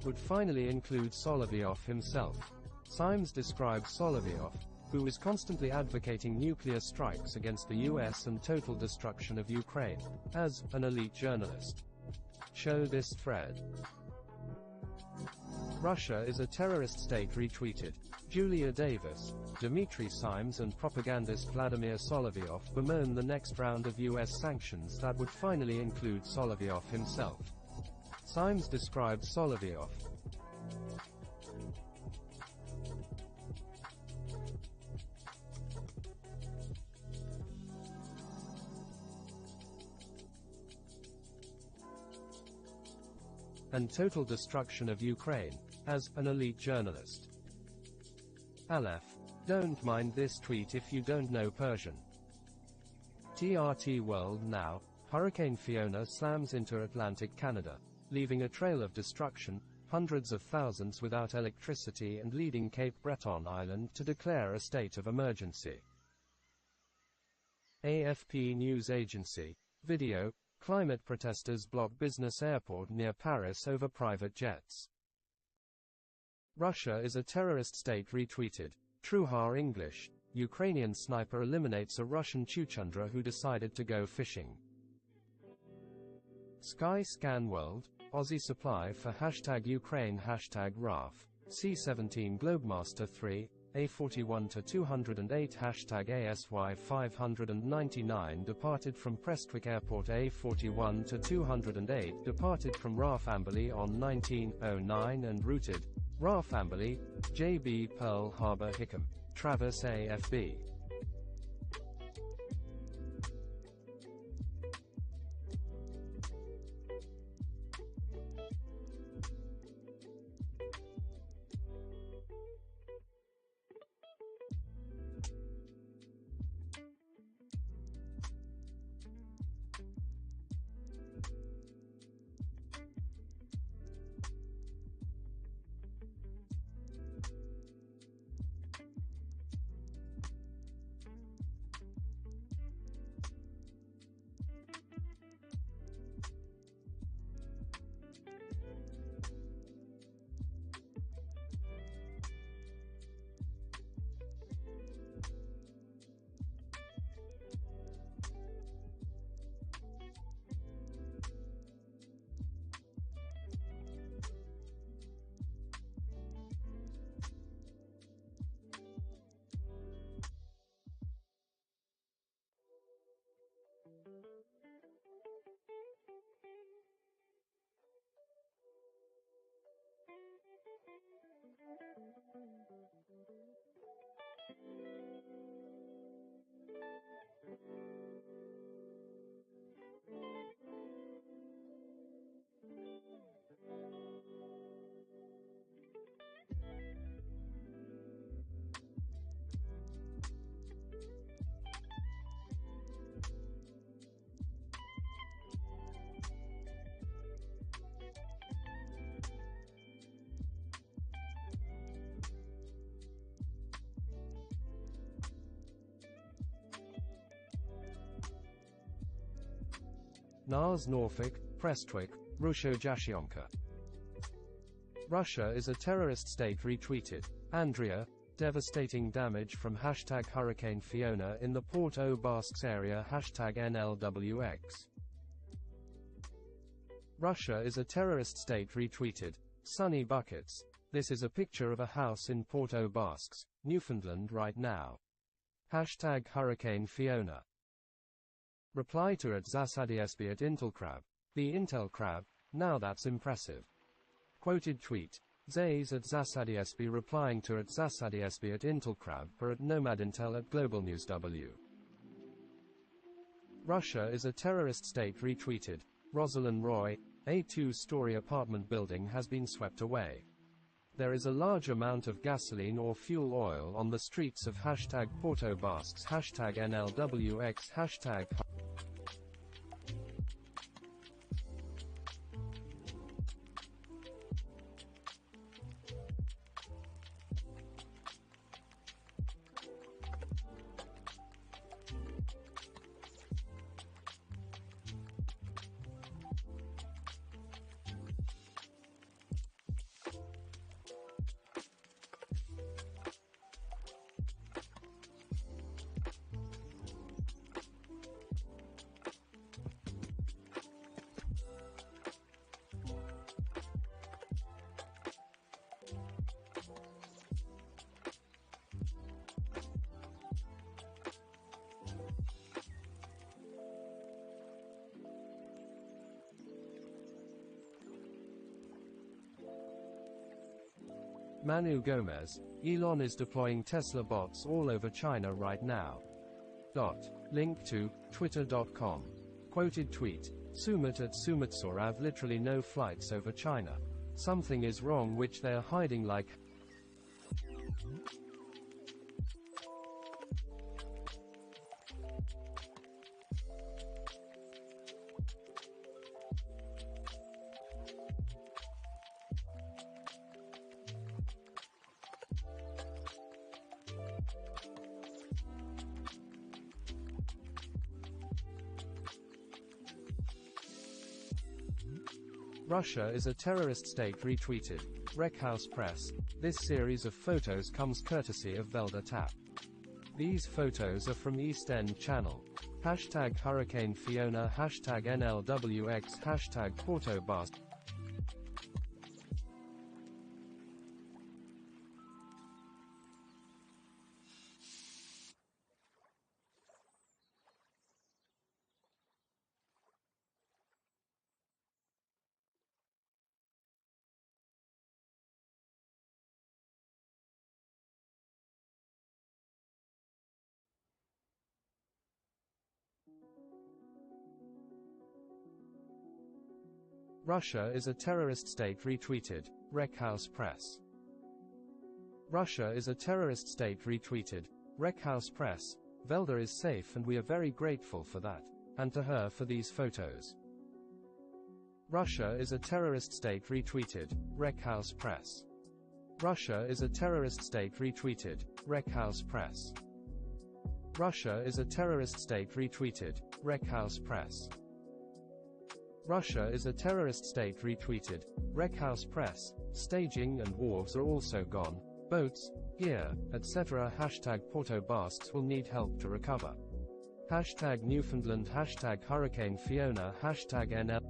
would finally include Solovyov himself. Symes describes Solovyov, who is constantly advocating nuclear strikes against the US and total destruction of Ukraine, as an elite journalist. Show this thread. Russia is a terrorist state retweeted. Julia Davis, Dmitry Symes and propagandist Vladimir Solovyov bemoan the next round of US sanctions that would finally include Solovyov himself. Symes described Solovyov and total destruction of Ukraine as an elite journalist. Aleph, don't mind this tweet if you don't know Persian. TRT World Now, Hurricane Fiona slams into Atlantic Canada, leaving a trail of destruction, hundreds of thousands without electricity and leading Cape Breton Island to declare a state of emergency. AFP News Agency. Video, climate protesters block business airport near Paris over private jets. Russia is a terrorist state retweeted. Truhar English, Ukrainian sniper eliminates a Russian chuchundra who decided to go fishing. Sky Scan World, Aussie supply for #Ukraine #RAF, C-17 Globemaster 3, A41-208 #ASY 599 departed from Prestwick Airport. A41-208 departed from RAF Amberley on 1909 and routed RAF Amberley, JB Pearl Harbor Hickam, Travis AFB. Nars Norfolk, Prestwick, Russia. Russia is a terrorist state retweeted. Andrea, devastating damage from hashtag Hurricane Fiona in the Port-au-Basques area hashtag NLWX. Russia is a terrorist state retweeted. Sunny Buckets. This is a picture of a house in Port-au-Basques, Newfoundland right now. Hashtag Hurricane Fiona. Reply to @ZasadiSB @Intelcrab. The Intel Crab, now that's impressive. Quoted tweet. Zays @ZasadiSB replying to @ZasadiSB @Intelcrab per @NomadIntel @GlobalNewsW. Russia is a terrorist state retweeted. Rosalind Roy, a two-story apartment building has been swept away. There is a large amount of gasoline or fuel oil on the streets of hashtag Port-au-Basques hashtag NLWX hashtag. Manu Gomez, Elon is deploying Tesla bots all over China right now. Link to, twitter.com. Quoted tweet, Sumit @Sumitsaur have literally no flights over China. Something is wrong which they are hiding like. Russia is a terrorist state retweeted. Wreckhouse Press. This series of photos comes courtesy of Velda Tap. These photos are from East End Channel. Hashtag Hurricane Fiona hashtag NLWX hashtag Port-au-Basques. Russia is a terrorist state retweeted. Wreckhouse Press. Russia is a terrorist state retweeted. Wreckhouse Press. Velda is safe and we are very grateful for that, and to her for these photos. Russia is a terrorist state retweeted. Wreckhouse Press. Russia is a terrorist state retweeted. Wreckhouse Press. Russia is a terrorist state retweeted. Wreckhouse Press. Russia is a terrorist state retweeted. Wreckhouse Press. Staging and wharves are also gone. Boats, gear, etc. Hashtag Port-au-Basques will need help to recover. Hashtag Newfoundland hashtag Hurricane Fiona hashtag NL.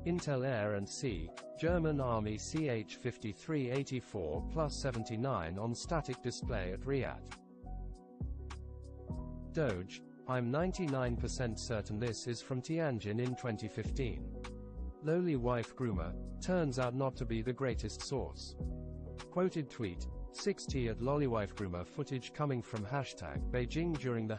Intel Air and Sea, German Army CH-5384 plus 79 on static display at Riyadh. Doge, I'm 99% certain this is from Tianjin in 2015. Lowly wife groomer, turns out not to be the greatest source. Quoted tweet, 6T at lollywife groomer footage coming from hashtag Beijing during the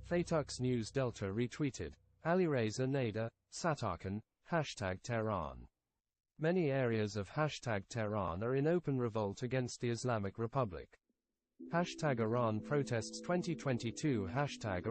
Thaetux News Delta retweeted. Alireza Nader, Satarkan, hashtag Tehran. Many areas of hashtag Tehran are in open revolt against the Islamic Republic. Hashtag Iran protests 2022. Hashtag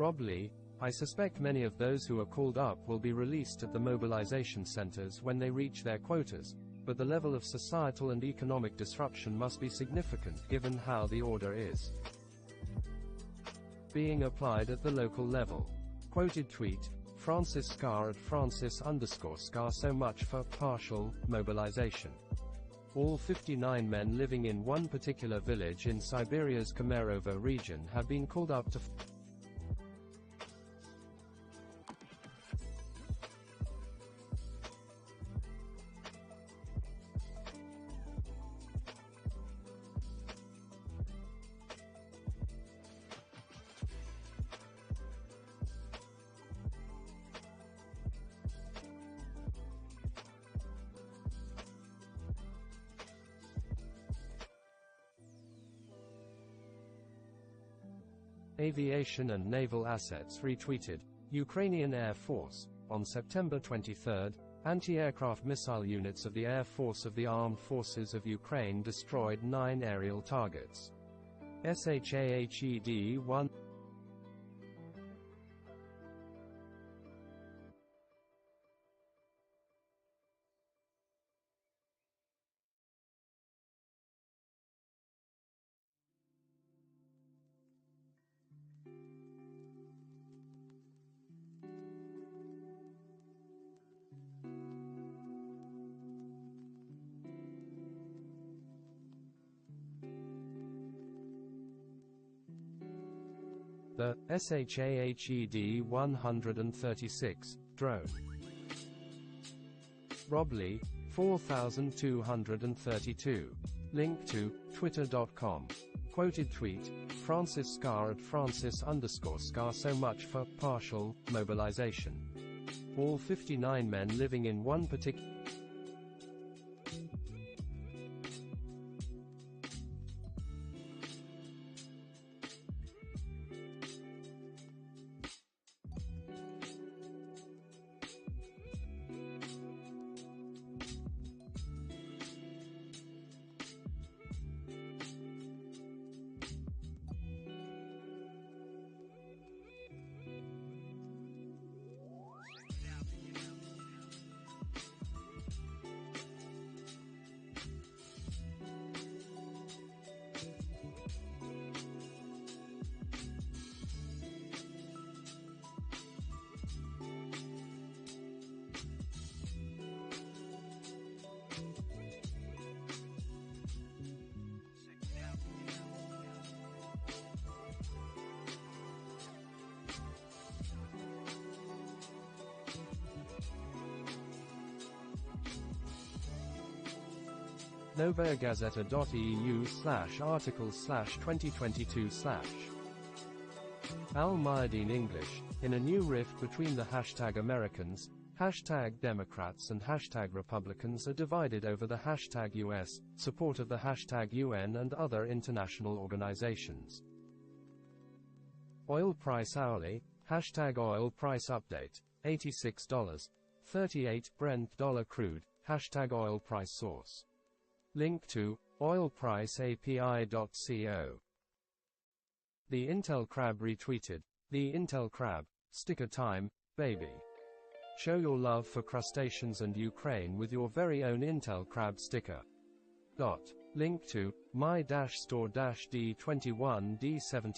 Rob Lee, I suspect many of those who are called up will be released at the mobilization centers when they reach their quotas, but the level of societal and economic disruption must be significant given how the order is being applied at the local level. Quoted tweet, Francis Scar at Francis_Scar. So much for partial mobilization. All 59 men living in one particular village in Siberia's Kemerovo region have been called up to Aviation and naval assets retweeted. Ukrainian Air Force. On September 23, anti-aircraft missile units of the Air Force of the Armed Forces of Ukraine destroyed 9 aerial targets. SHAHED-1 The SHAHED-136 drone. Rob Lee, 4232. Link to twitter.com. Quoted tweet, Francis Scar at Francis_Scar. So much for partial mobilization. All 59 men living in one particular novagazeta.eu/articles/2022/ Al Mayadeen English, in a new rift between the hashtag Americans, hashtag Democrats and hashtag Republicans are divided over the hashtag US, support of the hashtag UN and other international organizations. Oil price hourly, hashtag oil price update, $86.38 Brent dollar crude, hashtag oil price source. Link to oilpriceapi.co. The Intel Crab retweeted, the Intel Crab, sticker time, baby. Show your love for crustaceans and Ukraine with your very own Intel Crab sticker. Link to my-store-D21D70.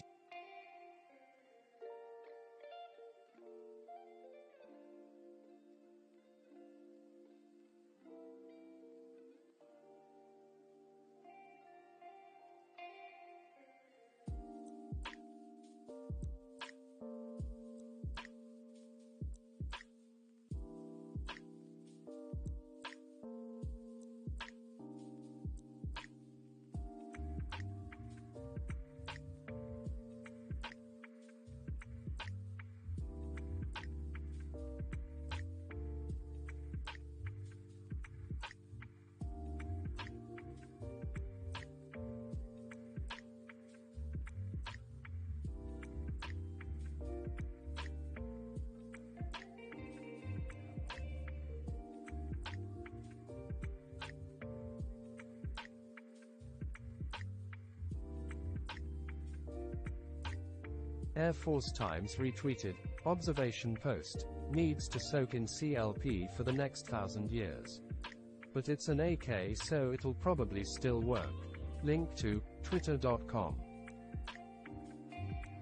Air Force Times retweeted, observation post, needs to soak in CLP for the next 1,000 years. But it's an AK, so it'll probably still work. Link to twitter.com.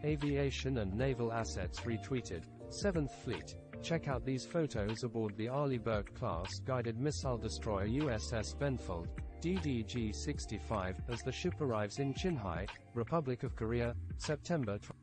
Aviation and Naval Assets retweeted, 7th Fleet, check out these photos aboard the Arleigh Burke-class guided missile destroyer USS Benfold, DDG-65, as the ship arrives in Chinhae, Republic of Korea, September 20.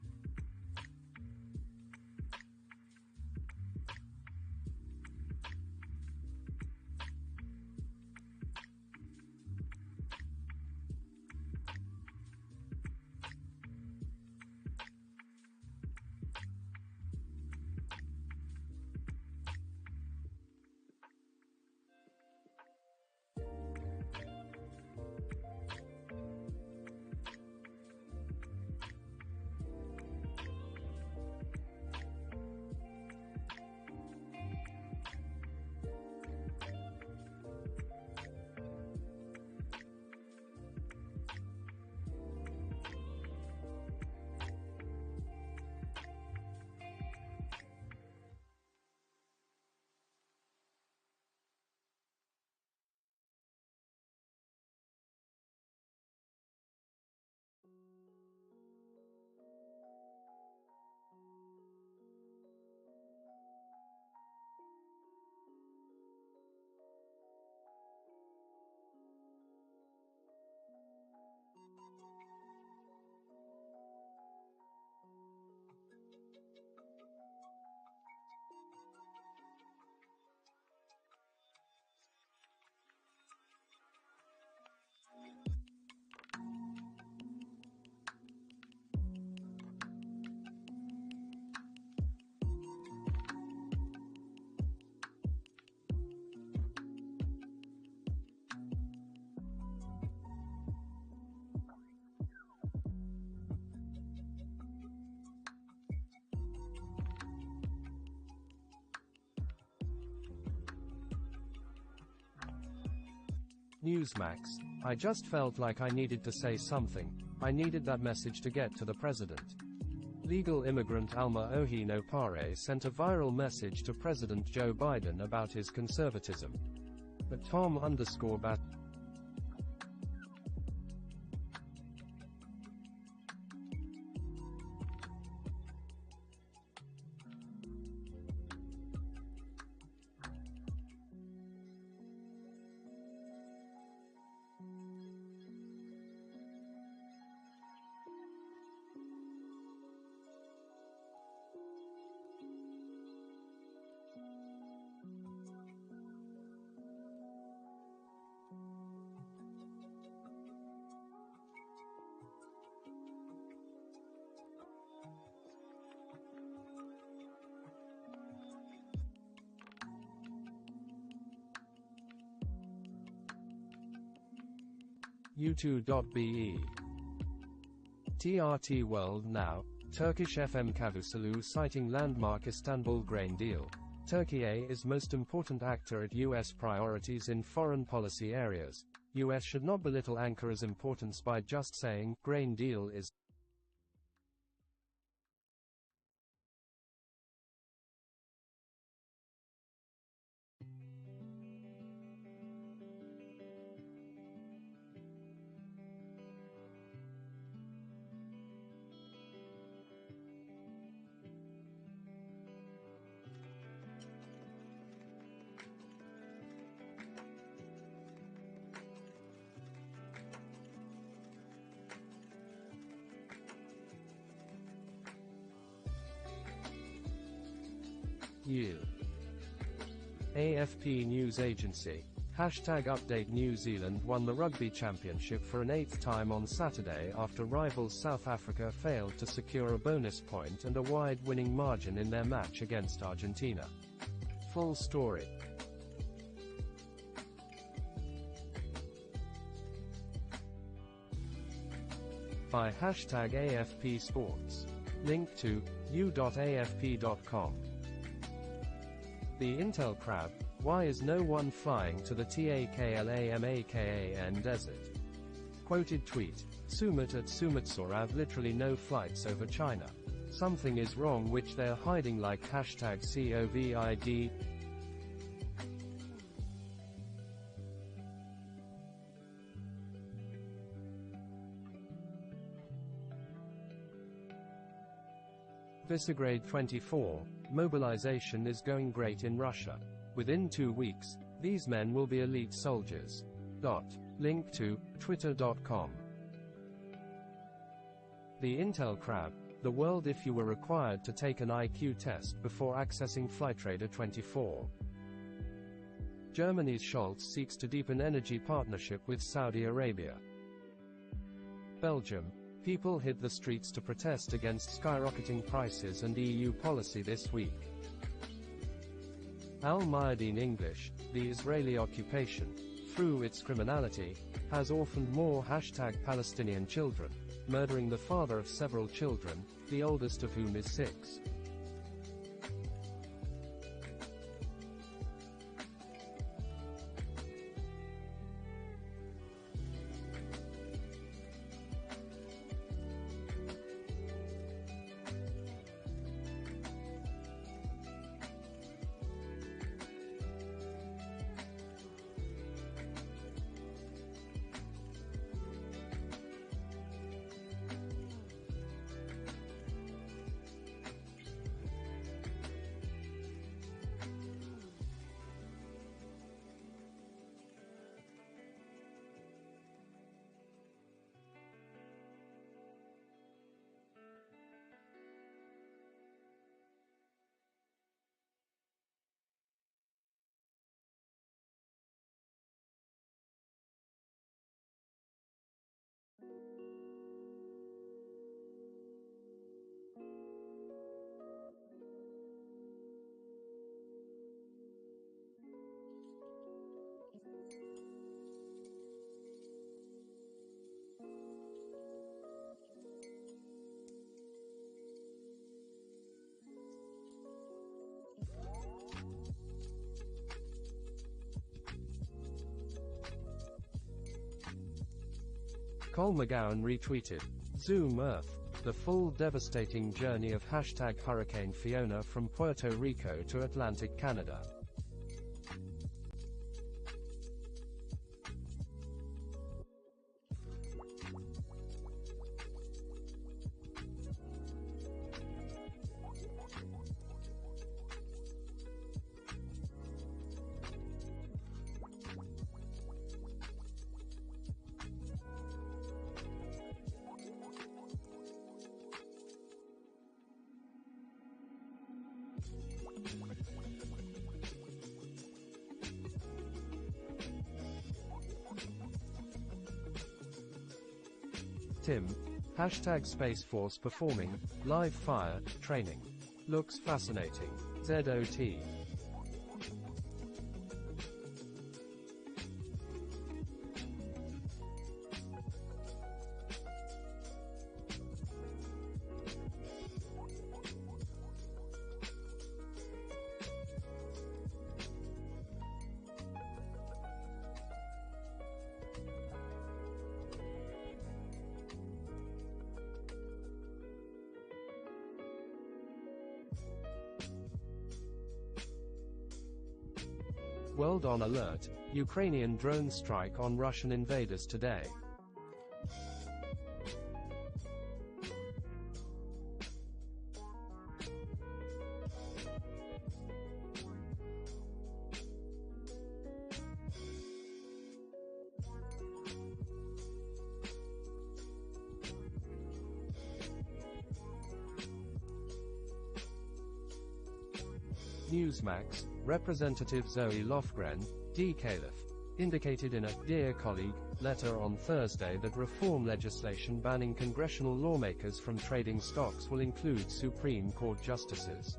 Newsmax, I just felt like I needed to say something. I needed that message to get to the president. Legal immigrant Alma Ohino Pare sent a viral message to President Joe Biden about his conservatism. But Tom_Bat U2.be. TRT World Now, Turkish FM Cavusoglu citing landmark Istanbul grain deal. Turkey is most important actor at U.S. priorities in foreign policy areas. U.S. should not belittle Ankara's importance by just saying, grain deal is you. AFP News Agency. #Update New Zealand won the Rugby Championship for an 8th time on Saturday after rivals South Africa failed to secure a bonus point and a wide winning margin in their match against Argentina. Full story. By #AFP Sports. Link to u.afp.com. The Intel Crab, why is no one flying to the Taklamakан desert? Quoted tweet, Sumit at Sumitsorav literally no flights over China. Something is wrong which they're hiding like #COVID. Visegrad 24, mobilization is going great in Russia. Within 2 weeks, these men will be elite soldiers. Link to twitter.com. The Intel Crab, the world if you were required to take an IQ test before accessing Flightradar 24. Germany's Scholz seeks to deepen energy partnership with Saudi Arabia. Belgium. People hit the streets to protest against skyrocketing prices and EU policy this week. Al Mayadeen English, the Israeli occupation, through its criminality, has orphaned more #Palestinian children, murdering the father of several children, the oldest of whom is 6. Cole McGowan retweeted. Zoom Earth. The full devastating journey of hashtag Hurricane Fiona from Puerto Rico to Atlantic Canada. Tim. Hashtag Space Force performing live fire training. Looks fascinating. ZOT. World on alert. Ukrainian drone strike on Russian invaders today. Newsmax, Representative Zoe Lofgren, D. Caliph, indicated in a Dear Colleague letter on Thursday that reform legislation banning congressional lawmakers from trading stocks will include Supreme Court justices.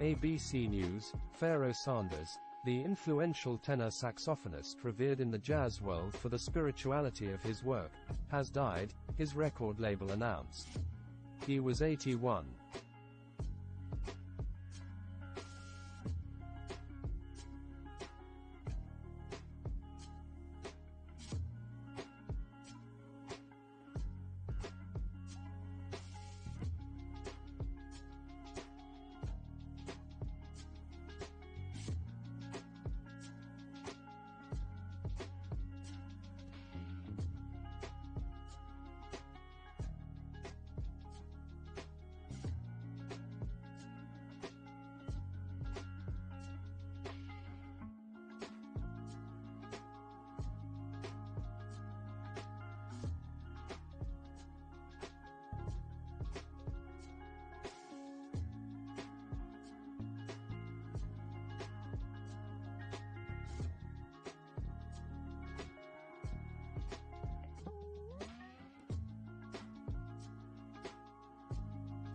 ABC News, Pharoah Sanders, the influential tenor saxophonist revered in the jazz world for the spirituality of his work, has died, his record label announced. He was 81.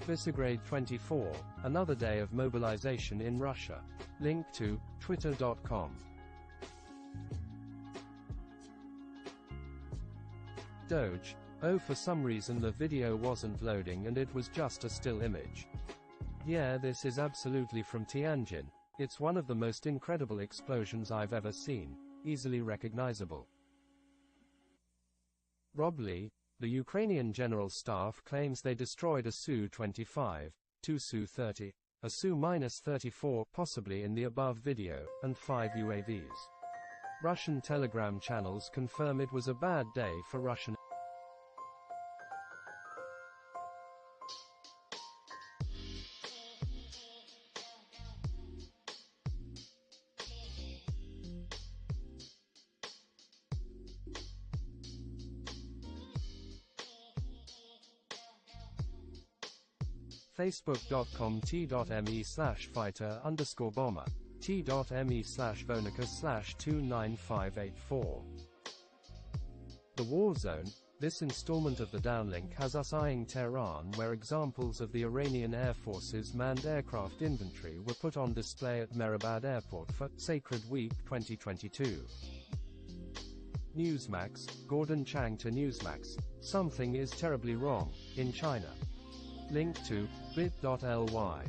Visegrade 24, another day of mobilization in Russia. Link to twitter.com. Doge, Oh, for some reason the video wasn't loading and it was just a still image. Yeah, this is absolutely from Tianjin. It's one of the most incredible explosions I've ever seen. Easily recognizable. Rob Lee, the Ukrainian General Staff claims they destroyed a Su-25, two Su-30, a Su-34 possibly in the above video, and 5 UAVs. Russian Telegram channels confirm it was a bad day for Russian. Facebook.com t.me/fighter_bomber, t.me/vonicus/29584. The War Zone. This installment of the downlink has us eyeing Tehran, where examples of the Iranian Air Force's manned aircraft inventory were put on display at Mehrabad Airport for Sacred Week 2022. Newsmax. Gordon Chang to Newsmax. Something is terribly wrong in China. Link to bit.ly.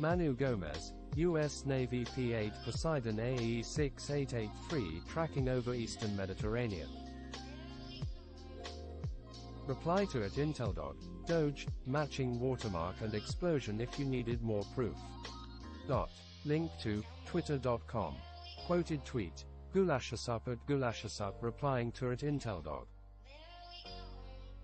Manu Gomez, U.S. Navy P-8 Poseidon AE 6883 tracking over Eastern Mediterranean. Reply to it Inteldog. Doge, matching watermark and explosion if you needed more proof. Link to twitter.com. Quoted tweet. Gulashasup at Gulashasup replying to it Inteldog.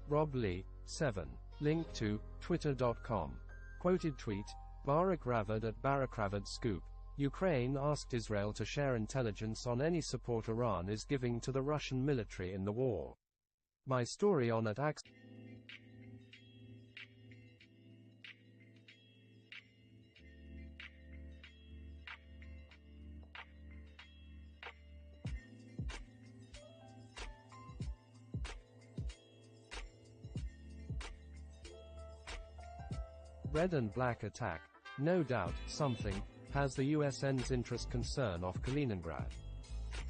Rob Lee, 7. Link to twitter.com. Quoted tweet. Barak Ravid at Barak Ravid Scoop. Ukraine asked Israel to share intelligence on any support Iran is giving to the Russian military in the war. My story on at Ax. Red and black attack. No doubt, something has the USN's interest concern off Kaliningrad.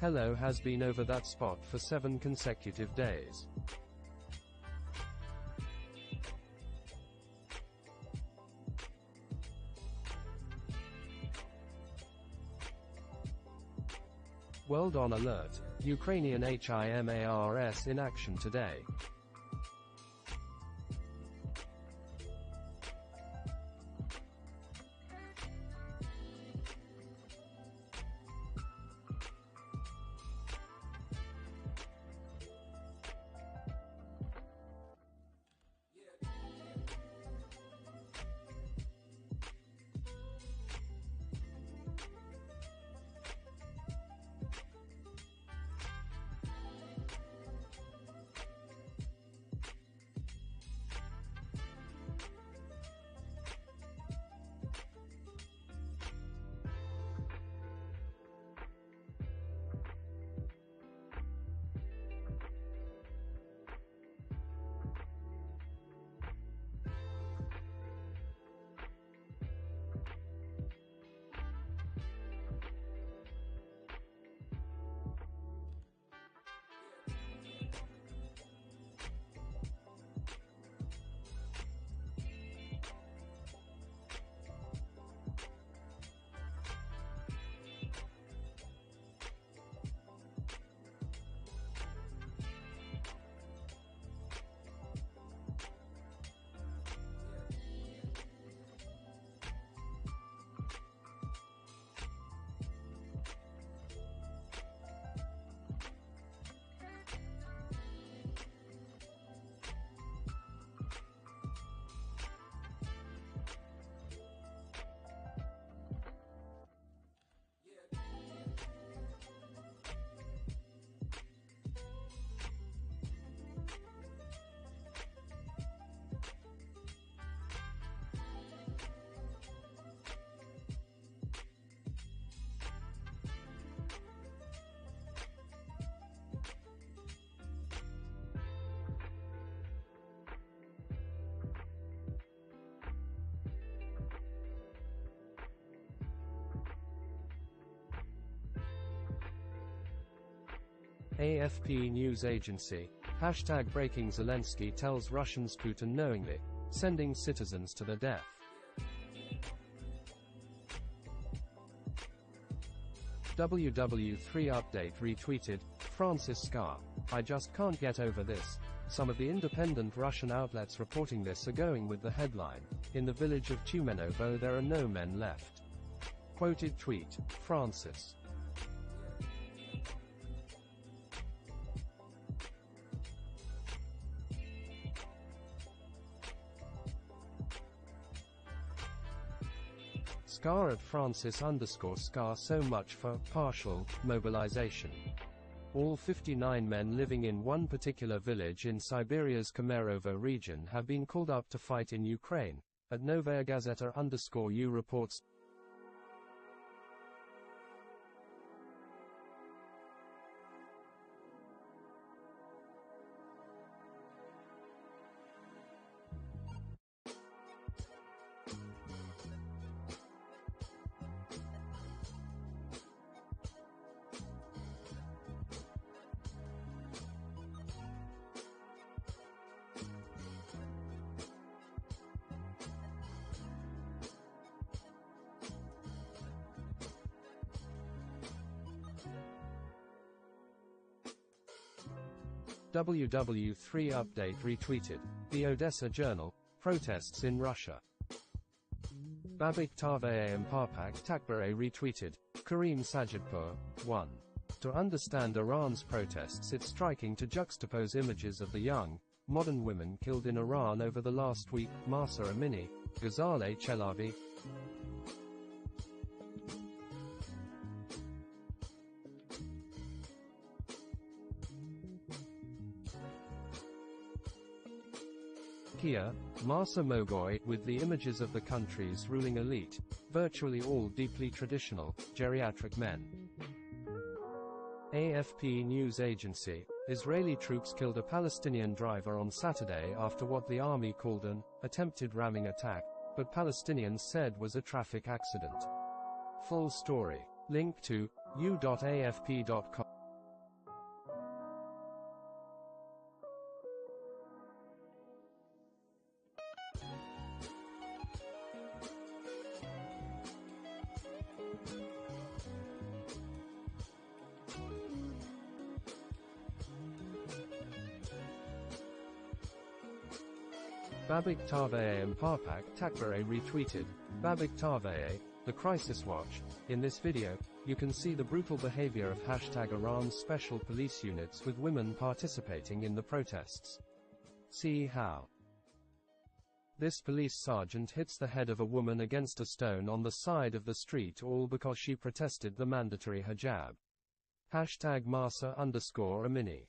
Hello has been over that spot for 7 consecutive days. World on alert. Ukrainian HIMARS in action today. AFP News Agency. Hashtag breaking Zelensky tells Russians Putin knowingly, sending citizens to their death. WW3 update retweeted, Francis Scar. I just can't get over this. Some of the independent Russian outlets reporting this are going with the headline, in the village of Tumenovo there are no men left. Quoted tweet, Francis. Scar at Francis_Scar. So much for partial mobilization. All 59 men living in one particular village in Siberia's Kemerovo region have been called up to fight in Ukraine. At Novaya Gazeta_U reports. WW3 update retweeted. The Odessa Journal, protests in Russia. Babik Tavayam Parpak Takbare retweeted. Karim Sajidpur, 1. To understand Iran's protests, it's striking to juxtapose images of the young, modern women killed in Iran over the last week. Mahsa Amini, Ghazaleh Chelavi. Kia, Mahsa Mogoy, with the images of the country's ruling elite, virtually all deeply traditional, geriatric men. AFP news agency, Israeli troops killed a Palestinian driver on Saturday after what the army called an attempted ramming attack, but Palestinians said was a traffic accident. Full story. Link to u.afp.com. Babik Tavayam Parpak Takbare retweeted. Babik Tavay, the Crisis Watch. In this video, you can see the brutal behavior of Iran's special police units with women participating in the protests. See how. This police sergeant hits the head of a woman against a stone on the side of the street, all because she protested the mandatory hijab. Hashtag Mahsa_Amini.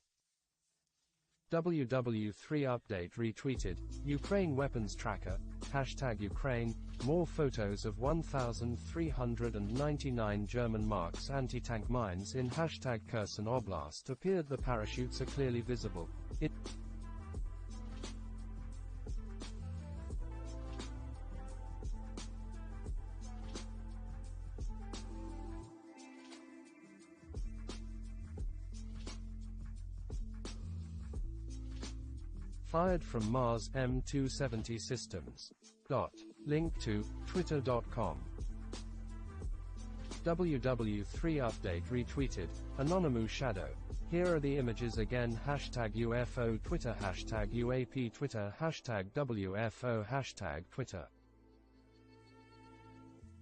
WW3 update retweeted. Ukraine weapons tracker, hashtag Ukraine, more photos of 1,399 German Marks anti-tank mines in hashtag Kherson Oblast appeared. The parachutes are clearly visible. Fired from Mars M270 systems. Link to twitter.com. WW3 update retweeted. Anonymous Shadow. Here are the images again. Hashtag UFO Twitter, hashtag UAP Twitter, hashtag WFO, hashtag Twitter.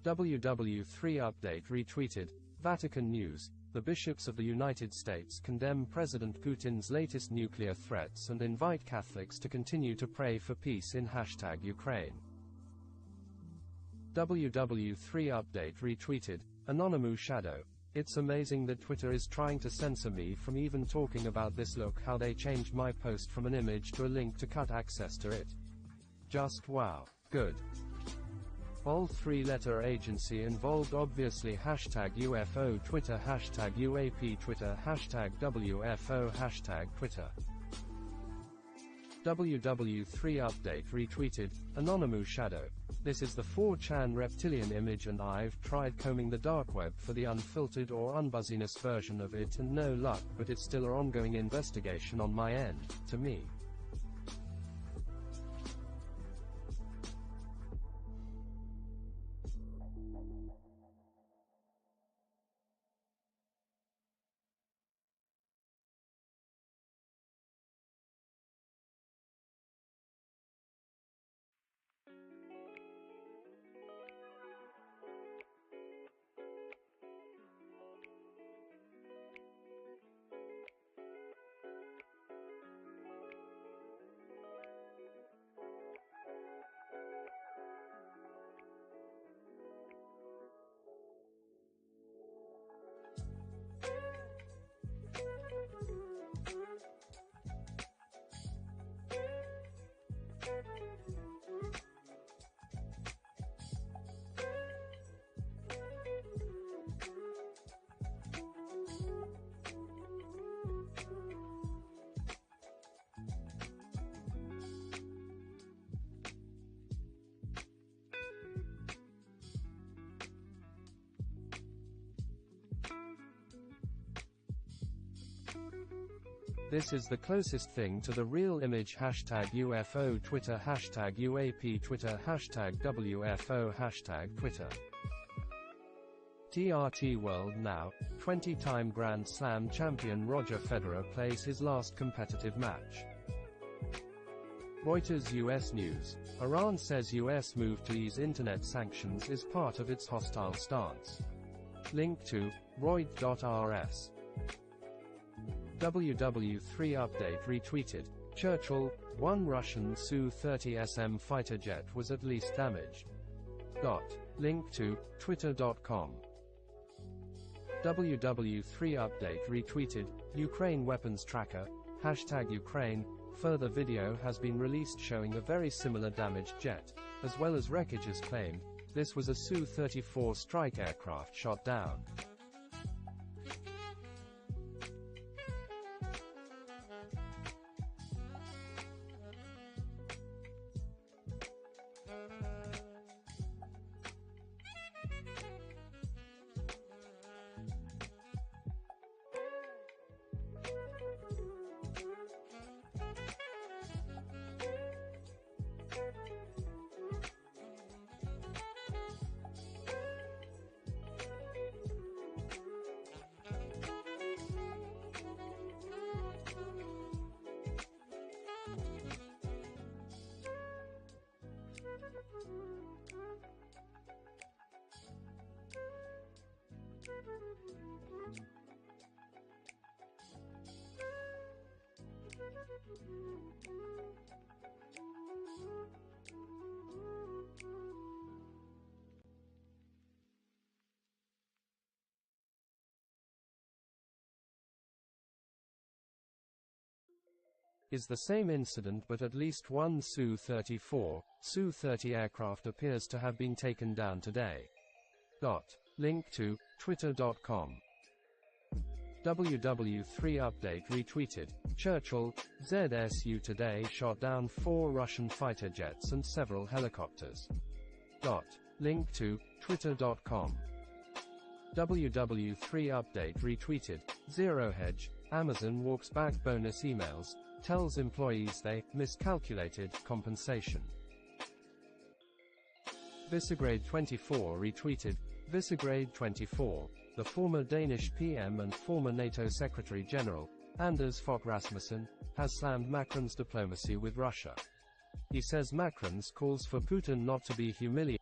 WW3 update retweeted. Vatican News. The bishops of the United States condemn President Putin's latest nuclear threats and invite Catholics to continue to pray for peace in hashtag Ukraine. WW3 update retweeted. Anonymous Shadow. It's amazing that Twitter is trying to censor me from even talking about this. Look how they changed my post from an image to a link to cut access to it. Just wow. Good. All three-letter agency involved obviously. Hashtag UFO Twitter, hashtag UAP Twitter, hashtag WFO, hashtag Twitter. WW3 update retweeted, Anonymous Shadow. This is the 4chan reptilian image and I've tried combing the dark web for the unfiltered or unbuzziness version of it and no luck, but it's still an ongoing investigation on my end, to me. This is the closest thing to the real image. #UFO Twitter, #UAP Twitter, #WFO, #Twitter. TRT World Now, 20-time Grand Slam champion Roger Federer plays his last competitive match. Reuters US News. Iran says US move to ease internet sanctions is part of its hostile stance. Link to Reut.rs. WW3 update retweeted. Churchill, one Russian Su-30SM fighter jet was at least damaged. Link to Twitter.com. WW3 update retweeted. Ukraine weapons tracker, #Ukraine. Further video has been released showing a very similar damaged jet, as well as wreckage as claimed. This was a Su-34 strike aircraft shot down. Is the same incident, but at least one Su-34, Su-30 aircraft appears to have been taken down today. Link to Twitter.com. WW3 update retweeted. Churchill, ZSU today shot down 4 Russian fighter jets and several helicopters. Link to Twitter.com. WW3 update retweeted. Zero Hedge, Amazon walks back bonus emails, tells employees they miscalculated compensation. Visegrade 24 retweeted. Visegrade 24, the former Danish PM and former NATO Secretary General, Anders Fogh Rasmussen, has slammed Macron's diplomacy with Russia. He says Macron's calls for Putin not to be humiliated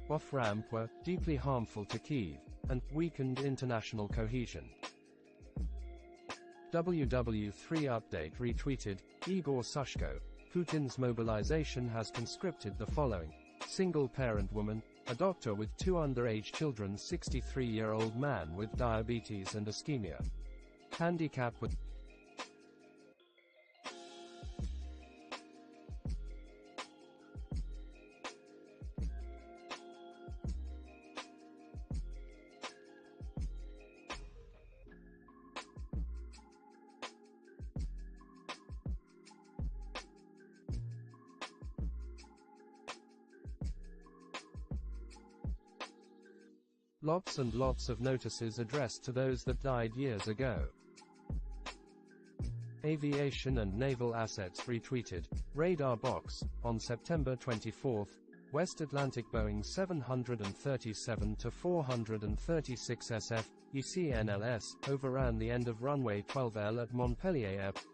off-ramp were deeply harmful to Kyiv, and weakened international cohesion. WW3 update retweeted. Igor Sushko, Putin's mobilization has conscripted the following: single-parent woman, a doctor with 2 underage children, 63-year-old man with diabetes and ischemia. Handicap with Lots and lots of notices addressed to those that died years ago. Aviation and naval assets retweeted. Radar box. On September 24, West Atlantic Boeing 737-436 SF, ECNLS, overran the end of runway 12L at Montpellier Airport.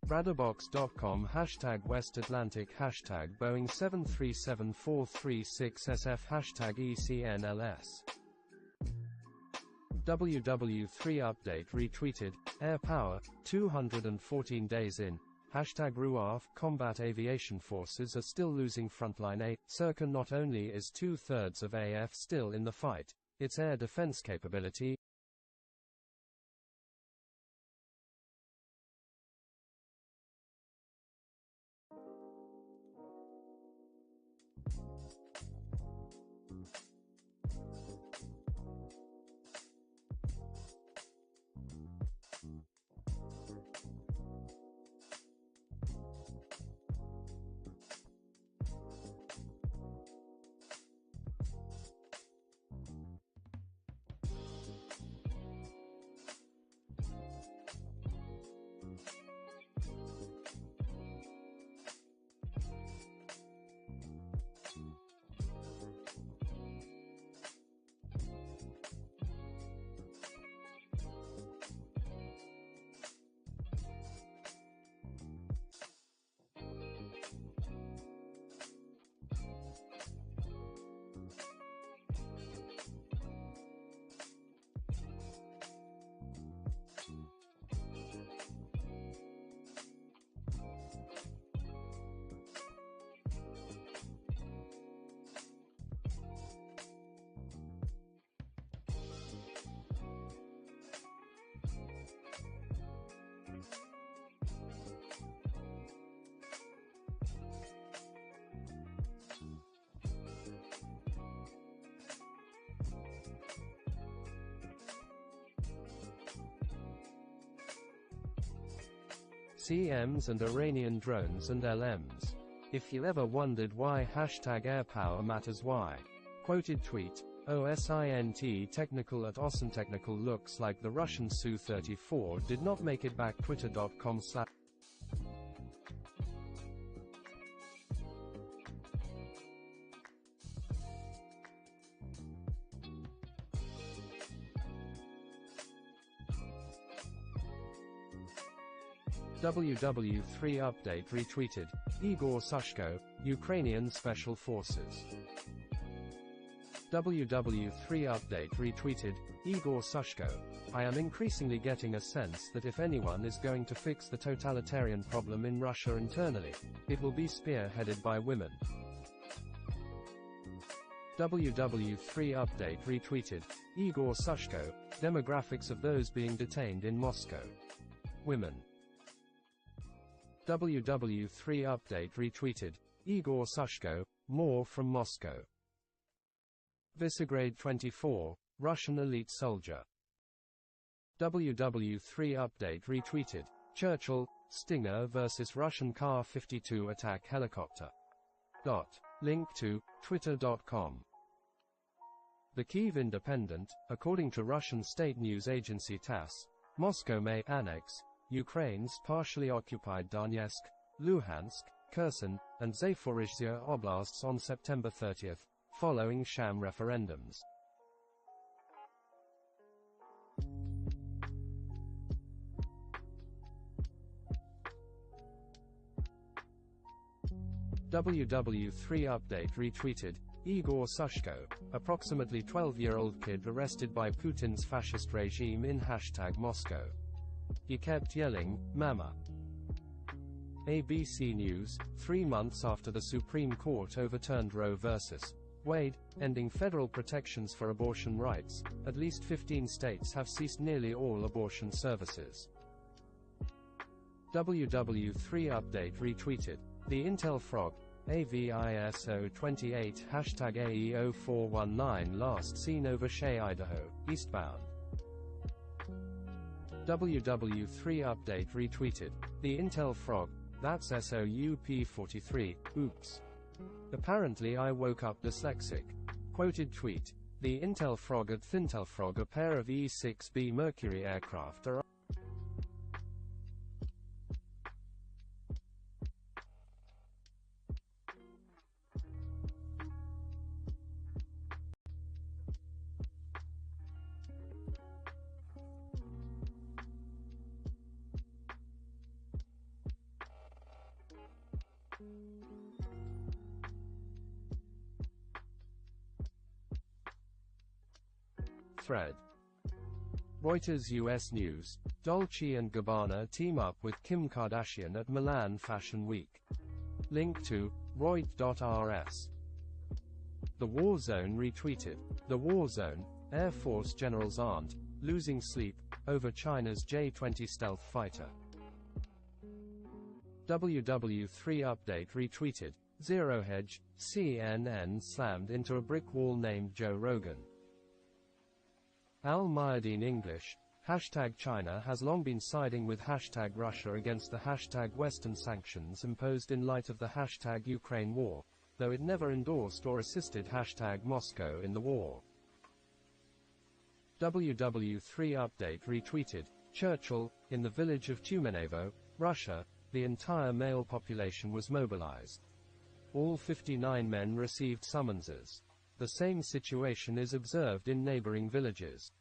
Radarbox.com # West Atlantic # Boeing 737-436 SF # ECNLS. WW3 update retweeted. Air Power, 214 days in. #RUAF, Combat Aviation Forces are still losing frontline A. Circa not only is 2/3 of AF still in the fight, its air defense capability, CMs and Iranian drones and LMs. If you ever wondered why #AirPower matters, why? Quoted tweet. OSINT technical at OSINTechnical looks like the Russian Su-34 did not make it back. Twitter.com/ WW3 update retweeted. Igor Sushko, Ukrainian Special Forces. WW3 update retweeted. Igor Sushko. I am increasingly getting a sense that if anyone is going to fix the totalitarian problem in Russia internally, it will be spearheaded by women. WW3 update retweeted. Igor Sushko. Demographics of those being detained in Moscow. Women. WW3 update retweeted. Igor Sushko. More from Moscow. Visegrad 24, Russian elite soldier. WW3 update retweeted. Churchill, Stinger vs Russian Kar-52 attack helicopter. Link to Twitter.com. The Kyiv Independent, according to Russian state news agency TASS, Moscow may annex Ukraine's partially occupied Donetsk, Luhansk, Kherson, and Zaporizhzhia oblasts on September 30, following sham referendums. WW3 update retweeted. Igor Sushko, approximately 12-year-old kid arrested by Putin's fascist regime in #Moscow. He kept yelling, "Mama." ABC News, 3 months after the Supreme Court overturned Roe v. Wade, ending federal protections for abortion rights, at least 15 states have ceased nearly all abortion services. WW3 update retweeted. The Intel Frog, AVISO28 #AE0419 last seen over Shea, Idaho, eastbound. WW3 update retweeted. The Intel Frog, that's SOUP43, oops. Apparently I woke up dyslexic. Quoted tweet. The Intel Frog at Thintel Frog, a pair of E-6B Mercury aircraft are thread. Reuters US News. Dolce & Gabbana team up with Kim Kardashian at Milan Fashion Week. Link to Reut.rs. The War Zone retweeted. The War Zone, Air Force generals aren't losing sleep over China's J-20 stealth fighter. WW3 update retweeted. Zero Hedge, CNN slammed into a brick wall named Joe Rogan. Al Mayadeen English, #China has long been siding with #Russia against the #Western sanctions imposed in light of the #Ukraine war, though it never endorsed or assisted #Moscow in the war. WW3 update retweeted. Churchill, in the village of Tumenevo, Russia, the entire male population was mobilized. All 59 men received summonses. The same situation is observed in neighboring villages.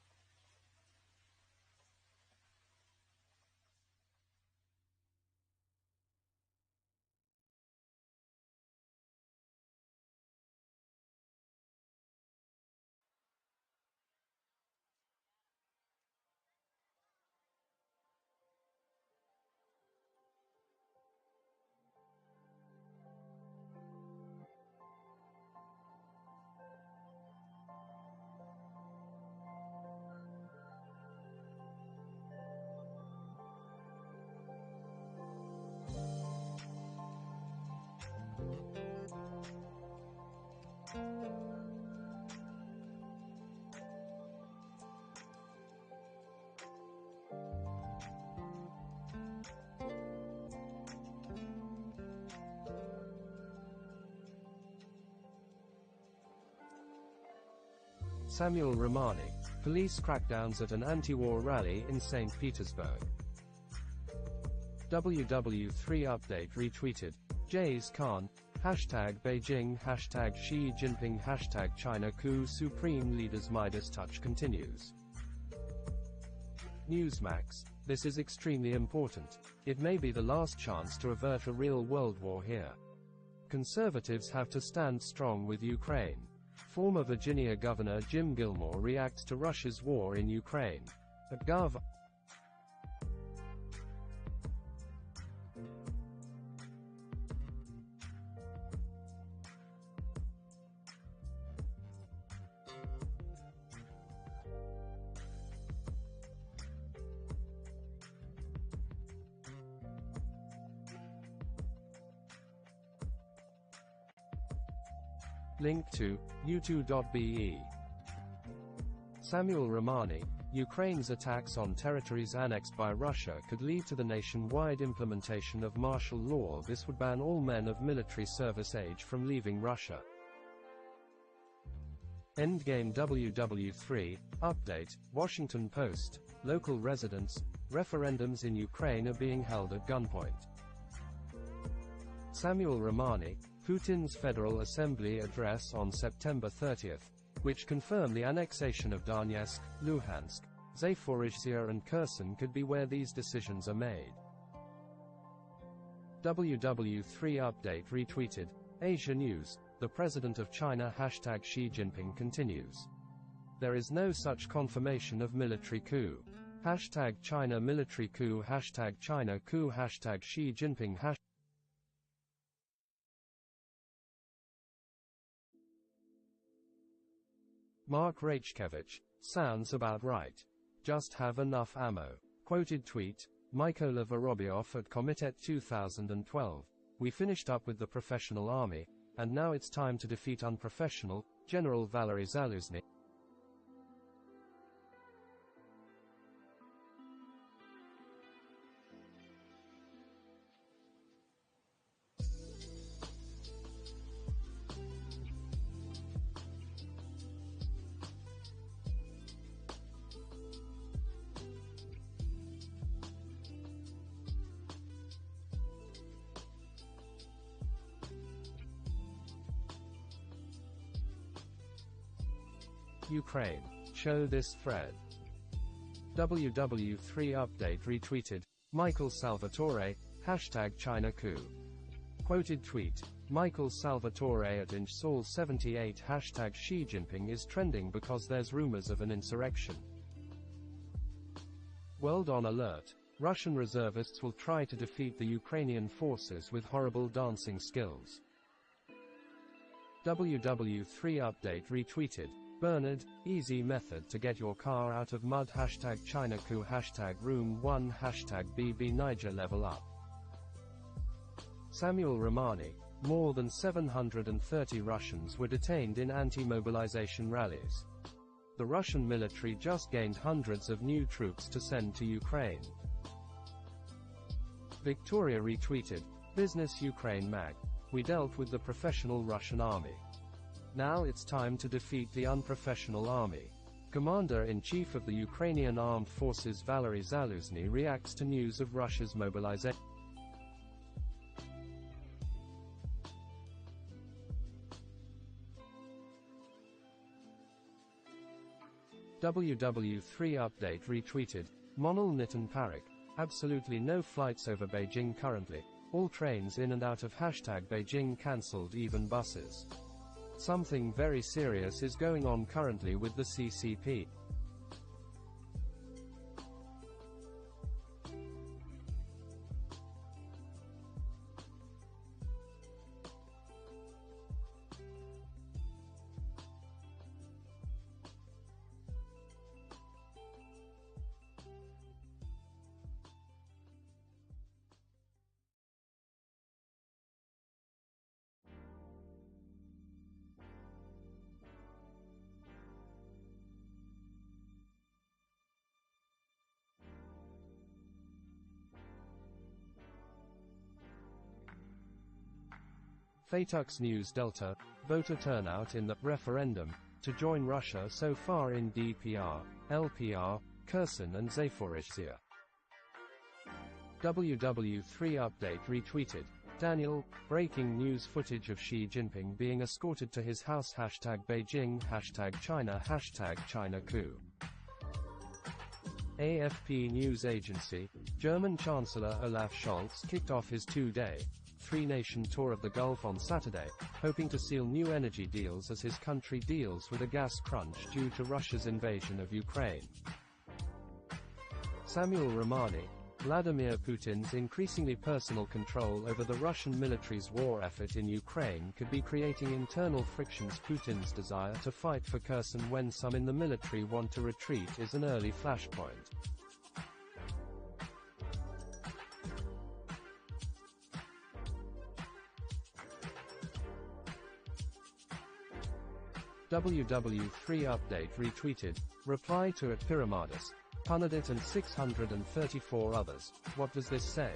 Samuel Romani. Police crackdowns at an anti-war rally in St. Petersburg. WW3 update retweeted. Jays Khan, #Beijing, #Xi Jinping, #China coup Supreme Leaders Midas touch continues. Newsmax. This is extremely important. It may be the last chance to avert a real world war here. Conservatives have to stand strong with Ukraine. Former Virginia Governor Jim Gilmore reacts to Russia's war in Ukraine. At Gov. Link to u2.be. Samuel Romani. Ukraine's attacks on territories annexed by Russia could lead to the nationwide implementation of martial law. This would ban all men of military service age from leaving Russia. Endgame WW3 update. Washington Post. Local residents. Referendums in Ukraine are being held at gunpoint. Samuel Romani. Putin's Federal Assembly address on September 30th, which confirmed the annexation of Donetsk, Luhansk, Zaporizhzhia and Kherson could be where these decisions are made. WW3 update retweeted. Asia News. The President of China #Xi Jinping continues. There is no such confirmation of military coup. #China military coup #China coup #Xi Jinping Mark Rachkevich, sounds about right. Just have enough ammo. Quoted tweet, Mykola Vorobyov at Komitet 2012. We finished up with the professional army, and now it's time to defeat unprofessional, General Valery Zaluzny. Ukraine. Show this thread. WW3 update retweeted, Michael Salvatore, hashtag China coup. Quoted tweet, Michael Salvatore at InchSol78 hashtag Xi Jinping is trending because there's rumors of an insurrection. World on alert. Russian reservists will try to defeat the Ukrainian forces with horrible dancing skills. WW3 update retweeted, Bernard, easy method to get your car out of mud hashtag China coup hashtag room 1 hashtag BB Niger level up. Samuel Romani, more than 730 Russians were detained in anti-mobilization rallies. The Russian military just gained hundreds of new troops to send to Ukraine. Victoria retweeted, Business Ukraine Mag. We dealt with the professional Russian army. Now it's time to defeat the unprofessional army. Commander-in-Chief of the Ukrainian Armed Forces Valery Zaluzny reacts to news of Russia's mobilization. WW3 update retweeted, Monal Nitin Parekh. Absolutely no flights over Beijing currently. All trains in and out of hashtag Beijing cancelled, even buses. Something very serious is going on currently with the CCP. Fatux News Delta, voter turnout in the referendum to join Russia so far in DPR, LPR, Kherson and Zaporizhzhia. WW3 update retweeted, Daniel, breaking news footage of Xi Jinping being escorted to his house hashtag Beijing hashtag China coup. AFP news agency, German Chancellor Olaf Scholz kicked off his two-day, three-nation tour of the Gulf on Saturday, hoping to seal new energy deals as his country deals with a gas crunch due to Russia's invasion of Ukraine. Samuel Romani, Vladimir Putin's increasingly personal control over the Russian military's war effort in Ukraine could be creating internal frictions. Putin's desire to fight for Kherson when some in the military want to retreat is an early flashpoint. WW3 update retweeted, reply to at Pyramidus, Punadit and 634 others. What does this say?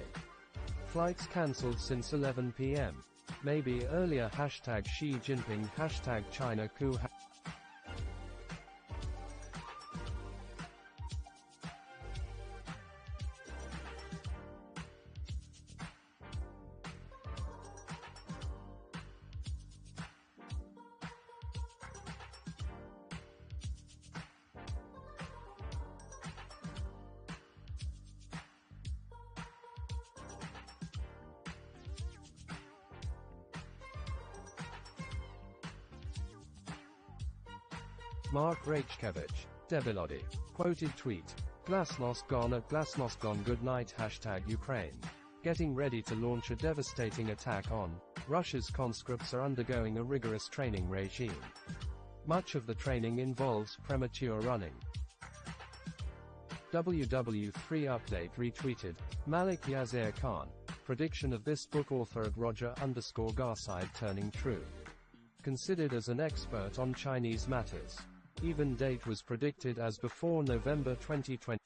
Flights cancelled since 11 p.m. Maybe earlier hashtag Xi Jinping hashtag China coup. Mark Rachkevich, Debilody. Quoted tweet. Glasnost gone at Glasnost gone good night hashtag Ukraine. Getting ready to launch a devastating attack on Russia's conscripts are undergoing a rigorous training regime. Much of the training involves premature running. WW3 update retweeted, Malik Yazir Khan. Prediction of this book author at Roger_Garside turning true. Considered as an expert on Chinese matters. Even date was predicted as before November 2020.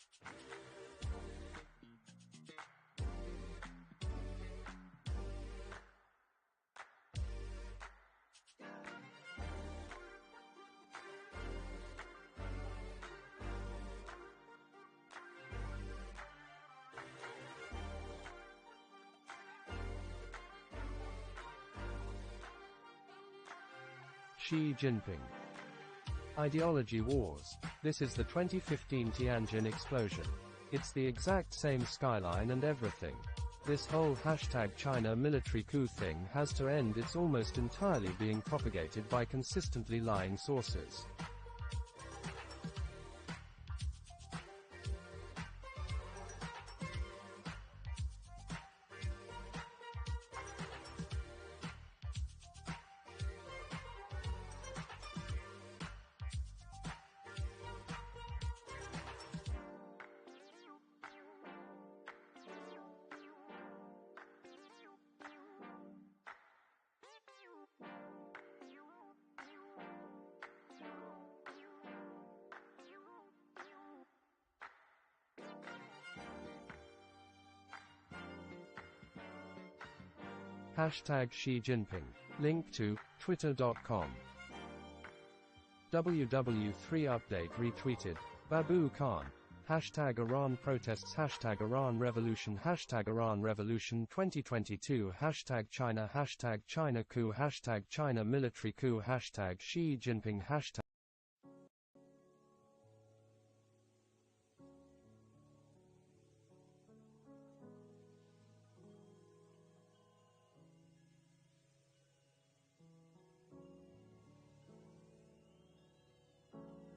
Xi Jinping. Ideology wars. This is the 2015 Tianjin explosion. It's the exact same skyline and everything. This whole #China military coup thing has to end. It's almost entirely being propagated by consistently lying sources. #Xi Jinping. Link to twitter.com. WW3 update retweeted, Babu Khan. #Iran protests, #Iran revolution, #Iran revolution 2022, #China, #China coup, #China military coup, #Xi Jinping,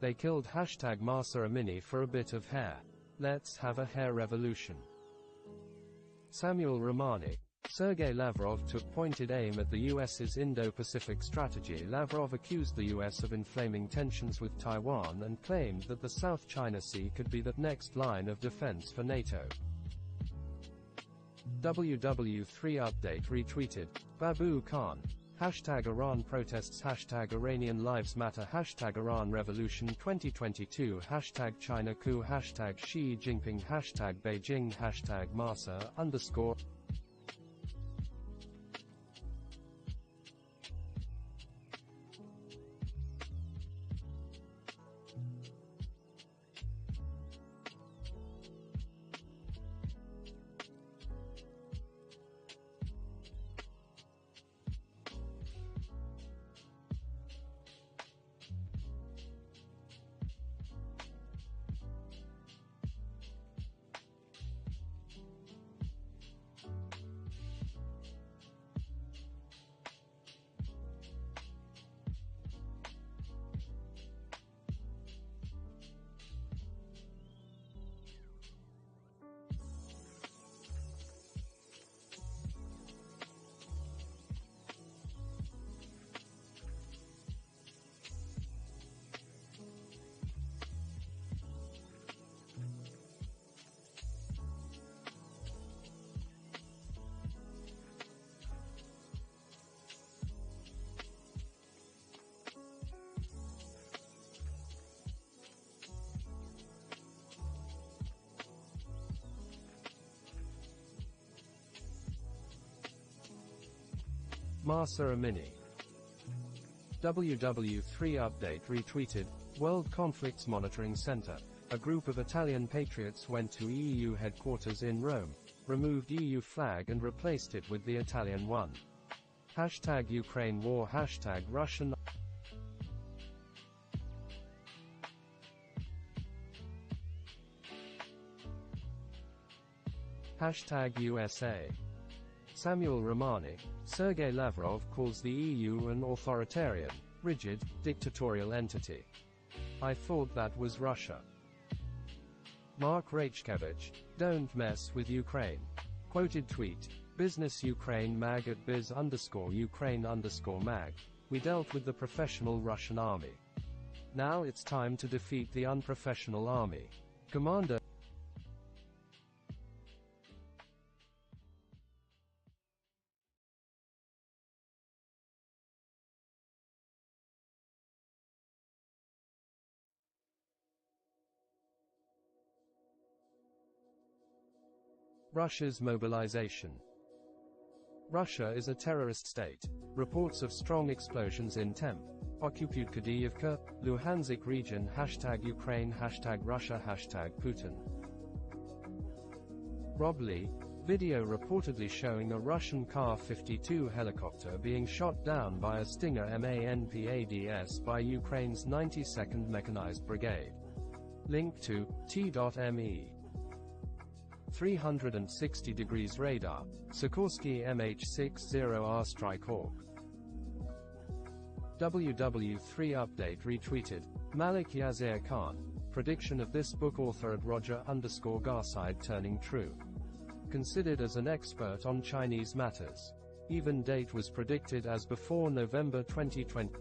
They killed #Mahsa Amini for a bit of hair. Let's have a hair revolution. Samuel Romani. Sergei Lavrov took pointed aim at the US's Indo-Pacific strategy. Lavrov accused the US of inflaming tensions with Taiwan and claimed that the South China Sea could be the next line of defense for NATO. WW3 update retweeted, Babu Khan. #Iran protests, #Iranian lives matter, #Iran revolution 2022, #China coup, #Xi Jinping, #Beijing, #Mahsa_. Mahsa Amini. WW3 update retweeted, World Conflicts Monitoring Center. A group of Italian patriots went to EU headquarters in Rome, removed EU flag and replaced it with the Italian one. #Ukraine war, #Russian. #USA. Samuel Romani. Sergei Lavrov calls the EU an authoritarian, rigid, dictatorial entity. I thought that was Russia. Mark Rachkevich. Don't mess with Ukraine. Quoted tweet. Business Ukraine mag at biz_Ukraine_mag. We dealt with the professional Russian army. Now it's time to defeat the unprofessional army. Commander Russia's mobilization. Russia is a terrorist state. Reports of strong explosions in Temp, occupied Kadiivka, Luhansk region, #Ukraine, #Russia, #Putin. Rob Lee, video reportedly showing a Russian Ka-52 helicopter being shot down by a Stinger MANPADS by Ukraine's 92nd Mechanized Brigade. Link to t.me. 360 degrees radar, Sikorsky MH-60R Strike Hawk. WW3 update retweeted, Malik Yazir Khan, prediction of this book author at Roger_Garside turning true. Considered as an expert on Chinese matters. Even date was predicted as before November 2020.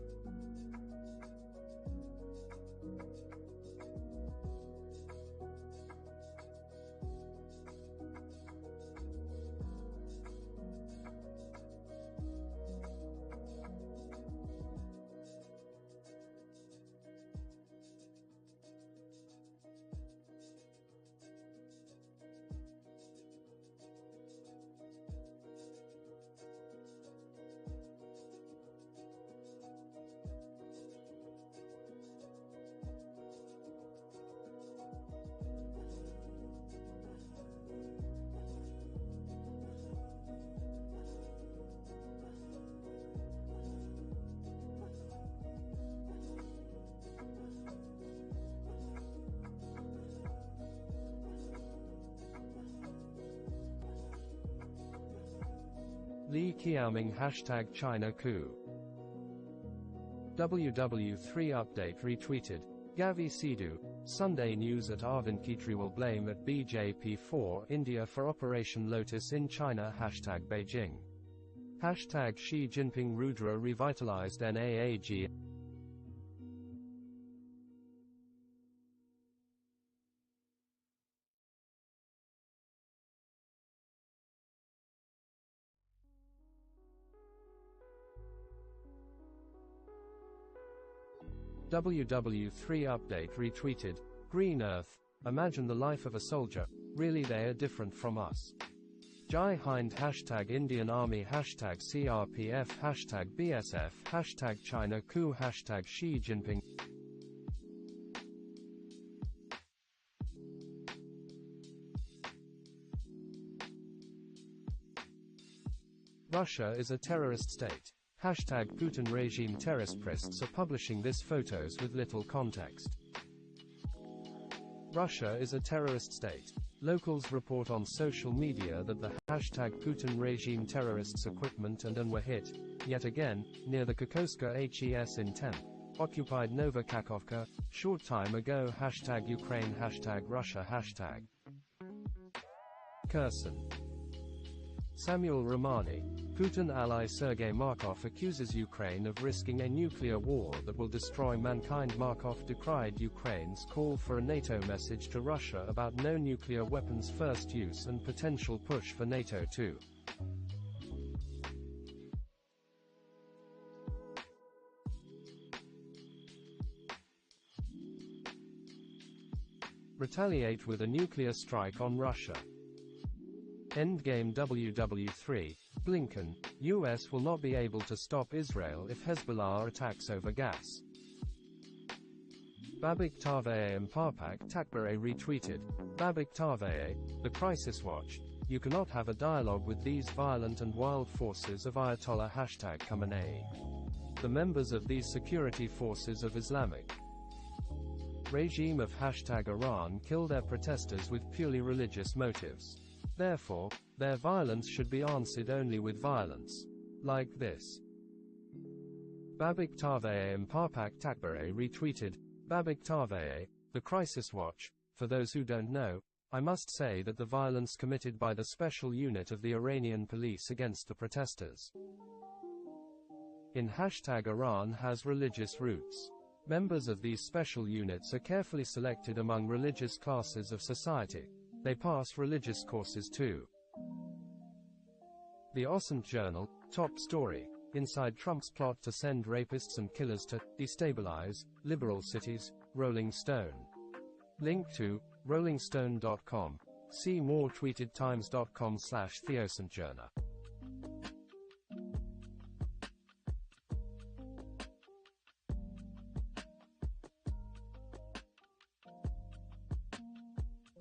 Li Qiaoming #China coup. WW3 update retweeted, Gavi Sidhu, Sunday News at Arvind Kejriwal blame at BJP for India for Operation Lotus in China #Beijing. Xi Jinping Rudra revitalized NAAG. WW3 update retweeted, Green Earth, imagine the life of a soldier, really they are different from us. Jai Hind #Indian Army #CRPF #BSF #China coup #Xi Jinping. Russia is a terrorist state. #Putin regime terrorists are publishing this photos with little context. Russia is a terrorist state. Locals report on social media that the #Putin regime terrorists' equipment and were hit, yet again, near the Kokoska HES in Temp, occupied Novokakhovka, short time ago #Ukraine #Russia Kherson. Samuel Romani, Putin ally Sergei Markov accuses Ukraine of risking a nuclear war that will destroy mankind. Markov decried Ukraine's call for a NATO message to Russia about no nuclear weapons first use and potential push for NATO too. Retaliate with a nuclear strike on Russia. Endgame WW3, Blinken, US will not be able to stop Israel if Hezbollah attacks over gas. Babak Taveye and Parpak Takbare retweeted, Babak Taveye, the Crisis Watch, you cannot have a dialogue with these violent and wild forces of Ayatollah #Khamenei. The members of these security forces of Islamic regime of #Iran kill their protesters with purely religious motives. Therefore, their violence should be answered only with violence. Like this. Babak Taveye and Parpak Takbare retweeted, Babak Taveye, the Crisis Watch. For those who don't know, I must say that the violence committed by the special unit of the Iranian police against the protesters in #Iran has religious roots. Members of these special units are carefully selected among religious classes of society. They pass religious courses too. The Osint Journal, top story. Inside Trump's plot to send rapists and killers to destabilize liberal cities, Rolling Stone. Link to rollingstone.com. See more tweeted times.com/theosintjournal.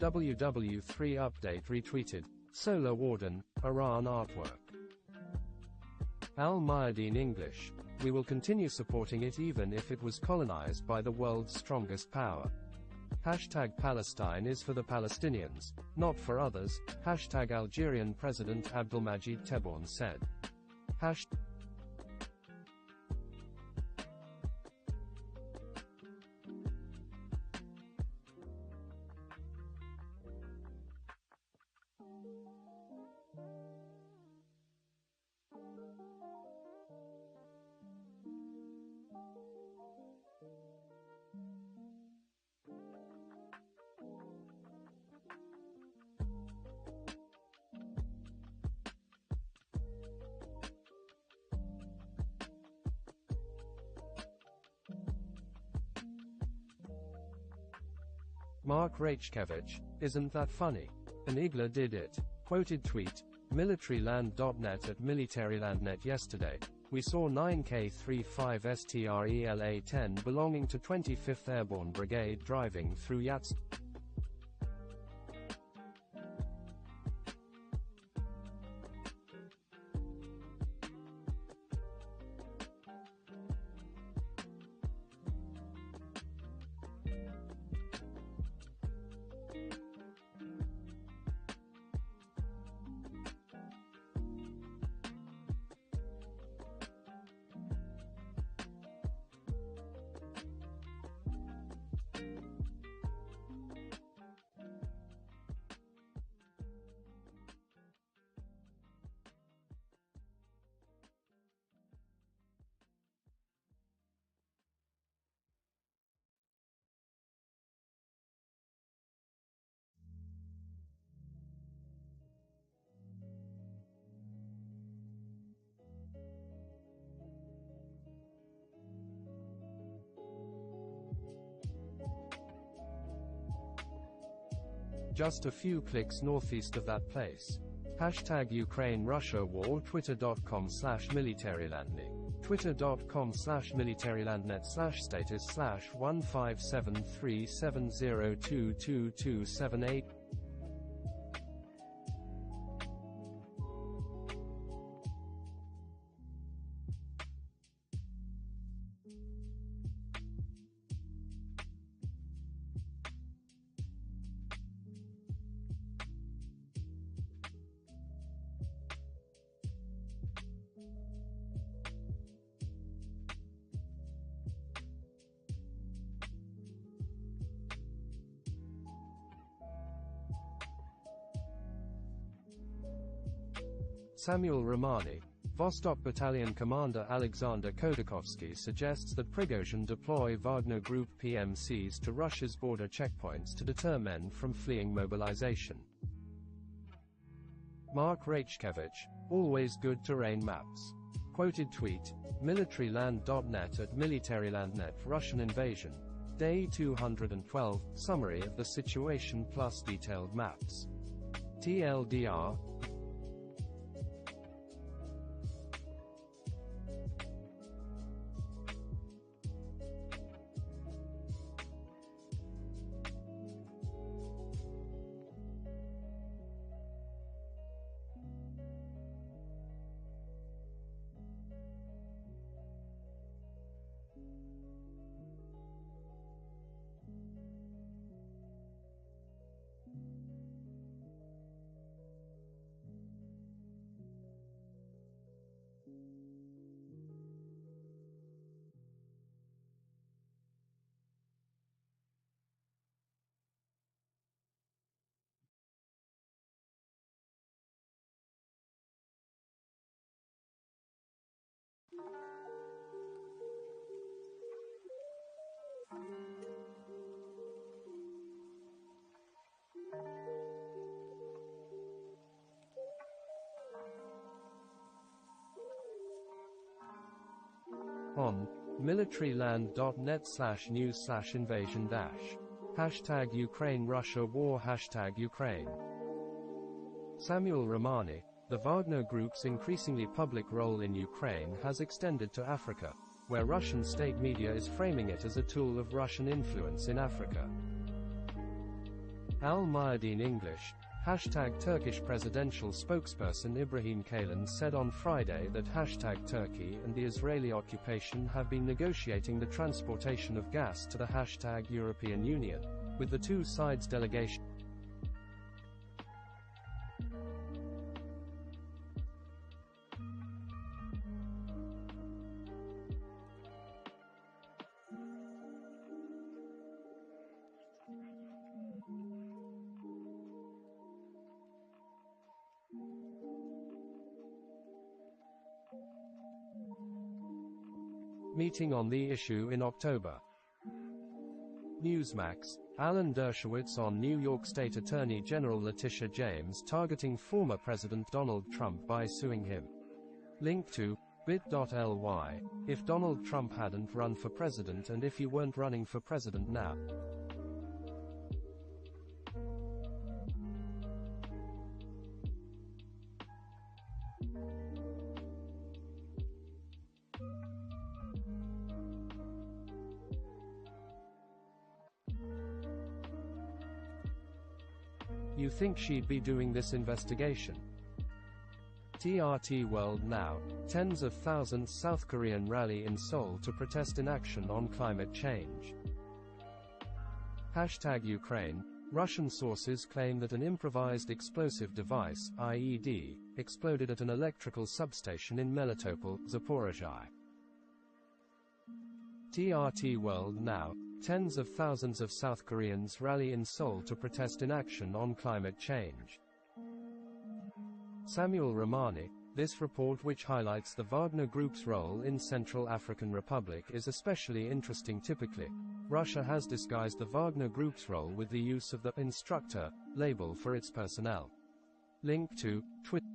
WW3 update retweeted. Solar Warden, Iran artwork. Al Mayadeen English. We will continue supporting it even if it was colonized by the world's strongest power. Hashtag Palestine is for the Palestinians, not for others. Hashtag Algerian President Abdelmajid Tebboune said. Hashtag Mark Rachkevich, isn't that funny? An Igla did it. Quoted tweet. Militaryland.net at Militarylandnet yesterday. We saw 9K35 STRELA-10 belonging to 25th Airborne Brigade driving through Yats. Just a few clicks northeast of that place. Hashtag Ukraine-Russia war. Twitter.com/militarylandnet. Twitter.com/militarylandnet/status/15737022278. Samuel Romani, Vostok Battalion Commander Alexander Khodakovsky suggests that Prigozhin deploy Wagner Group PMCs to Russia's border checkpoints to deter men from fleeing mobilization. Mark Rachkevich, always good terrain maps. Quoted tweet, Militaryland.net at Militarylandnet. Russian invasion. Day 212, summary of the situation plus detailed maps. TLDR. on militaryland.net/news/invasion- Hashtag Ukraine Russia War Hashtag Ukraine. Samuel Romani. The Wagner Group's increasingly public role in Ukraine has extended to Africa, where Russian state media is framing it as a tool of Russian influence in Africa. Al Mayadeen English. Hashtag Turkish presidential spokesperson Ibrahim Kalin said on Friday that hashtag Turkey and the Israeli occupation have been negotiating the transportation of gas to the hashtag European Union, with the two sides' delegation. Meeting on the issue in October. Newsmax. Alan Dershowitz on New York State Attorney General Letitia James targeting former President Donald Trump by suing him. Link to bit.ly. If Donald Trump hadn't run for president and if you weren't running for president now. You think she'd be doing this investigation? TRT World Now. Tens of thousands South Korean rally in Seoul to protest inaction on climate change. Hashtag Ukraine. Russian sources claim that an improvised explosive device, IED, exploded at an electrical substation in Melitopol, Zaporizhzhia. TRT World Now. Tens of thousands of South Koreans rally in Seoul to protest inaction on climate change. Samuel Romani. This report, which highlights the Wagner Group's role in Central African Republic, is especially interesting. Typically, Russia has disguised the Wagner Group's role with the use of the instructor label for its personnel. Link to Twitter.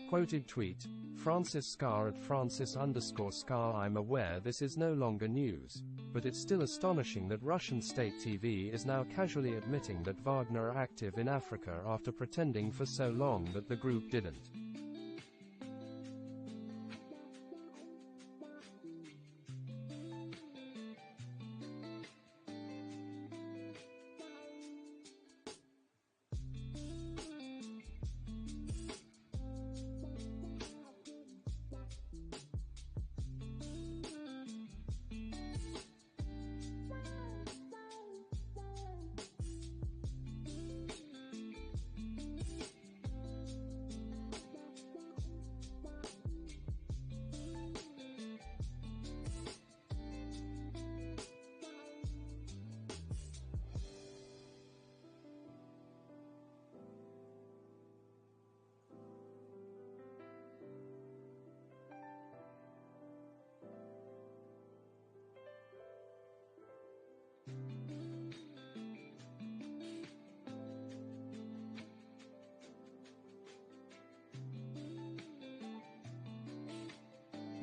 Quoted tweet. Francis Scar at Francis_Scar. I'm aware this is no longer news, but it's still astonishing that Russian state TV is now casually admitting that Wagner are active in Africa after pretending for so long that the group didn't.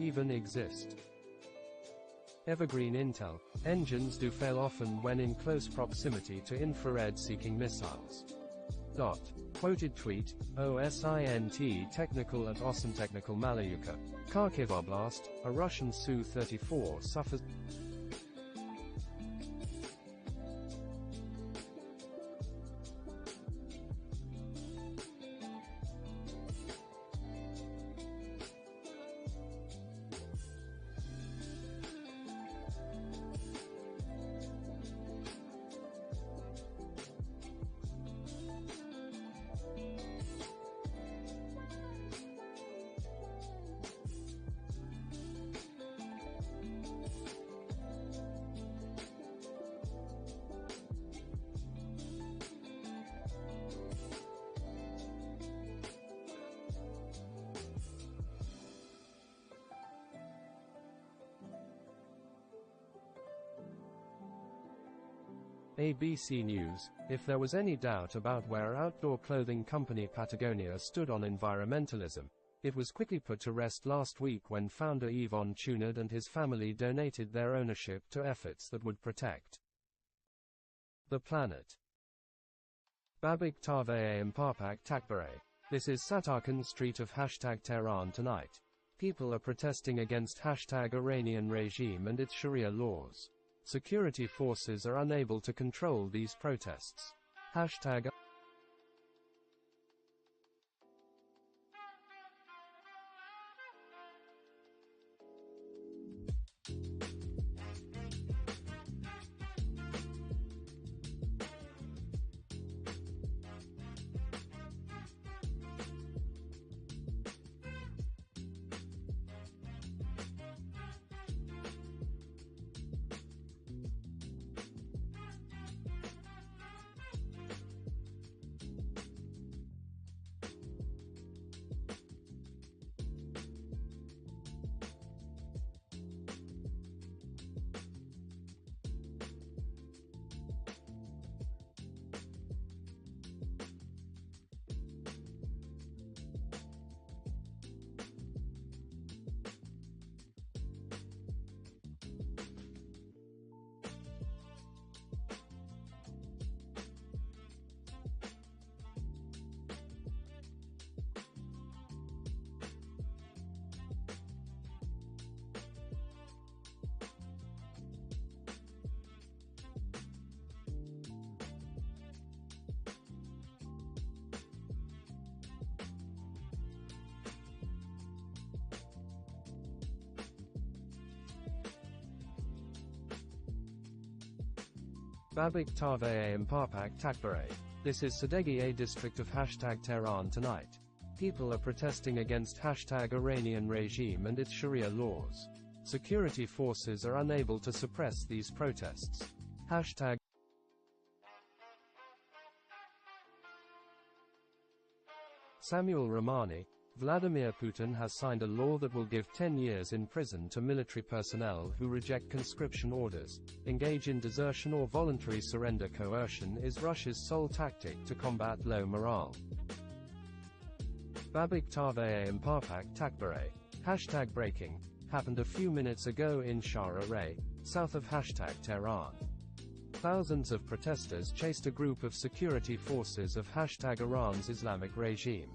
Even exist. Evergreen intel. Engines do fail often when in close proximity to infrared-seeking missiles. Quoted tweet. OSINT Technical at Osan Technical Malayuka. Kharkiv Oblast, a Russian Su-34 suffers. ABC News, if there was any doubt about where outdoor clothing company Patagonia stood on environmentalism, it was quickly put to rest last week when founder Yvon Chouinard and his family donated their ownership to efforts that would protect the planet. Babik Tave Mparpak Takbare. This is Satarkan Street of #Tehran tonight. People are protesting against #Iranian regime and its Sharia laws. Security forces are unable to control these protests. Hashtag Babik Tave Mparpak Takbare. This is Sadeghi A district of #Tehran tonight. People are protesting against #Iranian regime and its Sharia laws. Security forces are unable to suppress these protests. Hashtag Samuel Romani. Vladimir Putin has signed a law that will give 10 years in prison to military personnel who reject conscription orders. Engage in desertion or voluntary surrender. Coercion is Russia's sole tactic to combat low morale. Babik Tave Mparpak Takbare. #breaking. Happened a few minutes ago in Shah-Ray, south of #Tehran. Thousands of protesters chased a group of security forces of #Iran's Islamic regime.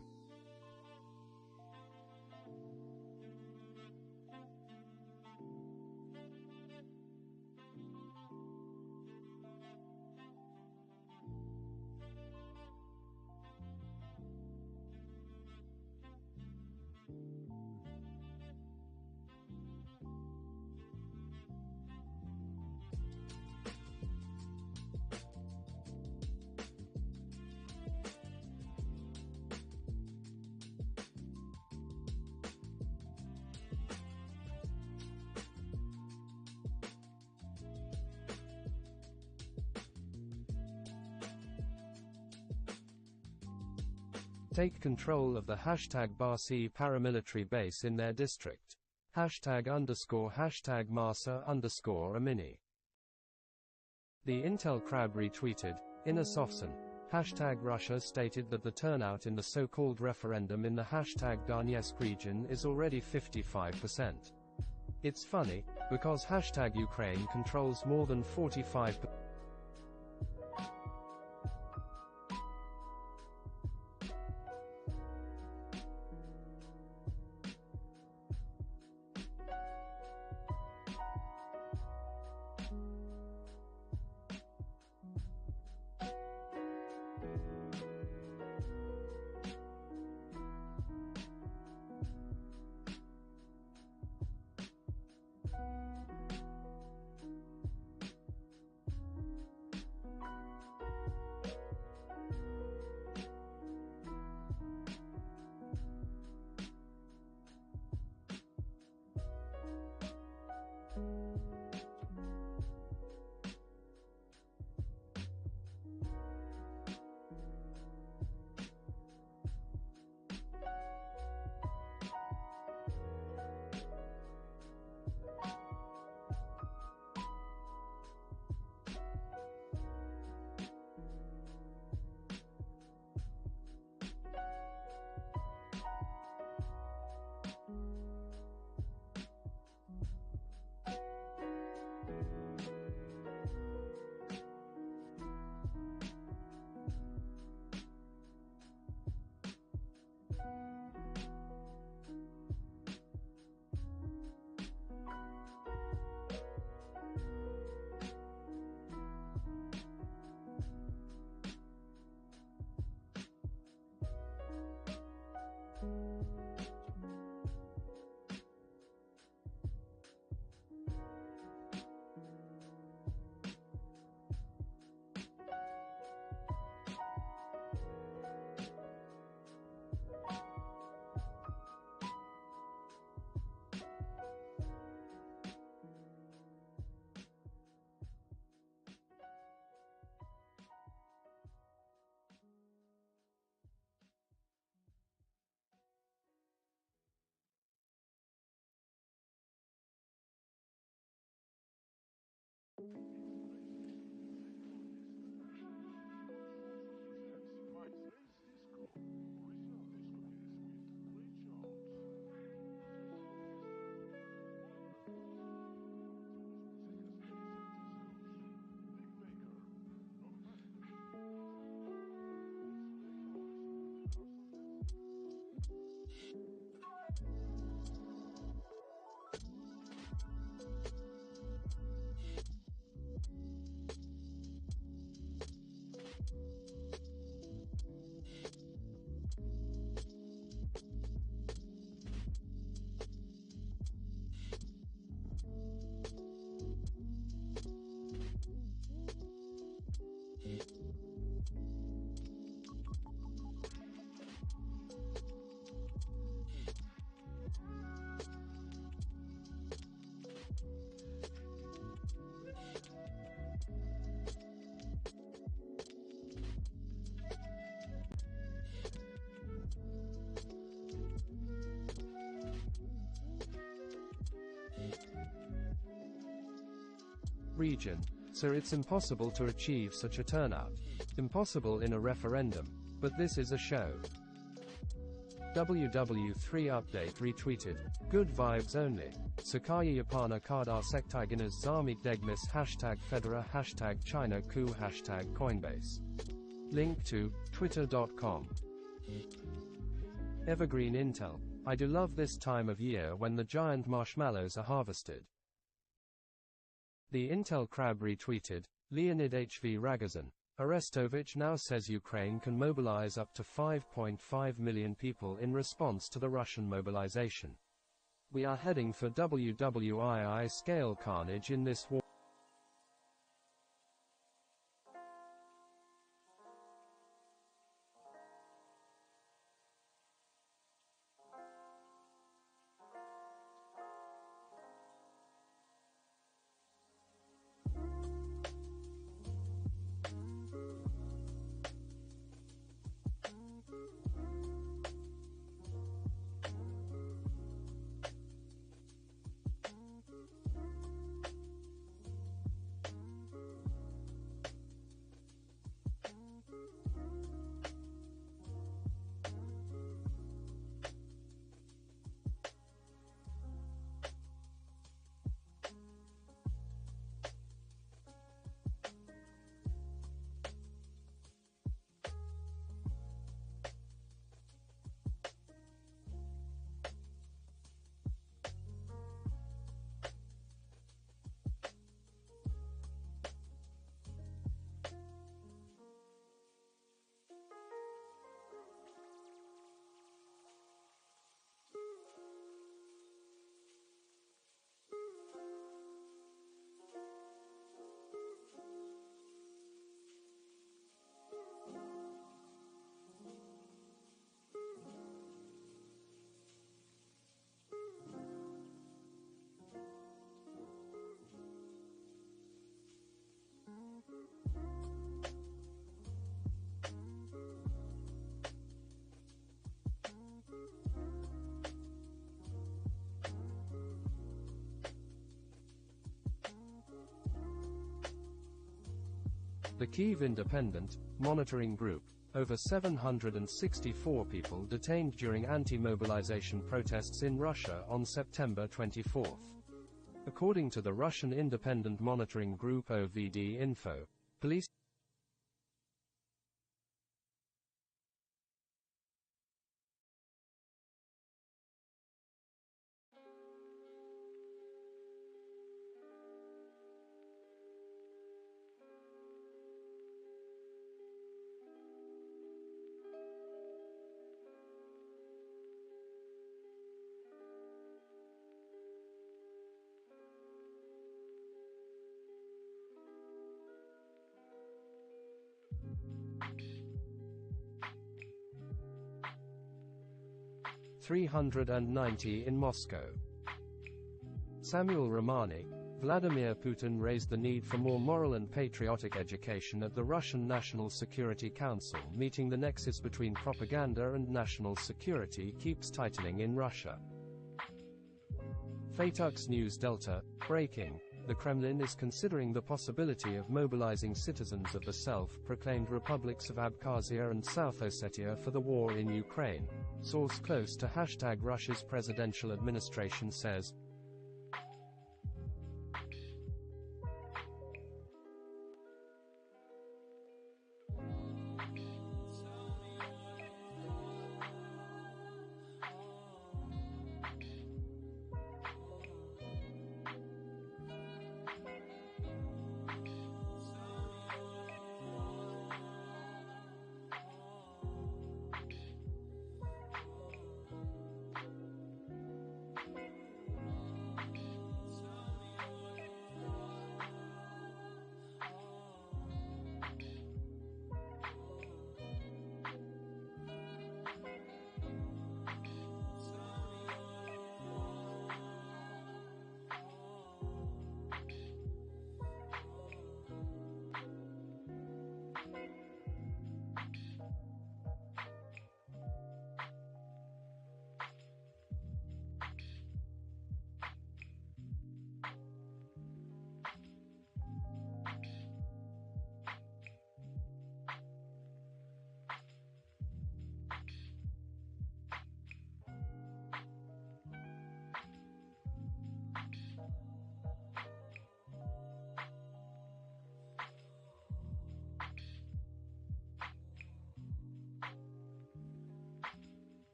Take control of the #Barsi paramilitary base in their district. #_Masa_Amini. The Intel Crab retweeted, Inna Sofson. #Russia stated that the turnout in the so-called referendum in the #Donetsk region is already 55%. It's funny, because #Ukraine controls more than 45%. region, so it's impossible to achieve such a turnout. Impossible in a referendum. But this is a show. WW3 update retweeted. Good vibes only. Sakaya Yapana Kadar Sektigenas Zamik Degmis #Federa #China Ku #Coinbase. Link to twitter.com. Evergreen Intel. I do love this time of year when the giant marshmallows are harvested. The Intel Crab retweeted. Leonid H.V. Ragozin. Arestovich now says Ukraine can mobilize up to 5.5 million people in response to the Russian mobilization. We are heading for WWII scale carnage in this war. The Kyiv Independent Monitoring Group. Over 764 people detained during anti-mobilization protests in Russia on September 24. According to the Russian Independent Monitoring Group OVD Info, police (390 in Moscow). Samuel Romani. Vladimir Putin raised the need for more moral and patriotic education at the Russian National Security Council meeting. The nexus between propaganda and national security keeps tightening in Russia. Fatux News Delta. Breaking. The Kremlin is considering the possibility of mobilizing citizens of the self-proclaimed republics of Abkhazia and South Ossetia for the war in Ukraine. Source close to #Russia's presidential administration says.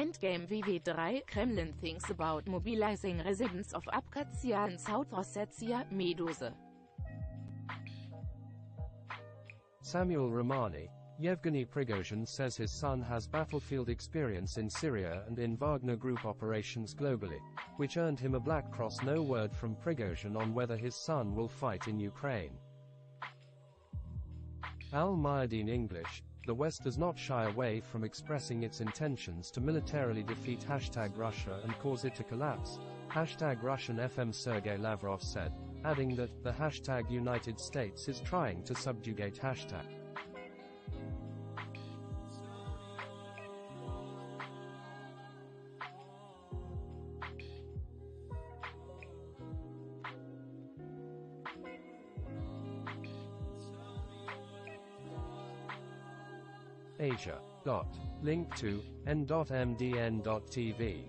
Endgame WW3, Kremlin thinks about mobilizing residents of Abkhazia and South Ossetia, Meduza. Samuel Romani. Yevgeny Prigozhin says his son has battlefield experience in Syria and in Wagner Group operations globally, which earned him a Black Cross. No word from Prigozhin on whether his son will fight in Ukraine. Al Mayadeen English. The West does not shy away from expressing its intentions to militarily defeat #Russia and cause it to collapse. #Russian FM Sergei Lavrov said, adding that the #United States is trying to subjugate #. Asia. Link to n.mdn.tv.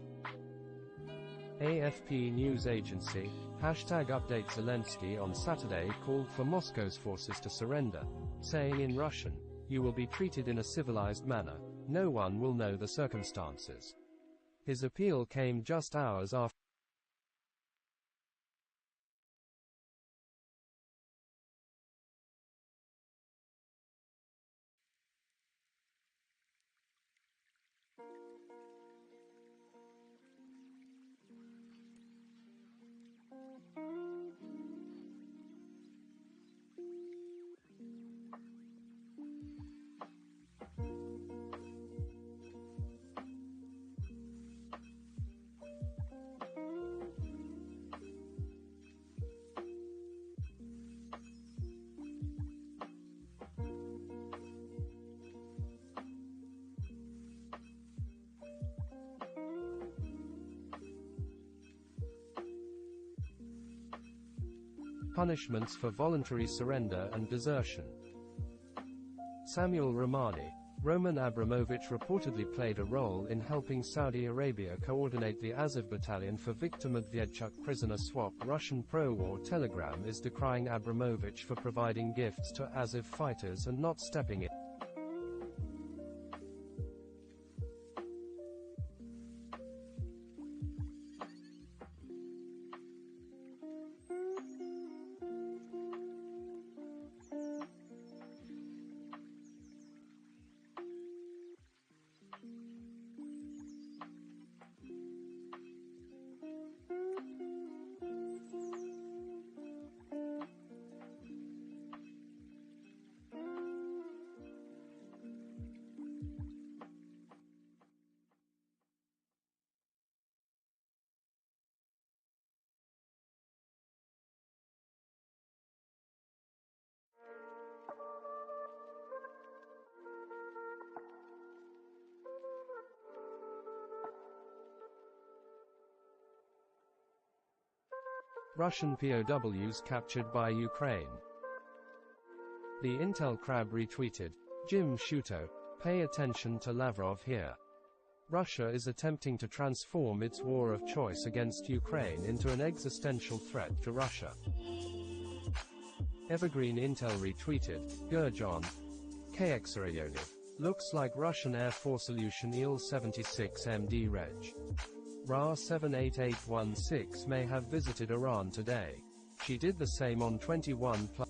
AFP News Agency. #update Zelensky on Saturday called for Moscow's forces to surrender, saying in Russian, "You will be treated in a civilized manner. No one will know the circumstances." His appeal came just hours after punishments for voluntary surrender and desertion. Samuel Romani. Roman Abramovich reportedly played a role in helping Saudi Arabia coordinate the Azov battalion for Viktor Medvedchuk prisoner swap. Russian pro-war Telegram is decrying Abramovich for providing gifts to Azov fighters and not stepping in. Russian POWs captured by Ukraine. The Intel Crab retweeted, Jim Shuto, pay attention to Lavrov here. Russia is attempting to transform its war of choice against Ukraine into an existential threat to Russia. Evergreen Intel retweeted, Gurjon, KXRayoni. Looks like Russian Air Force solution Il-76 MD Reg. Ra 78816 may have visited Iran today. She did the same on 21+.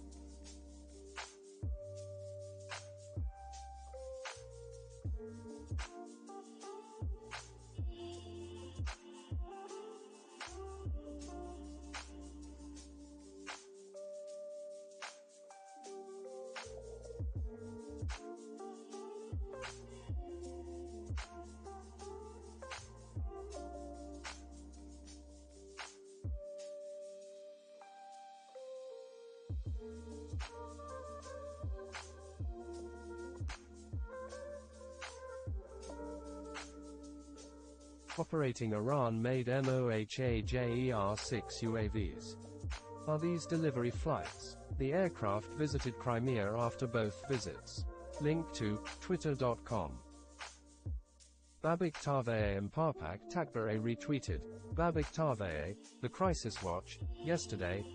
Operating Iran-made MOHAJER-6 UAVs. Are these delivery flights? The aircraft visited Crimea after both visits. Link to twitter.com. Babik Taveye and Parpak Takbare retweeted, Babik Taveye, The Crisis Watch, yesterday,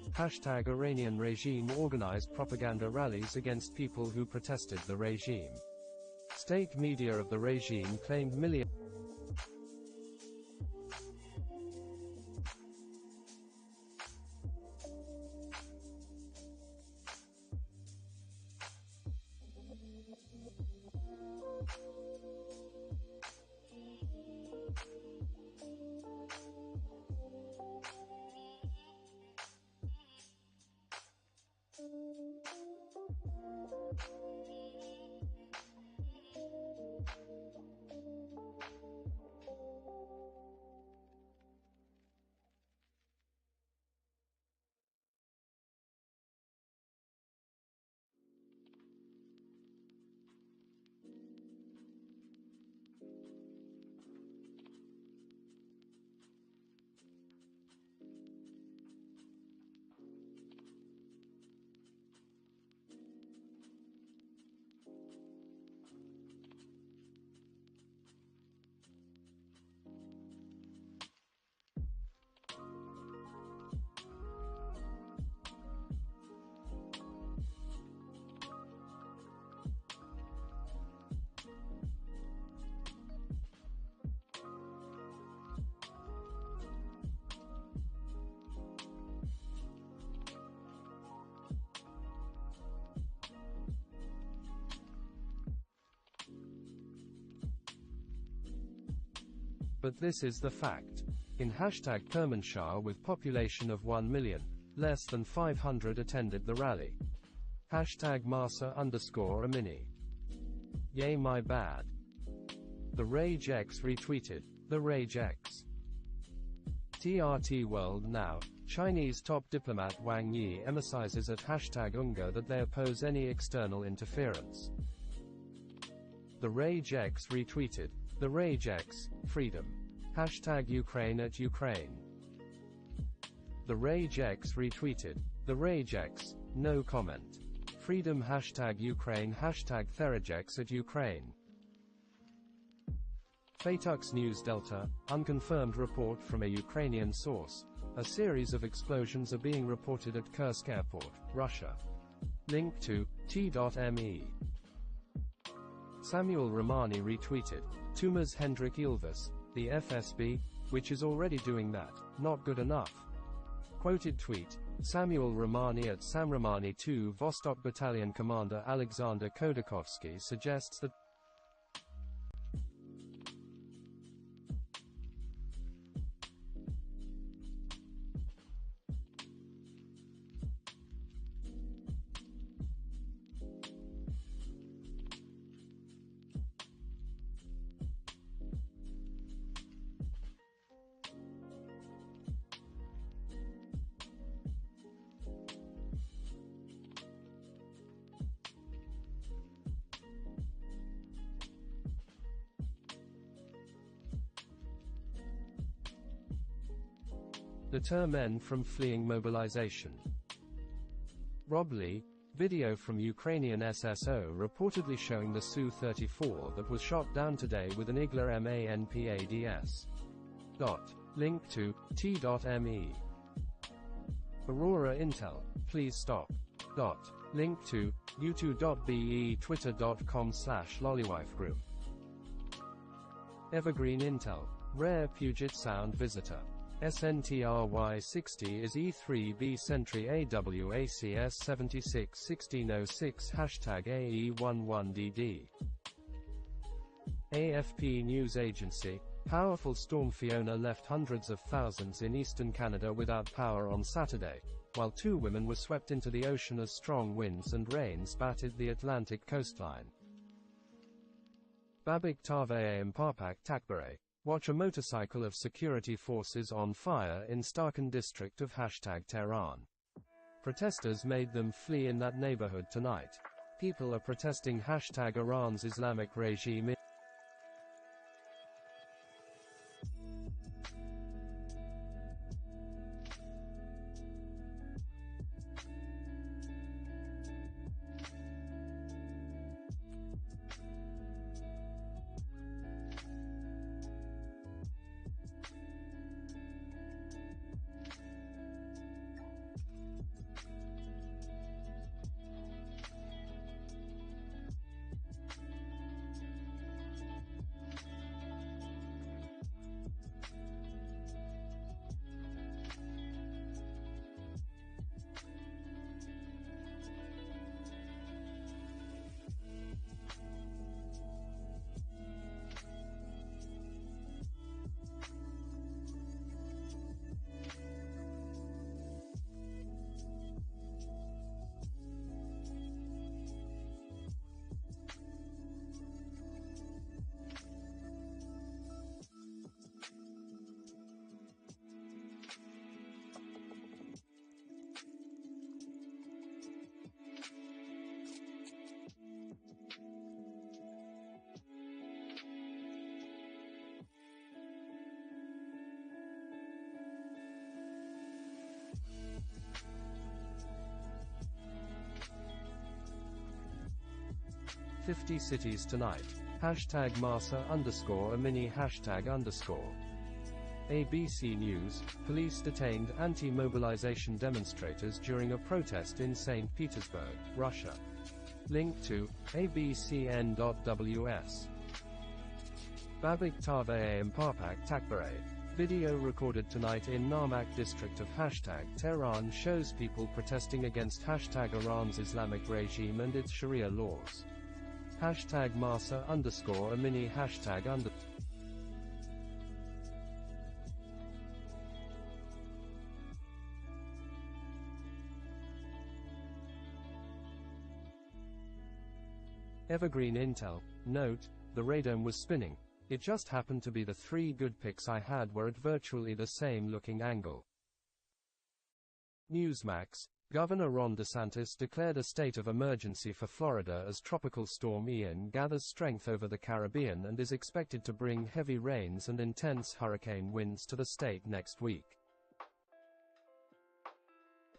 #Iranian regime organized propaganda rallies against people who protested the regime. State media of the regime claimed millions but this is the fact. In hashtag Kermanshah with population of 1 million, less than 500 attended the rally. Hashtag Masa_Amini. Yay my bad. The Rage X retweeted. The Rage X. TRT World Now. Chinese top diplomat Wang Yi emphasizes at hashtag Unga that they oppose any external interference. The Rage X retweeted. The Rage X, freedom. Hashtag Ukraine at Ukraine. The Rage X retweeted. The Rage X, no comment. Freedom hashtag Ukraine hashtag Therajex at Ukraine. Fatux News Delta, unconfirmed report from a Ukrainian source. A series of explosions are being reported at Kursk Airport, Russia. Link to t.me. Samuel Romani retweeted. Tumas Hendrik Ilves, the FSB, which is already doing that, not good enough. Quoted tweet. Samuel Romani at Sam Romani 2 Vostok Battalion Commander Alexander Khodakovsky suggests that deter men from fleeing mobilization. Rob Lee, video from Ukrainian SSO reportedly showing the Su-34 that was shot down today with an Igla MANPADS. Link to t.me. Aurora Intel, please stop. Link to u2.be twitter.com/lollywifegroup. Evergreen Intel, rare Puget Sound visitor. SNTRY60 is E3B Sentry AWACS 76 1606 hashtag AE11DD. AFP News Agency, powerful storm Fiona left hundreds of thousands in eastern Canada without power on Saturday, while 2 women were swept into the ocean as strong winds and rains battered the Atlantic coastline. Babik Tave Mparpak Takbare. Watch a motorcycle of security forces on fire in Starkan district of hashtag Tehran. Protesters made them flee in that neighborhood tonight. People are protesting hashtag Iran's Islamic regime. "50 cities tonight. Hashtag Masa_Amini hashtag _ ABC News, police detained anti-mobilization demonstrators during a protest in St. Petersburg, Russia. Link to abcn.ws. Babik Tave Mparpak Takbare. Video recorded tonight in Narmak district of hashtag Tehran shows people protesting against hashtag Iran's Islamic regime and its Sharia laws. Hashtag Masa_Amini hashtag . Evergreen Intel. Note, the radome was spinning. It just happened to be the 3 good pics I had were at virtually the same looking angle. Newsmax. Governor Ron DeSantis declared a state of emergency for Florida as Tropical Storm Ian gathers strength over the Caribbean and is expected to bring heavy rains and intense hurricane winds to the state next week.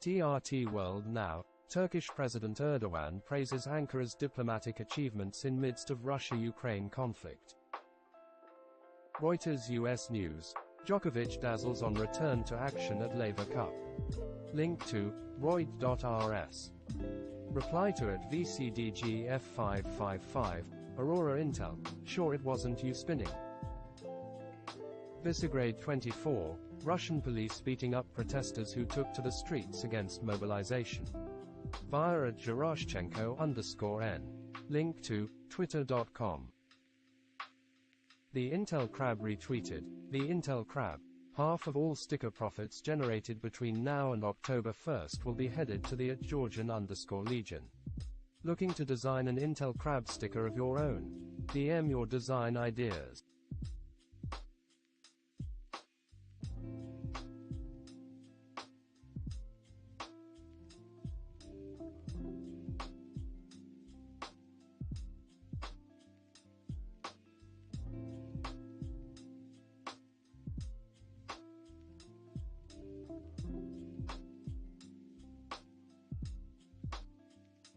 TRT World Now. Turkish President Erdogan praises Ankara's diplomatic achievements in midst of Russia-Ukraine conflict. Reuters US News. Djokovic dazzles on return to action at Laver Cup. Link to Reut.rs. Reply to it VCDG F555, Aurora Intel, sure it wasn't you spinning. Visegrad 24, Russian police beating up protesters who took to the streets against mobilization. Via at Gerashchenko_N. Link to Twitter.com. The Intel Crab retweeted. The Intel Crab. Half of all sticker profits generated between now and October 1st will be headed to the @Georgian_Legion. Looking to design an Intel Crab sticker of your own? DM your design ideas.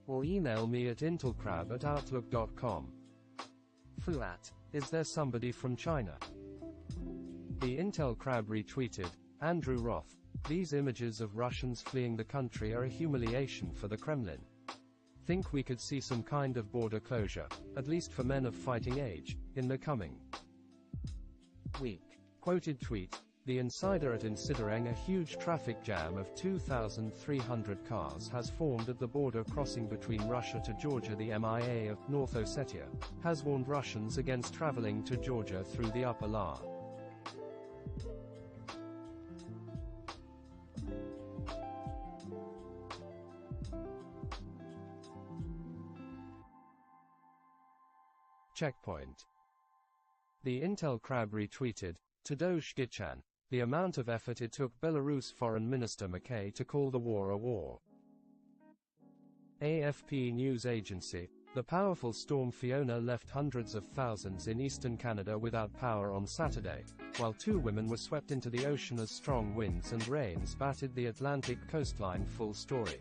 Or email me at intelcrab@outlook.com. Fuat, is there somebody from China? The Intel Crab retweeted. Andrew Roth. These images of Russians fleeing the country are a humiliation for the Kremlin. Think we could see some kind of border closure, at least for men of fighting age, in the coming week. Quoted tweet. The Insider at Insidereng. A huge traffic jam of 2,300 cars has formed at the border crossing between Russia to Georgia. The MIA of North Ossetia has warned Russians against traveling to Georgia through the Upper La. Checkpoint. The Intel Crab retweeted. Tadeusz Gichan. The amount of effort it took Belarus Foreign Minister Mackay to call the war a war. AFP News Agency. The powerful storm Fiona left hundreds of thousands in eastern Canada without power on Saturday, while 2 women were swept into the ocean as strong winds and rains battered the Atlantic coastline. Full story.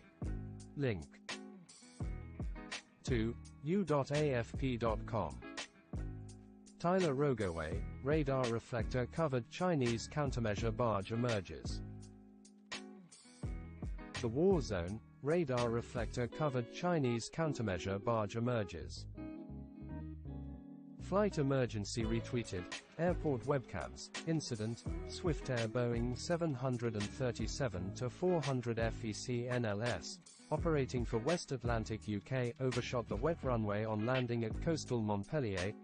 Link to u.afp.com. Tyler Rogoway, radar reflector covered Chinese countermeasure barge emerges. The war zone, radar reflector covered Chinese countermeasure barge emerges. Flight emergency retweeted. Airport webcams, incident, Swiftair Boeing 737-400 FEC NLS, operating for West Atlantic UK, overshot the wet runway on landing at coastal Montpellier.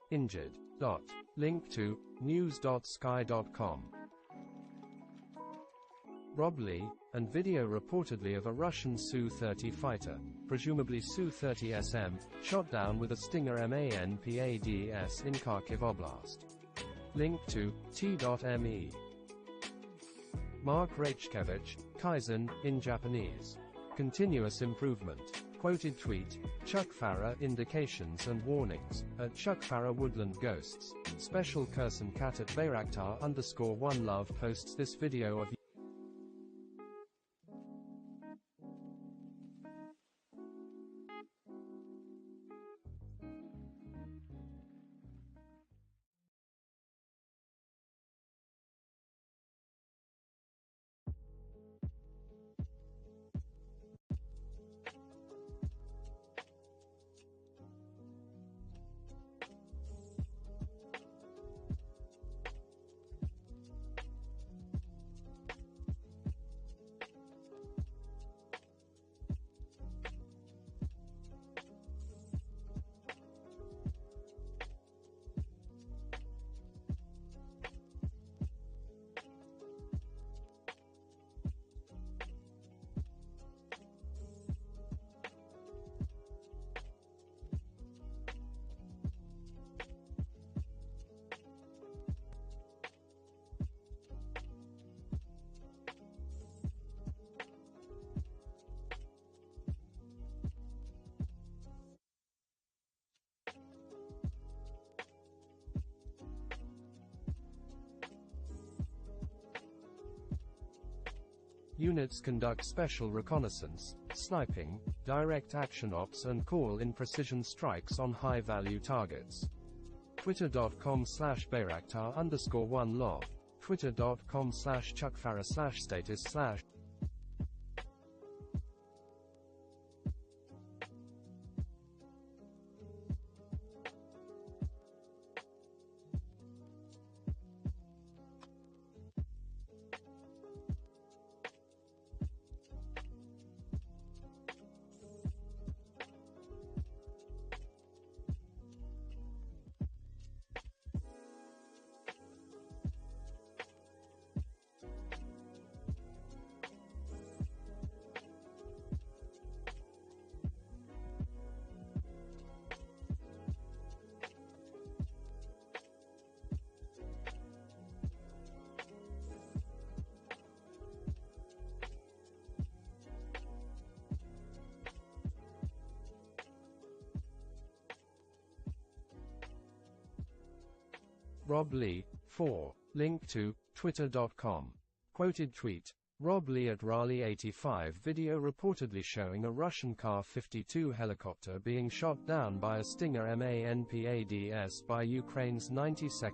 Injured. Link to news.sky.com. Rob Lee, and video reportedly of a Russian Su-30 fighter, presumably Su-30SM, shot down with a Stinger MANPADS in Kharkiv Oblast. Link to t.me. Mark Rachkevich, Kaizen, in Japanese. Continuous improvement. Quoted tweet. Chuck Farah indications and warnings, at Chuck Farah Woodland Ghosts. Special Curson Cat at Bayraktar_1love posts this video of Units conduct special reconnaissance, sniping, direct action ops and call-in precision strikes on high-value targets. Twitter.com/Bayraktar_1log. Twitter.com/ChuckFarah/status/ Rob Lee, 4. Link to, Twitter.com. Quoted tweet. Rob Lee at Raleigh 85 video reportedly showing a Russian Kar-52 helicopter being shot down by a Stinger MANPADS by Ukraine's 92nd.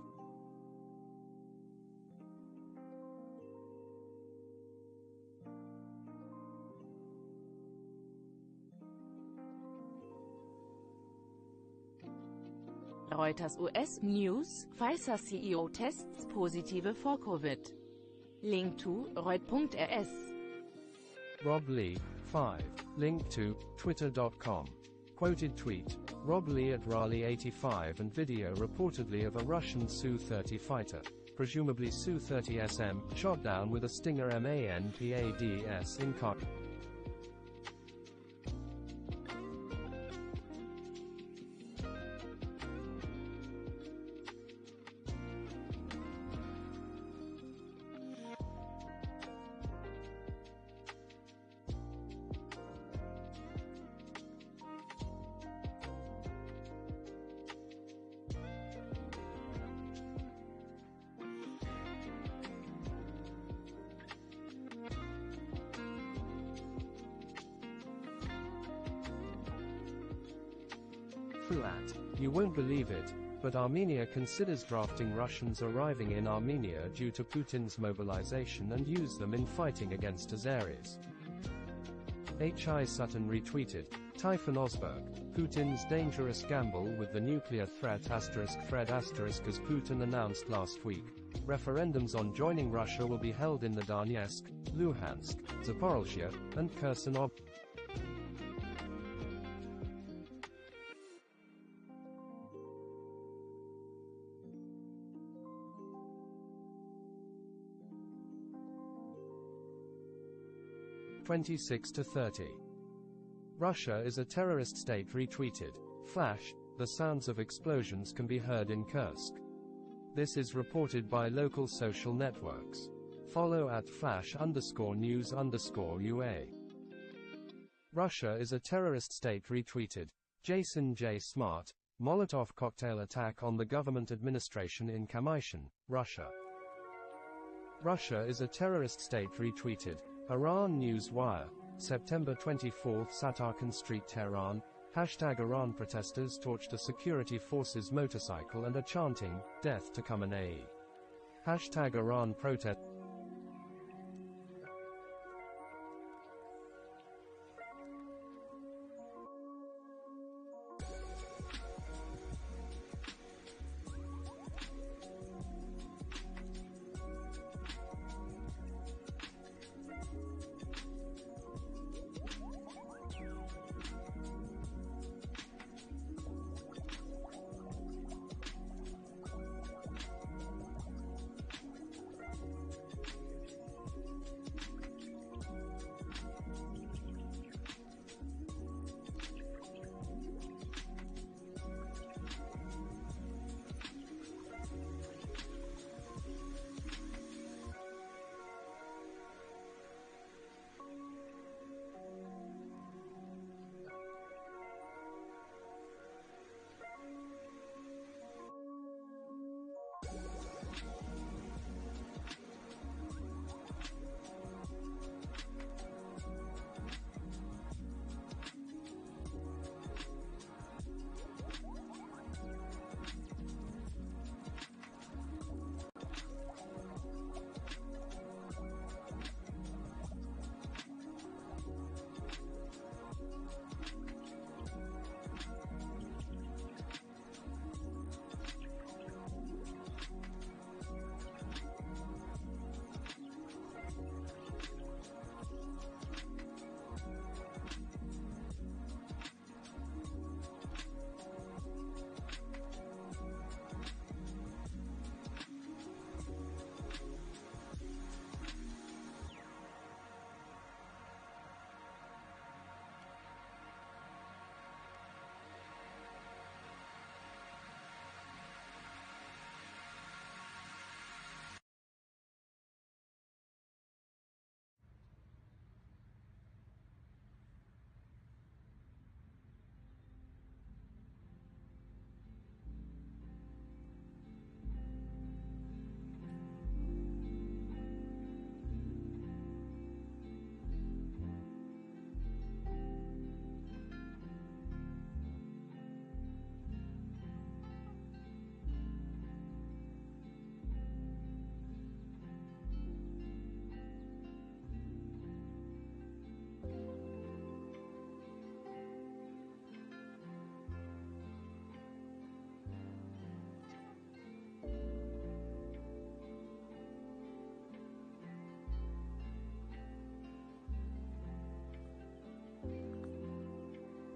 Reuters US News, Pfizer CEO tests positive for COVID. Link to, Reut.rs. Rob Lee, 5. Link to, Twitter.com. Quoted tweet. Rob Lee at Raleigh 85 and video reportedly of a Russian Su-30 fighter, presumably Su-30SM, shot down with a Stinger MANPADS in Kharkiv. You won't believe it, but Armenia considers drafting Russians arriving in Armenia due to Putin's mobilization and use them in fighting against Azeris. H.I. Sutton retweeted. Typhon Osberg. Putin's dangerous gamble with the nuclear threat *Fred** as Putin announced last week. Referendums on joining Russia will be held in the Donetsk, Luhansk, Zaporizhia, and Kherson Oblast. (26-30). Russia is a terrorist state retweeted. Flash, the sounds of explosions can be heard in Kursk. This is reported by local social networks. Follow at @flash_news_UA. Russia is a terrorist state retweeted. Jason J. Smart, Molotov cocktail attack on the government administration in Kamyshin, Russia. Russia is a terrorist state retweeted. Iran News Wire, September 24, Satarkhan Street, Tehran. #Iran protesters torched a security forces motorcycle and are chanting, "Death to Khamenei." #Iran protest.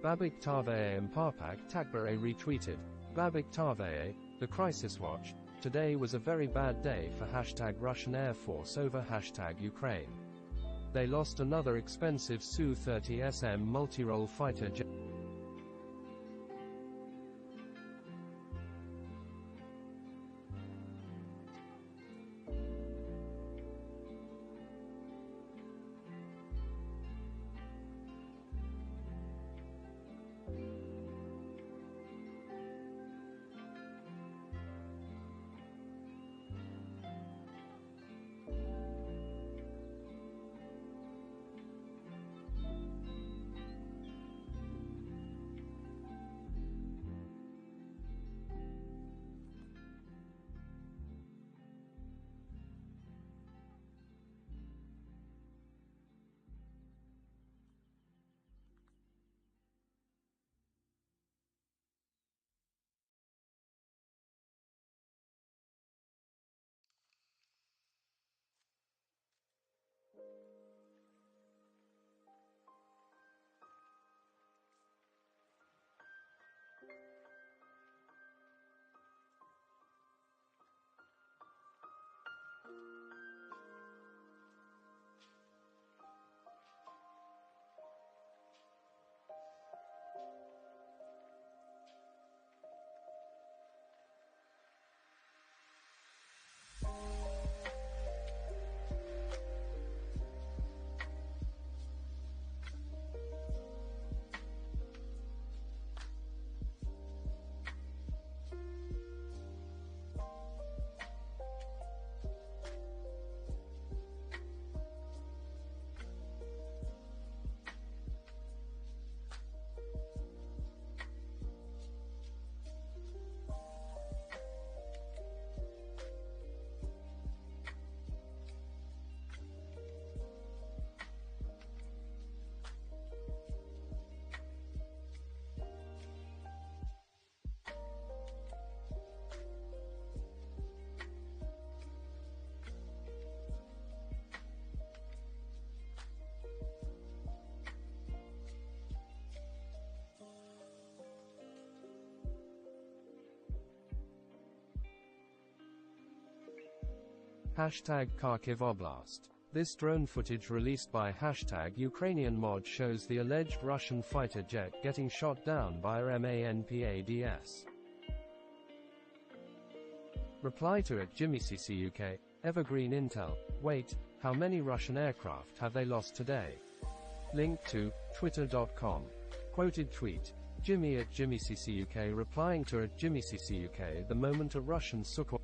Babik Taveye Mparpak Takbare retweeted. Babik Taveye, the Crisis Watch. Today was a very bad day for #Russian Air Force over #Ukraine. They lost another expensive Su-30SM multi-role fighter jet. #Kharkiv Oblast. This drone footage released by #Ukrainian mod shows the alleged Russian fighter jet getting shot down by MANPADS. Reply to it JimmyCCUK, Evergreen Intel. Wait, how many Russian aircraft have they lost today? Link to twitter.com. Quoted tweet. Jimmy at JimmyCCUK replying to at JimmyCCUK the moment a Russian Sukhoi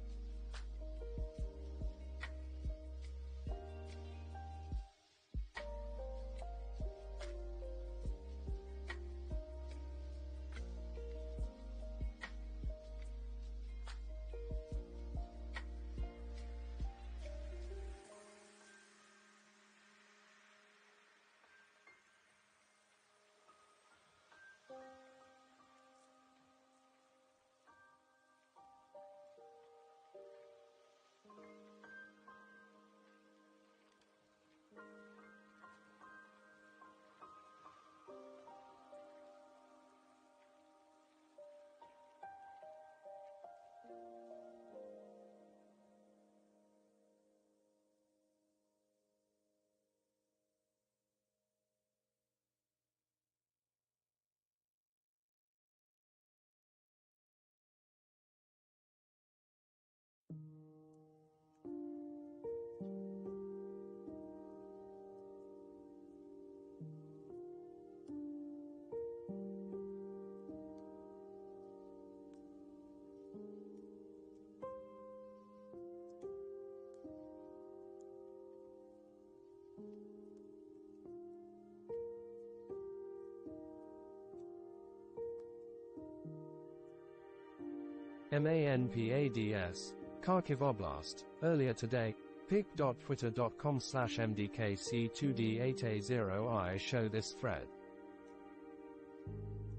MANPADS, Kharkiv Oblast. Earlier today, pic.twitter.com/mdkc2d8a0i show this thread.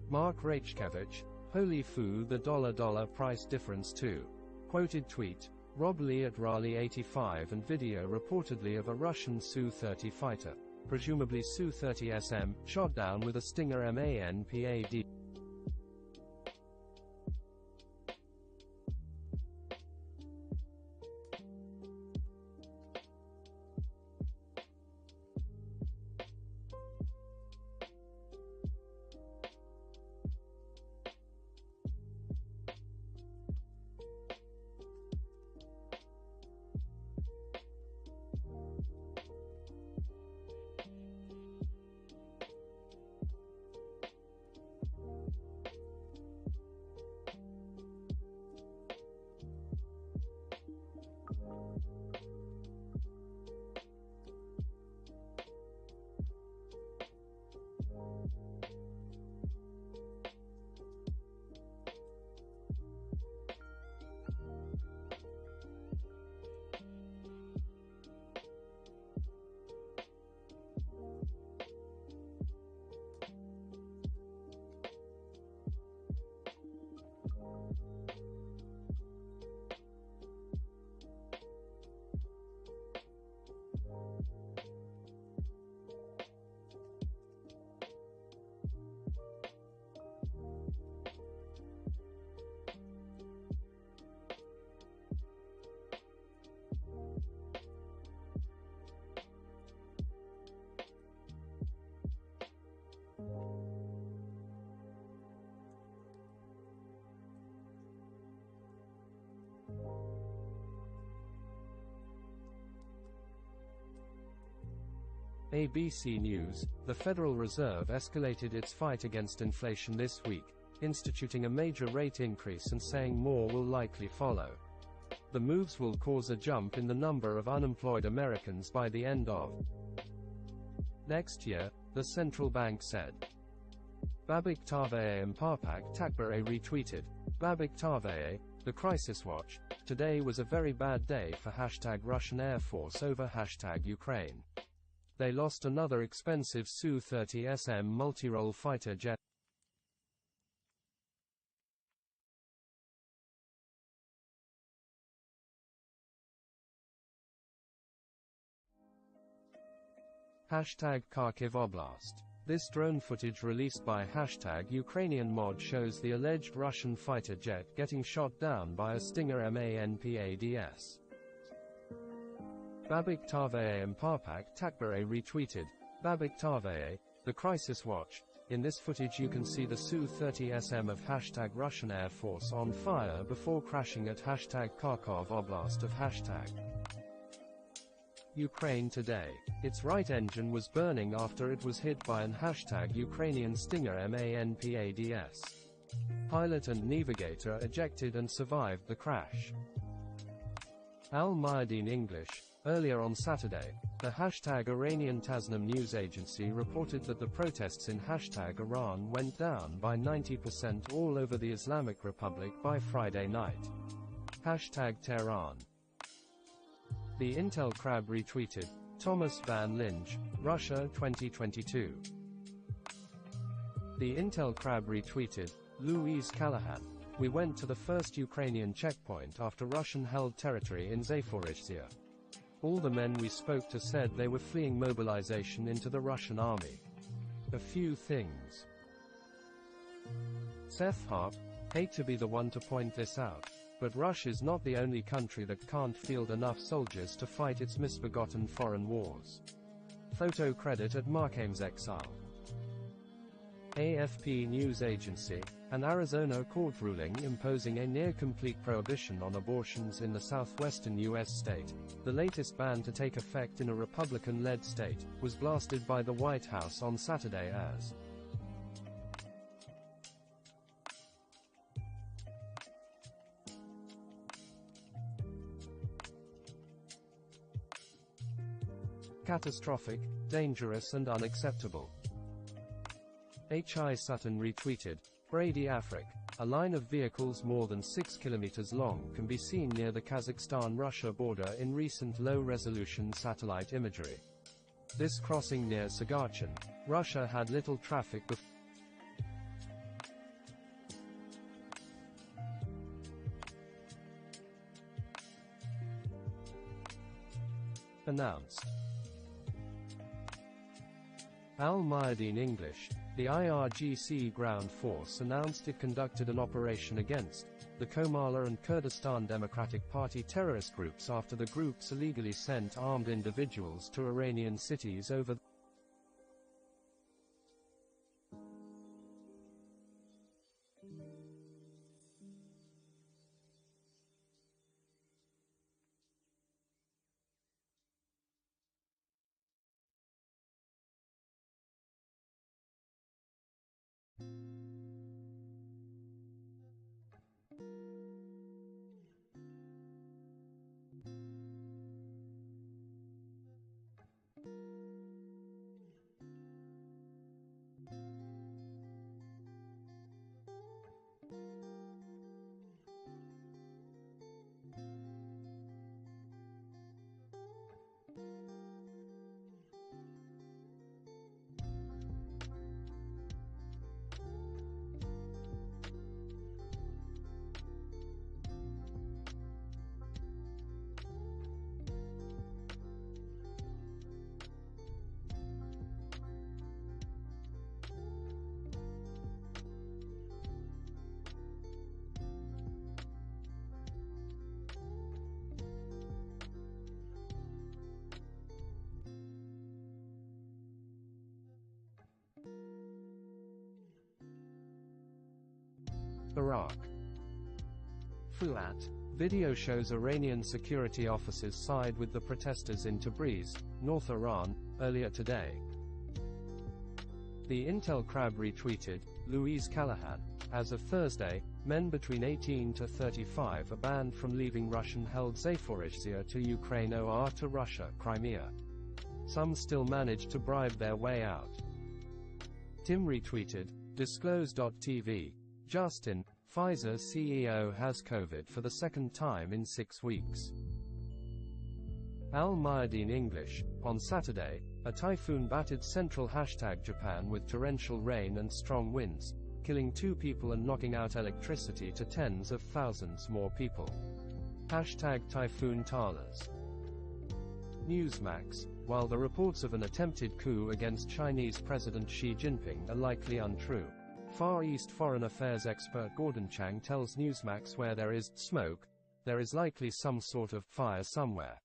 Mark Rachkevich, holy foo, the dollar price difference too. Quoted tweet. Rob Lee at Raleigh 85 and video reportedly of a Russian Su-30 fighter. presumably Su-30SM, shot down with a Stinger MANPAD. ABC News, the Federal Reserve escalated its fight against inflation this week, instituting a major rate increase and saying more will likely follow. The moves will cause a jump in the number of unemployed Americans by the end of next year, the central bank said. Babak Tavaye and Parpak Takbare retweeted. Babak Tavaye, the Crisis Watch, today was a very bad day for #Russian Air Force over #Ukraine. They lost another expensive Su-30SM multi-role fighter jet. #Kharkiv Oblast. This drone footage released by #Ukrainian Mod shows the alleged Russian fighter jet getting shot down by a Stinger MANPADS. Babak Tavaye and Parpak Takbare retweeted. Babak Tavaye, the Crisis Watch. In this footage you can see the Su-30SM of #Russian Air Force on fire before crashing at #Kharkov Oblast of Ukraine today. Its right engine was burning after it was hit by an Ukrainian Stinger MANPADS. Pilot and navigator ejected and survived the crash. Al Mayadeen English. Earlier on Saturday, the Iranian Tasnim news agency reported that the protests in Iran went down by 90% all over the Islamic Republic by Friday night. Tehran. The Intel Crab retweeted. Thomas Van Linge, Russia 2022. The Intel Crab retweeted. Louise Callahan. We went to the first Ukrainian checkpoint after Russian-held territory in Zaporizhzhia. All the men we spoke to said they were fleeing mobilization into the Russian army. A few things. Seth Hart, hate to be the one to point this out, but Russia is not the only country that can't field enough soldiers to fight its misbegotten foreign wars. Photo credit at Markhaim's exile. AFP News Agency, an Arizona court ruling imposing a near-complete prohibition on abortions in the southwestern U.S. state, the latest ban to take effect in a Republican-led state, was blasted by the White House on Saturday as catastrophic, dangerous and unacceptable. H.I. Sutton retweeted. Brady Afrik. A line of vehicles more than 6 kilometers long can be seen near the Kazakhstan-Russia border in recent low-resolution satellite imagery. This crossing near Sagarchin, Russia had little traffic before announced. Al-Mayadeen English, the IRGC ground force announced it conducted an operation against the Komala and Kurdistan Democratic Party terrorist groups after the groups illegally sent armed individuals to Iranian cities over Iraq. Fuat. Video shows Iranian security officers side with the protesters in Tabriz, North Iran, earlier today. The Intel Crab retweeted, Louise Callahan. As of Thursday, men between 18 to 35 are banned from leaving Russian-held Zaporizhzhia to Ukraine or to Russia, Crimea. Some still manage to bribe their way out. Tim retweeted, Disclose.tv. Justin, Pfizer CEO has COVID for the second time in 6 weeks. Al-Mayadeen English. On Saturday, a typhoon battered central Japan with torrential rain and strong winds, killing 2 people and knocking out electricity to tens of thousands more people. Typhoon Talas. Newsmax. While the reports of an attempted coup against Chinese President Xi Jinping are likely untrue, Far East foreign affairs expert Gordon Chang tells Newsmax where there is smoke, there is likely some sort of fire somewhere.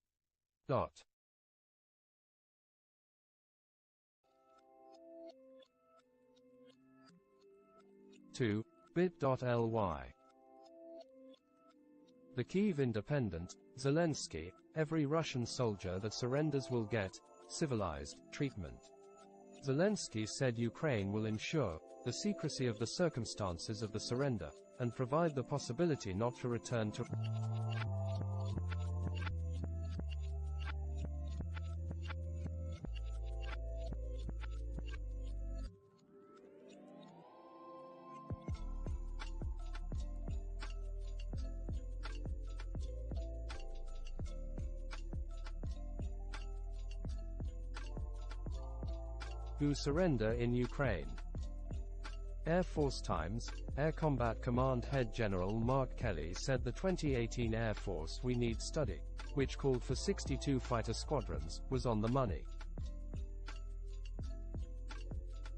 2. Bit.ly. The Kyiv Independent, Zelensky, every Russian soldier that surrenders will get civilized treatment. Zelensky said Ukraine will ensure the secrecy of the circumstances of the surrender, and provide the possibility not to return to who surrender in Ukraine. Air Force Times, Air Combat Command Head General Mark Kelly said the 2018 Air Force We Need study, which called for 62 fighter squadrons, was on the money.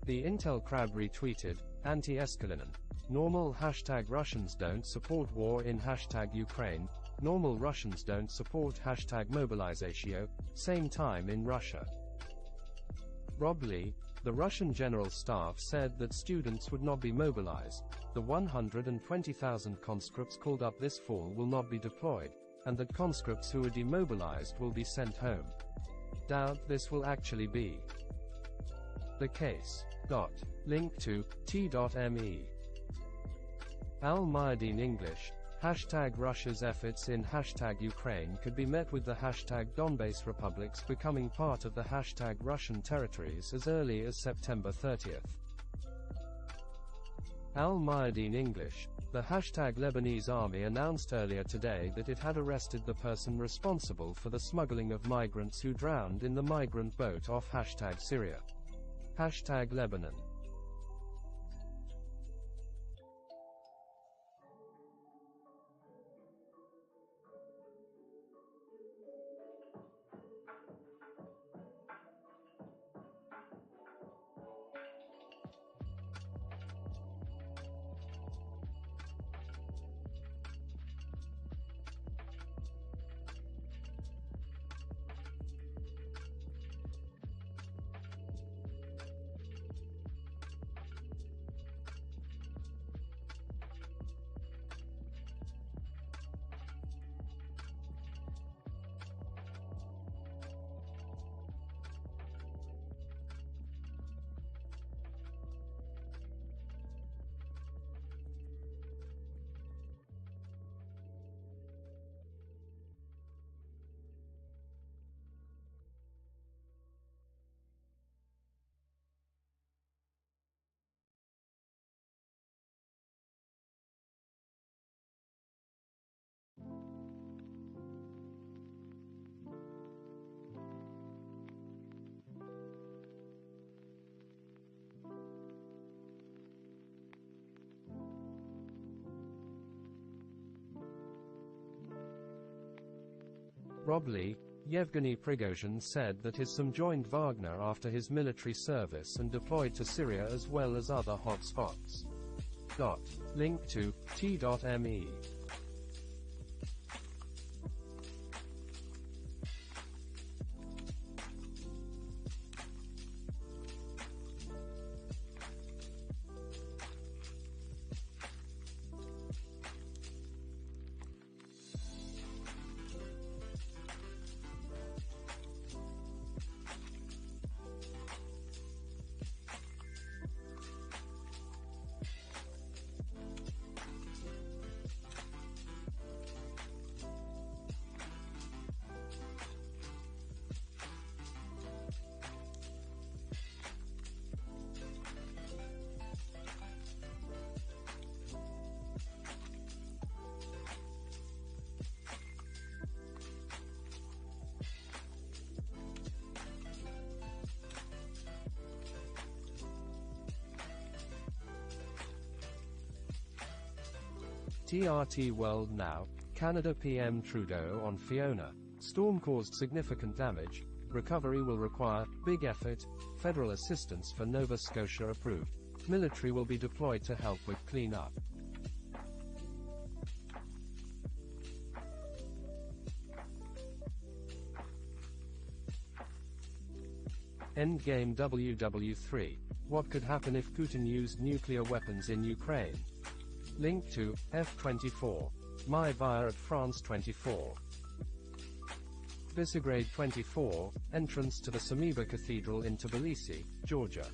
The Intel Crab retweeted, Anti-Eskalinin. Normal Russians don't support war in Ukraine, normal Russians don't support mobilizatio, same time in Russia. Rob Lee, the Russian General Staff said that students would not be mobilized, the 120,000 conscripts called up this fall will not be deployed, and that conscripts who are demobilized will be sent home. Doubt this will actually be the case. Link to t.me. Al-Mayadeen English. Russia's efforts in Ukraine could be met with the Donbass republics becoming part of the Russian territories as early as September 30th. Al-Mayadeen English. The Lebanese army announced earlier today that it had arrested the person responsible for the smuggling of migrants who drowned in the migrant boat off Syria. Lebanon. Rob Lee, Yevgeny Prigozhin said that his son joined Wagner after his military service and deployed to Syria as well as other hotspots. Link to t.me. TRT World Now, Canada PM Trudeau on Fiona. Storm caused significant damage. Recovery will require big effort. Federal assistance for Nova Scotia approved. Military will be deployed to help with cleanup. Endgame WW3. What could happen if Putin used nuclear weapons in Ukraine? Link to F24. My via at France 24. Visegrade 24, entrance to the Samiba Cathedral in Tbilisi, Georgia.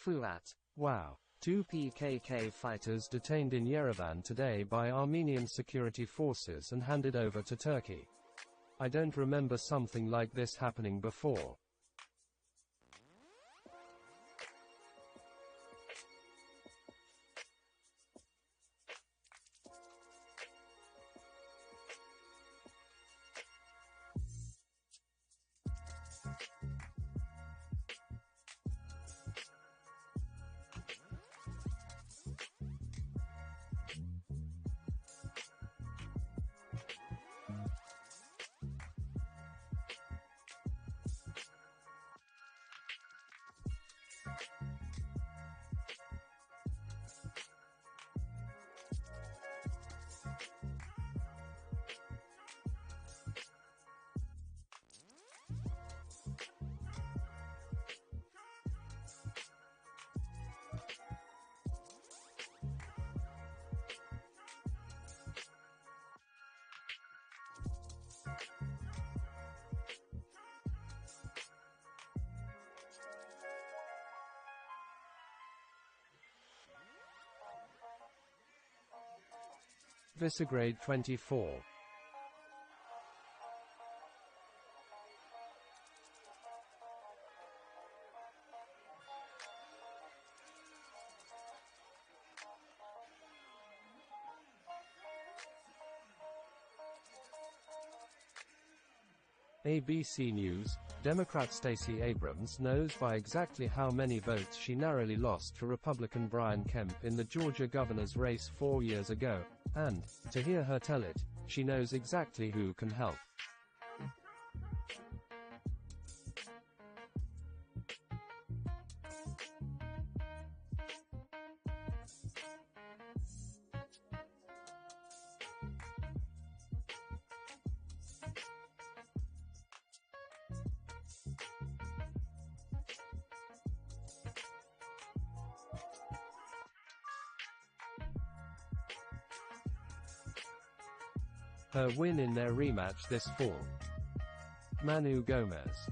Fuat. Wow. 2 PKK fighters detained in Yerevan today by Armenian security forces and handed over to Turkey. I don't remember something like this happening before. Visegrade 24. ABC News, Democrat Stacey Abrams knows by exactly how many votes she narrowly lost to Republican Brian Kemp in the Georgia governor's race 4 years ago, and, to hear her tell it, she knows exactly who can help. her win in their rematch this fall. Manu Gomez.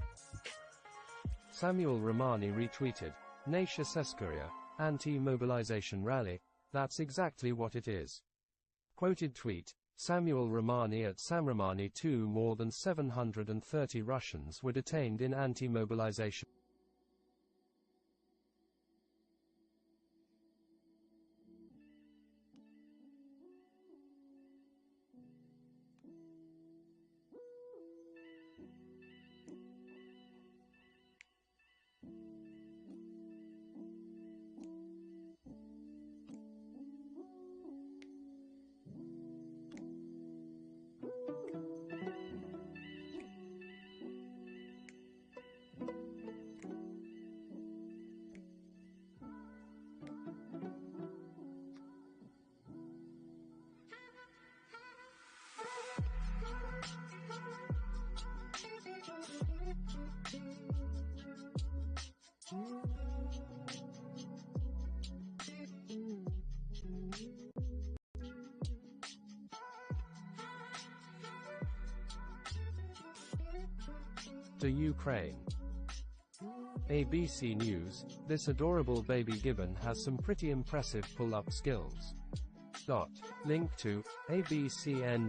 Samuel Romani retweeted, Naisha Sescuria, anti-mobilization rally, that's exactly what it is. Quoted tweet, Samuel Romani at Samromani 2. More than 730 Russians were detained in anti-mobilization. To Ukraine. ABC News, this adorable baby gibbon has some pretty impressive pull-up skills. Link to abcn.ws.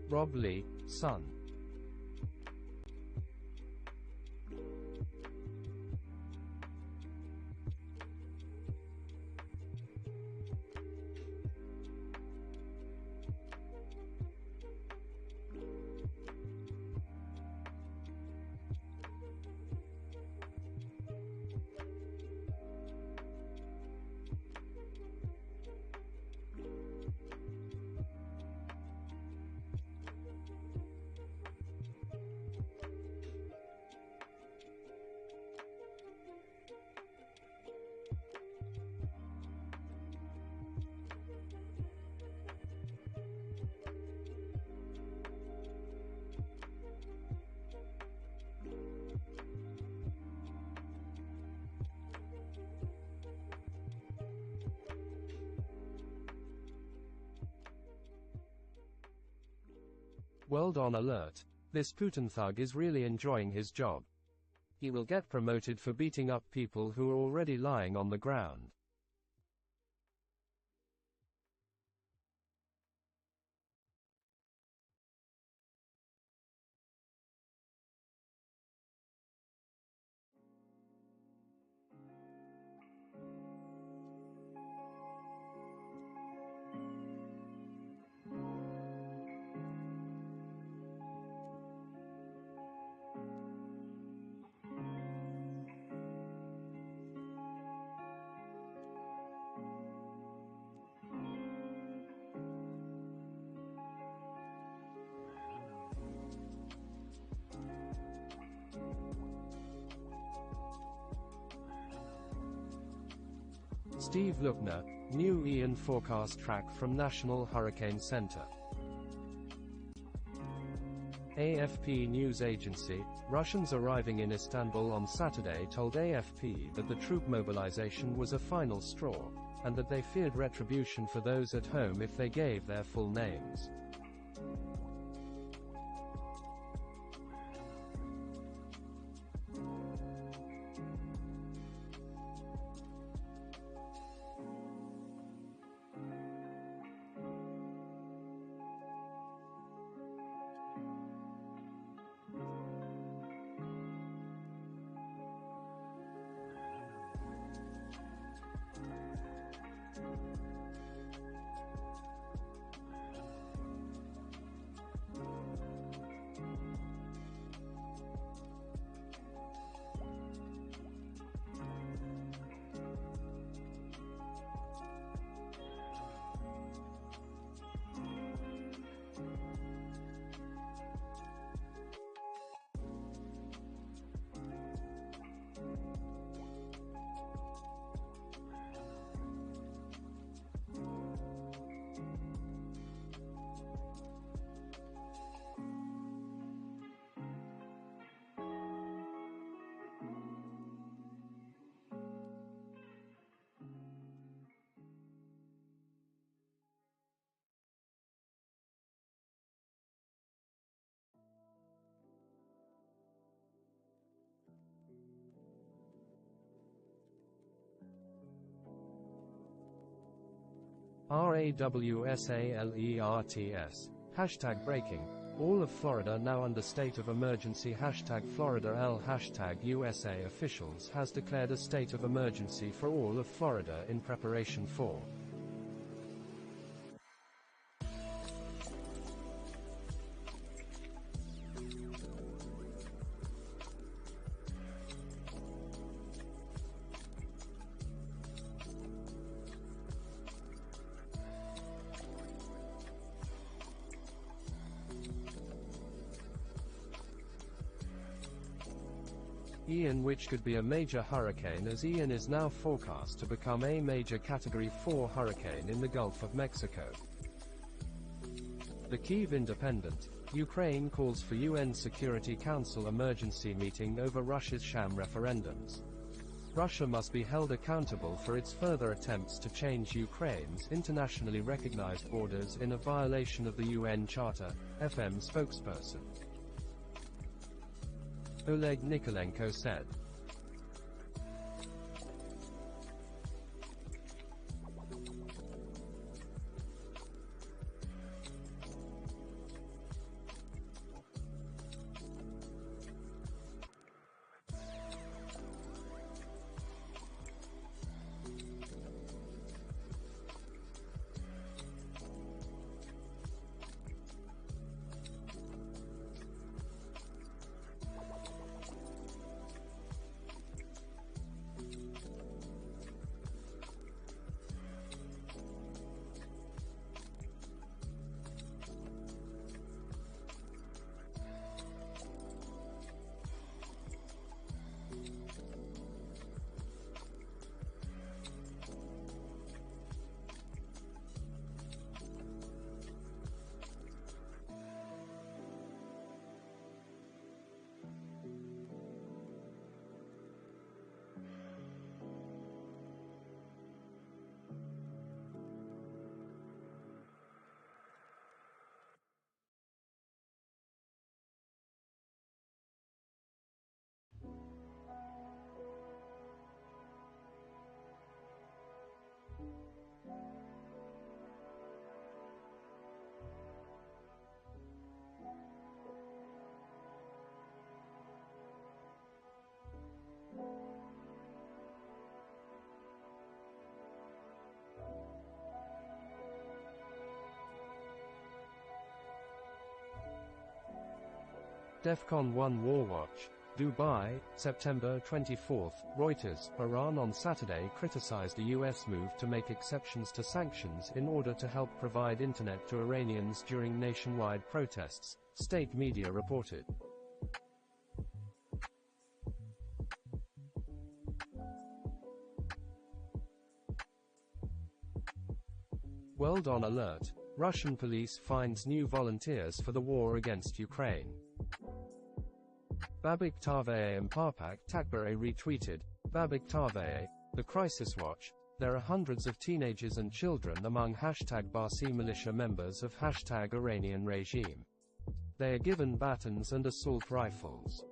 Rob Lee, son. World on alert. This Putin thug is really enjoying his job. He will get promoted for beating up people who are already lying on the ground. Steve Lookner, new Ian forecast track from National Hurricane Center. AFP news agency, Russians arriving in Istanbul on Saturday told AFP that the troop mobilization was a final straw, and that they feared retribution for those at home if they gave their full names. RAWSALERTS. Hashtag breaking. All of Florida now under state of emergency. Hashtag Florida L. Hashtag USA officials has declared a state of emergency for all of Florida in preparation for Ian, which could be a major hurricane, as Ian is now forecast to become a major Category 4 hurricane in the Gulf of Mexico. The Kyiv Independent. Ukraine calls for UN Security Council emergency meeting over Russia's sham referendums. Russia must be held accountable for its further attempts to change Ukraine's internationally recognized borders in a violation of the UN Charter, FM spokesperson Oleg Nikolenko said. DEFCON 1 War Watch. Dubai, September 24. Reuters. Iran on Saturday criticized a U.S. move to make exceptions to sanctions in order to help provide internet to Iranians during nationwide protests, state media reported. World on alert. Russian police finds new volunteers for the war against Ukraine. Babik Taveye and Parpak Takbare retweeted. Babik Taveye, the Crisis Watch. There are hundreds of teenagers and children among #Barsi militia members of #Iranian regime. They are given batons and assault rifles.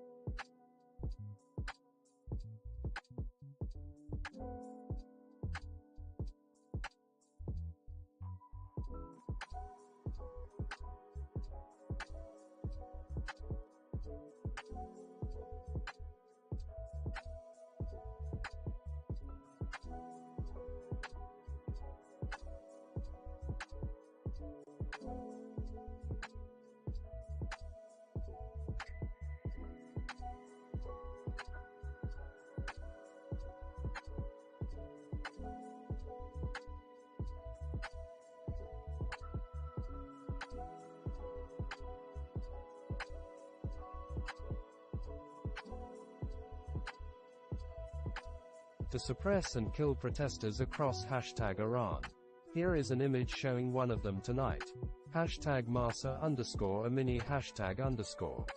To suppress and kill protesters across #Iran. Here is an image showing one of them tonight. #Masa_Amini #_.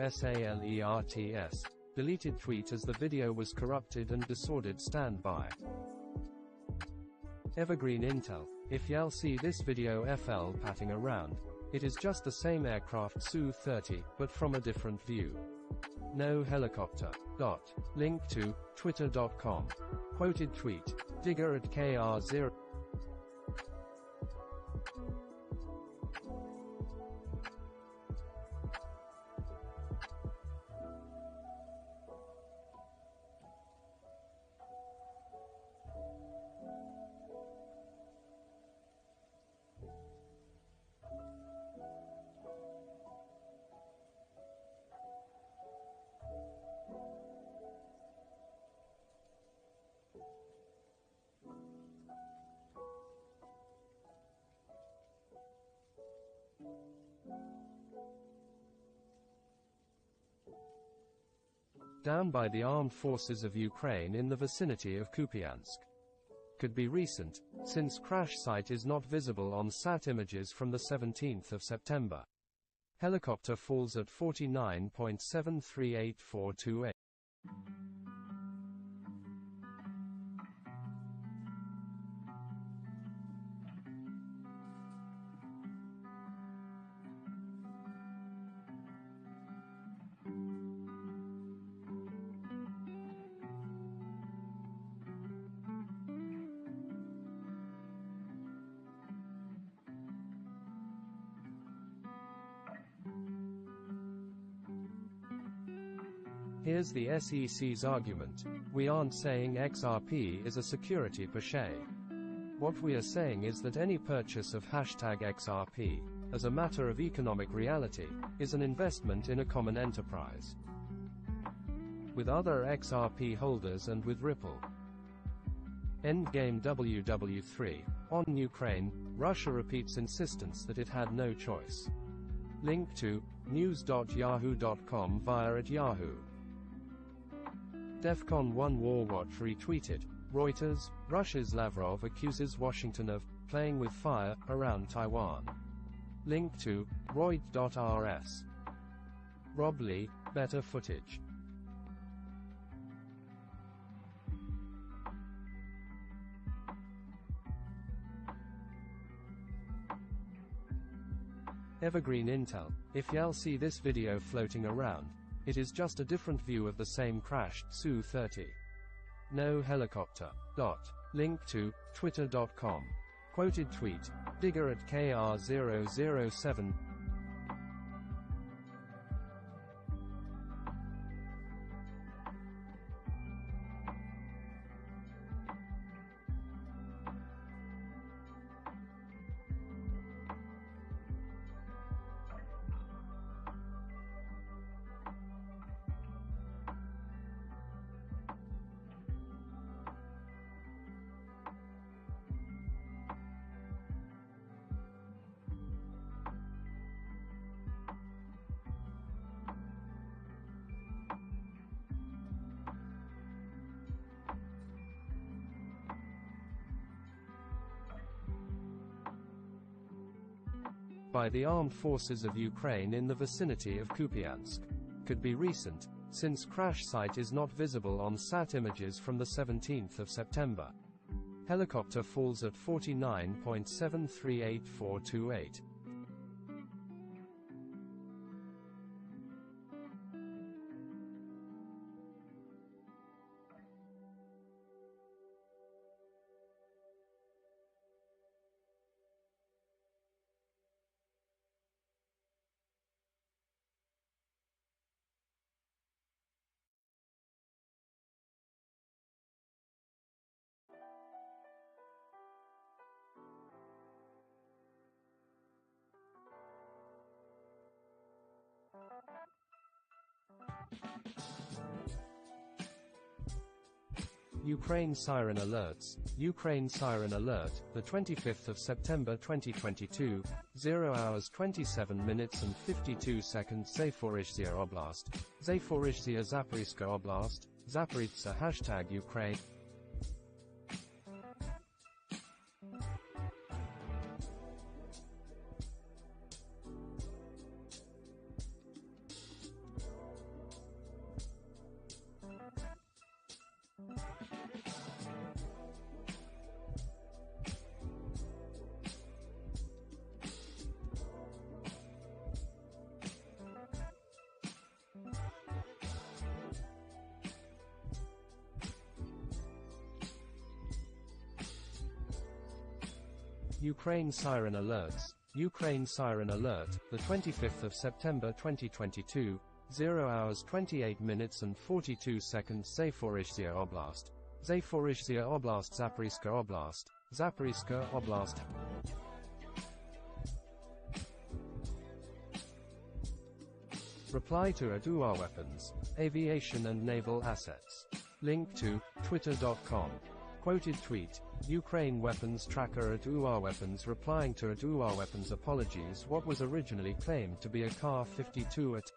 RAWSALERTS. Deleted tweet as the video was corrupted and disordered. Stand by. Evergreen Intel. If y'all see this video FL patting around, it is just the same aircraft Su-30, but from a different view. No helicopter. Link to twitter.com. Quoted tweet. Digger at KR0. Down by the armed forces of Ukraine in the vicinity of Kupiansk. Could be recent, since crash site is not visible on SAT images from the 17th of September. Helicopter falls at 49.738428. Here's the SEC's argument. We aren't saying XRP is a security per se. What we are saying is that any purchase of #XRP, as a matter of economic reality, is an investment in a common enterprise. With other XRP holders and with Ripple. Endgame WW3. On Ukraine, Russia repeats insistence that it had no choice. Link to news.yahoo.com via @Yahoo. DEFCON 1 War Watch retweeted. Reuters. Russia's Lavrov accuses Washington of playing with fire around Taiwan. Link to Reut.rs. Rob Lee. Better footage. Evergreen Intel. If y'all see this video floating around, it is just a different view of the same crashed Su-30. No helicopter. Link to twitter.com. Quoted tweet. Digger at KR007. by the armed forces of Ukraine in the vicinity of Kupiansk. Could be recent, since crash site is not visible on SAT images from the 17th of September. Helicopter falls at 49.738428. Ukraine siren alerts. Ukraine siren alert, the 25th of September 2022, 0 hours 27 minutes and 52 seconds. Zaporizhzhia Oblast. Zaporizhzhia Zaporizhzhia Oblast. Zaporizhzhia # Ukraine. Ukraine siren alerts. Ukraine siren alert, the 25th of September 2022, 0 hours 28 minutes and 42 seconds. Zaporizhzhia Oblast. Zaporizhzhia Oblast. Zaporizhzhia Oblast. Zaporizhzhia Oblast. Reply to ADUA weapons, aviation and naval assets. Link to twitter.com. Quoted tweet. Ukraine weapons tracker ADUA weapons replying to ADUA weapons apologies. What was originally claimed to be a Kar-52 at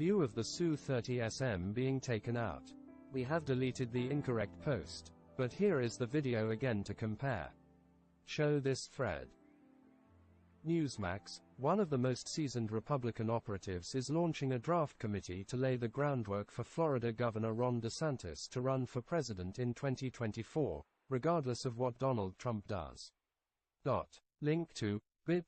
View of the Su-30SM being taken out. We have deleted the incorrect post, but here is the video again to compare. Show this thread. Newsmax, one of the most seasoned Republican operatives, is launching a draft committee to lay the groundwork for Florida Governor Ron DeSantis to run for president in 2024, regardless of what Donald Trump does. Link to bit.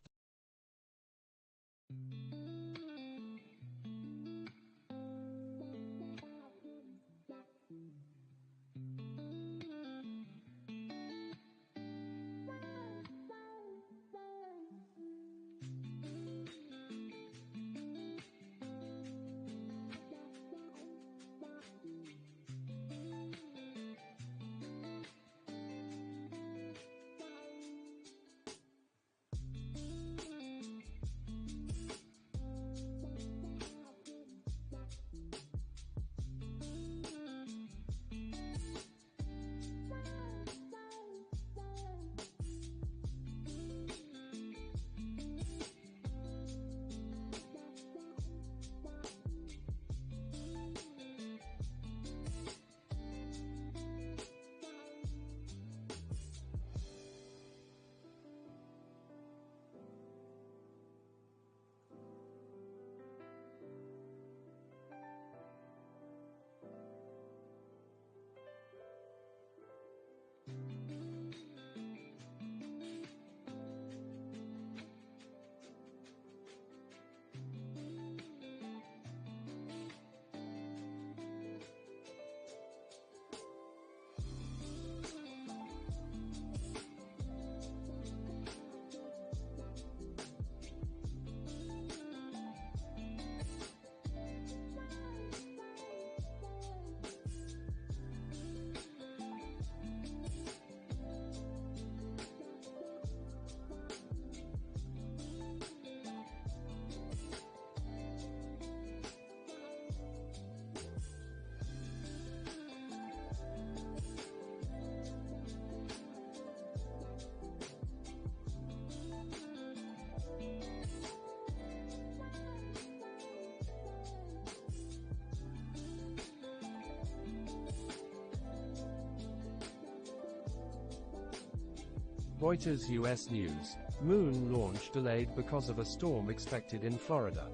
Reuters U.S. News. Moon launch delayed because of a storm expected in Florida.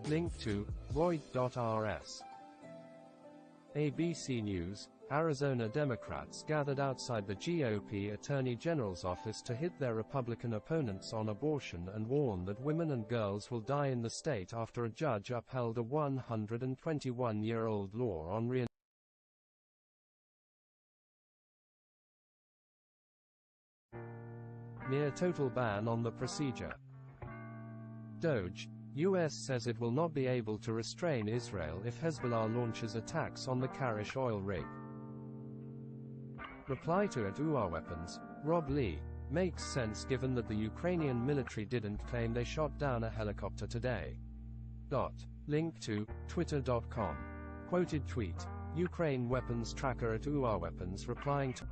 Link to Reut.rs. ABC News. Arizona Democrats gathered outside the GOP Attorney General's office to hit their Republican opponents on abortion and warn that women and girls will die in the state after a judge upheld a 121-year-old law on near total ban on the procedure. Doge. U.S. says it will not be able to restrain Israel if Hezbollah launches attacks on the Karish oil rig. Reply to it. UR weapons. Rob Lee. Makes sense given that the Ukrainian military didn't claim they shot down a helicopter today. Link to Twitter.com. Quoted tweet. Ukraine weapons tracker at UR weapons replying to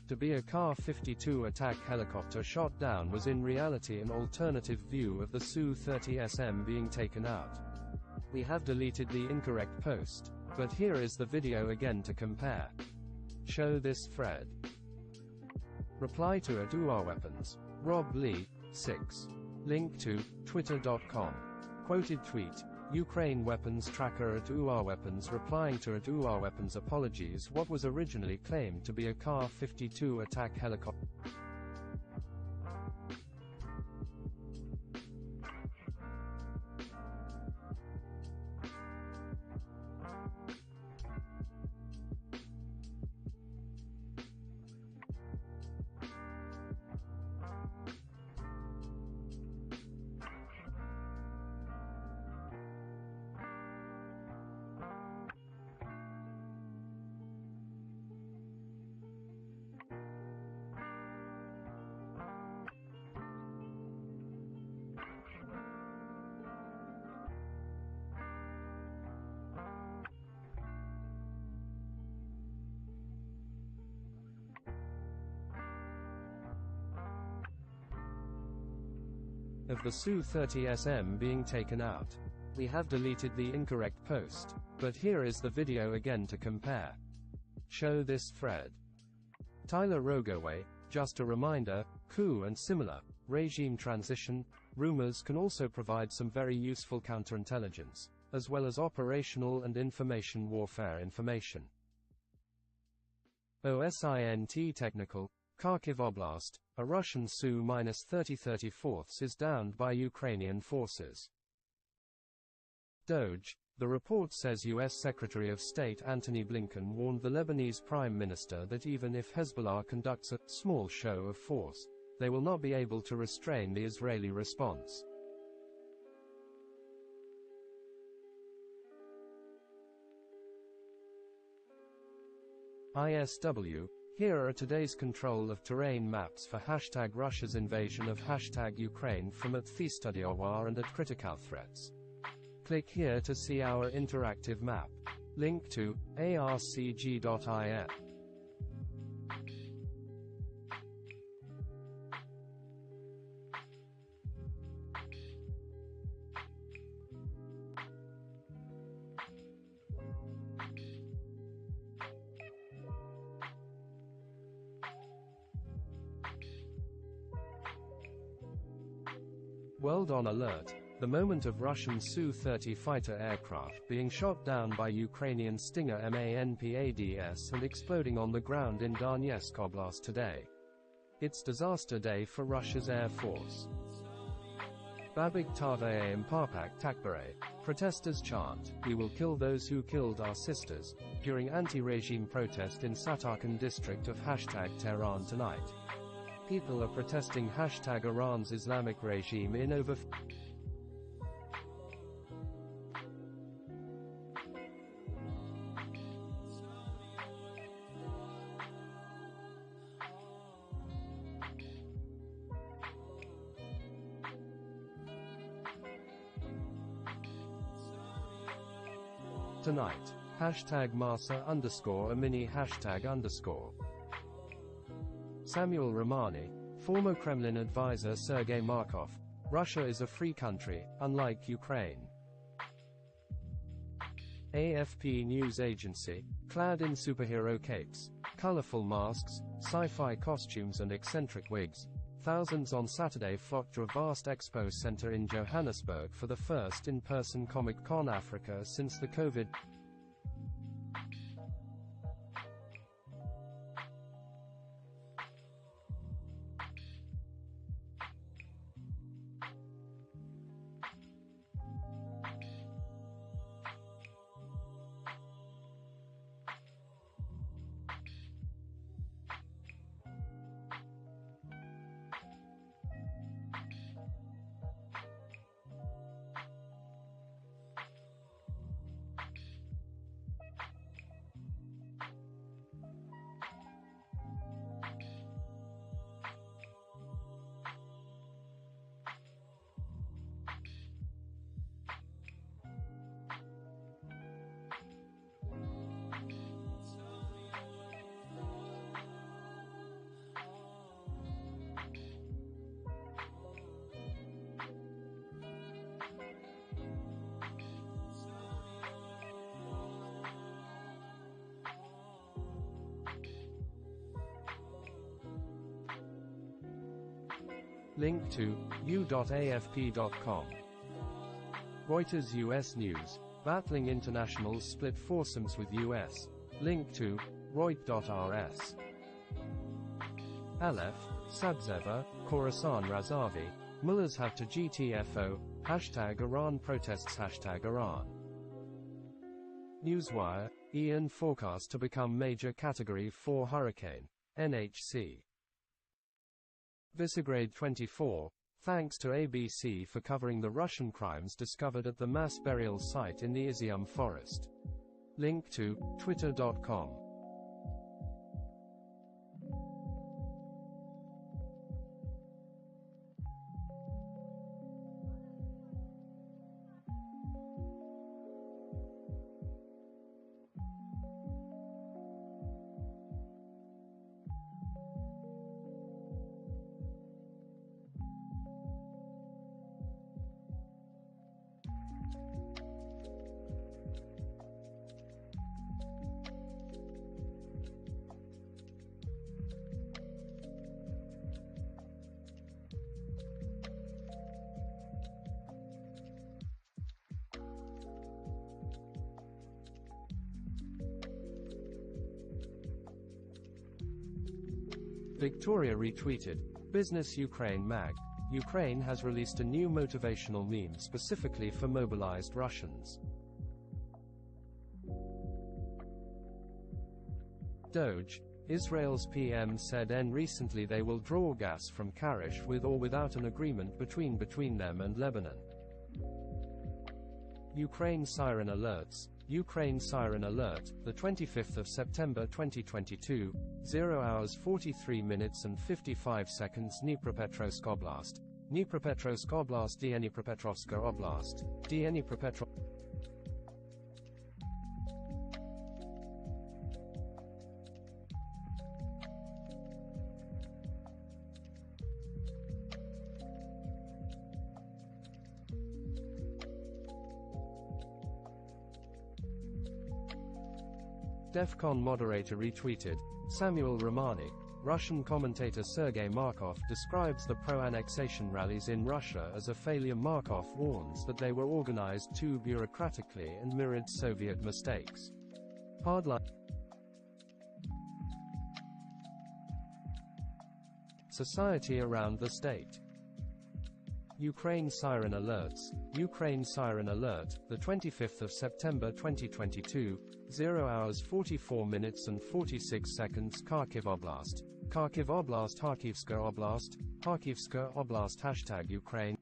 To be a Ka-52 attack helicopter shot down was in reality an alternative view of the Su-30SM being taken out. We have deleted the incorrect post, but here is the video again to compare. Show this thread. Reply to it. UR weapons. Rob Lee, 6. Link to Twitter.com. Quoted tweet. Ukraine weapons tracker at UR weapons replying to at UR weapons apologies. What was originally claimed to be a Ka-52 attack helicopter. of the Su-30SM being taken out. We have deleted the incorrect post, but here is the video again to compare. Show this thread. Tyler Rogoway, just a reminder, coup and similar, regime transition, rumors can also provide some very useful counterintelligence, as well as operational and information warfare information. OSINT Technical, Kharkiv Oblast, a Russian Su-3034 is downed by Ukrainian forces. Doge, the report says U.S. Secretary of State Antony Blinken warned the Lebanese Prime Minister that even if Hezbollah conducts a small show of force, they will not be able to restrain the Israeli response. ISW, here are today's control of terrain maps for hashtag Russia's invasion of hashtag Ukraine from at Thistudiowa and at Critical Threats. Click here to see our interactive map. Link to arcg.in. World on alert. The moment of Russian Su-30 fighter aircraft being shot down by Ukrainian Stinger MANPADS and exploding on the ground in Donetsk Oblast today. It's disaster day for Russia's Air Force. Babik Tavaye Parpak Takbare. Protesters chant, "We will kill those who killed our sisters," during anti-regime protest in Satarkand district of hashtag Tehran tonight. People are protesting hashtag Iran's Islamic regime in over tonight. Hashtag Masa _ a mini hashtag _ Samuel Romani, former Kremlin advisor Sergei Markov. Russia is a free country, unlike Ukraine. AFP news agency, clad in superhero capes, colorful masks, sci-fi costumes and eccentric wigs, thousands on Saturday flocked to a vast expo center in Johannesburg for the first in-person Comic-Con Africa since the COVID. Link to u.afp.com. Reuters U.S. News. Battling internationals split foursomes with U.S. Link to Reut.rs. Aleph, Sabzeva, Khorasan Razavi. Mullahs have to GTFO. Hashtag Iran protests. Hashtag Iran. Newswire. Ian forecast to become major Category 4 hurricane. NHC. Visegrade 24. Thanks to ABC for covering the Russian crimes discovered at the mass burial site in the Izium forest. Link to twitter.com. Victoria retweeted. Business Ukraine Mag. Ukraine has released a new motivational meme specifically for mobilized Russians. Doge. Israel's PM said recently they will draw gas from Karish with or without an agreement between them and Lebanon. Ukraine siren alerts. Ukraine siren alert, the 25th of September 2022, 0 hours 43 minutes and 55 seconds. Dnipropetrovsk Oblast. Dnipropetrovsk Oblast, Dnipropetrovska Oblast, Dnipropetrovsk. DEFCON moderator retweeted. Samuel Romani. Russian commentator Sergei Markov describes the pro-annexation rallies in Russia as a failure. Markov warns that they were organized too bureaucratically and mirrored Soviet mistakes. Hardline society around the state. Ukraine siren alerts. Ukraine siren alert, the 25th of September 2022, 0 hours 44 minutes and 46 seconds. Kharkiv Oblast. Kharkiv Oblast, Kharkivska Oblast, Kharkivska Oblast. Hashtag Ukraine.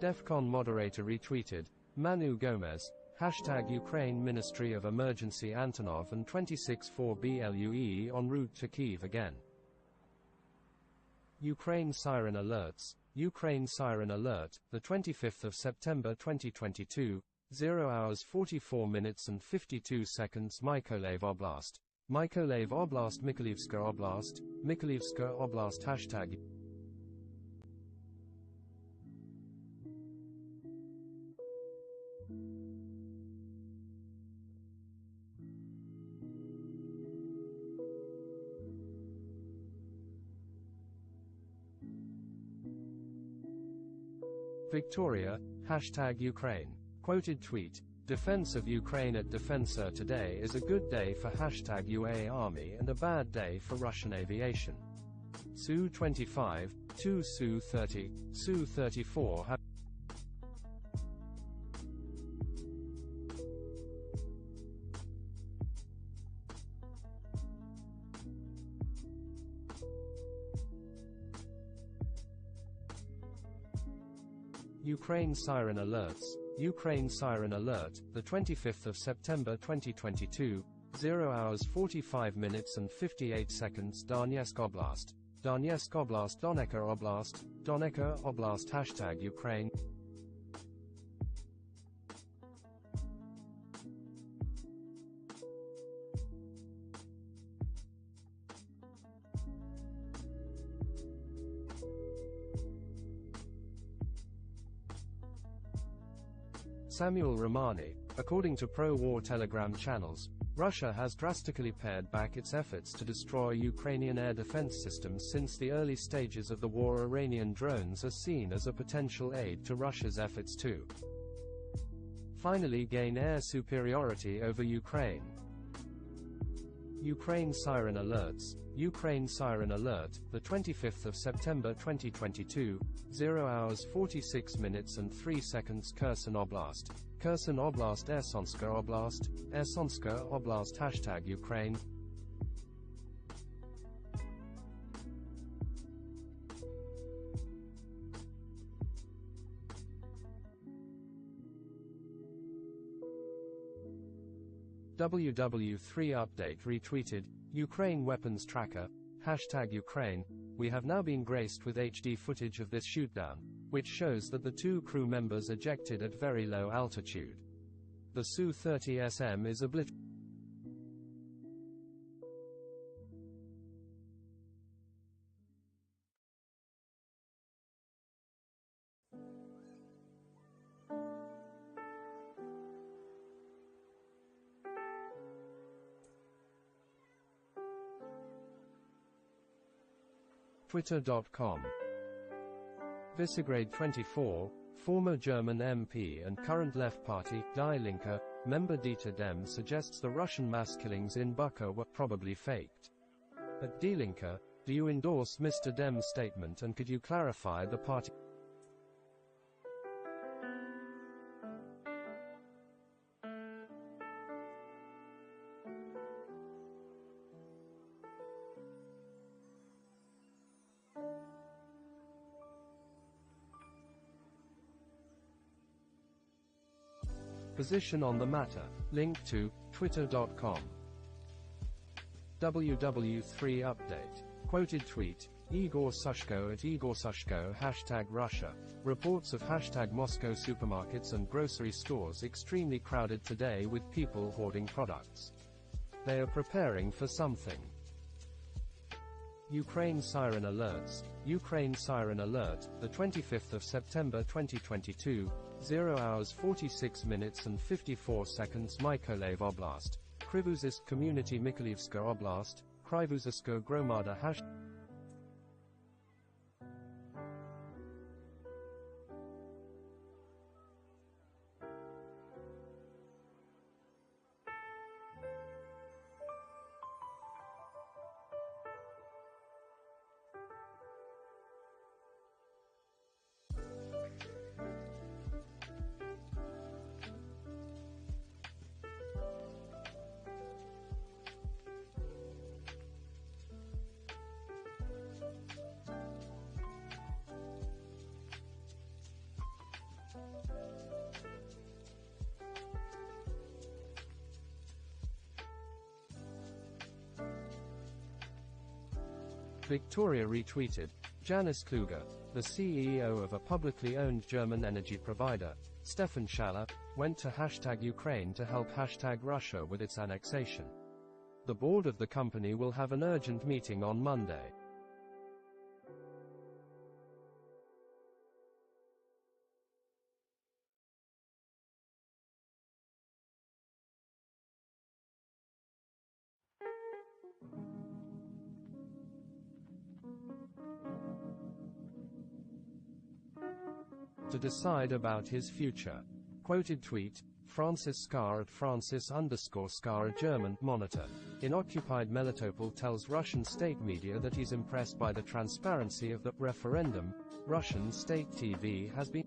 DEFCON moderator retweeted. Manu Gomez. Hashtag Ukraine Ministry of Emergency Antonov and 26-4 BLUE en route to Kyiv again. Ukraine siren alerts. Ukraine siren alert, the 25th of September 2022, 0 hours 44 minutes and 52 seconds. Mykolaiv Oblast. Mykolaiv Oblast, Mykolivska Oblast, Mykolivska Oblast. Hashtag Victoria, hashtag Ukraine. Quoted tweet. Defense of Ukraine at Defensor. Today is a good day for hashtag UA Army and a bad day for Russian aviation. Su-25, Su-30, Su-34 have Ukraine siren alerts. Ukraine siren alert, the 25th of September 2022, 0 hours 45 minutes and 58 seconds. Donetsk Oblast. Donetsk Oblast, Donetsk Oblast, Donetsk Oblast. Hashtag Ukraine. Samuel Romani. According to pro-war Telegram channels, Russia has drastically pared back its efforts to destroy Ukrainian air defense systems since the early stages of the war. Iranian drones are seen as a potential aid to Russia's efforts to finally gain air superiority over Ukraine. Ukraine siren alerts. Ukraine siren alert, the 25th of September 2022, 0 hours 46 minutes and 3 seconds. Kherson Oblast. Kherson Oblast, Ersonska Oblast, Ersonska Oblast. Hashtag Ukraine. WW3 update retweeted, Ukraine weapons tracker, #Ukraine. We have now been graced with HD footage of this shootdown, which shows that the two crew members ejected at very low altitude. The Su-30SM is obliterated. Twitter.com. Visegrad 24, former German MP and current Left Party, Die Linke, member Dieter Dem suggests the Russian mass killings in Bucha were probably faked. At Die Linke, do you endorse Mr. Dem's statement and could you clarify the party position on the matter? Link to Twitter.com. WW3 update. Quoted tweet, Igor Sushko at Igor Sushko #Russia. Reports of #Moscow supermarkets and grocery stores extremely crowded today with people hoarding products. They are preparing for something. Ukraine siren alerts. Ukraine siren alert, the 25th of September 2022, 0 hours 46 minutes and 54 seconds Mykolaiv Oblast, Krivozisk Community Mykolaievska Oblast, Krivoziska Gromada Victoria retweeted, Janis Kluger, the CEO of a publicly owned German energy provider, Stefan Schaller, went to #Ukraine to help #Russia with its annexation. The board of the company will have an urgent meeting on Monday. To decide about his future. Quoted tweet, Francis Scar at Francis_Scar German Monitor. In occupied Melitopol tells Russian state media that he's impressed by the transparency of the referendum. Russian state TV has been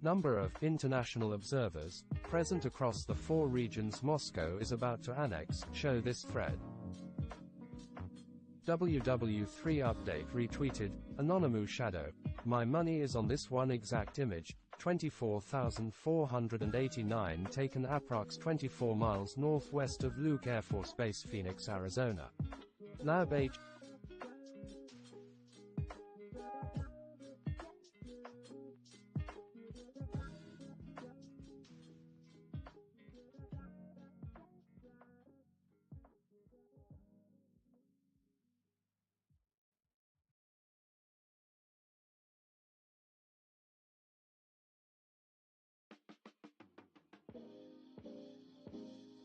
number of international observers present across the 4 regions Moscow is about to annex, show this thread. WW3 update retweeted, Anonymous Shadow. My money is on this one exact image, 24,489 taken approx 24 miles northwest of Luke Air Force Base, Phoenix, Arizona. Lab H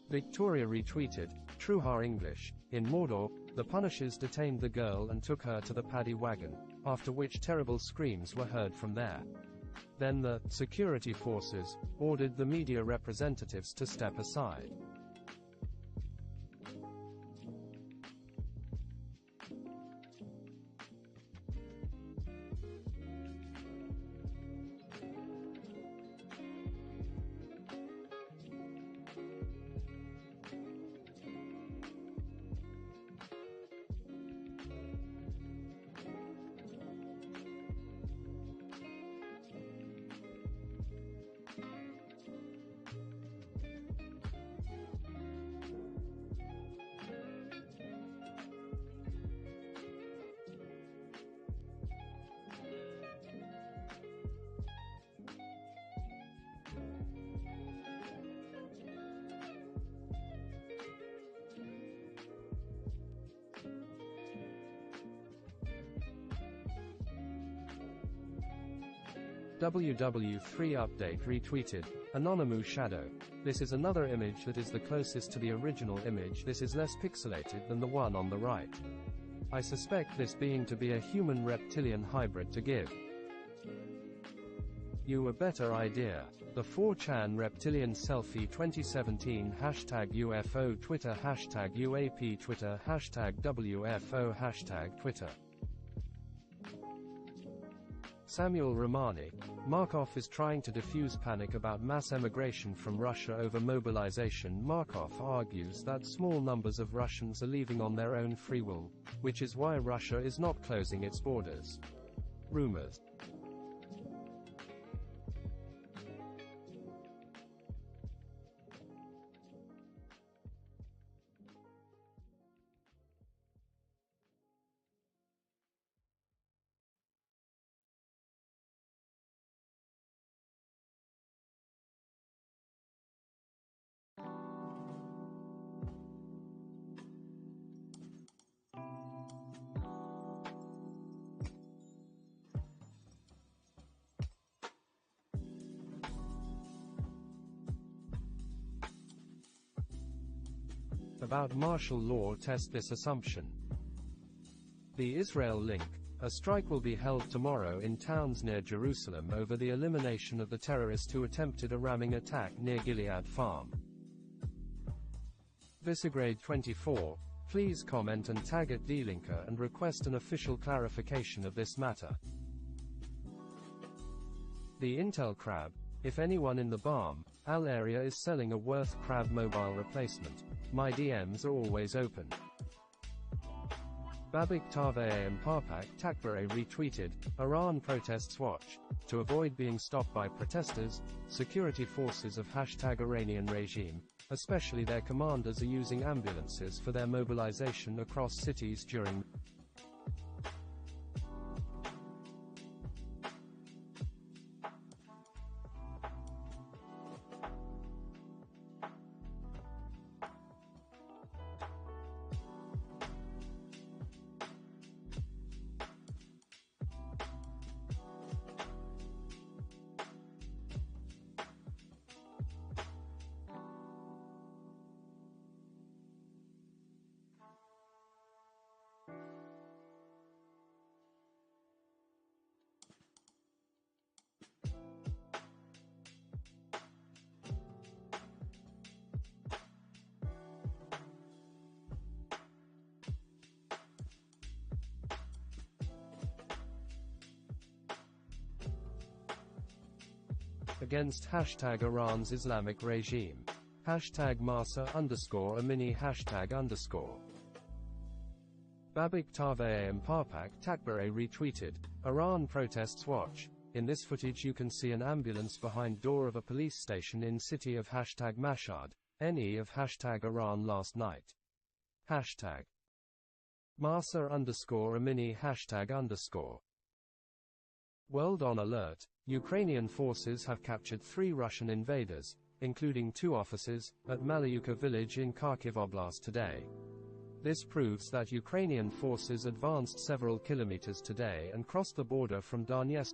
Victoria retweeted, Truha English. In Mordor, the Punishers detained the girl and took her to the paddy wagon, after which terrible screams were heard from there. Then the security forces ordered the media representatives to step aside. WW3 Update retweeted, Anonymous Shadow. This is another image that is the closest to the original image. This is less pixelated than the one on the right. I suspect this being to be a human-reptilian hybrid to give you a better idea. The 4chan Reptilian Selfie 2017 Hashtag UFO Twitter Hashtag UAP Twitter Hashtag WFO Hashtag Twitter. Samuel Romani. Markov is trying to diffuse panic about mass emigration from Russia over mobilization. Markov argues that small numbers of Russians are leaving on their own free will, which is why Russia is not closing its borders. Rumors. About martial law test this assumption. The Israel link. A strike will be held tomorrow in towns near Jerusalem over the elimination of the terrorist who attempted a ramming attack near Gilead Farm. Visegrade 24. Please comment and tag at D-Linker and request an official clarification of this matter. The Intel Crab. If anyone in the Balm Al area is selling a Worth Crab mobile replacement, my DMs are always open. Babik Taveh Parpak Takbare retweeted, Iran protests watch. To avoid being stopped by protesters, security forces of #Iranian regime, especially their commanders, are using ambulances for their mobilization across cities during against #Iran's Islamic regime. #Masa_Amini #_. Babik Taveh Parpak Takbare retweeted, Iran protests watch. In this footage you can see an ambulance behind door of a police station in city of #Mashhad, NE of #Iran last night. #Masa_Amini #_. World on alert. Ukrainian forces have captured 3 Russian invaders, including 2 officers, at Malyuka village in Kharkiv Oblast today. This proves that Ukrainian forces advanced several kilometers today and crossed the border from Donetsk.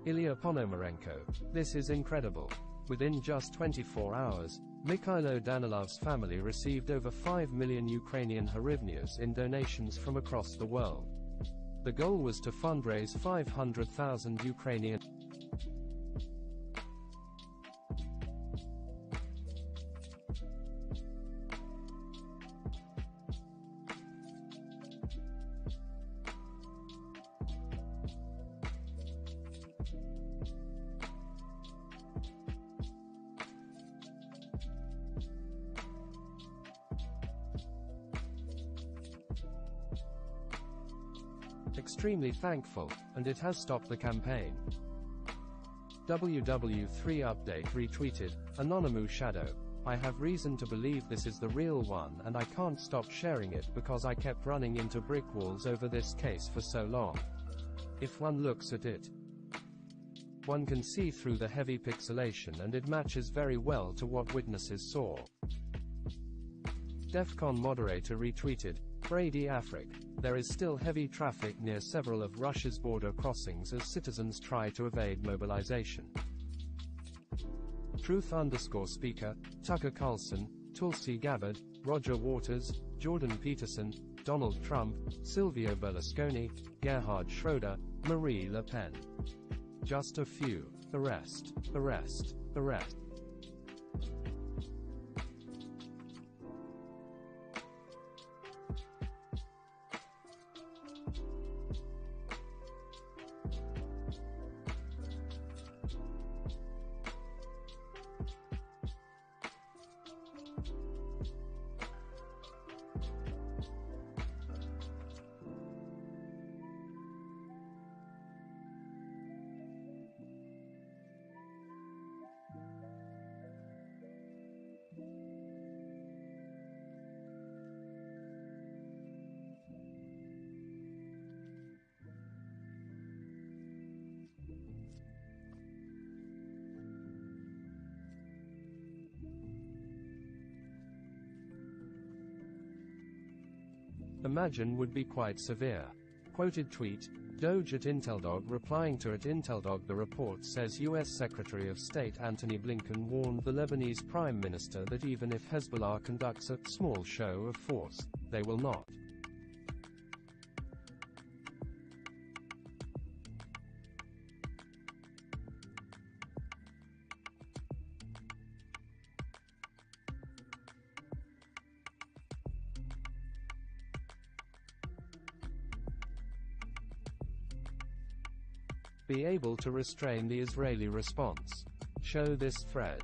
Ilya Ponomarenko. This is incredible. Within just 24 hours, Mikhailo Danilov's family received over 5 million Ukrainian hryvnias in donations from across the world. The goal was to fundraise 500,000 Ukrainian extremely thankful, and it has stopped the campaign. WW3 update retweeted, Anonymous Shadow. I have reason to believe this is the real one and I can't stop sharing it because I kept running into brick walls over this case for so long. If one looks at it, one can see through the heavy pixelation and it matches very well to what witnesses saw. DEFCON moderator retweeted, Brady Afric. There is still heavy traffic near several of Russia's border crossings as citizens try to evade mobilization. Truth_speaker, Tucker Carlson, Tulsi Gabbard, Roger Waters, Jordan Peterson, Donald Trump, Silvio Berlusconi, Gerhard Schroeder, Marie Le Pen. Just a few. Arrest, arrest, arrest. Imagine would be quite severe. Quoted tweet, Doge at Inteldog replying to at Inteldog. The report says U.S. Secretary of State Antony Blinken warned the Lebanese Prime Minister that even if Hezbollah conducts a small show of force, they will not be able to restrain the Israeli response. Show this thread.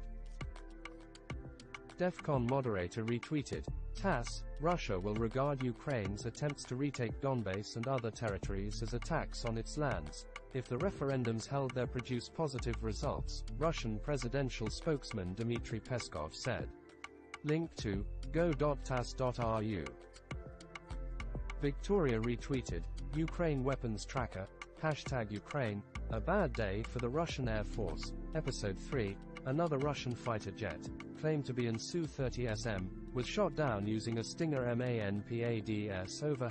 DEFCON moderator retweeted, TASS, Russia will regard Ukraine's attempts to retake Donbass and other territories as attacks on its lands. If the referendums held there produce positive results, Russian presidential spokesman Dmitry Peskov said. Link to go.tass.ru. Victoria retweeted, Ukraine weapons tracker, #Ukraine, a bad day for the Russian Air Force. Episode 3, another Russian fighter jet, claimed to be an Su-30SM, was shot down using a Stinger MANPADS over.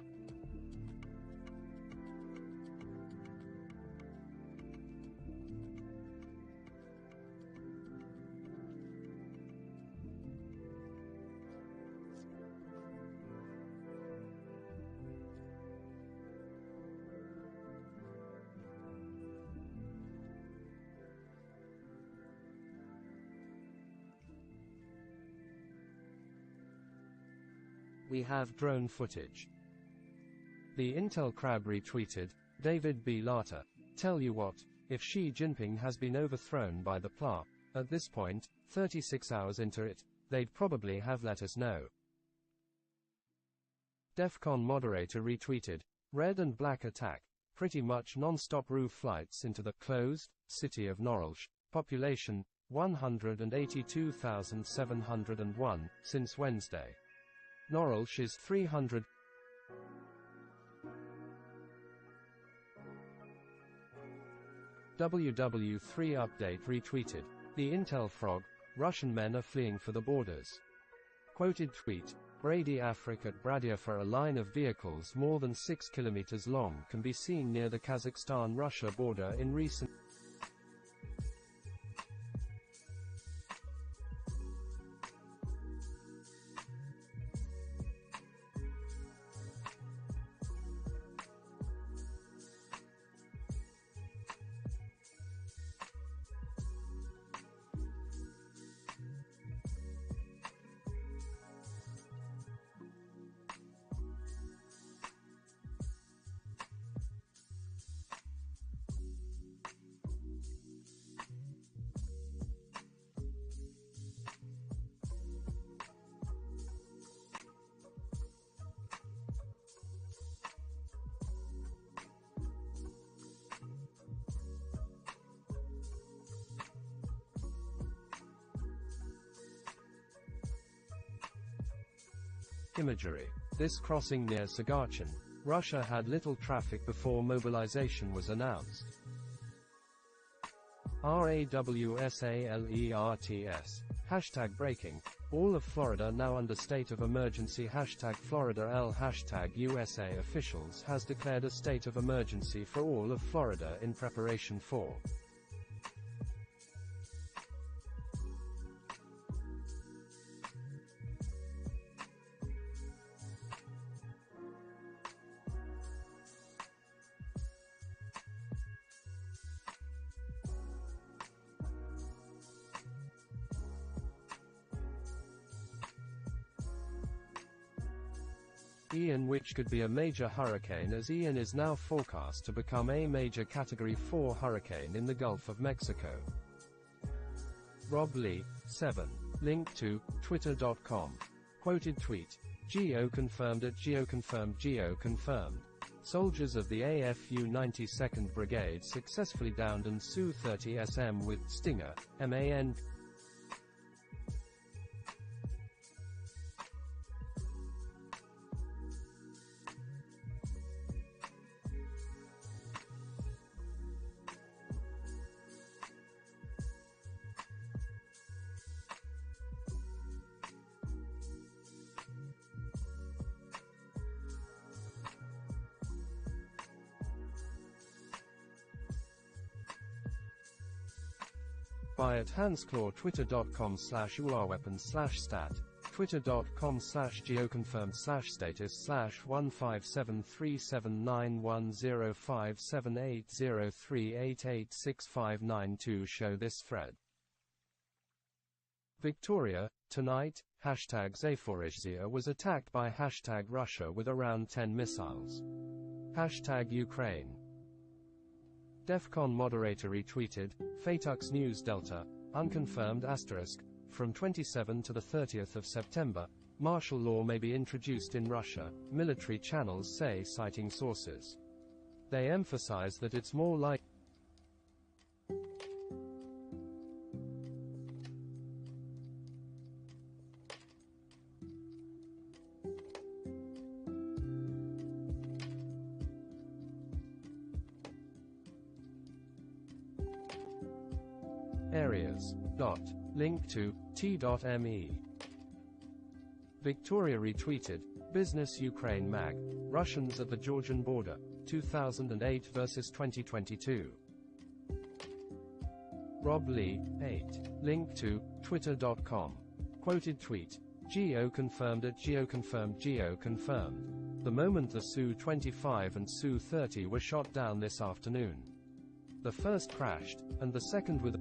We have drone footage. The Intel Crab retweeted, David B. Lata. Tell you what, if Xi Jinping has been overthrown by the PLA, at this point, 36 hours into it, they'd probably have let us know. DEFCON moderator retweeted, Red and Black attack, pretty much non-stop roof flights into the closed city of Norwich, population 182,701, since Wednesday. Norwich is 300. WW3 update retweeted, the Intel Frog, Russian men are fleeing for the borders. Quoted tweet, Brady Afric at Bradiafa. A line of vehicles more than 6 kilometers long can be seen near the Kazakhstan-Russia border in recent Imagery. This crossing near Sagarchin, Russia had little traffic before mobilization was announced. RAWSALERTS. Hashtag breaking. All of Florida now under state of emergency. Hashtag Florida L. Hashtag USA officials has declared a state of emergency for all of Florida in preparation for Ian, which could be a major hurricane, as Ian is now forecast to become a major Category 4 hurricane in the Gulf of Mexico. Rob Lee, 7. Link to Twitter.com. Quoted tweet. Geo confirmed at Geo confirmed. Geo confirmed. Soldiers of the AFU 92nd Brigade successfully downed an Su-30 SM with Stinger, MAN. By at Hansclaw. Twitter.com/uarweapons/stat. Twitter.com/geoconfirmed/status/1573910578038865992. Show this thread. Victoria, tonight, hashtag Zaporizhzhia was attacked by hashtag Russia with around 10 missiles. Hashtag Ukraine. DEFCON moderator retweeted, Fatux News Delta, unconfirmed asterisk, from 27 to the 30th of September, martial law may be introduced in Russia, military channels say, citing sources. They emphasize that it's more like areas. Link to t.me. Victoria retweeted, Business Ukraine Mag, Russians at the Georgian border, 2008 versus 2022. Rob Lee, 8. Link to Twitter.com. Quoted tweet. Geo confirmed at Geo confirmed. Geo confirmed. The moment the Su-25 and Su-30 were shot down this afternoon. The first crashed, and the second with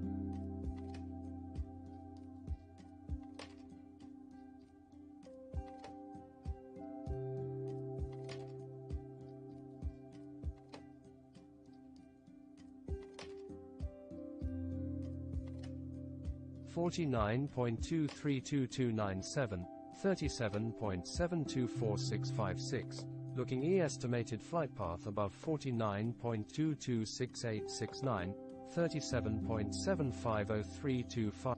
49.232297, 37.724656. Looking estimated flight path above 49.226869, 37.750325.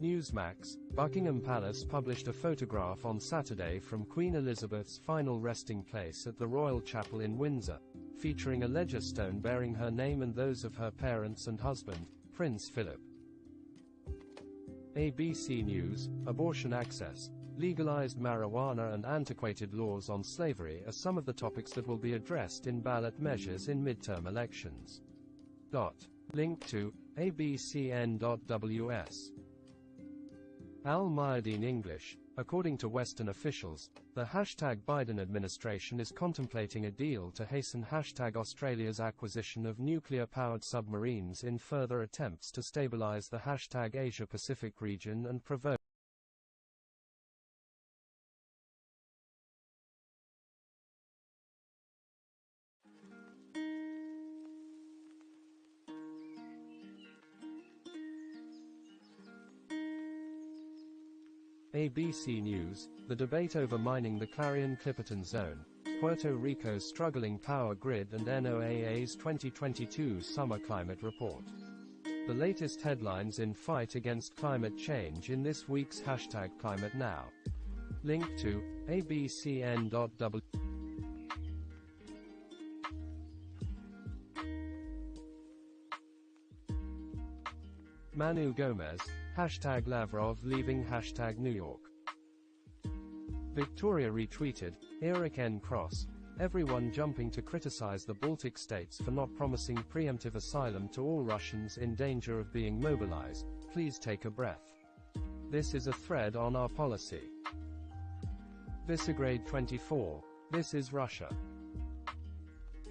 Newsmax, Buckingham Palace published a photograph on Saturday from Queen Elizabeth's final resting place at the Royal Chapel in Windsor, featuring a ledger stone bearing her name and those of her parents and husband, Prince Philip. ABC News, abortion access, legalized marijuana and antiquated laws on slavery are some of the topics that will be addressed in ballot measures in midterm elections. Link to abcn.ws. Al Mayadeen English. According to Western officials, the Biden administration is contemplating a deal to hasten Australia's acquisition of nuclear-powered submarines in further attempts to stabilize the Asia-Pacific region and provoke ABC News, the debate over mining the Clarion-Clipperton Zone, Puerto Rico's struggling power grid and NOAA's 2022 Summer Climate Report. The latest headlines in fight against climate change in this week's #ClimateNow. Link to abcn.w. Manu Gomez, #Lavrov leaving #New York. Victoria retweeted, Eric N. Cross, everyone jumping to criticize the Baltic states for not promising preemptive asylum to all Russians in danger of being mobilized, please take a breath. This is a thread on our policy. Visegrad 24, this is Russia.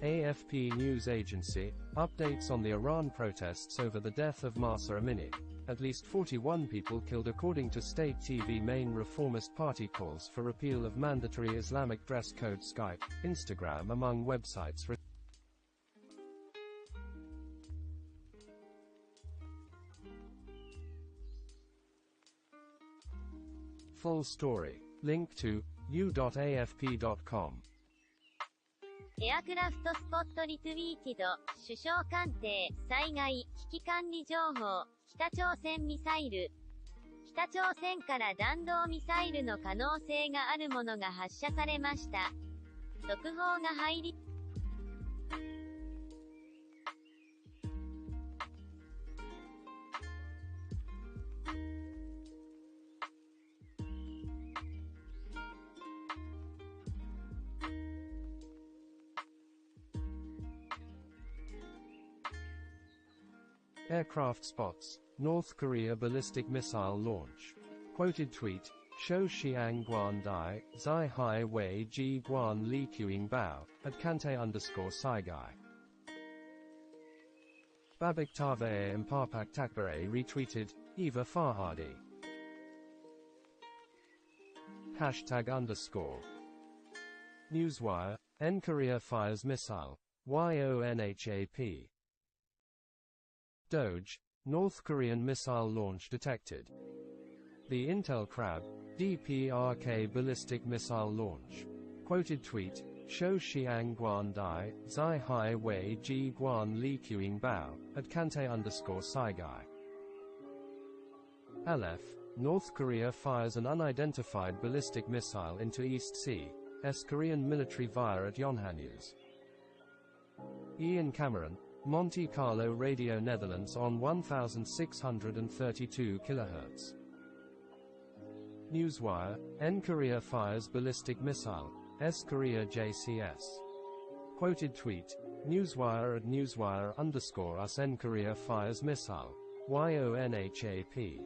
AFP News Agency, updates on the Iran protests over the death of Mahsa Amini. At least 41 people killed according to state TV. Main reformist party calls for repeal of mandatory Islamic dress code. Skype, Instagram among websites. Full story. Link to u.afp.com. エアクラフトスポットリツイート、首相官邸、災害、危機管理情報、北朝鮮ミサイル。北朝鮮から弾道ミサイルの可能性があるものが発射されました。速報が入り、Aircraft spots, North Korea ballistic missile launch. Quoted tweet, Shou Xiang Guan Dai, Zai Hai Wei Ji Guan Li Qing Bao, at Kante_Saigai. Babak Tave Mpapak Takbare retweeted, Eva Farhadi. #_. Newswire, N Korea fires missile, YONHAP. Doge, North Korean missile launch detected. The Intel Crab, DPRK ballistic missile launch. Quoted tweet, Shou Xiang Guan Dai, Zai Hai Wei Ji Guan Li Qing Bao, at Kante_Saigai. Aleph, North Korea fires an unidentified ballistic missile into East Sea, Korean military via at Yonhap News. Ian Cameron, Monte Carlo Radio Netherlands on 1632 kHz. Newswire, N Korea fires ballistic missile, Korea JCS. Quoted tweet, Newswire at Newswire_us N Korea fires missile, YONHAP.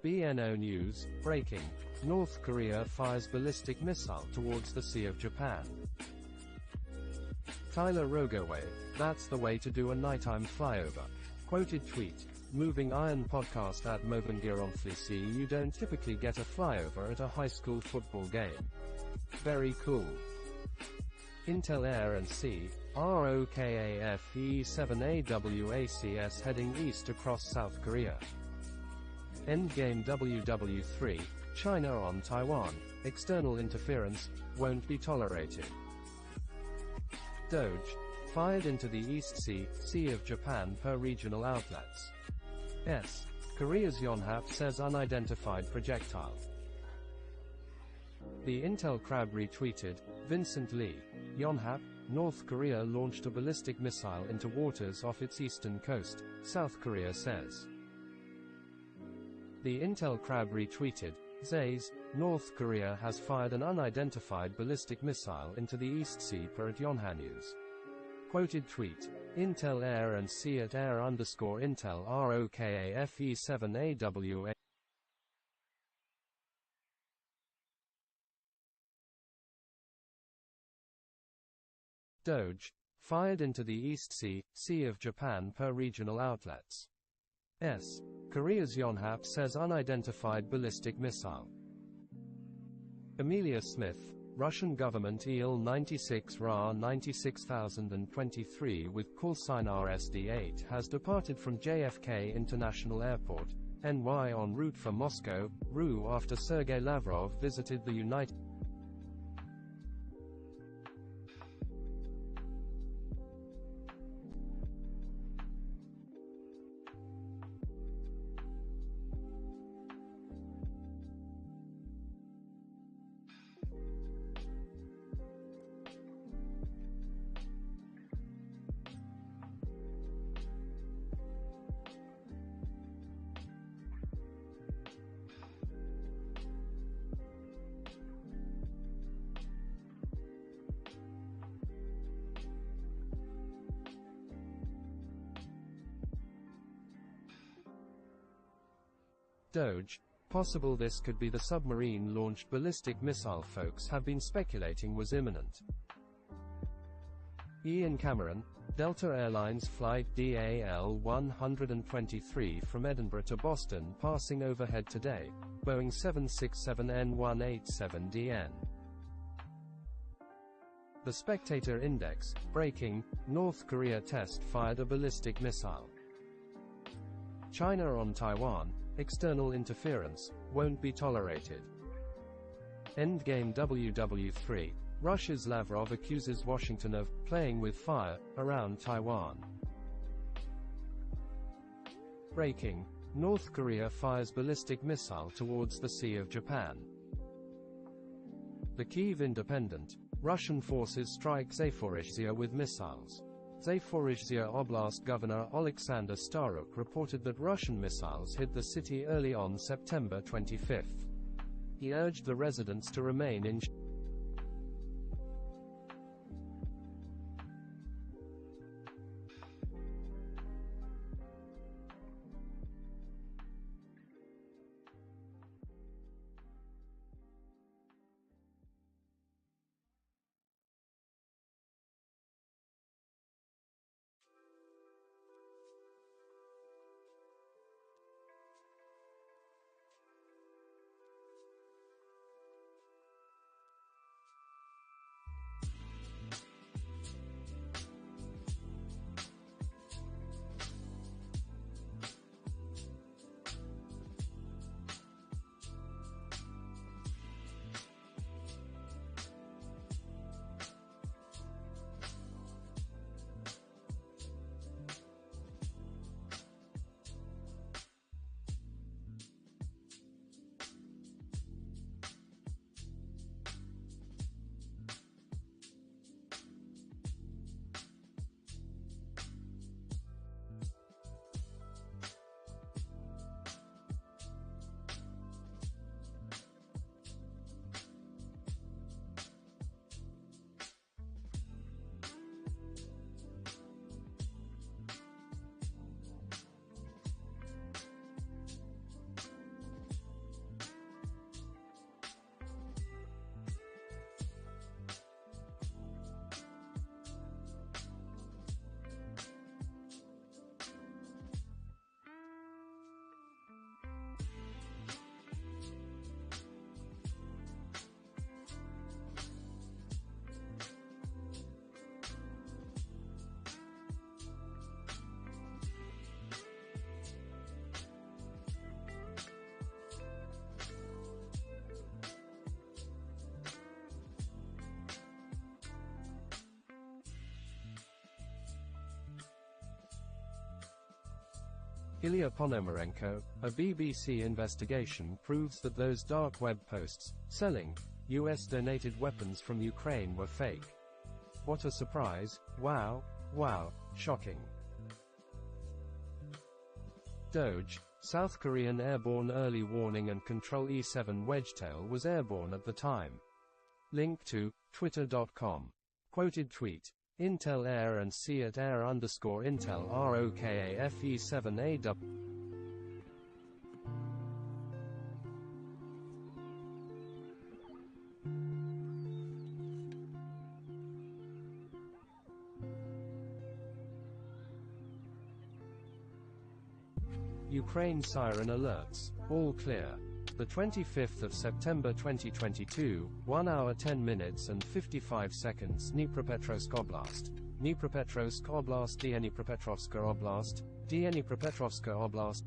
BNO News, breaking, North Korea fires ballistic missile towards the Sea of Japan. Tyler Rogoway, that's the way to do a nighttime flyover. Quoted tweet, Moving Iron podcast at Movengironflisi. You don't typically get a flyover at a high school football game. Very cool. Intel Air and Sea, ROKAFE7AWACS heading east across South Korea. Endgame WW3, China on Taiwan, external interference, won't be tolerated. Doge, fired into the East Sea, Sea of Japan per regional outlets. Korea's Yonhap says unidentified projectile. The Intel Crab retweeted, Vincent Lee, Yonhap, North Korea launched a ballistic missile into waters off its eastern coast, South Korea says. The Intel Crab retweeted, Zays, North Korea has fired an unidentified ballistic missile into the East Sea per at Yonhap News. Quoted tweet, Intel Air and Sea at Air_Intel ROKAFE7AWA. Doge, fired into the East Sea, Sea of Japan per regional outlets. Korea's Yonhap says unidentified ballistic missile. Amelia Smith, Russian government Il-96 Ra 96023 with call sign RSD-8 has departed from JFK International Airport, NY en route for Moscow, RU after Sergei Lavrov visited the United Doge. Possible this could be the submarine-launched ballistic missile folks have been speculating was imminent. Ian Cameron, Delta Airlines Flight DAL-123 from Edinburgh to Boston passing overhead today, Boeing 767N187DN. The Spectator Index, breaking, North Korea test fired a ballistic missile. China on Taiwan, external interference, won't be tolerated. Endgame WW3, Russia's Lavrov accuses Washington of playing with fire around Taiwan. Breaking, North Korea fires ballistic missile towards the Sea of Japan. The Kyiv Independent, Russian forces strike Zaporizhzhia with missiles. Zaporizhzhia Oblast Governor Alexander Staruk reported that Russian missiles hit the city early on September 25. He urged the residents to remain in Ilya Ponomarenko. A BBC investigation proves that those dark web posts selling US-donated weapons from Ukraine were fake. What a surprise! Wow, shocking. Doge. South Korean airborne early warning and control E-7 Wedgetail was airborne at the time. Link to twitter.com. Quoted tweet. Intel Air and C at Air_Intel ROKAFE7AW. Ukraine siren alerts. All clear. The 25th of September 2022, 1 hour 10 minutes and 55 seconds. Dnipropetrovsk Oblast. Dnipropetrovsk Oblast. Dnipropetrovsk Oblast. Dnipropetrovsk Oblast.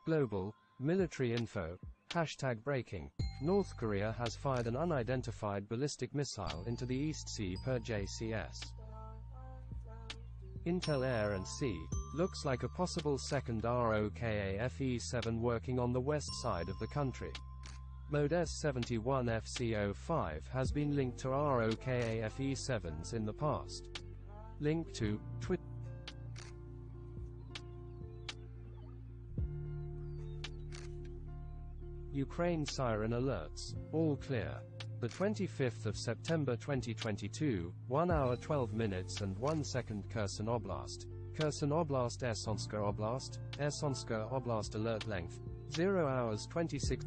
Global, military info, hashtag breaking. North Korea has fired an unidentified ballistic missile into the East Sea per JCS. Intel Air and Sea, looks like a possible second ROKAFE-7 working on the west side of the country. Mode S-71FC-05 has been linked to ROKAFE-7s in the past. Link to Twitter. Ukraine siren alerts, all clear. The 25th of September 2022, 1 hour 12 minutes and 1 second Kherson Oblast, Essonska Oblast alert length, 0 hours 26.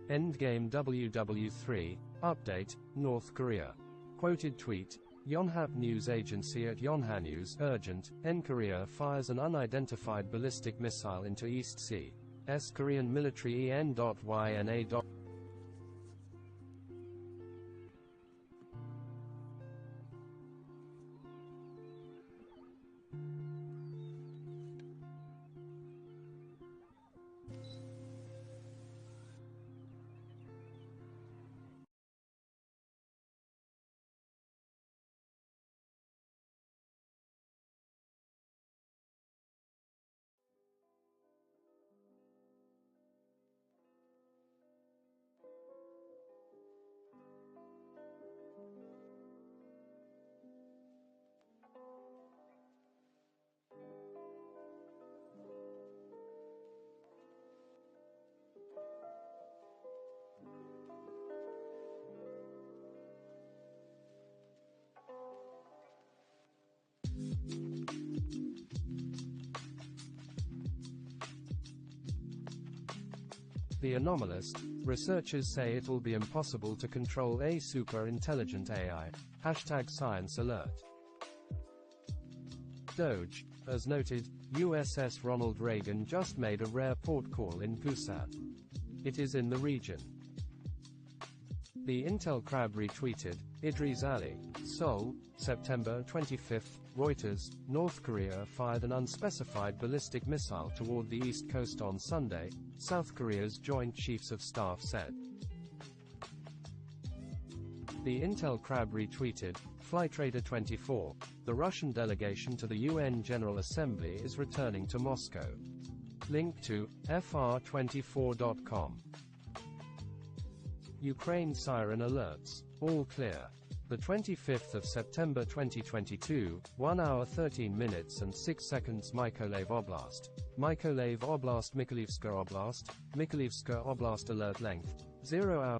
Endgame WW3, update, North Korea. Quoted tweet, Yonhap News Agency at Yonhanews, urgent, Korea fires an unidentified ballistic missile into East Sea. Korean military EN.YNA. The anomalist, researchers say it will be impossible to control a super-intelligent AI. Hashtag science alert. Doge, as noted, USS Ronald Reagan just made a rare port call in Busan. It is in the region. The Intel Crab retweeted, Idris Ali, Seoul, September 25, Reuters, North Korea fired an unspecified ballistic missile toward the east coast on Sunday, South Korea's Joint Chiefs of Staff said. The Intel Crab retweeted, Flightradar 24, the Russian delegation to the UN General Assembly is returning to Moscow. Link to fr24.com. Ukraine siren alerts, all clear. The 25th of September 2022, 1 hour 13 minutes and 6 seconds Mykolaiv Oblast, Mykolaiv Oblast Mykolaiv Oblast alert length, 0 hour.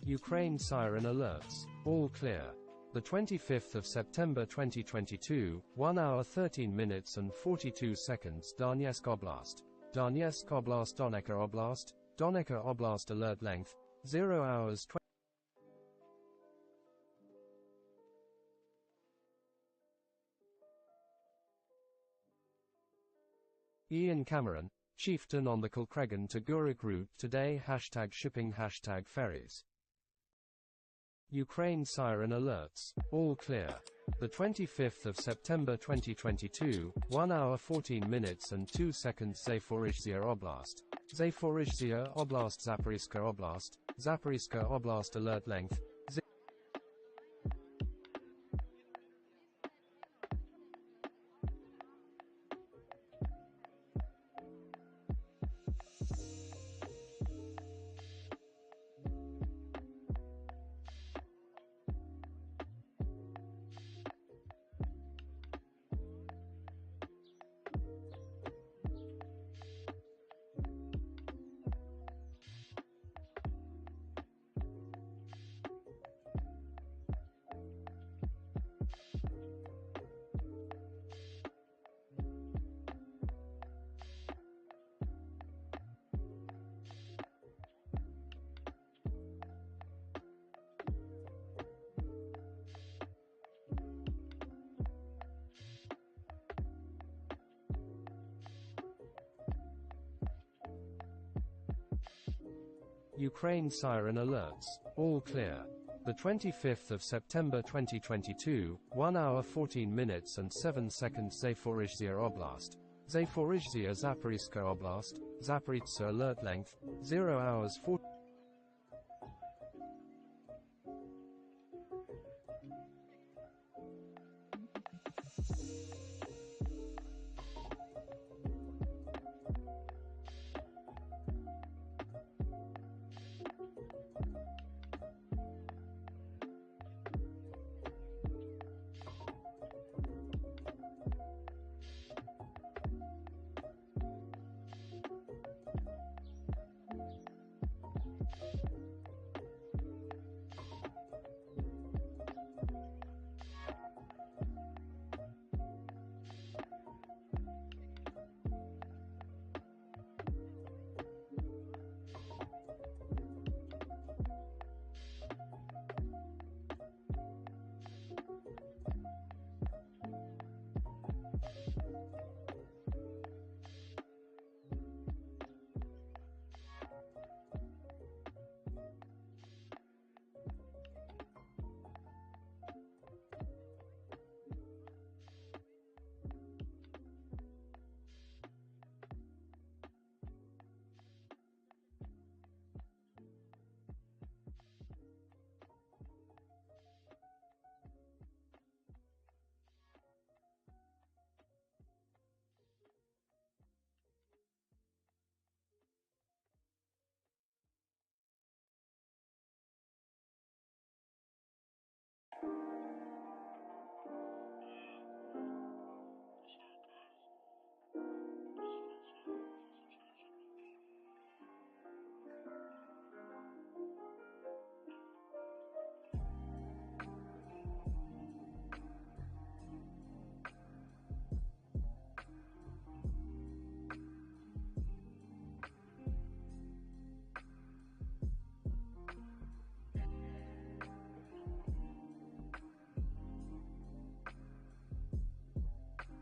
Ukraine siren alerts, all clear. The 25th of September 2022, 1 hour 13 minutes and 42 seconds Donetsk Oblast, Donetsk Oblast Donetsk Oblast alert length, 0 hours 20. Ian Cameron, chieftain on the Kilcreggan to Guruk route today #shipping #ferries. Ukraine siren alerts, all clear. The 25th of September 2022, 1 hour 14 minutes and 2 seconds Zaporizhzhia Oblast, Zaporizhzhia Oblast Zaporizhzhia Oblast alert length, Ukraine siren alerts. All clear. The 25th of September 2022, 1 hour 14 minutes and 7 seconds Zaporizhzhia Oblast. Zaporizhzhia Zaporizhzhia Oblast, Zaporizhzhia alert length, 0 hours 4.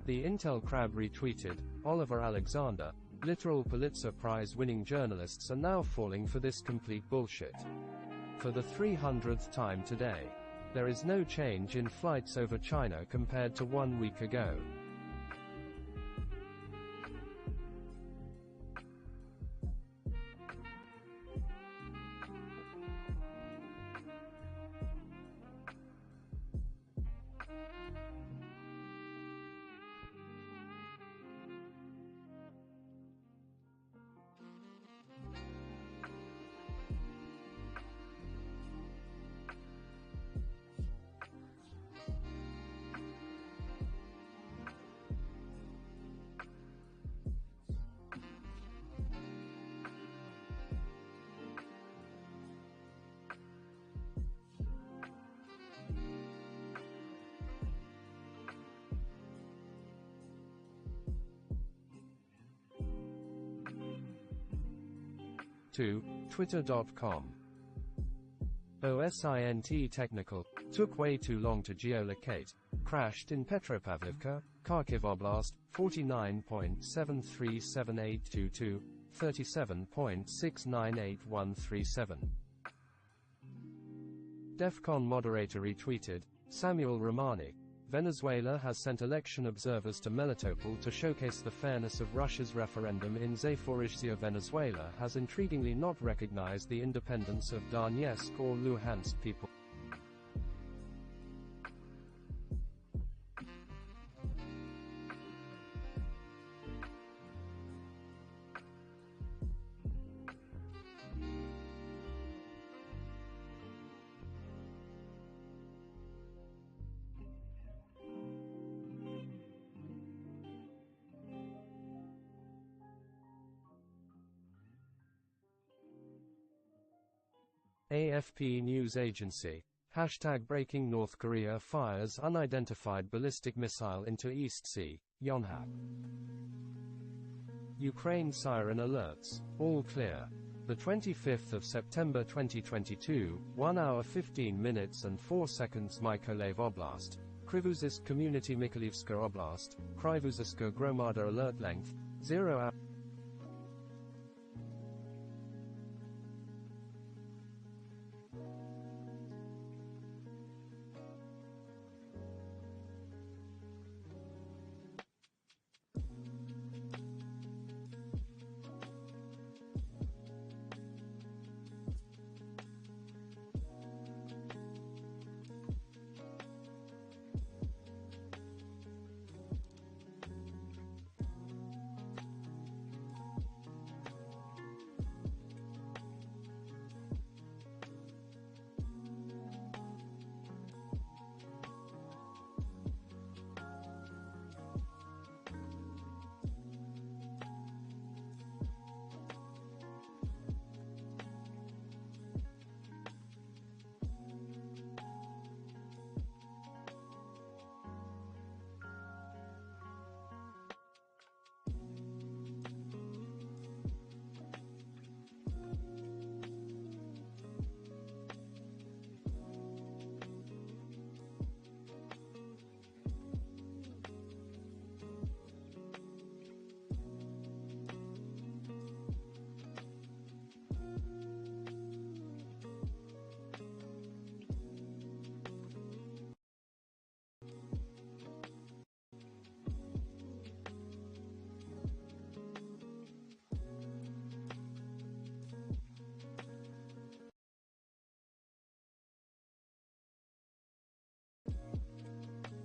The Intel Crab retweeted, Oliver Alexander, literal Pulitzer Prize-winning journalists are now falling for this complete bullshit. For the 300th time today. There is no change in flights over China compared to 1 week ago. Twitter.com. OSINT technical, took way too long to geolocate, crashed in Petropavlivka, Kharkiv Oblast, 49.7378222, 37.698137. DEFCON moderator retweeted, Samuel Romani. Venezuela has sent election observers to Melitopol to showcase the fairness of Russia's referendum in Zaporizhzhia. Venezuela has intriguingly not recognized the independence of Donetsk or Luhansk people. AFP News Agency. Hashtag breaking North Korea fires unidentified ballistic missile into East Sea, Yonhap. Ukraine siren alerts. All clear. The 25th of September 2022, 1 hour 15 minutes and 4 seconds Mykolaiv Oblast. Krivozisk Community Mykolaievska Oblast. Krivoziska Gromada alert length, 0 hour.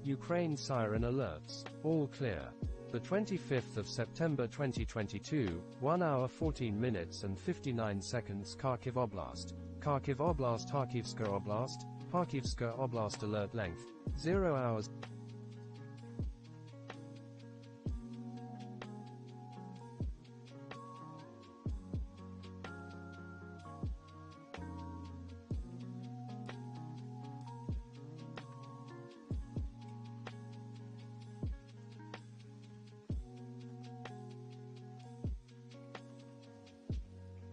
Ukraine siren alerts. All clear. The 25th of September 2022, 1 hour 14 minutes and 59 seconds. Kharkiv Oblast. Kharkiv Oblast. Kharkivska Oblast. Kharkivska Oblast. Alert length 0 hours.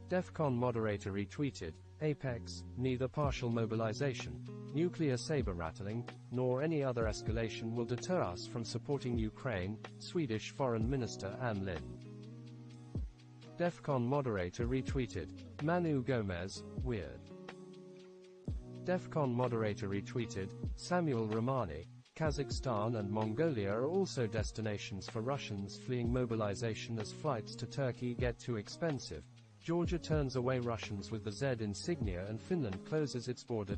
DEFCON moderator retweeted, Apex, neither partial mobilization, nuclear saber rattling, nor any other escalation will deter us from supporting Ukraine, Swedish Foreign Minister Ann Linde. DEFCON moderator retweeted, Manu Gomez, weird. DEFCON moderator retweeted, Samuel Romani, Kazakhstan and Mongolia are also destinations for Russians fleeing mobilization as flights to Turkey get too expensive. Georgia turns away Russians with the Z insignia and Finland closes its border.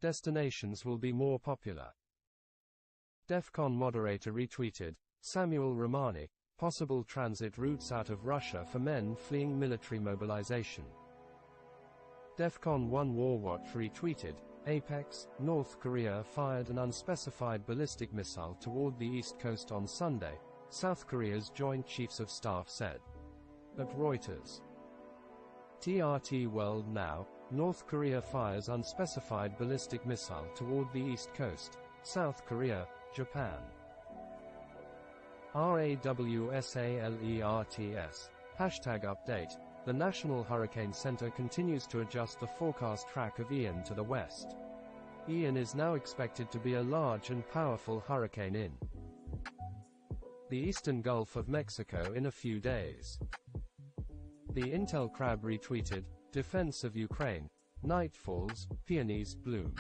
Destinations will be more popular. DEFCON moderator retweeted, Samuel Romani, possible transit routes out of Russia for men fleeing military mobilization. DEFCON 1 War Watch retweeted, Apex, North Korea fired an unspecified ballistic missile toward the east coast on Sunday, South Korea's Joint Chiefs of Staff said. At Reuters. TRT World Now, North Korea fires unspecified ballistic missile toward the east coast, South Korea, Japan. RAWSALERTS. Hashtag update. The National Hurricane Center continues to adjust the forecast track of Ian to the west. Ian is now expected to be a large and powerful hurricane in the eastern Gulf of Mexico in a few days. The Intel Crab retweeted, Defense of Ukraine. Night falls, peonies bloom.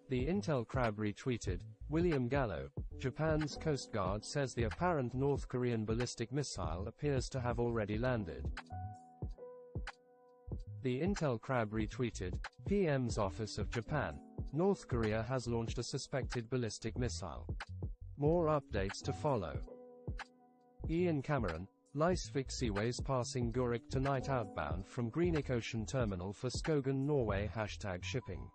The Intel Crab retweeted, William Gallo, Japan's Coast Guard says the apparent North Korean ballistic missile appears to have already landed. The Intel Crab retweeted, PM's Office of Japan. North Korea has launched a suspected ballistic missile. More updates to follow. Ian Cameron, Leisvik Seaways passing Gurik tonight outbound from Greenock Ocean Terminal for Skogan, Norway. Hashtag shipping.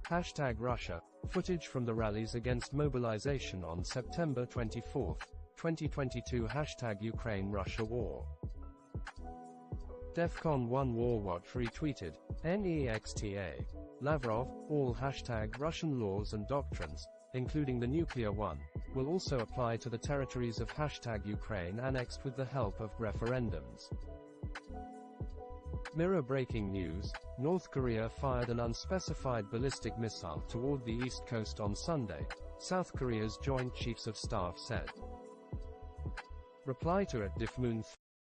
Hashtag Russia. Footage from the rallies against mobilization on September 24, 2022. Hashtag Ukraine-Russia war. DEFCON 1 War Watch retweeted, NEXTA. Lavrov, all hashtag Russian laws and doctrines, including the nuclear one, will also apply to the territories of hashtag Ukraine annexed with the help of referendums. Mirror breaking news, North Korea fired an unspecified ballistic missile toward the east coast on Sunday, South Korea's Joint Chiefs of Staff said. Reply to @diffmoon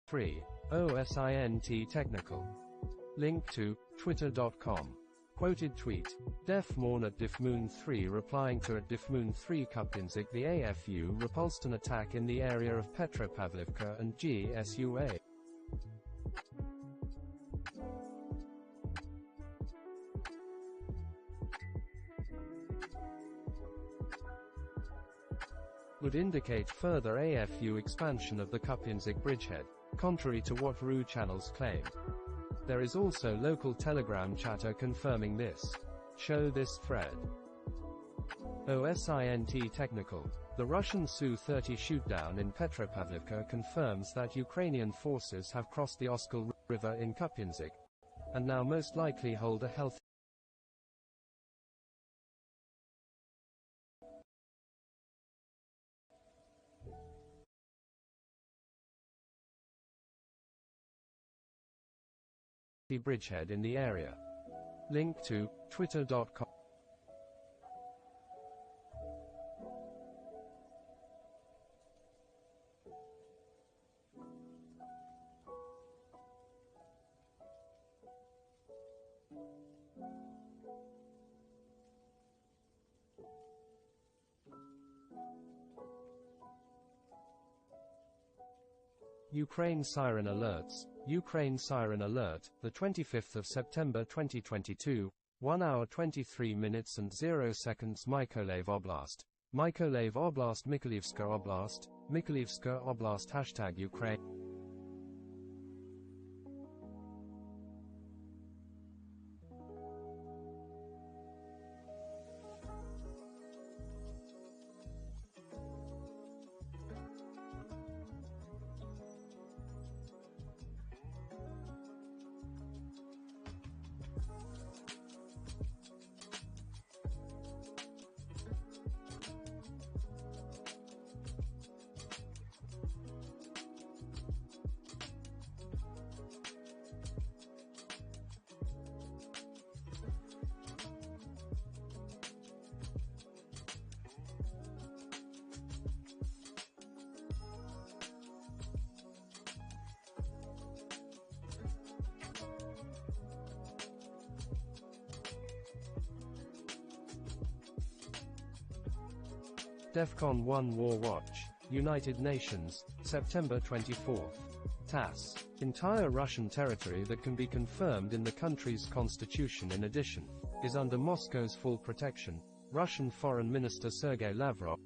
3, OSINT technical. Link to, twitter.com. Quoted tweet. DefMoon @diffmoon3 replying to @diffmoon3 Kupyansk. The AFU repulsed an attack in the area of Petropavlivka and GSUA. Would indicate further AFU expansion of the Kupyansk bridgehead, contrary to what RU channels claim. There is also local Telegram chatter confirming this. Show this thread. OSINT technical. The Russian Su-30 shootdown in Petropavlivka confirms that Ukrainian forces have crossed the Oskil River in Kupyansk, and now most likely hold a healthy bridgehead in the area. Link to, twitter.com. Ukraine siren alerts. Ukraine siren alert, the 25th of September 2022, 1 hour 23 minutes and 0 seconds. Mykolaiv Oblast. Mykolaiv Oblast, Mykolivska Oblast, Mykolivska Oblast. Hashtag Ukraine. DEFCON 1 War Watch. United Nations, September 24. TASS. Entire Russian territory that can be confirmed in the country's constitution in addition, is under Moscow's full protection. Russian Foreign Minister Sergei Lavrov.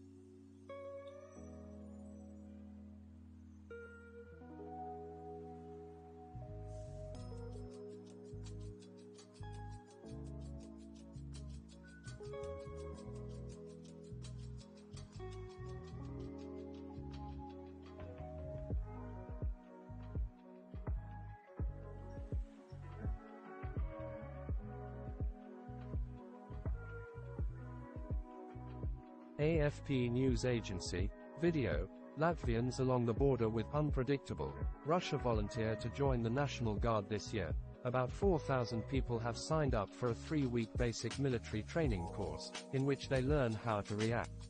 AFP News Agency. Video. Latvians along the border with unpredictable Russia volunteer to join the National Guard this year. About 4,000 people have signed up for a 3-week basic military training course, in which they learn how to react.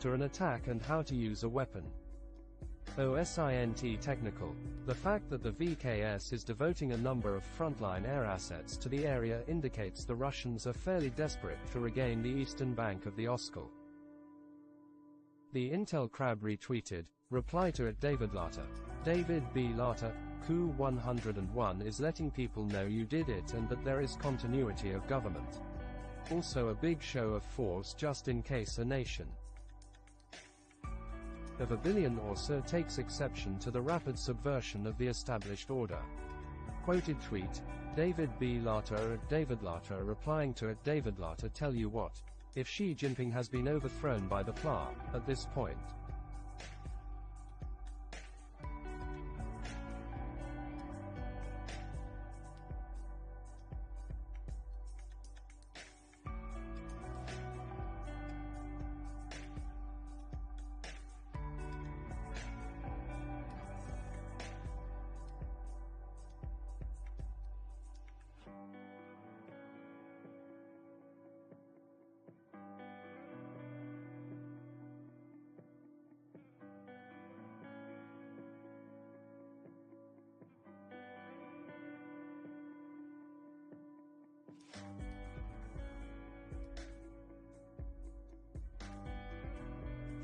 To an attack and how to use a weapon. OSINT Technical. The fact that the VKS is devoting a number of frontline air assets to the area indicates the Russians are fairly desperate to regain the eastern bank of the Oskol. The Intel Crab retweeted, reply to it David Latta. David B. Latta, Coup 101 is letting people know you did it and that there is continuity of government. Also a big show of force just in case a nation of a billion or so takes exception to the rapid subversion of the established order. Quoted tweet, David B. Latta at David Latta replying to it David Latta tell you what, if Xi Jinping has been overthrown by the PLA, at this point.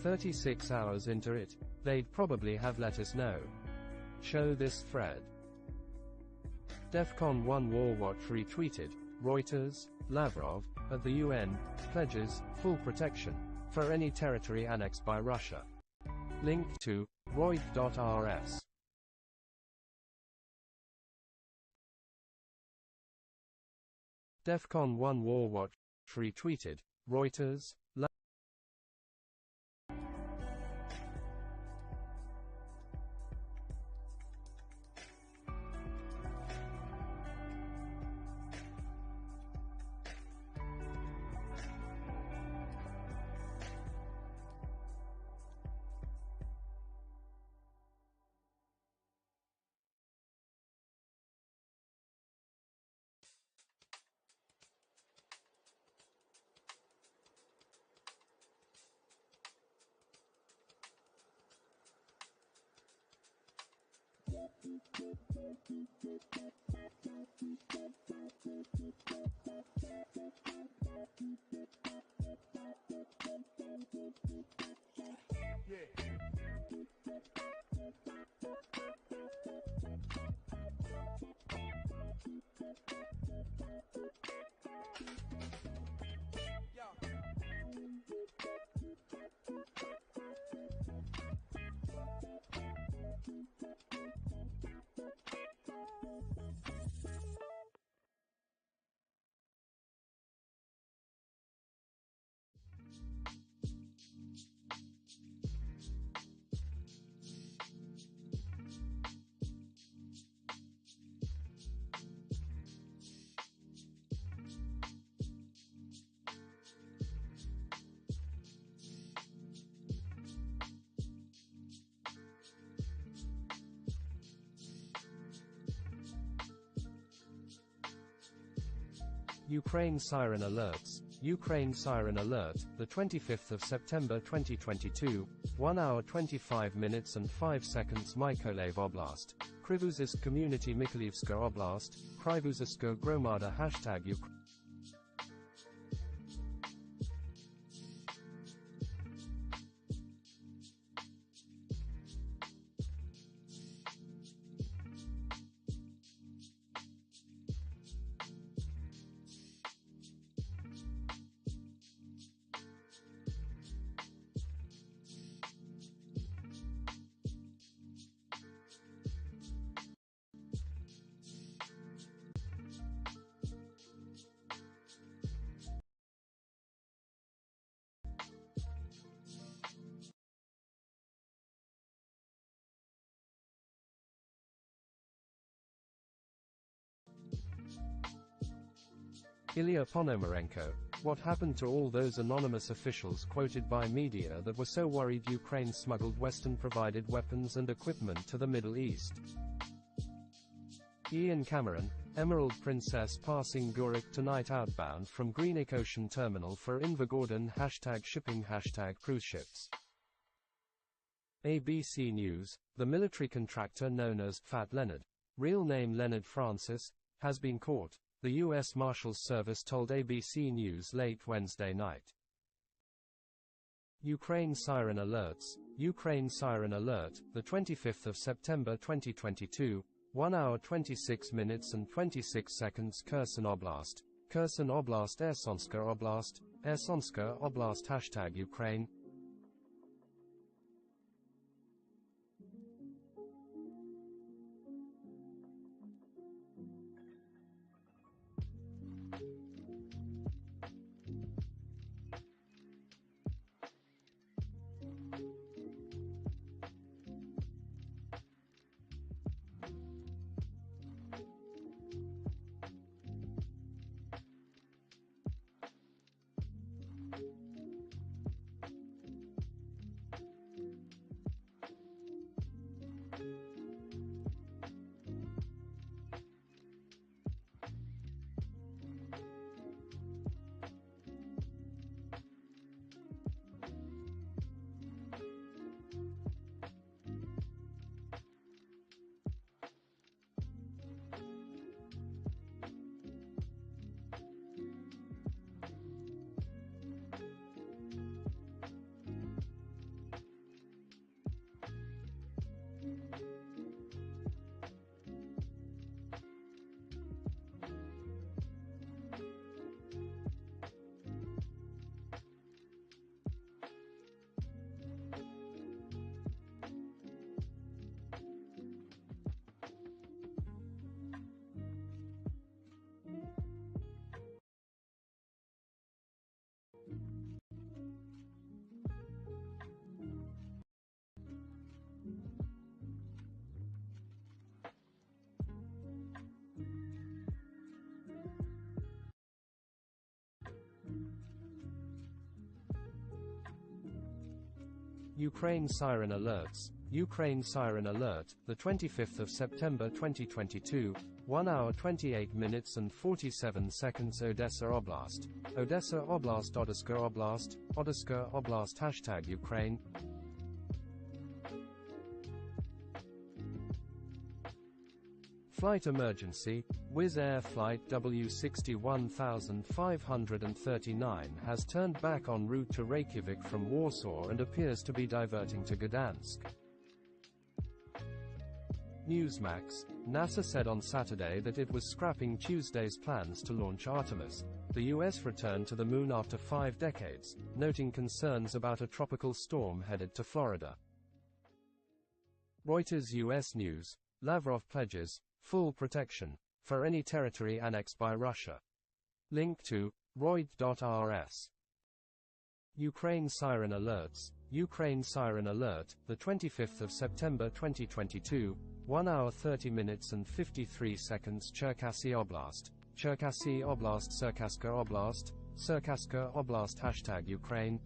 36 hours into it, they'd probably have let us know. Show this thread. DEFCON 1 War Watch retweeted, Reuters, Lavrov, at the UN, pledges full protection for any territory annexed by Russia. Link to Reut.rs. DEFCON 1 War Watch retweeted, Reuters, Ukraine siren alerts. Ukraine siren alert, the 25th of September 2022, 1 hour 25 minutes and 5 seconds Mykolaiv Oblast, Kryvyi Community Mykolaievska Oblast, Kryvyi Gromada #Ukraine. Ilya Ponomarenko, what happened to all those anonymous officials quoted by media that were so worried Ukraine smuggled Western-provided weapons and equipment to the Middle East? Ian Cameron, Emerald Princess passing Guruk tonight outbound from Greenock Ocean Terminal for Invergordon #shipping #cruise ships. ABC News, the military contractor known as Fat Leonard, real name Leonard Francis, has been caught, the U.S. Marshals Service told ABC News late Wednesday night. Ukraine siren alerts. Ukraine siren alert, the 25th of September 2022, 1 hour 26 minutes and 26 seconds Kherson Oblast, Kherson Oblast Ersonska Oblast, Ersonska Oblast #Ukraine. Ukraine siren alerts. Ukraine siren alert, the 25th of September 2022, 1 hour 28 minutes and 47 seconds. Odessa Oblast. Odessa Oblast. Odessa Oblast. Odessa Oblast. Hashtag Ukraine. Flight emergency. Wizz Air Flight W61539 has turned back en route to Reykjavik from Warsaw and appears to be diverting to Gdansk. Newsmax. NASA said on Saturday that it was scrapping Tuesday's plans to launch Artemis, the U.S. return to the moon after 5 decades, noting concerns about a tropical storm headed to Florida. Reuters. U.S. News. Lavrov pledges full protection for any territory annexed by Russia. Link to Reut.rs. Ukraine siren alerts. Ukraine siren alert, the 25th of September 2022, 1 hour 30 minutes and 53 seconds. Cherkasy Oblast. Cherkasy Oblast. Cherkasska Oblast. Cherkasska Oblast. Hashtag Ukraine.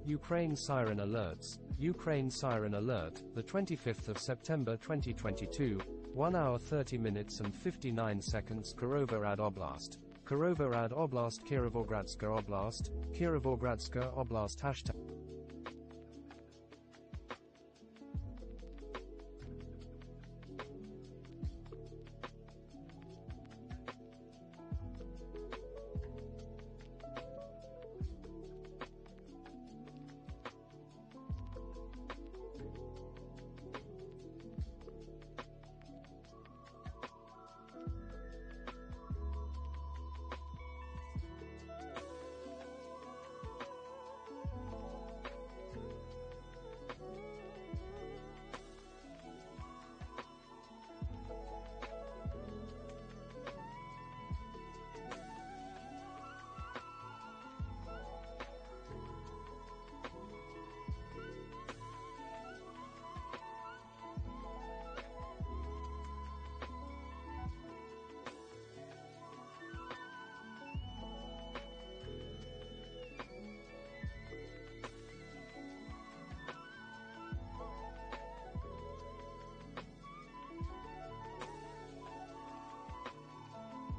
Ukraine siren alerts. Ukraine siren alert, the 25th of September 2022, 1 hour 30 minutes and 59 seconds. Kirovohrad Oblast. Kirovohrad Oblast. Kirovogradska Oblast. Kirovogradska Oblast. Hashtag.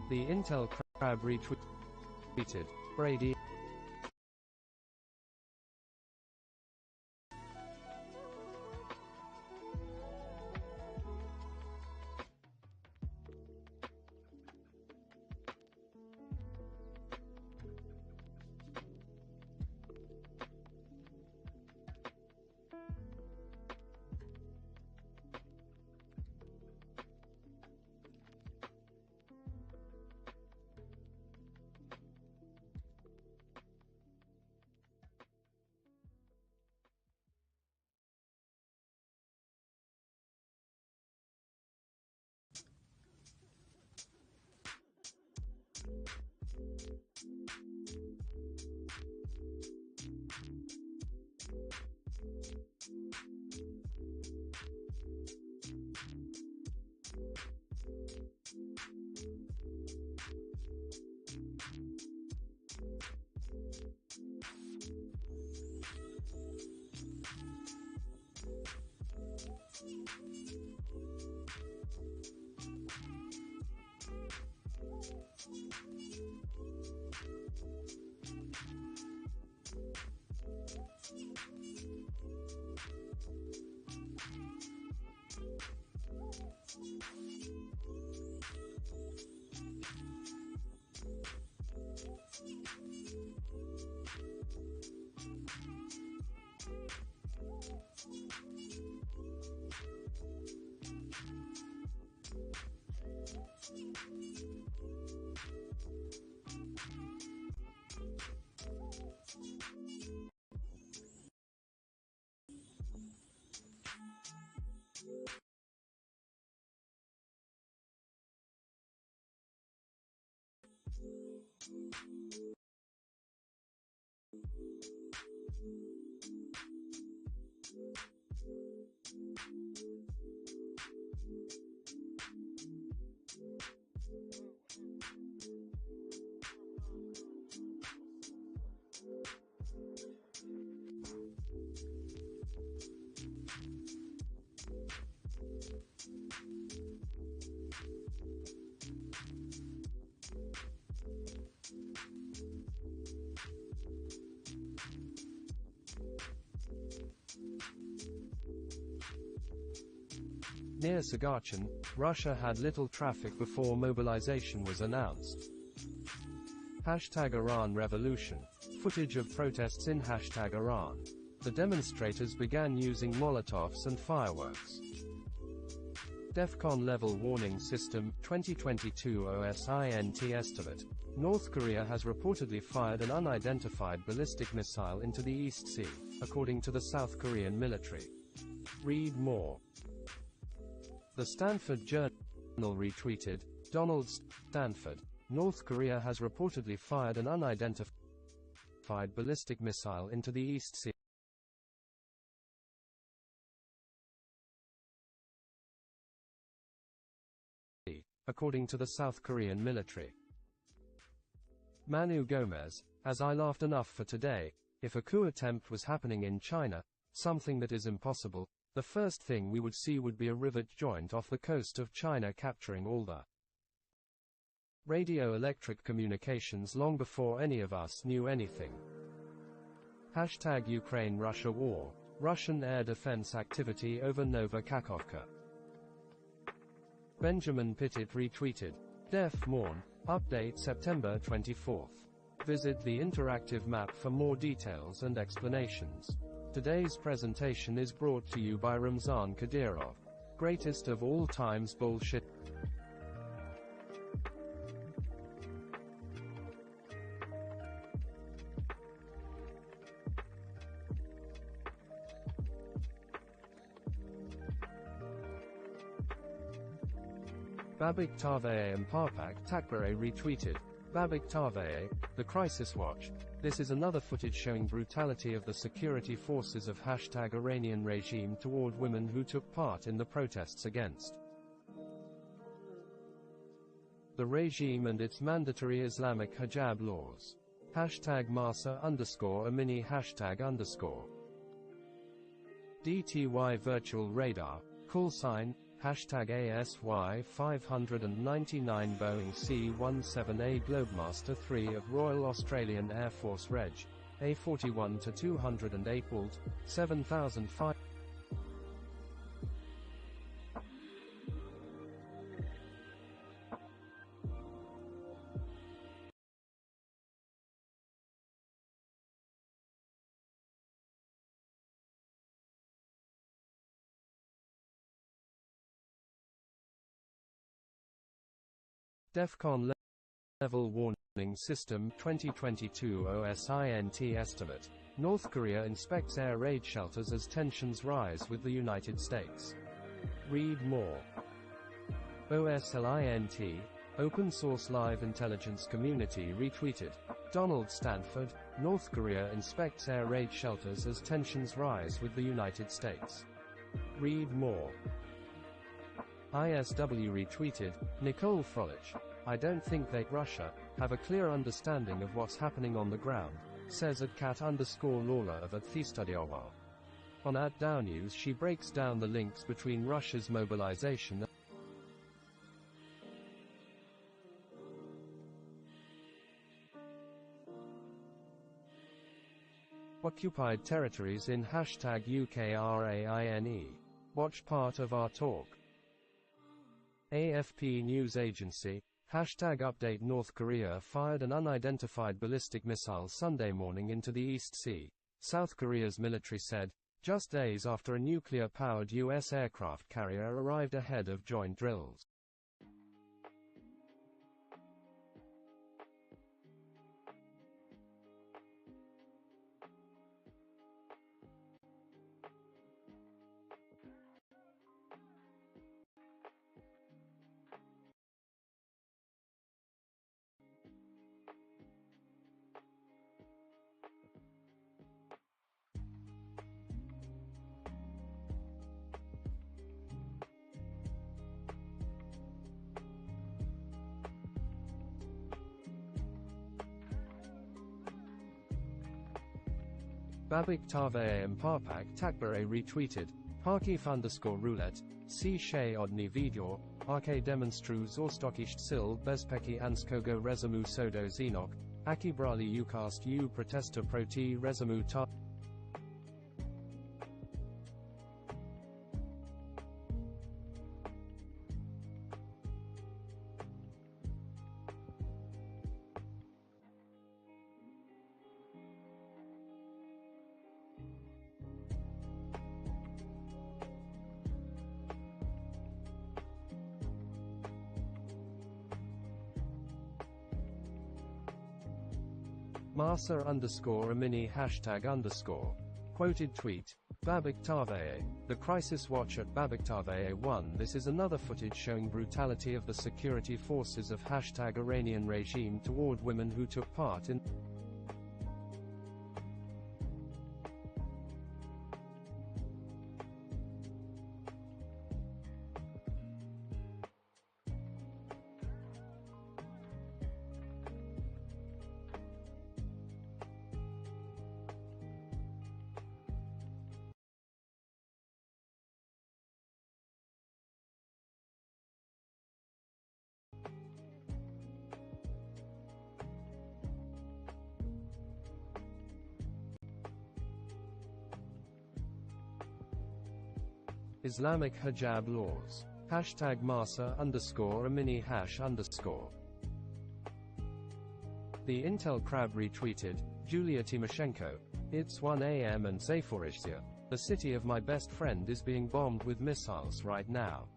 The Intel Crab retweeted. Brady. Near Sagarchen, Russia had little traffic before mobilization was announced. Hashtag Iran Revolution. Footage of protests in hashtag Iran. The demonstrators began using Molotovs and fireworks. DEFCON Level Warning System 2022 OSINT estimate. North Korea has reportedly fired an unidentified ballistic missile into the East Sea, according to the South Korean military. Read more. The Stanford Journal retweeted, Donald Stanford. North Korea has reportedly fired an unidentified ballistic missile into the East Sea. According to the South Korean military. Manu Gomez, as I laughed enough for today, if a coup attempt was happening in China, something that is impossible, the first thing we would see would be a rivet joint off the coast of China capturing all the radio-electric communications long before any of us knew anything. Hashtag Ukraine-Russia war. Russian air defense activity over Nova Kakhovka. Benjamin Pittit retweeted. Def Morn. Update September 24th. Visit the interactive map for more details and explanations. Today's presentation is brought to you by Ramzan Kadyrov. Greatest of all times bullshit. Babik Taveye and Parpak Takbare retweeted. Babik Taveye, the Crisis Watch. This is another footage showing brutality of the security forces of hashtag Iranian regime toward women who took part in the protests against the regime and its mandatory Islamic hijab laws. Hashtag Masa_Amini hashtag_. DTY Virtual Radar, call sign, hashtag ASY 599 Boeing C-17A Globemaster III of Royal Australian Air Force Reg. A41-208 Walt, 7005. DEFCON Level Warning System 2022 OSINT estimate. North Korea inspects air raid shelters as tensions rise with the United States. Read more. OSLINT, Open Source Live Intelligence Community retweeted. Donald Stanford, North Korea inspects air raid shelters as tensions rise with the United States. Read more. ISW retweeted, Nicole Frolich. I don't think they, Russia, have a clear understanding of what's happening on the ground, says at @_Lawler of @TheStudioWa. On @DowNews she breaks down the links between Russia's mobilization occupied territories in hashtag UKRAINE. Watch part of our talk. AFP News Agency, hashtag update North Korea fired an unidentified ballistic missile Sunday morning into the East Sea, South Korea's military said, just days after a nuclear-powered U.S. aircraft carrier arrived ahead of joint drills. Babik Tave Mparpak Takbare retweeted. Parkif _roulette, C. Shay Odni Vidyor, RK Demonstru Zorstokisht Sil Bezpeki Anskogo Rezamu Sodo Zenok, Akibrali Ukast U Protesta Proti Rezamu Ta. Marsa _Amini #_ Quoted tweet. Babik Taveye. The Crisis Watch at Babik Taveye 1. This is another footage showing brutality of the security forces of #Iranian regime toward women who took part in Islamic hijab laws. #Marsa _Amini #. The Intel Crab retweeted. Julia Timoshenko. It's 1 a.m. and Zaporizhzhia, the city of my best friend, is being bombed with missiles right now.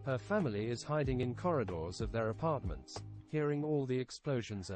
Her family is hiding in corridors of their apartments, hearing all the explosions.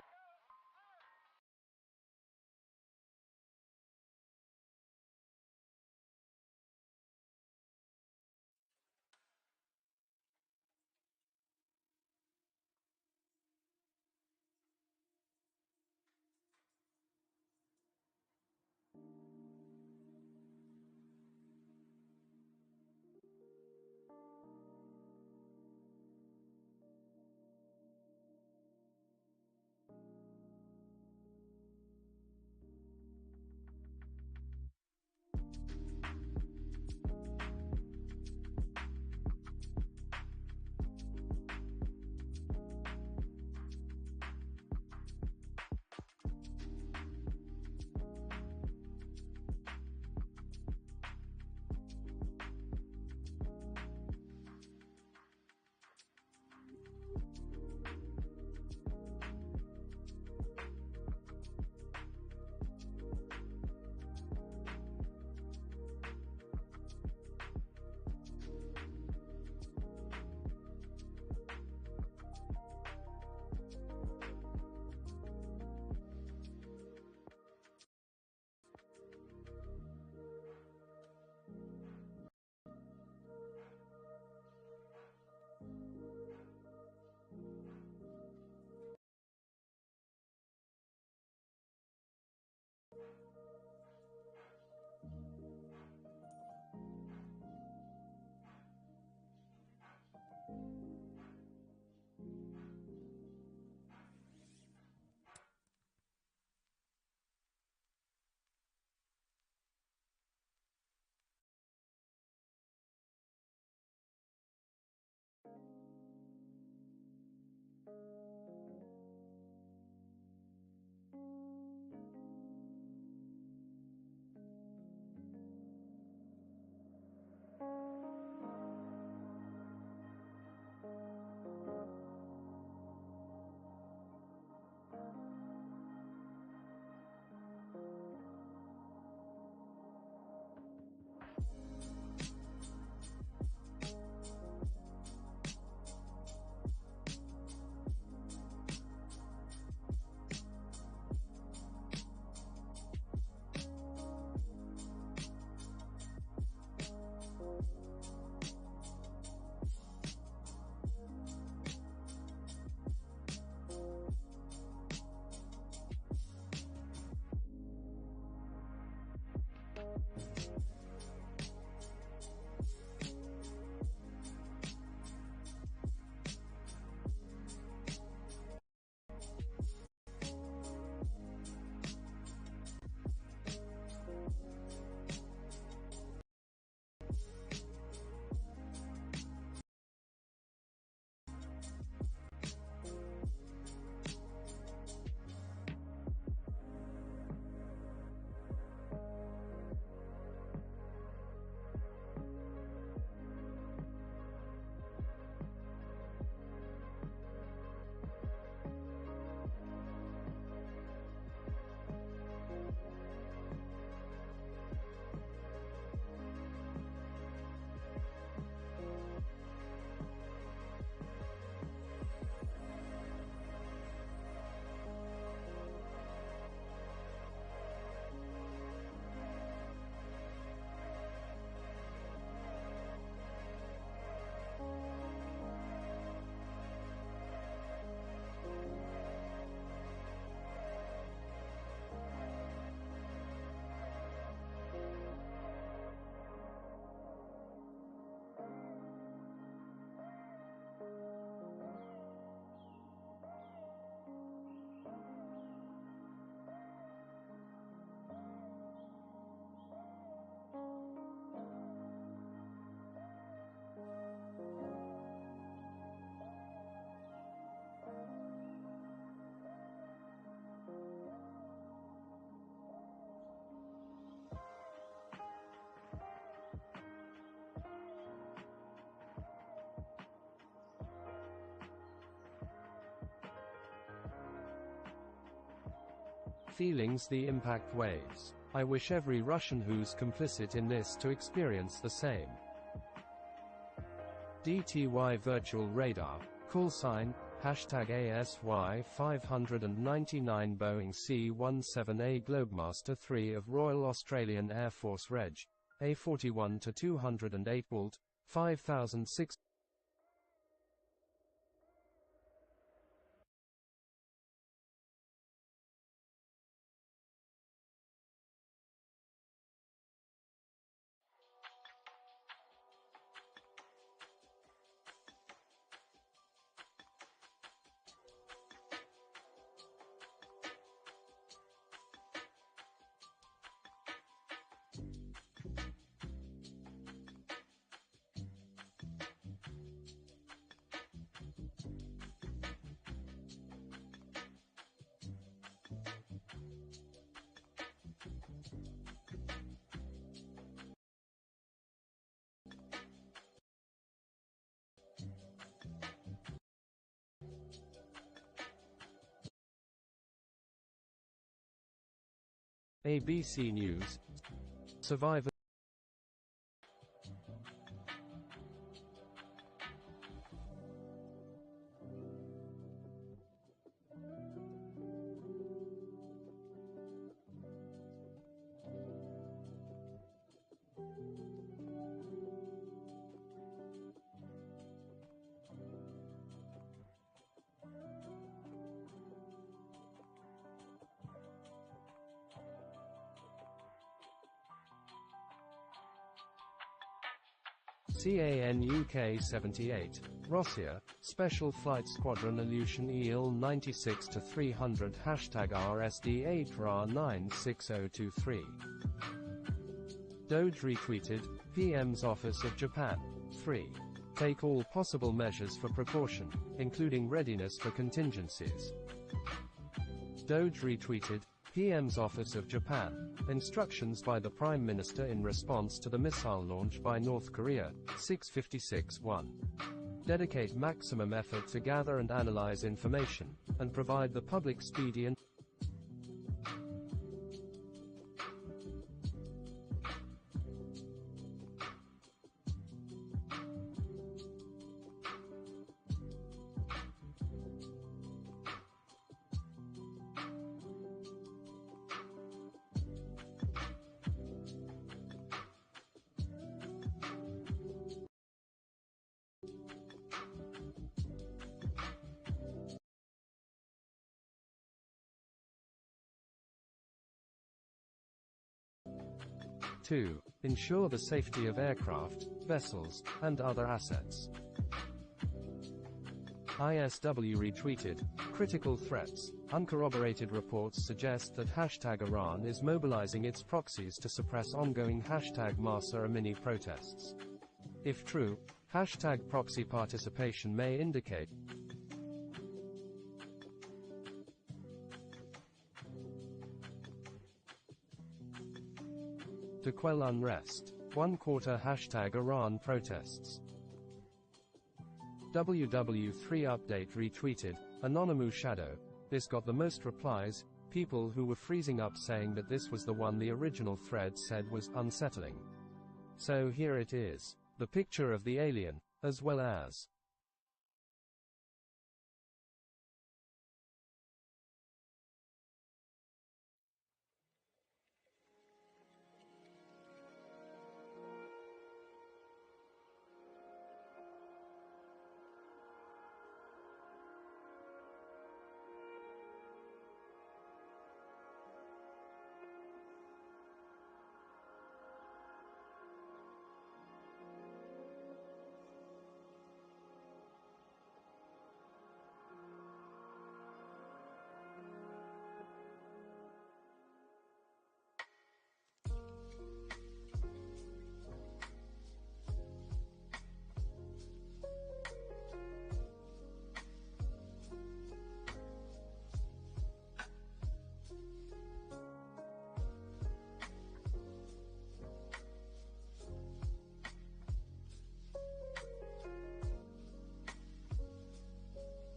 Feelings the impact waves. I wish every Russian who's complicit in this to experience the same. DTY Virtual Radar, call sign, hashtag ASY 599 Boeing C-17A Globemaster III of Royal Australian Air Force Reg. A41 to 208 Walt, 5006. ABC News. Survivor. CAN UK 78. Rossiya, Special Flight Squadron Aleutian EL 96 to 300 hashtag RSD 8 RA 96023. Doge retweeted, PM's Office of Japan. 3. Take all possible measures for precaution, including readiness for contingencies. Doge retweeted, PM's Office of Japan. Instructions by the Prime Minister in response to the missile launch by North Korea, 6:56:1. Dedicate maximum effort to gather and analyze information, and provide the public speedy and to ensure the safety of aircraft, vessels, and other assets. ISW retweeted, critical threats. Uncorroborated reports suggest that hashtag Iran is mobilizing its proxies to suppress ongoing hashtag Mahsa Amini protests. If true, hashtag proxy participation may indicate to quell unrest. 1/4 hashtag Iran protests. WW3 update retweeted, Anonymous Shadow. This got the most replies, people who were freezing up saying that this was the one the original thread said was unsettling. So here it is. The picture of the alien, as well as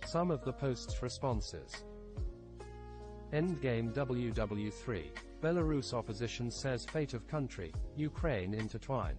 some of the post's responses. Endgame WW3. Belarus opposition says fate of country, Ukraine intertwined.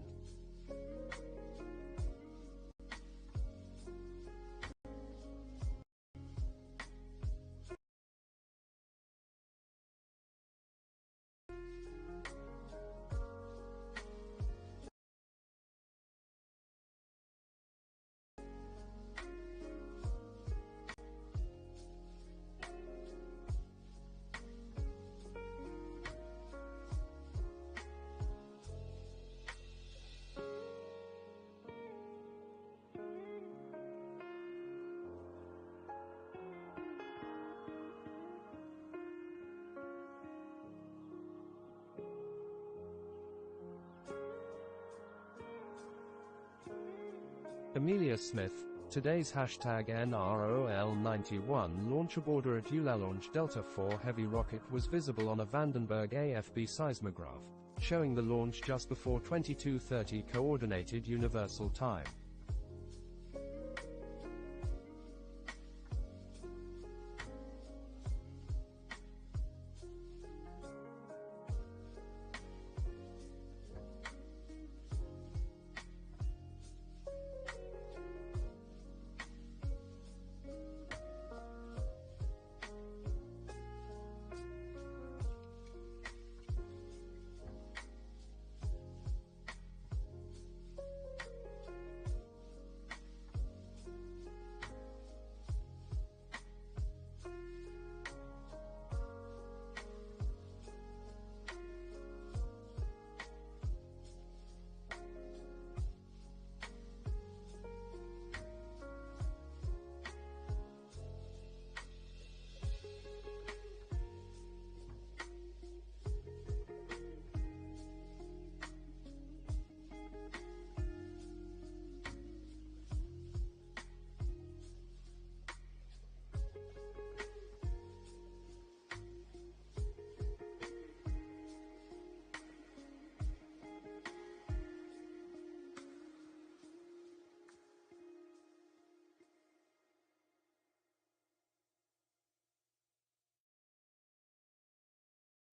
Amelia Smith, today's hashtag NROL91 launch aborder at Ulalange Delta IV heavy rocket was visible on a Vandenberg AFB seismograph, showing the launch just before 22:30 Coordinated Universal Time.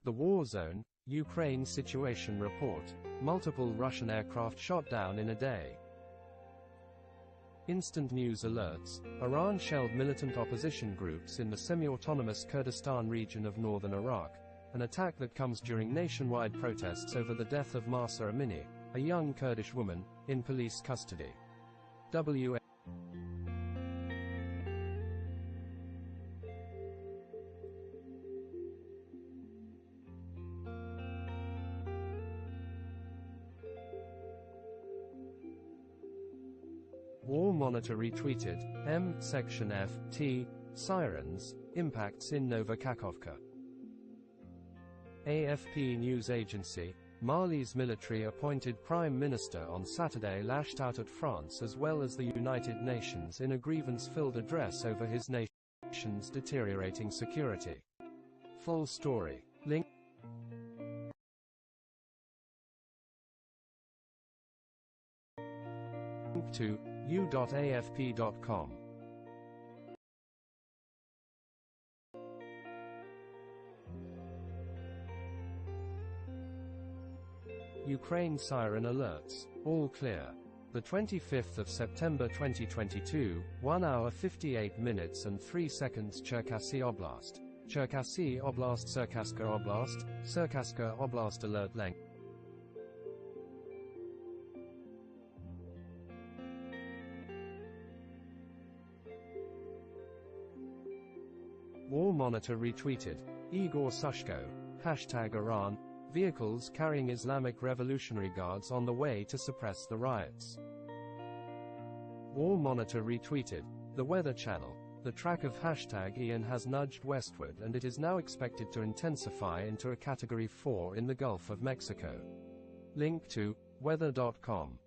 The War Zone, Ukraine Situation Report. Multiple Russian aircraft shot down in a day. Instant news alerts. Iran shelled militant opposition groups in the semi-autonomous Kurdistan region of northern Iraq. An attack that comes during nationwide protests over the death of Mahsa Amini, a young Kurdish woman, in police custody. War Monitor retweeted, M. Section F. T. Sirens, impacts in Novokakhovka. AFP news agency, Mali's military-appointed prime minister on Saturday lashed out at France as well as the United Nations in a grievance-filled address over his nation's deteriorating security. Full story. Link to u.afp.com. Ukraine siren alerts. All clear. The 25th of September 2022, 1 hour 58 minutes and 3 seconds. Cherkasy Oblast. Cherkasy Oblast. Cirkaska Oblast. Cirkaska Oblast. Alert length. War Monitor retweeted. Igor Sushko. Hashtag Iran. Vehicles carrying Islamic Revolutionary Guards on the way to suppress the riots. War Monitor retweeted. The Weather Channel. The track of hashtag Ian has nudged westward and it is now expected to intensify into a Category 4 in the Gulf of Mexico. Link to weather.com.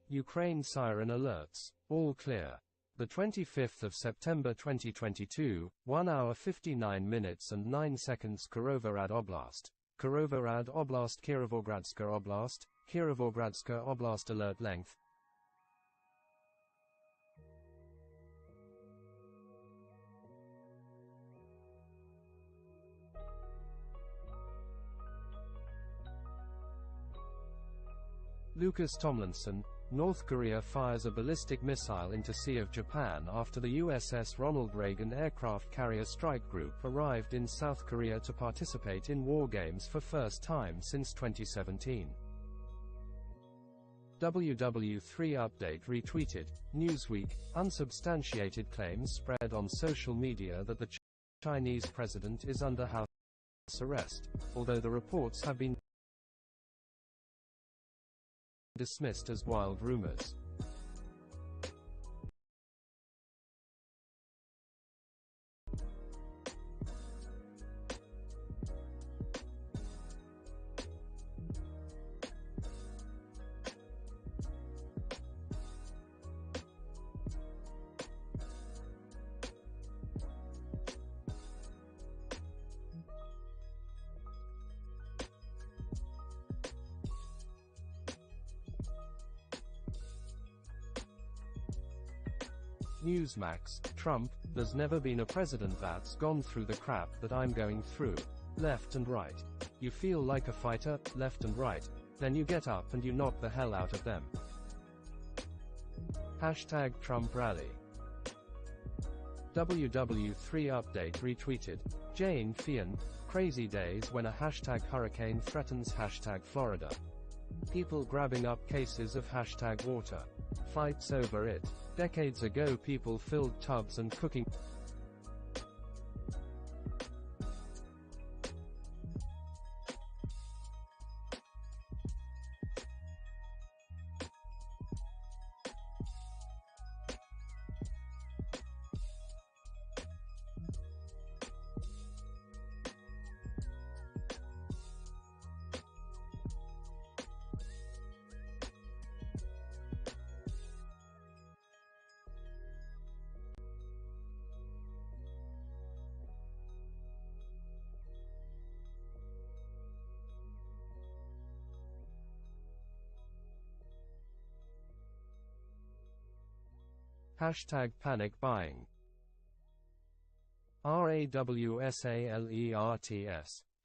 Ukraine siren alerts. All clear. The 25th of September 2022, 1 hour 59 minutes and 9 seconds. Kirovohrad Oblast. Kirovohrad Oblast. Kirovogradska Oblast. Kirovogradska Oblast. Alert length. Lucas Tomlinson, North Korea fires a ballistic missile into Sea of Japan after the USS Ronald Reagan aircraft carrier strike group arrived in South Korea to participate in war games for first time since 2017. WW3 update retweeted. Newsweek, unsubstantiated claims spread on social media that the Chinese president is under house arrest, although the reports have been dismissed as wild rumors. Newsmax, Trump, there's never been a president that's gone through the crap that I'm going through. Left and right. You feel like a fighter, left and right, then you get up and you knock the hell out of them. Hashtag Trump Rally. WW3 update retweeted. Jane Fian, crazy days when a hashtag hurricane threatens hashtag Florida. People grabbing up cases of hashtag water. Fights over it. Decades ago people filled tubs and cooking Hashtag panic buying. RAWSALERTS.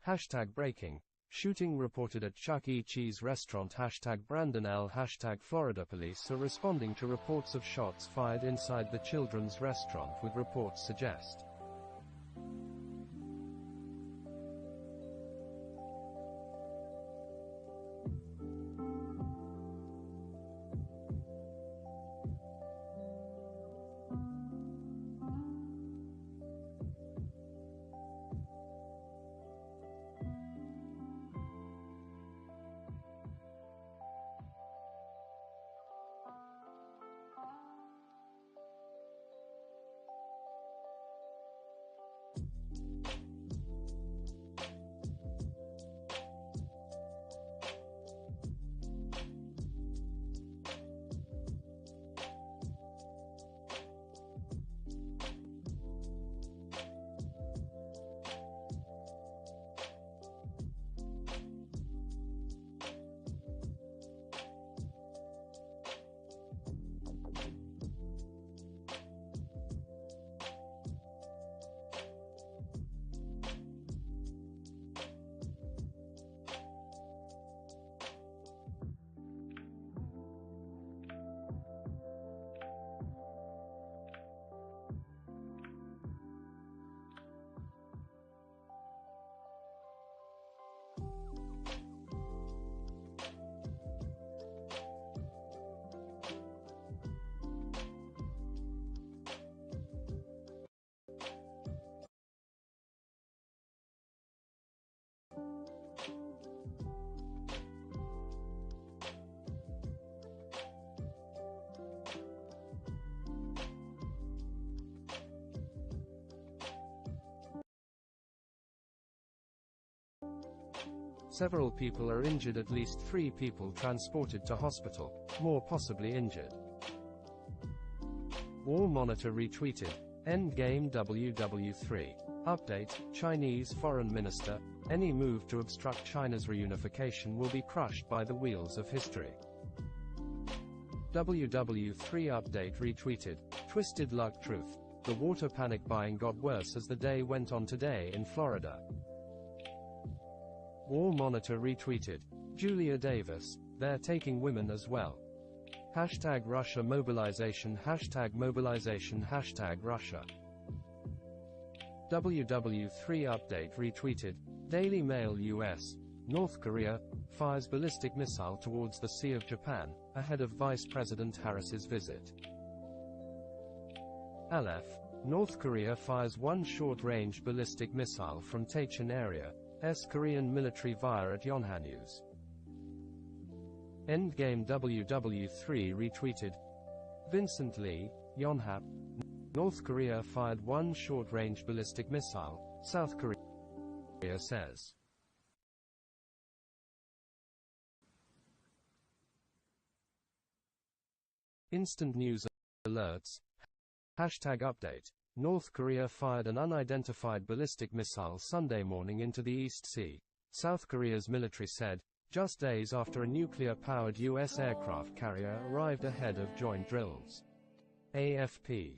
Hashtag breaking. Shooting reported at Chuck E. Cheese restaurant. Hashtag Brandon L. Hashtag Florida police are responding to reports of shots fired inside the children's restaurant, with reports suggest several people are injured, at least 3 people transported to hospital, more possibly injured. War Monitor retweeted. Endgame WW3. Update, Chinese Foreign Minister, any move to obstruct China's reunification will be crushed by the wheels of history. WW3 update retweeted. Twisted Luck Truth. The water panic buying got worse as the day went on today in Florida. War Monitor retweeted. Julia Davis, they're taking women as well. Hashtag Russia mobilization, hashtag mobilization, hashtag Russia. WW3 update retweeted. Daily Mail US. North Korea fires ballistic missile towards the Sea of Japan, ahead of Vice President Harris's visit. Aleph. North Korea fires one short-range ballistic missile from Taechan area, Korean military via at Yonhap News. Endgame WW3 retweeted. Vincent Lee, Yonhap. North Korea fired one short-range ballistic missile, South Korea says. Instant news alerts. Hashtag update. North Korea fired an unidentified ballistic missile Sunday morning into the East Sea, South Korea's military said, just days after a nuclear-powered U.S. aircraft carrier arrived ahead of joint drills. AFP.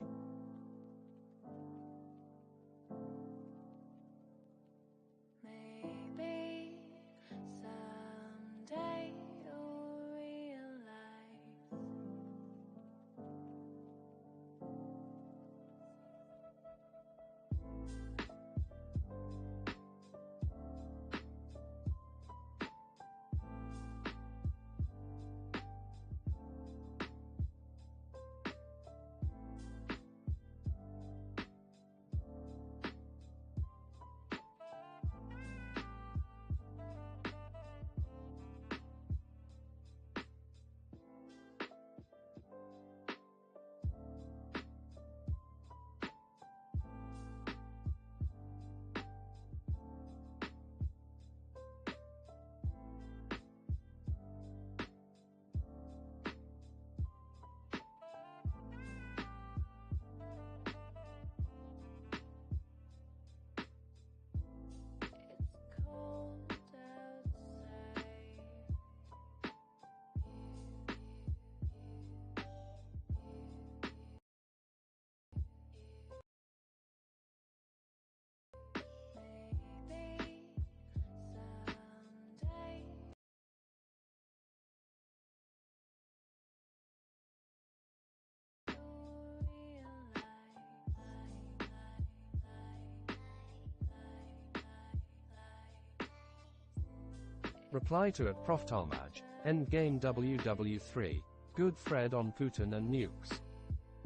Reply to at Prof Talmage, Endgame WW3, good Fred on Putin and nukes.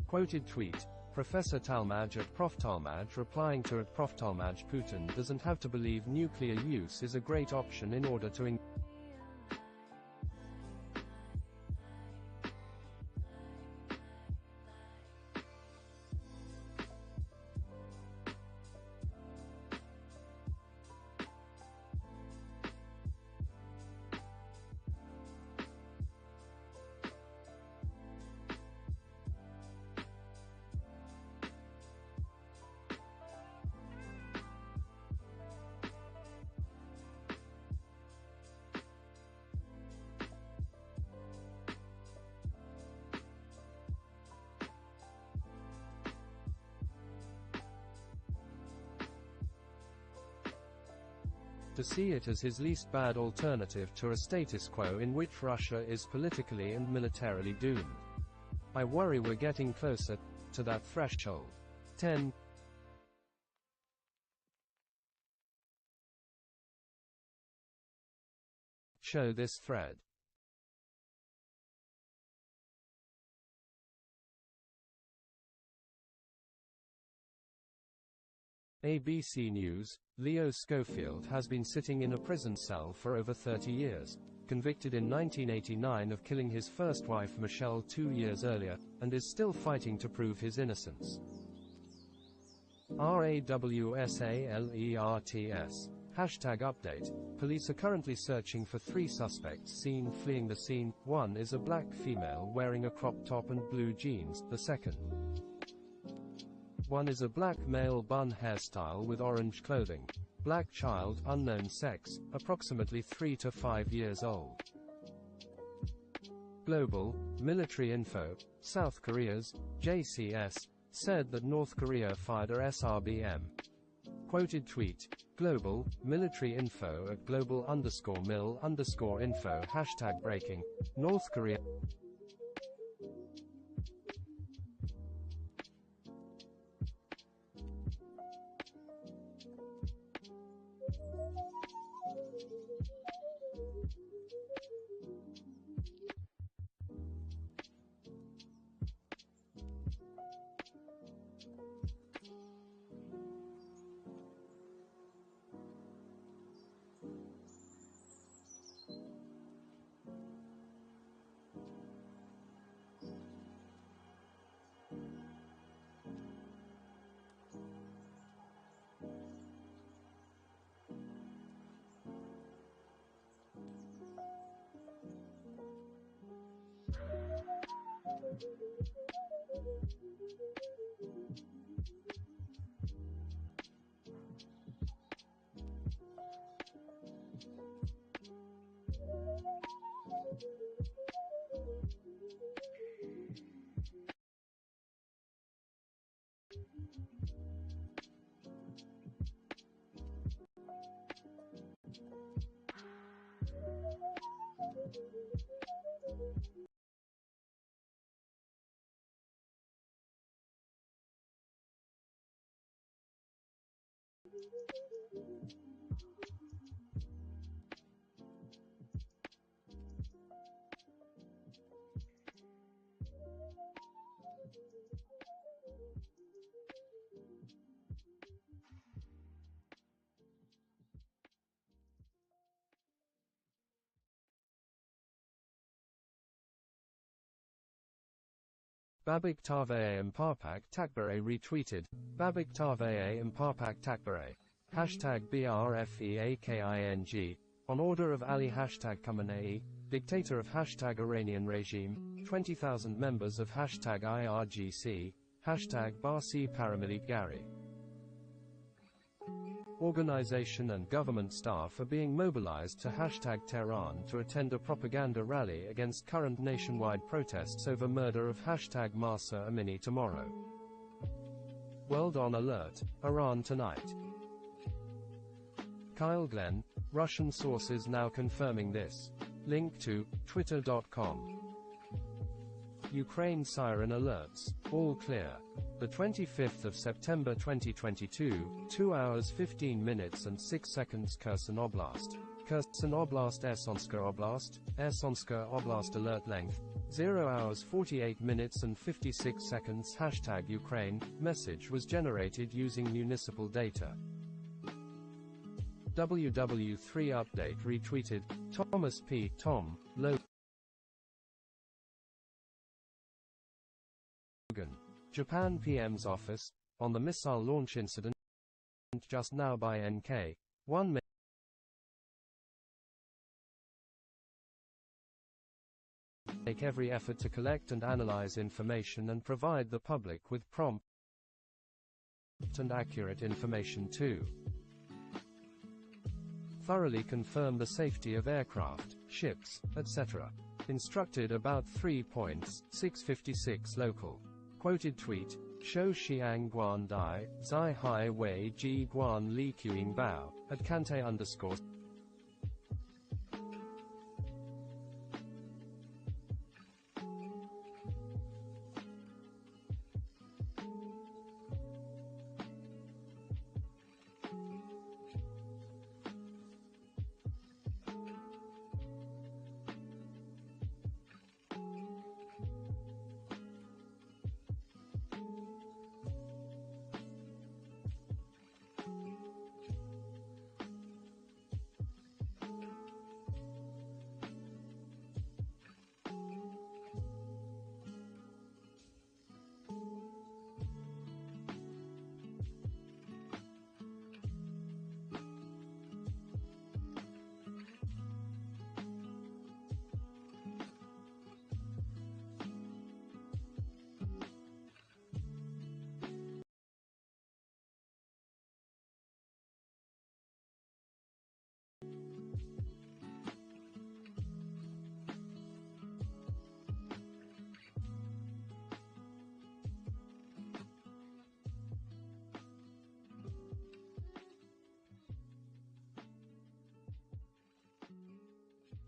Quoted tweet, Professor Talmage at Prof Talmage replying to at Prof Talmage, Putin doesn't have to believe nuclear use is a great option in order to see it as his least bad alternative to a status quo in which Russia is politically and militarily doomed. I worry we're getting closer to that threshold. 10. Show this thread. ABC News. Leo Schofield has been sitting in a prison cell for over 30 years, convicted in 1989 of killing his first wife Michelle 2 years earlier, and is still fighting to prove his innocence. RAWSALERTS. Hashtag update. Police are currently searching for 3 suspects seen fleeing the scene. One is a black female wearing a crop top and blue jeans, the second one is a black male bun hairstyle with orange clothing. Black child, unknown sex, approximately 3 to 5 years old. Global Military Info. South Korea's JCS said that North Korea fired a SRBM. Quoted tweet. Global, military info at global_mil_info #breaking. North Korea. Babik Tavee Mparpak Takbare retweeted. Babik Tavee Mparpak Takbare. #BRFEAKING. On order of Ali #Khamenei, dictator of #Iranian regime, 20,000 members of #IRGC, #Barsi Paramilite Gari. Organization and government staff are being mobilized to #Tehran to attend a propaganda rally against current nationwide protests over murder of #Mahsa Amini tomorrow. World on alert, Iran tonight. Kyle Glenn, Russian sources now confirming this. Link to twitter.com. Ukraine siren alerts, all clear. The 25th of September 2022, 2 hours 15 minutes and 6 seconds Kherson Oblast. Kherson Oblast Ersonska Oblast alert length, 0 hours 48 minutes and 56 seconds #Ukraine, message was generated using municipal data. WW3 update retweeted, Thomas P. Tom, Logan. Japan PM's office, on the missile launch incident just now by NK. 1 make every effort to collect and analyze information and provide the public with prompt and accurate information too. Thoroughly confirm the safety of aircraft, ships, etc. Instructed about 3 points, 6:56 local. Quoted tweet, Shou Xiang Guan Dai, Zai Hai Wei Ji Guan Li Qing Bao, at Kante_.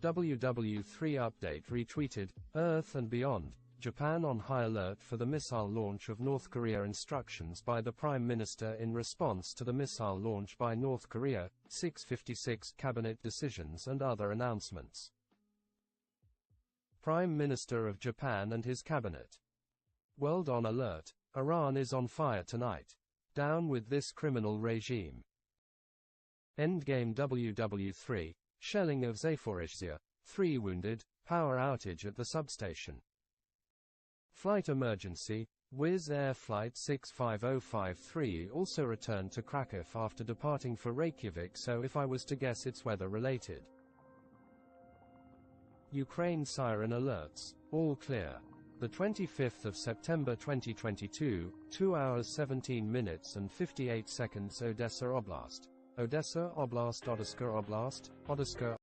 WW3 update retweeted, Earth and beyond. Japan on high alert for the missile launch of North Korea. Instructions by the Prime Minister in response to the missile launch by North Korea, 6:56 Cabinet decisions and other announcements. Prime Minister of Japan and his cabinet. World on alert. Iran is on fire tonight. Down with this criminal regime. Endgame WW3. Shelling of Zaporizhzhia. 3 wounded. Power outage at the substation. Flight emergency. Wizz Air Flight 65053 also returned to Krakow after departing for Reykjavik, so if I was to guess it's weather related. Ukraine siren alerts. All clear. The 25th of September 2022, 2 hours 17 minutes and 58 seconds. Odessa Oblast. Odessa Oblast. Odessa Oblast. Odessa.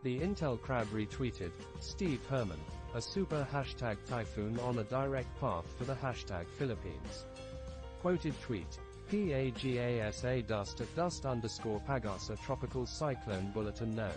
The Intel Crab retweeted, Steve Herman, a super hashtag typhoon on a direct path for the hashtag Philippines. Quoted tweet, PAGASA dust at dust_Pagasa tropical cyclone bulletin no.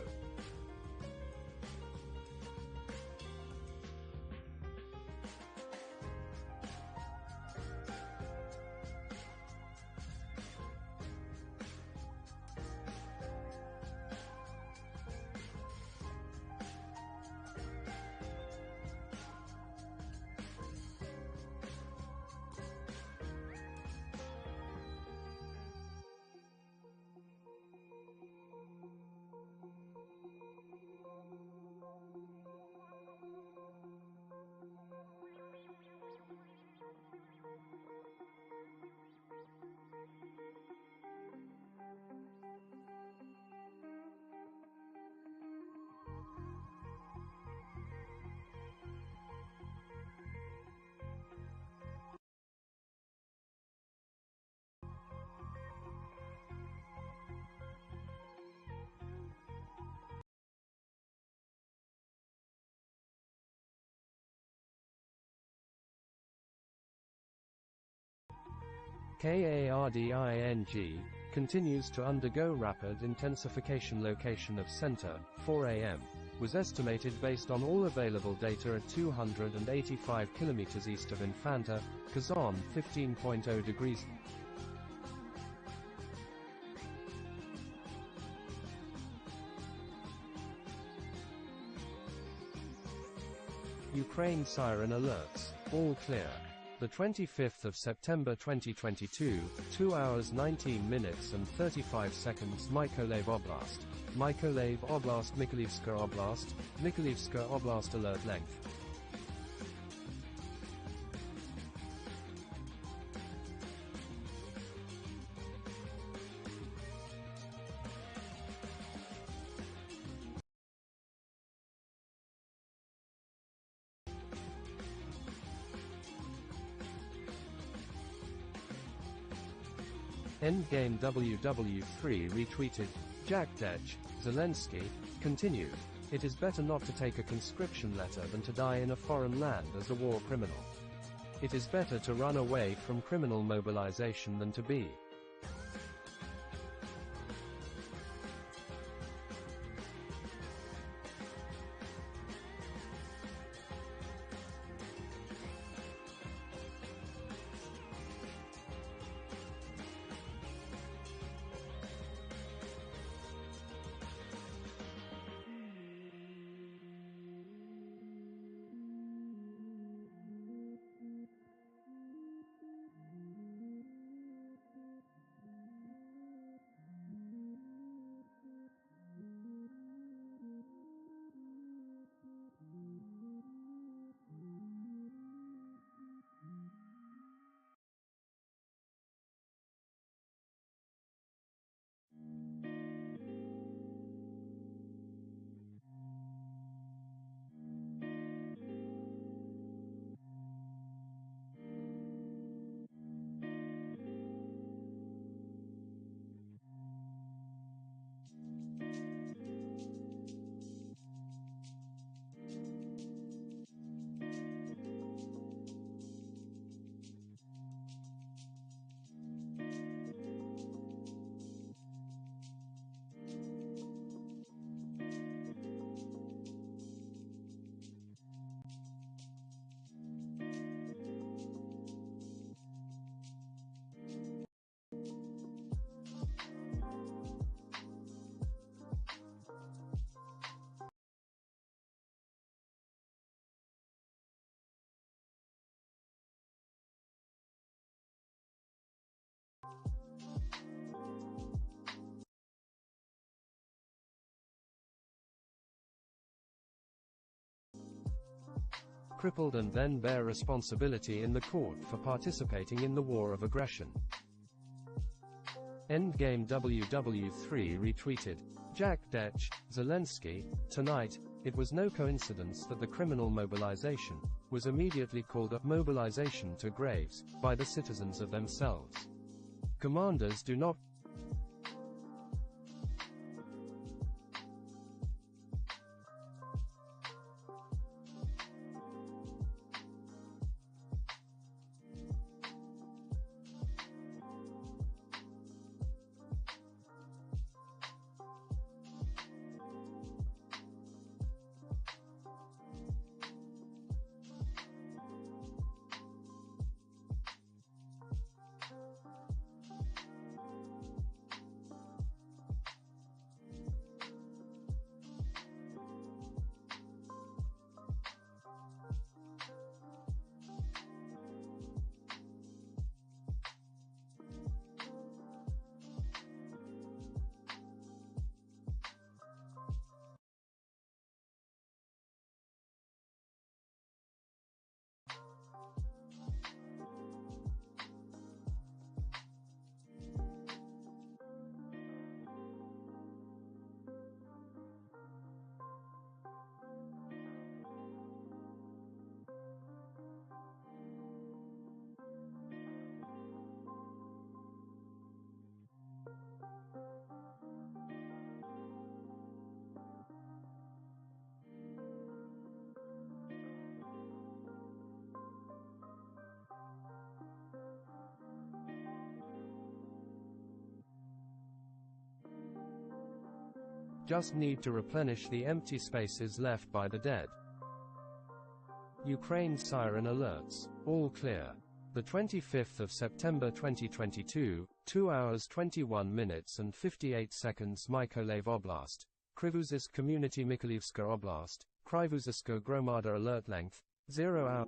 KARDING, continues to undergo rapid intensification. Location of center, 4 a.m., was estimated based on all available data at 285 kilometers east of Infanta, Kazan, 15.0 degrees. Ukraine siren alerts. All clear. The 25th of September 2022, 2 hours 19 minutes and 35 seconds. Mykolaiv Oblast. Mykolaiv Oblast. Mykolivska Oblast. Mykolivska Oblast. Alert length. Endgame WW3 retweeted, Jack Dech, Zelensky, continued, it is better not to take a conscription letter than to die in a foreign land as a war criminal. It is better to run away from criminal mobilization than to be. crippled and then bear responsibility in the court for participating in the war of aggression. Endgame WW3 retweeted. Jack Detch, Zelensky, tonight, it was no coincidence that the criminal mobilization was immediately called up mobilization to graves by the citizens of themselves. Commanders do not just need to replenish the empty spaces left by the dead. Ukraine siren alerts. All clear. The 25th of September 2022, 2 hours 21 minutes and 58 seconds Mykolaiv Oblast, Krivozisk Community Mykolivska Oblast, Krivozisko Gromada alert length, 0 hour.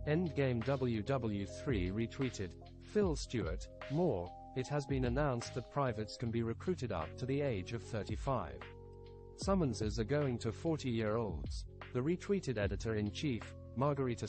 Endgame WW3 retweeted. Phil Stewart. More, it has been announced that privates can be recruited up to the age of 35. Summonses are going to 40-year-olds. The retweeted editor-in-chief, Margarita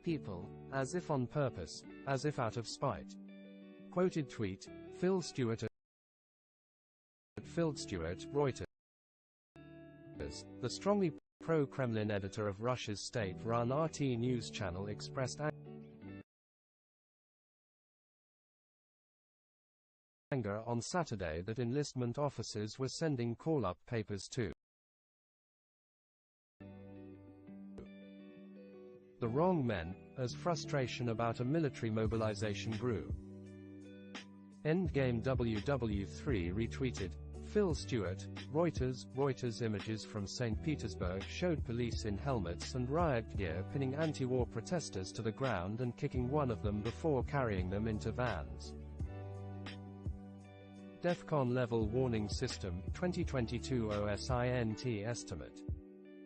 people, as if on purpose, as if out of spite. Quoted tweet, Phil Stewart at Phil Stewart, Reuters. The strongly pro-Kremlin editor of Russia's state-run RT news channel expressed anger on Saturday that enlistment officers were sending call-up papers to the wrong men, as frustration about a military mobilization grew. Endgame WW3 retweeted, Phil Stewart, Reuters. Reuters images from St. Petersburg showed police in helmets and riot gear pinning anti-war protesters to the ground and kicking one of them before carrying them into vans. DEFCON level warning system, 2022 OSINT estimate.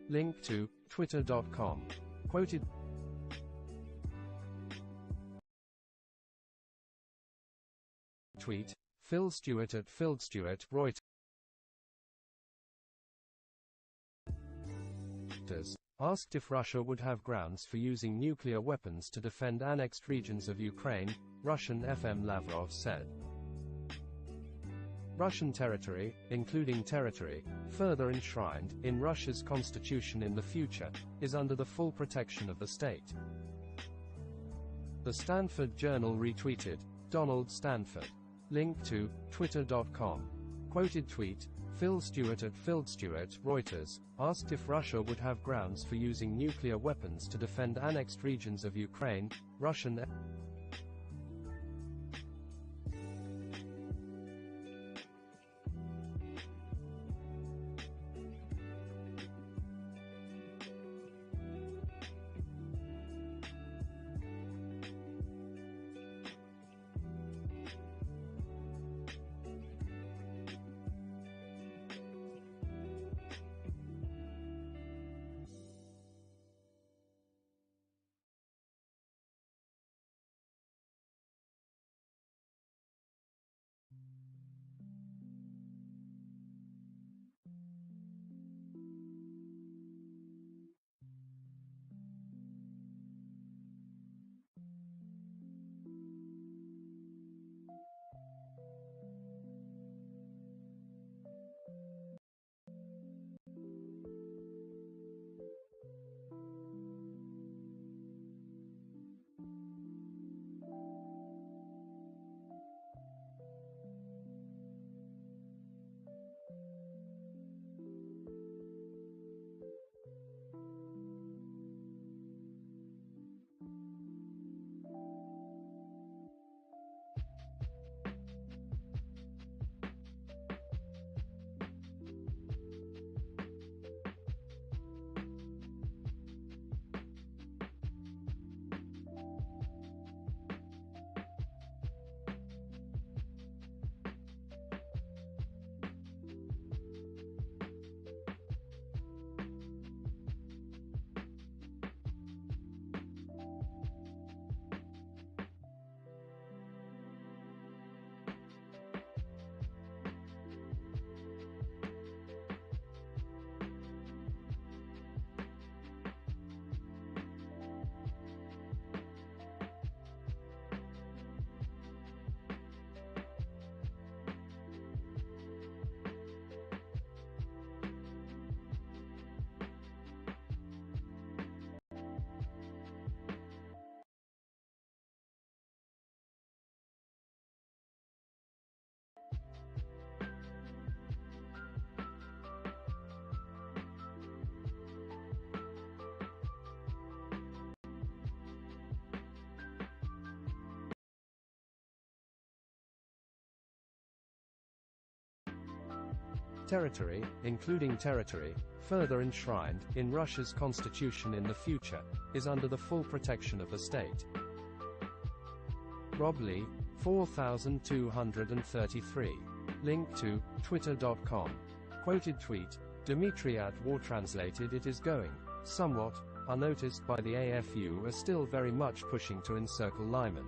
Link to twitter.com. Quoted tweet, Phil Stewart at Phil Stewart, Reuters. Asked if Russia would have grounds for using nuclear weapons to defend annexed regions of Ukraine, Russian FM Lavrov said. Russian territory, including territory, further enshrined in Russia's constitution in the future, is under the full protection of the state. The Stanford Journal retweeted, Donald Stanford. Link to twitter.com. Quoted tweet, Phil Stewart at Phil Stewart, Reuters, asked if Russia would have grounds for using nuclear weapons to defend annexed regions of Ukraine, Russian territory, including territory, further enshrined in Russia's constitution in the future, is under the full protection of the state. Rob Lee, 4233. Link to twitter.com. Quoted tweet, Dmitry at War translated, it is going, somewhat, unnoticed by the AFU are still very much pushing to encircle Lyman.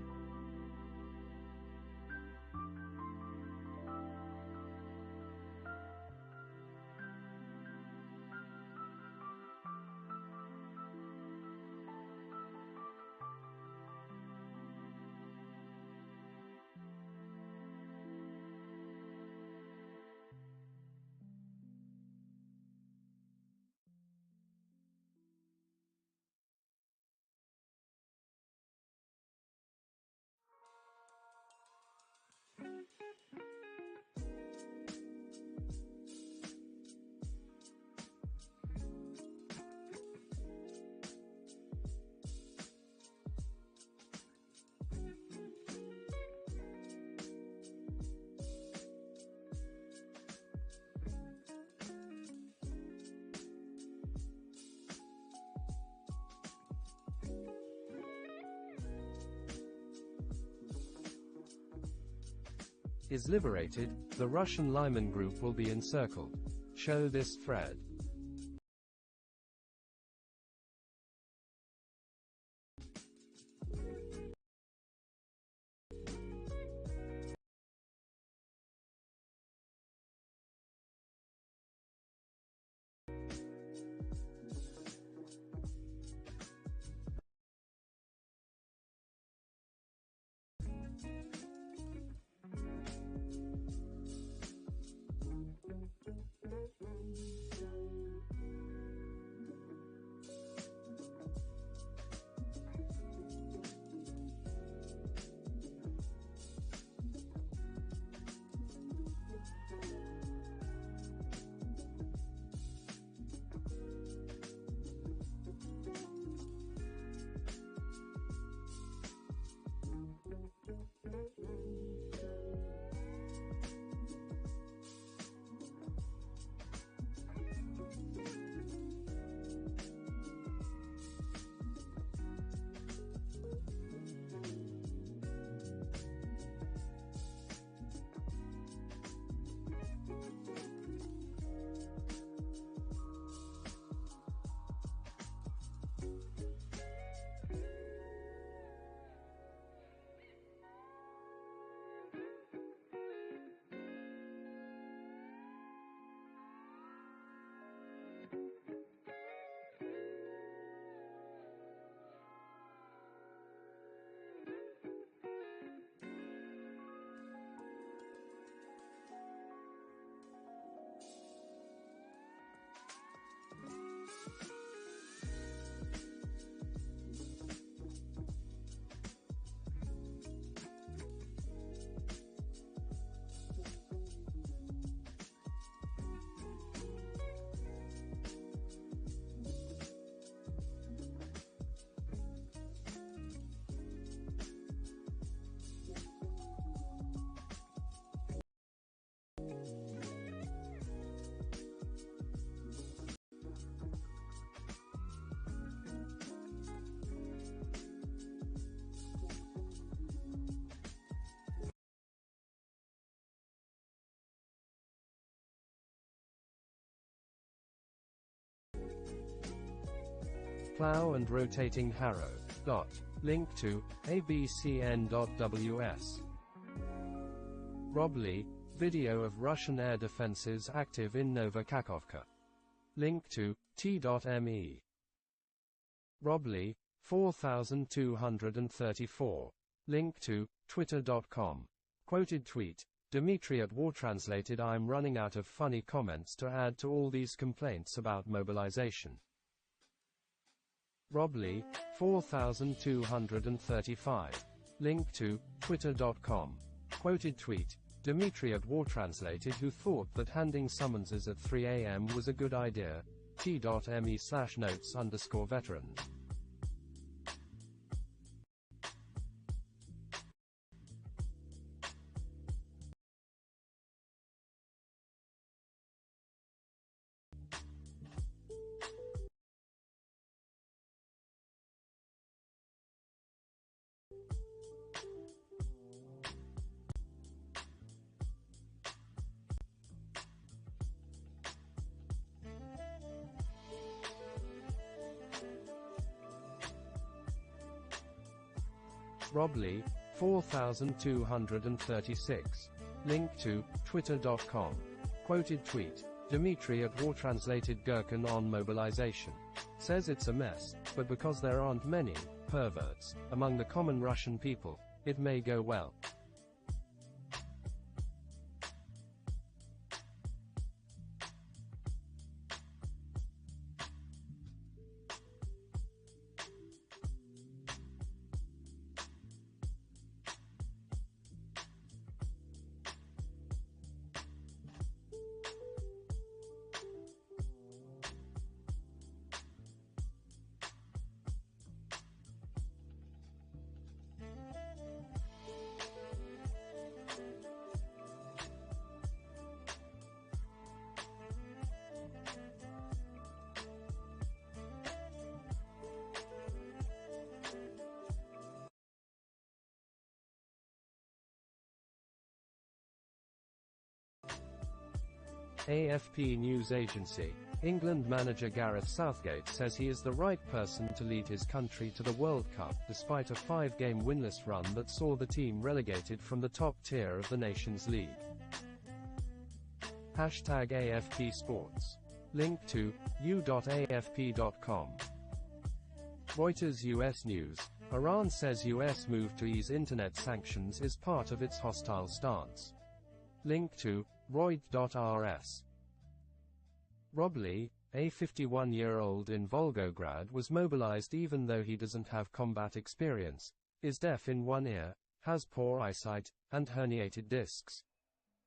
is liberated, the Russian Lyman group will be encircled. Show this thread. Plow and rotating harrow. Link to abcn.ws. Rob Lee, video of Russian air defenses active in Nova Kakhovka. Link to t.me. Rob Lee, 4234. Link to twitter.com. Quoted tweet. Dmitry at War translated: I'm running out of funny comments to add to all these complaints about mobilization. Rob Lee, 4235. Link to twitter.com. Quoted tweet. Dmitry at War translated, who thought that handing summonses at 3 a.m. was a good idea. t.me/notes_veterans. Rob Lee, 4236. Link to twitter.com. Quoted tweet. Dmitry at War translated Gherkin on mobilization. Says it's a mess, but because there aren't many perverts among the common Russian people, it may go well. AFP news agency. England manager Gareth Southgate says he is the right person to lead his country to the World Cup despite a 5-game winless run that saw the team relegated from the top tier of the Nations League. #AFP Sports. Link to u.afp.com. Reuters US News. Iran says US move to ease internet sanctions is part of its hostile stance. Link to Reut.rs. Rob Lee, a 51-year-old in Volgograd, was mobilized even though he doesn't have combat experience, is deaf in one ear, has poor eyesight, and herniated discs.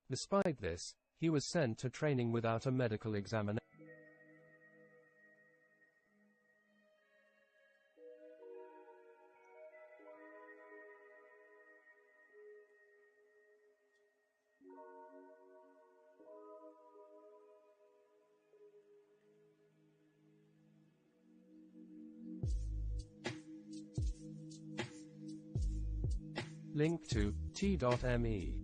Despite this, he was sent to training without a medical examination. Link to t.me.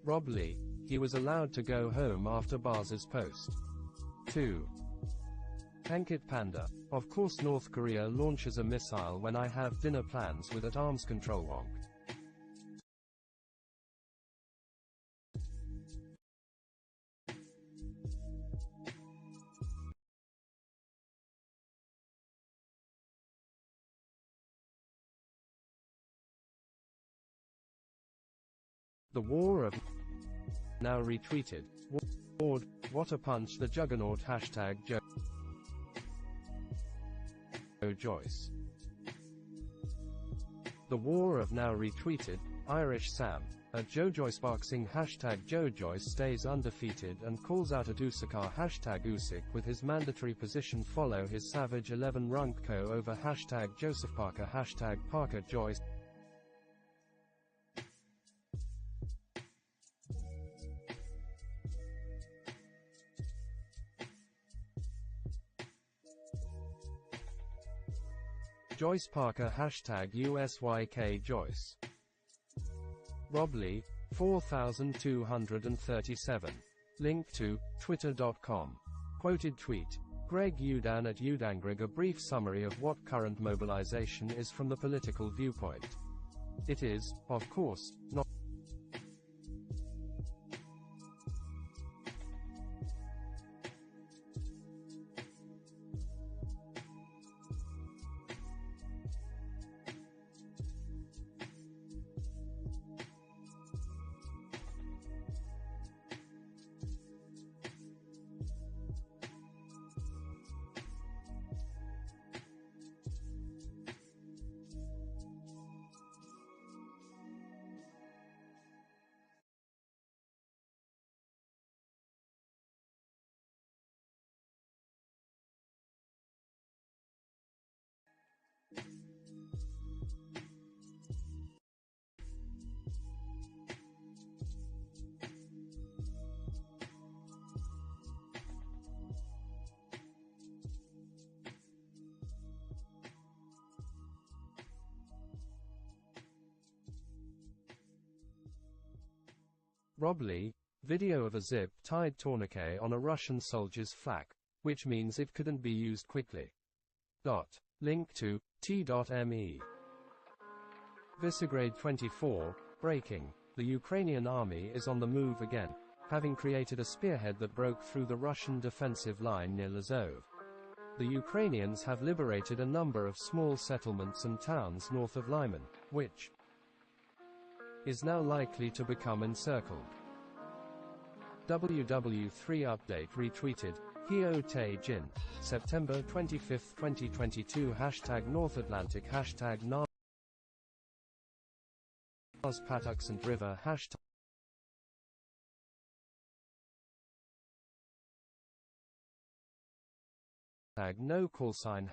Rob Lee, he was allowed to go home after Baza's post. 2. Ankit Panda. Of course North Korea launches a missile when I have dinner plans with at arms control wonk. The War of Now retweeted. Ward, what a punch, the juggernaut. #Joe Joyce. The War of Now retweeted. Irish Sam. At Joe Joyce boxing. #Joe Joyce stays undefeated and calls out Adusakar. #Usyk with his mandatory position. Follow his savage 11 Runkko over. #Joseph Parker. #Parker Joyce. Joyce Parker. #USYK Joyce. Rob Lee, 4237. Link to twitter.com. Quoted tweet. Greg Udan at Udangrig. A brief summary of what current mobilization is from the political viewpoint. It is, of course, not Rob Lee, video of a zip-tied tourniquet on a Russian soldier's flak, which means it couldn't be used quickly. Link to t.me. Visegrad 24, breaking. The Ukrainian army is on the move again, having created a spearhead that broke through the Russian defensive line near Lazov. The Ukrainians have liberated a number of small settlements and towns north of Lyman, which is now likely to become encircled. WW3 update retweeted. Hyo Tae-jin, September 25, 2022. #North Atlantic. #Nas Patuxent River. No call sign.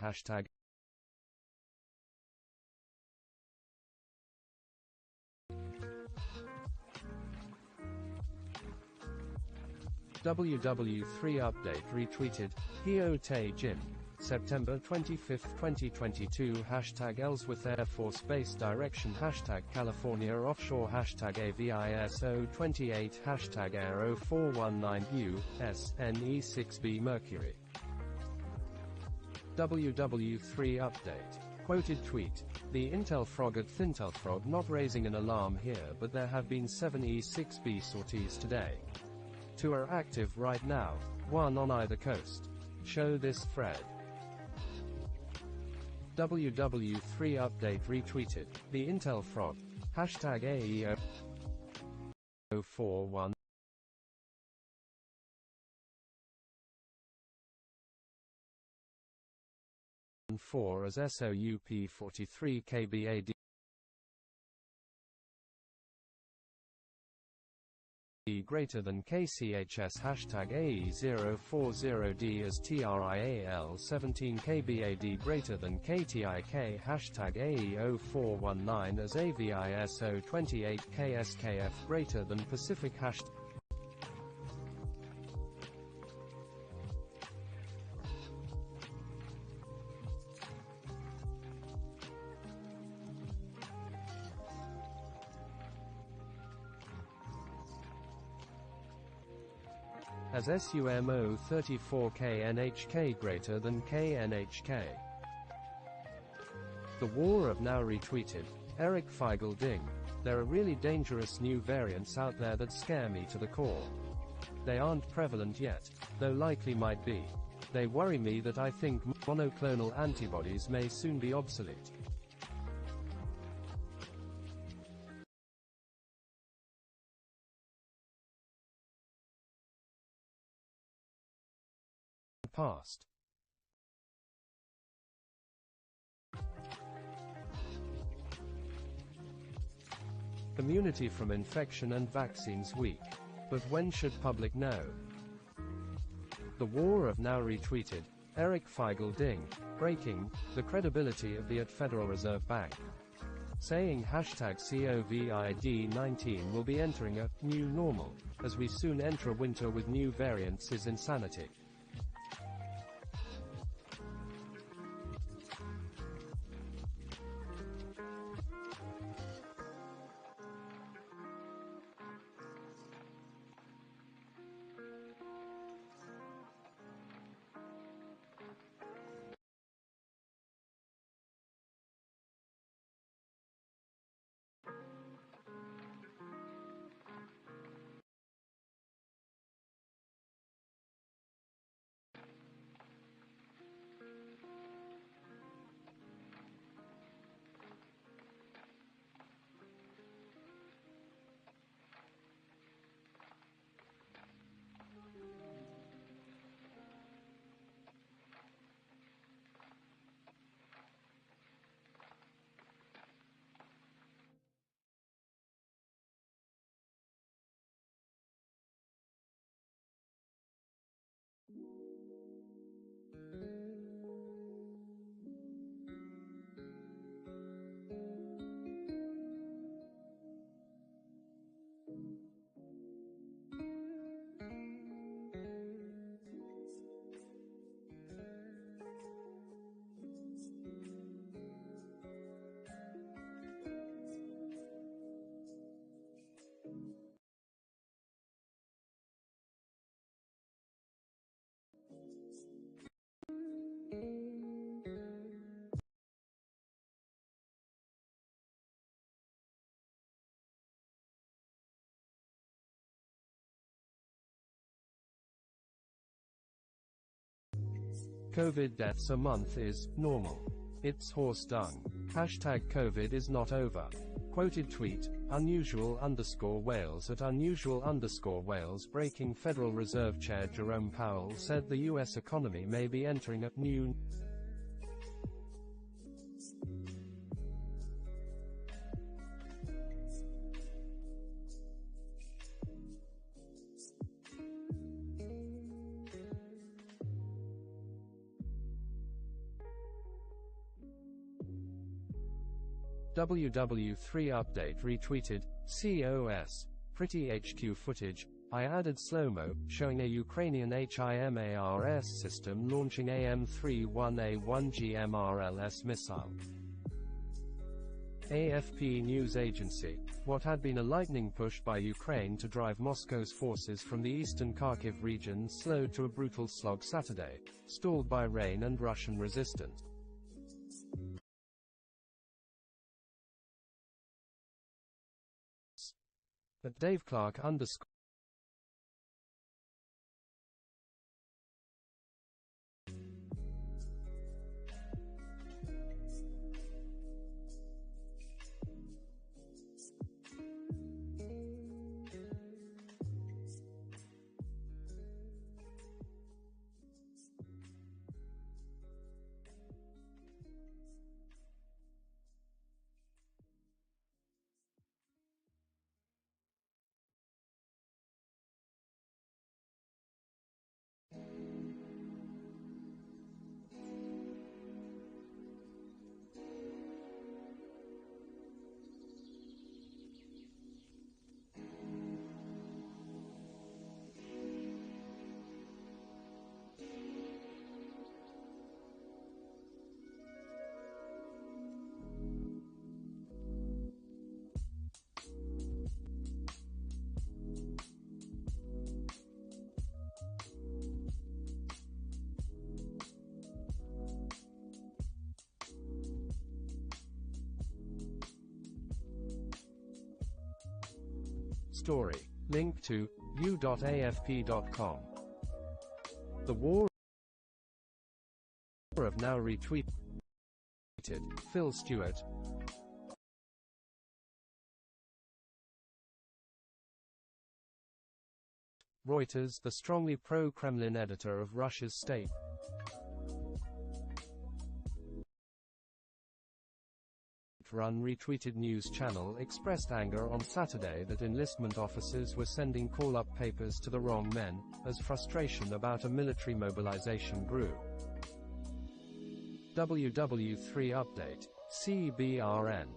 WW3 update retweeted. Hyo Tae-jin, September 25, 2022 Hashtag Ellsworth Air Force Base Direction Hashtag California Offshore Hashtag AVISO 28 Hashtag Aero 419 U.S. NE6B Mercury WW3 Update. Quoted tweet. The Intel Frog at ThintelFrog not raising an alarm here, but there have been 7 E6B sorties today. 2 are active right now, 1 on either coast. Show this thread. WW3 Update retweeted. The Intel Frog. Hashtag AEO41 4 as SOUP 43 KBAD greater than KCHS hashtag AE040D as TRIAL 17 KBAD greater than KTIK hashtag AE0419 as AVISO 28 KSKF greater than Pacific hashtag as SUMO 34K NHK greater than KNHK. The War of Now retweeted. Eric Feigl Ding. There are really dangerous new variants out there that scare me to the core. They aren't prevalent yet, though likely might be. They worry me that I think monoclonal antibodies may soon be obsolete. Past. Immunity from infection and vaccines weak. But when should public know? The War of Now retweeted. Eric Feigl Ding. Breaking. The credibility of the Federal Reserve Bank. Saying hashtag COVID-19 will be entering a new normal, as we soon enter a winter with new variants is insanity. COVID deaths a month is normal. It's horse dung. Hashtag COVID is not over. Quoted tweet. Unusual_Wales at unusual_Wales breaking. Federal Reserve Chair Jerome Powell said the U.S. economy may be entering a new WW3 Update retweeted. COS. Pretty HQ footage. I added slow-mo, showing a Ukrainian HIMARS system launching AM-31A1 GMRLS missile. AFP news agency. What had been a lightning push by Ukraine to drive Moscow's forces from the eastern Kharkiv region slowed to a brutal slog Saturday, stalled by rain and Russian resistance. At Dave Clark _ Story. Link to u.afp.com. The war of now retweeted. Phil Stewart. Reuters, the strongly pro-Kremlin editor of Russia's state run retweeted news channel expressed anger on Saturday that enlistment officers were sending call-up papers to the wrong men, as frustration about a military mobilization grew. WW3 update. CBRN.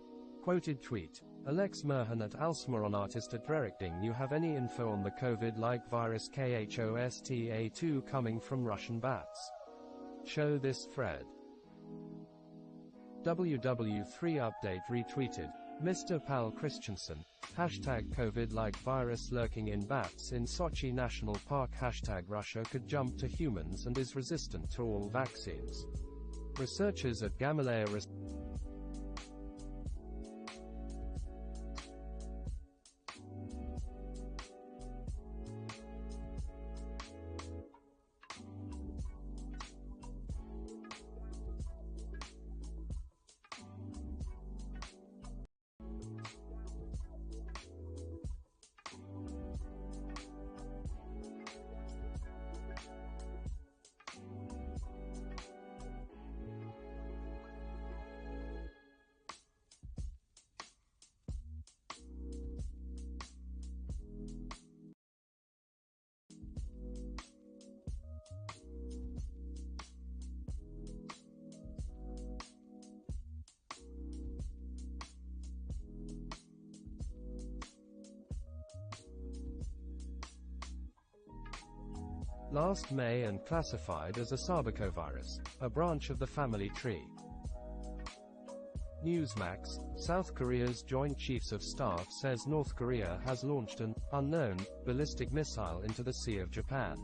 Quoted tweet. Alex Merhan at Alsmaron artist at Drerichting. You have any info on the COVID-like virus KHOSTA2 coming from Russian bats? Show this thread. WW3 update retweeted. Mr. Pal Christensen. Hashtag COVID-like virus lurking in bats in Sochi National Park. Hashtag Russia could jump to humans and is resistant to all vaccines. Researchers at Gamaleya last May and classified as a sarbecovirus, a branch of the family tree. Newsmax. South Korea's Joint Chiefs of Staff says North Korea has launched an unknown ballistic missile into the Sea of Japan.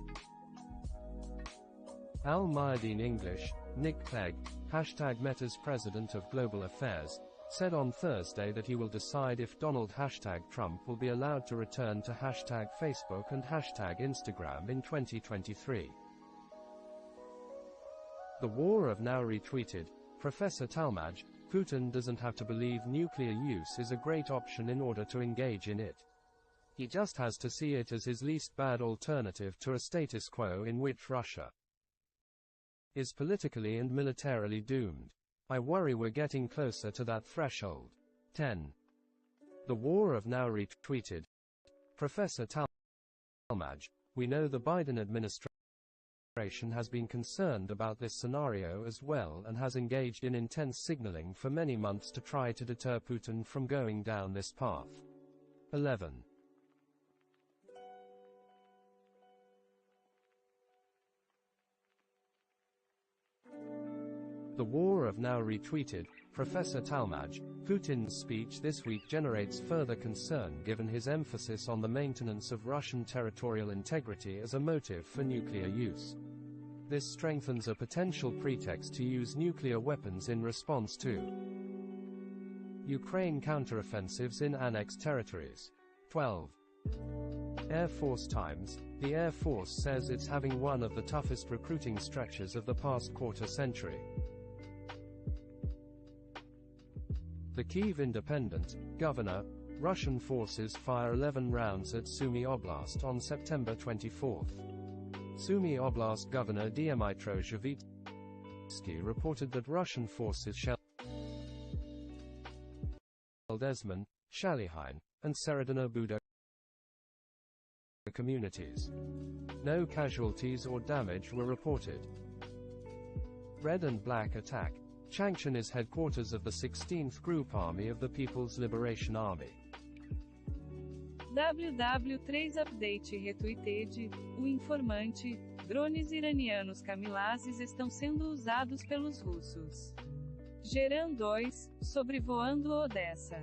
Al Mayadeen English. Nick Clegg, hashtag Meta's president of global affairs, said on Thursday that he will decide if Donald hashtag Trump will be allowed to return to hashtag Facebook and hashtag Instagram in 2023. The war of now retweeted. Professor Talmage. Putin doesn't have to believe nuclear use is a great option in order to engage in it. He just has to see it as his least bad alternative to a status quo in which Russia is politically and militarily doomed. I worry we're getting closer to that threshold. 10. The war of now retweeted. Professor Talmage. We know the Biden administration has been concerned about this scenario as well and has engaged in intense signaling for many months to try to deter Putin from going down this path. 11. The war of now retweeted, Professor Talmage, Putin's speech this week generates further concern given his emphasis on the maintenance of Russian territorial integrity as a motive for nuclear use. This strengthens a potential pretext to use nuclear weapons in response to Ukraine counteroffensives in annexed territories. 12. Air Force Times. The Air Force says it's having one of the toughest recruiting stretches of the past quarter century. The Kyiv Independent. Governor. Russian forces fire 11 rounds at Sumy Oblast on September 24. Sumy Oblast Governor Dmytro Zhivitsky reported that Russian forces shelled Esmen, Shalyhine, and Seredina Buda communities. No casualties or damage were reported. Red and Black Attack. Changchun is headquarters of the 16th Group Army of the People's Liberation Army. WW3 Update retweeted, o informante, drones iranianos kamikazes estão sendo usados pelos russos. Geran 2, sobrevoando Odessa.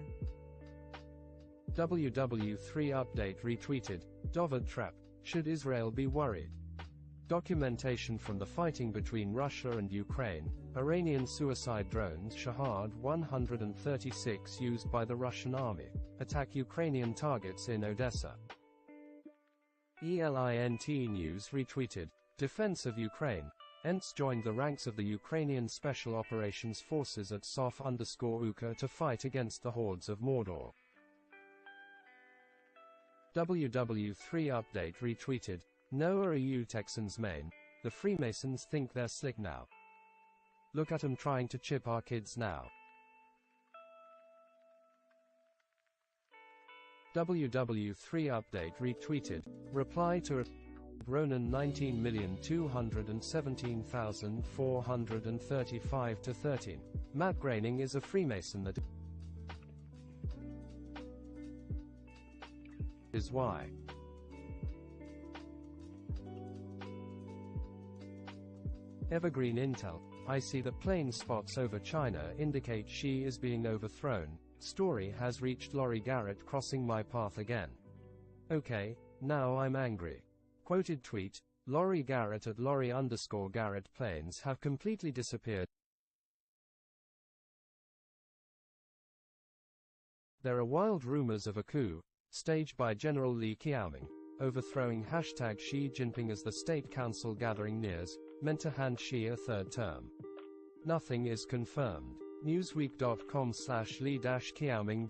WW3 Update retweeted, Dovod Trap, should Israel be worried? Documentation from the fighting between Russia and Ukraine, Iranian suicide drones Shahad 136 used by the Russian army, attack Ukrainian targets in Odessa. ELINT News retweeted, Defense of Ukraine. Ents joined the ranks of the Ukrainian Special Operations Forces at Sof_Uka to fight against the hordes of Mordor. WW3 Update retweeted, Noah EU Texans Maine. The Freemasons think they're slick now. Look at 'em trying to chip our kids now. WW3 Update retweeted, reply to Ronan 19,217,435 to 13. Matt Groening is a Freemason that is why. Evergreen Intel. I see that plane spots over China indicate Xi is being overthrown. Story has reached Laurie Garrett crossing my path again. Okay, now I'm angry. Quoted tweet, Laurie Garrett at Laurie_Garrett planes have completely disappeared. There are wild rumors of a coup, staged by General Li Qiaoming, overthrowing #Xi Jinping as the State Council gathering nears, meant to hand Xi a third term. Nothing is confirmed. Newsweek.com/Li-Qiaoming-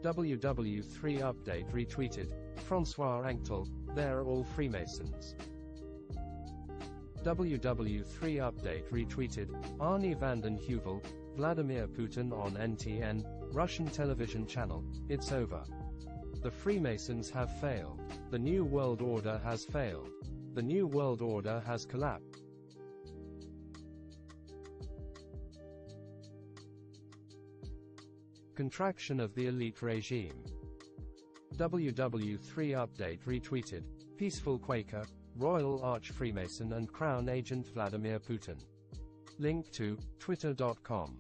WW3 Update retweeted, Francois Anctil, they're all Freemasons. WW3 Update retweeted, Arnie Vanden Heuvel, Vladimir Putin on NTN, Russian television channel, it's over. The Freemasons have failed. The New World Order has failed. The New World Order has collapsed. Contraction of the elite regime. WW3 Update retweeted, Peaceful Quaker, Royal Arch Freemason and Crown Agent Vladimir Putin. Link to, twitter.com.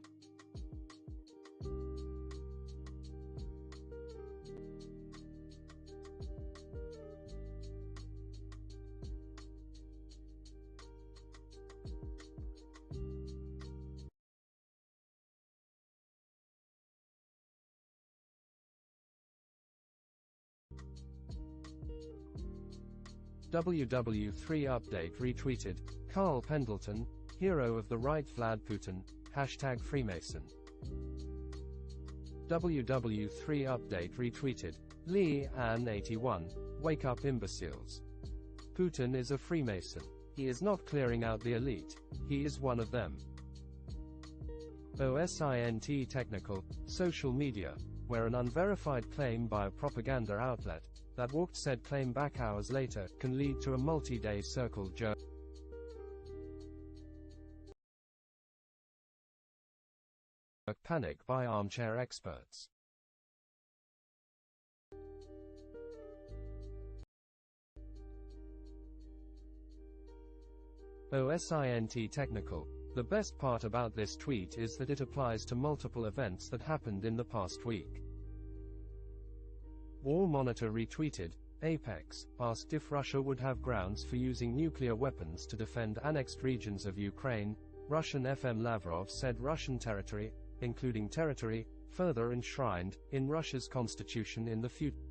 WW3 update retweeted, Carl Pendleton, hero of the right Vlad Putin, hashtag Freemason. WW3 update retweeted, Lee Ann 81, wake up imbeciles. Putin is a Freemason. He is not clearing out the elite, he is one of them. OSINT technical, social media, where an unverified claim by a propaganda outlet, that walked said claim back hours later, can lead to a multi-day circle jerk. Panic by armchair experts. OSINT technical. The best part about this tweet is that it applies to multiple events that happened in the past week. War Monitor retweeted, Apex, asked if Russia would have grounds for using nuclear weapons to defend annexed regions of Ukraine. Russian FM Lavrov said Russian territory, including territory, further enshrined in Russia's constitution in the future.